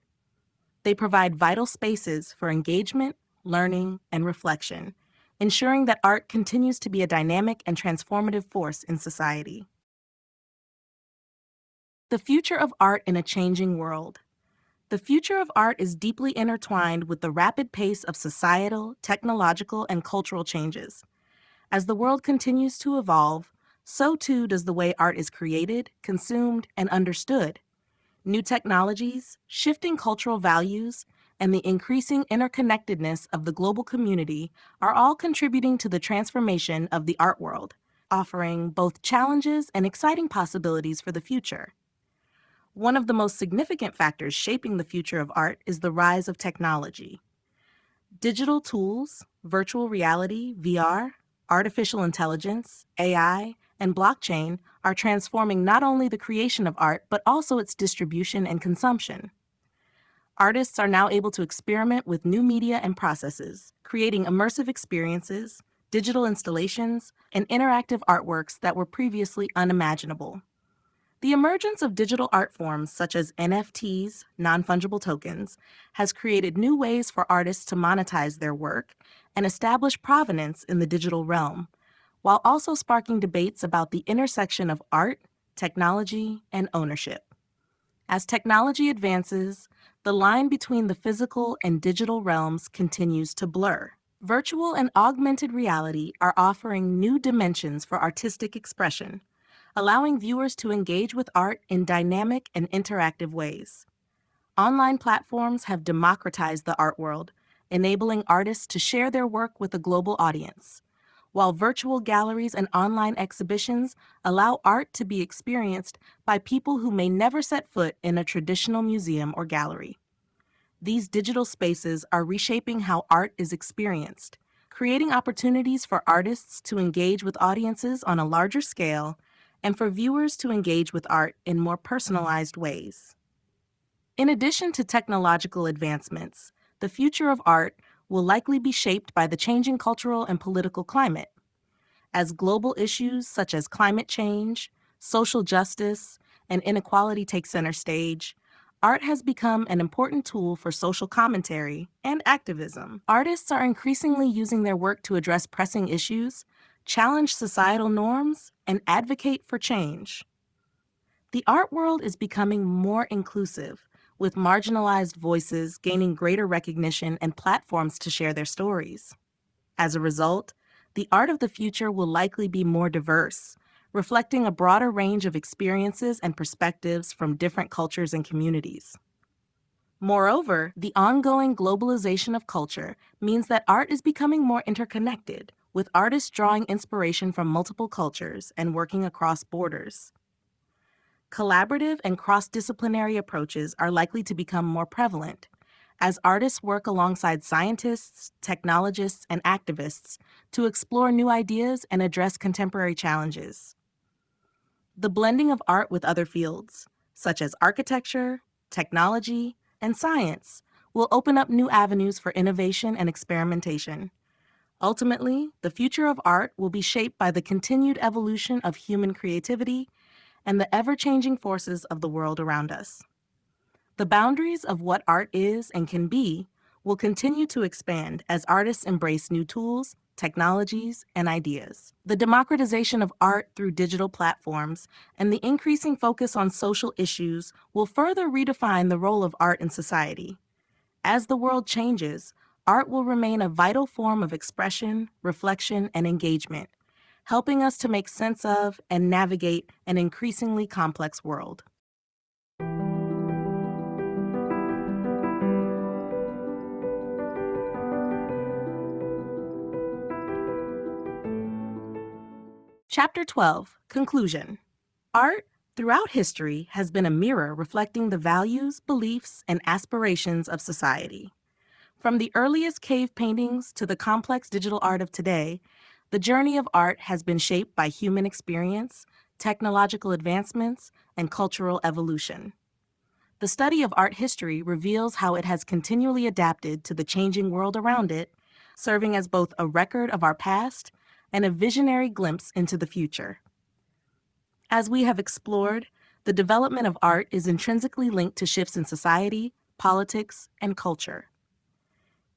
They provide vital spaces for engagement, learning, and reflection, ensuring that art continues to be a dynamic and transformative force in society. The future of art in a changing world. The future of art is deeply intertwined with the rapid pace of societal, technological, and cultural changes. As the world continues to evolve, so too does the way art is created, consumed, and understood. New technologies, shifting cultural values, and the increasing interconnectedness of the global community are all contributing to the transformation of the art world, offering both challenges and exciting possibilities for the future. One of the most significant factors shaping the future of art is the rise of technology. Digital tools, virtual reality, VR, artificial intelligence, AI, and blockchain are transforming not only the creation of art, but also its distribution and consumption. Artists are now able to experiment with new media and processes, creating immersive experiences, digital installations, and interactive artworks that were previously unimaginable. The emergence of digital art forms such as NFTs, non-fungible tokens, has created new ways for artists to monetize their work and establish provenance in the digital realm, while also sparking debates about the intersection of art, technology, and ownership. As technology advances, the line between the physical and digital realms continues to blur. Virtual and augmented reality are offering new dimensions for artistic expression, allowing viewers to engage with art in dynamic and interactive ways. Online platforms have democratized the art world, enabling artists to share their work with a global audience, while virtual galleries and online exhibitions allow art to be experienced by people who may never set foot in a traditional museum or gallery. These digital spaces are reshaping how art is experienced, creating opportunities for artists to engage with audiences on a larger scale and for viewers to engage with art in more personalized ways. In addition to technological advancements, the future of art will likely be shaped by the changing cultural and political climate. As global issues such as climate change, social justice, and inequality take center stage, art has become an important tool for social commentary and activism. Artists are increasingly using their work to address pressing issues, challenge societal norms, and advocate for change. The art world is becoming more inclusive, with marginalized voices gaining greater recognition and platforms to share their stories. As a result, the art of the future will likely be more diverse, reflecting a broader range of experiences and perspectives from different cultures and communities. Moreover, the ongoing globalization of culture means that art is becoming more interconnected, with artists drawing inspiration from multiple cultures and working across borders. Collaborative and cross-disciplinary approaches are likely to become more prevalent, as artists work alongside scientists, technologists, and activists to explore new ideas and address contemporary challenges. The blending of art with other fields, such as architecture, technology, and science, will open up new avenues for innovation and experimentation. Ultimately, the future of art will be shaped by the continued evolution of human creativity and the ever-changing forces of the world around us. The boundaries of what art is and can be will continue to expand as artists embrace new tools, technologies, and ideas. The democratization of art through digital platforms and the increasing focus on social issues will further redefine the role of art in society. As the world changes, art will remain a vital form of expression, reflection, and engagement, helping us to make sense of and navigate an increasingly complex world. Chapter 12, Conclusion. Art, throughout history, has been a mirror reflecting the values, beliefs, and aspirations of society. From the earliest cave paintings to the complex digital art of today, the journey of art has been shaped by human experience, technological advancements, and cultural evolution. The study of art history reveals how it has continually adapted to the changing world around it, serving as both a record of our past and a visionary glimpse into the future. As we have explored, the development of art is intrinsically linked to shifts in society, politics, and culture.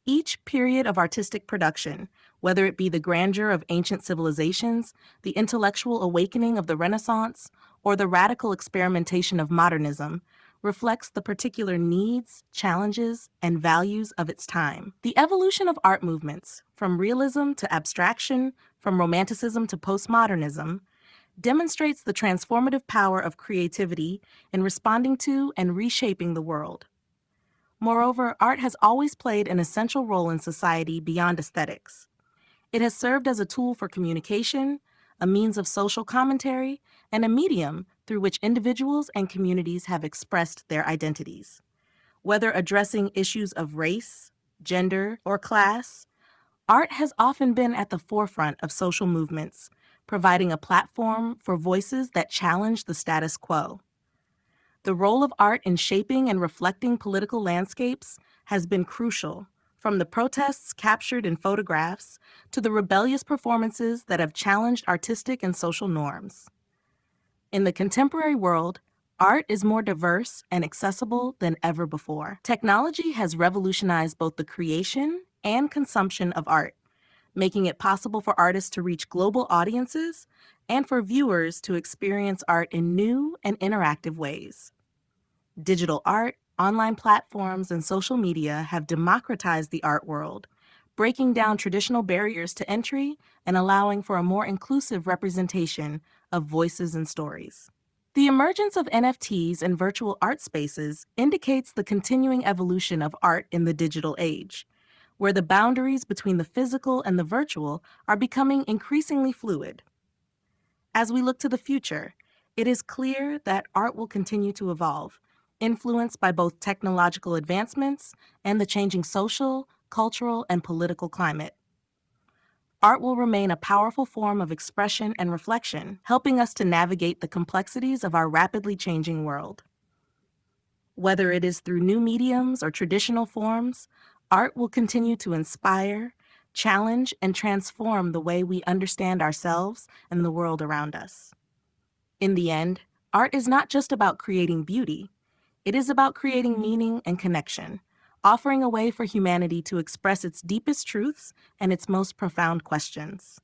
Each period of artistic production, whether it be the grandeur of ancient civilizations, the intellectual awakening of the Renaissance, or the radical experimentation of modernism, reflects the particular needs, challenges, and values of its time. The evolution of art movements, from realism to abstraction, from romanticism to postmodernism, demonstrates the transformative power of creativity in responding to and reshaping the world. Moreover, art has always played an essential role in society beyond aesthetics. It has served as a tool for communication, a means of social commentary, and a medium through which individuals and communities have expressed their identities. Whether addressing issues of race, gender, or class, art has often been at the forefront of social movements, providing a platform for voices that challenge the status quo. The role of art in shaping and reflecting political landscapes has been crucial, from the protests captured in photographs to the rebellious performances that have challenged artistic and social norms. In the contemporary world, art is more diverse and accessible than ever before. Technology has revolutionized both the creation and consumption of art, making it possible for artists to reach global audiences and for viewers to experience art in new and interactive ways. Digital art, online platforms, and social media have democratized the art world, breaking down traditional barriers to entry and allowing for a more inclusive representation of voices and stories. The emergence of NFTs and virtual art spaces indicates the continuing evolution of art in the digital age, where the boundaries between the physical and the virtual are becoming increasingly fluid. As we look to the future, it is clear that art will continue to evolve, influenced by both technological advancements and the changing social, cultural, and political climate. Art will remain a powerful form of expression and reflection, helping us to navigate the complexities of our rapidly changing world. Whether it is through new mediums or traditional forms, art will continue to inspire, challenge, and transform the way we understand ourselves and the world around us. In the end, art is not just about creating beauty. It is about creating meaning and connection, offering a way for humanity to express its deepest truths and its most profound questions.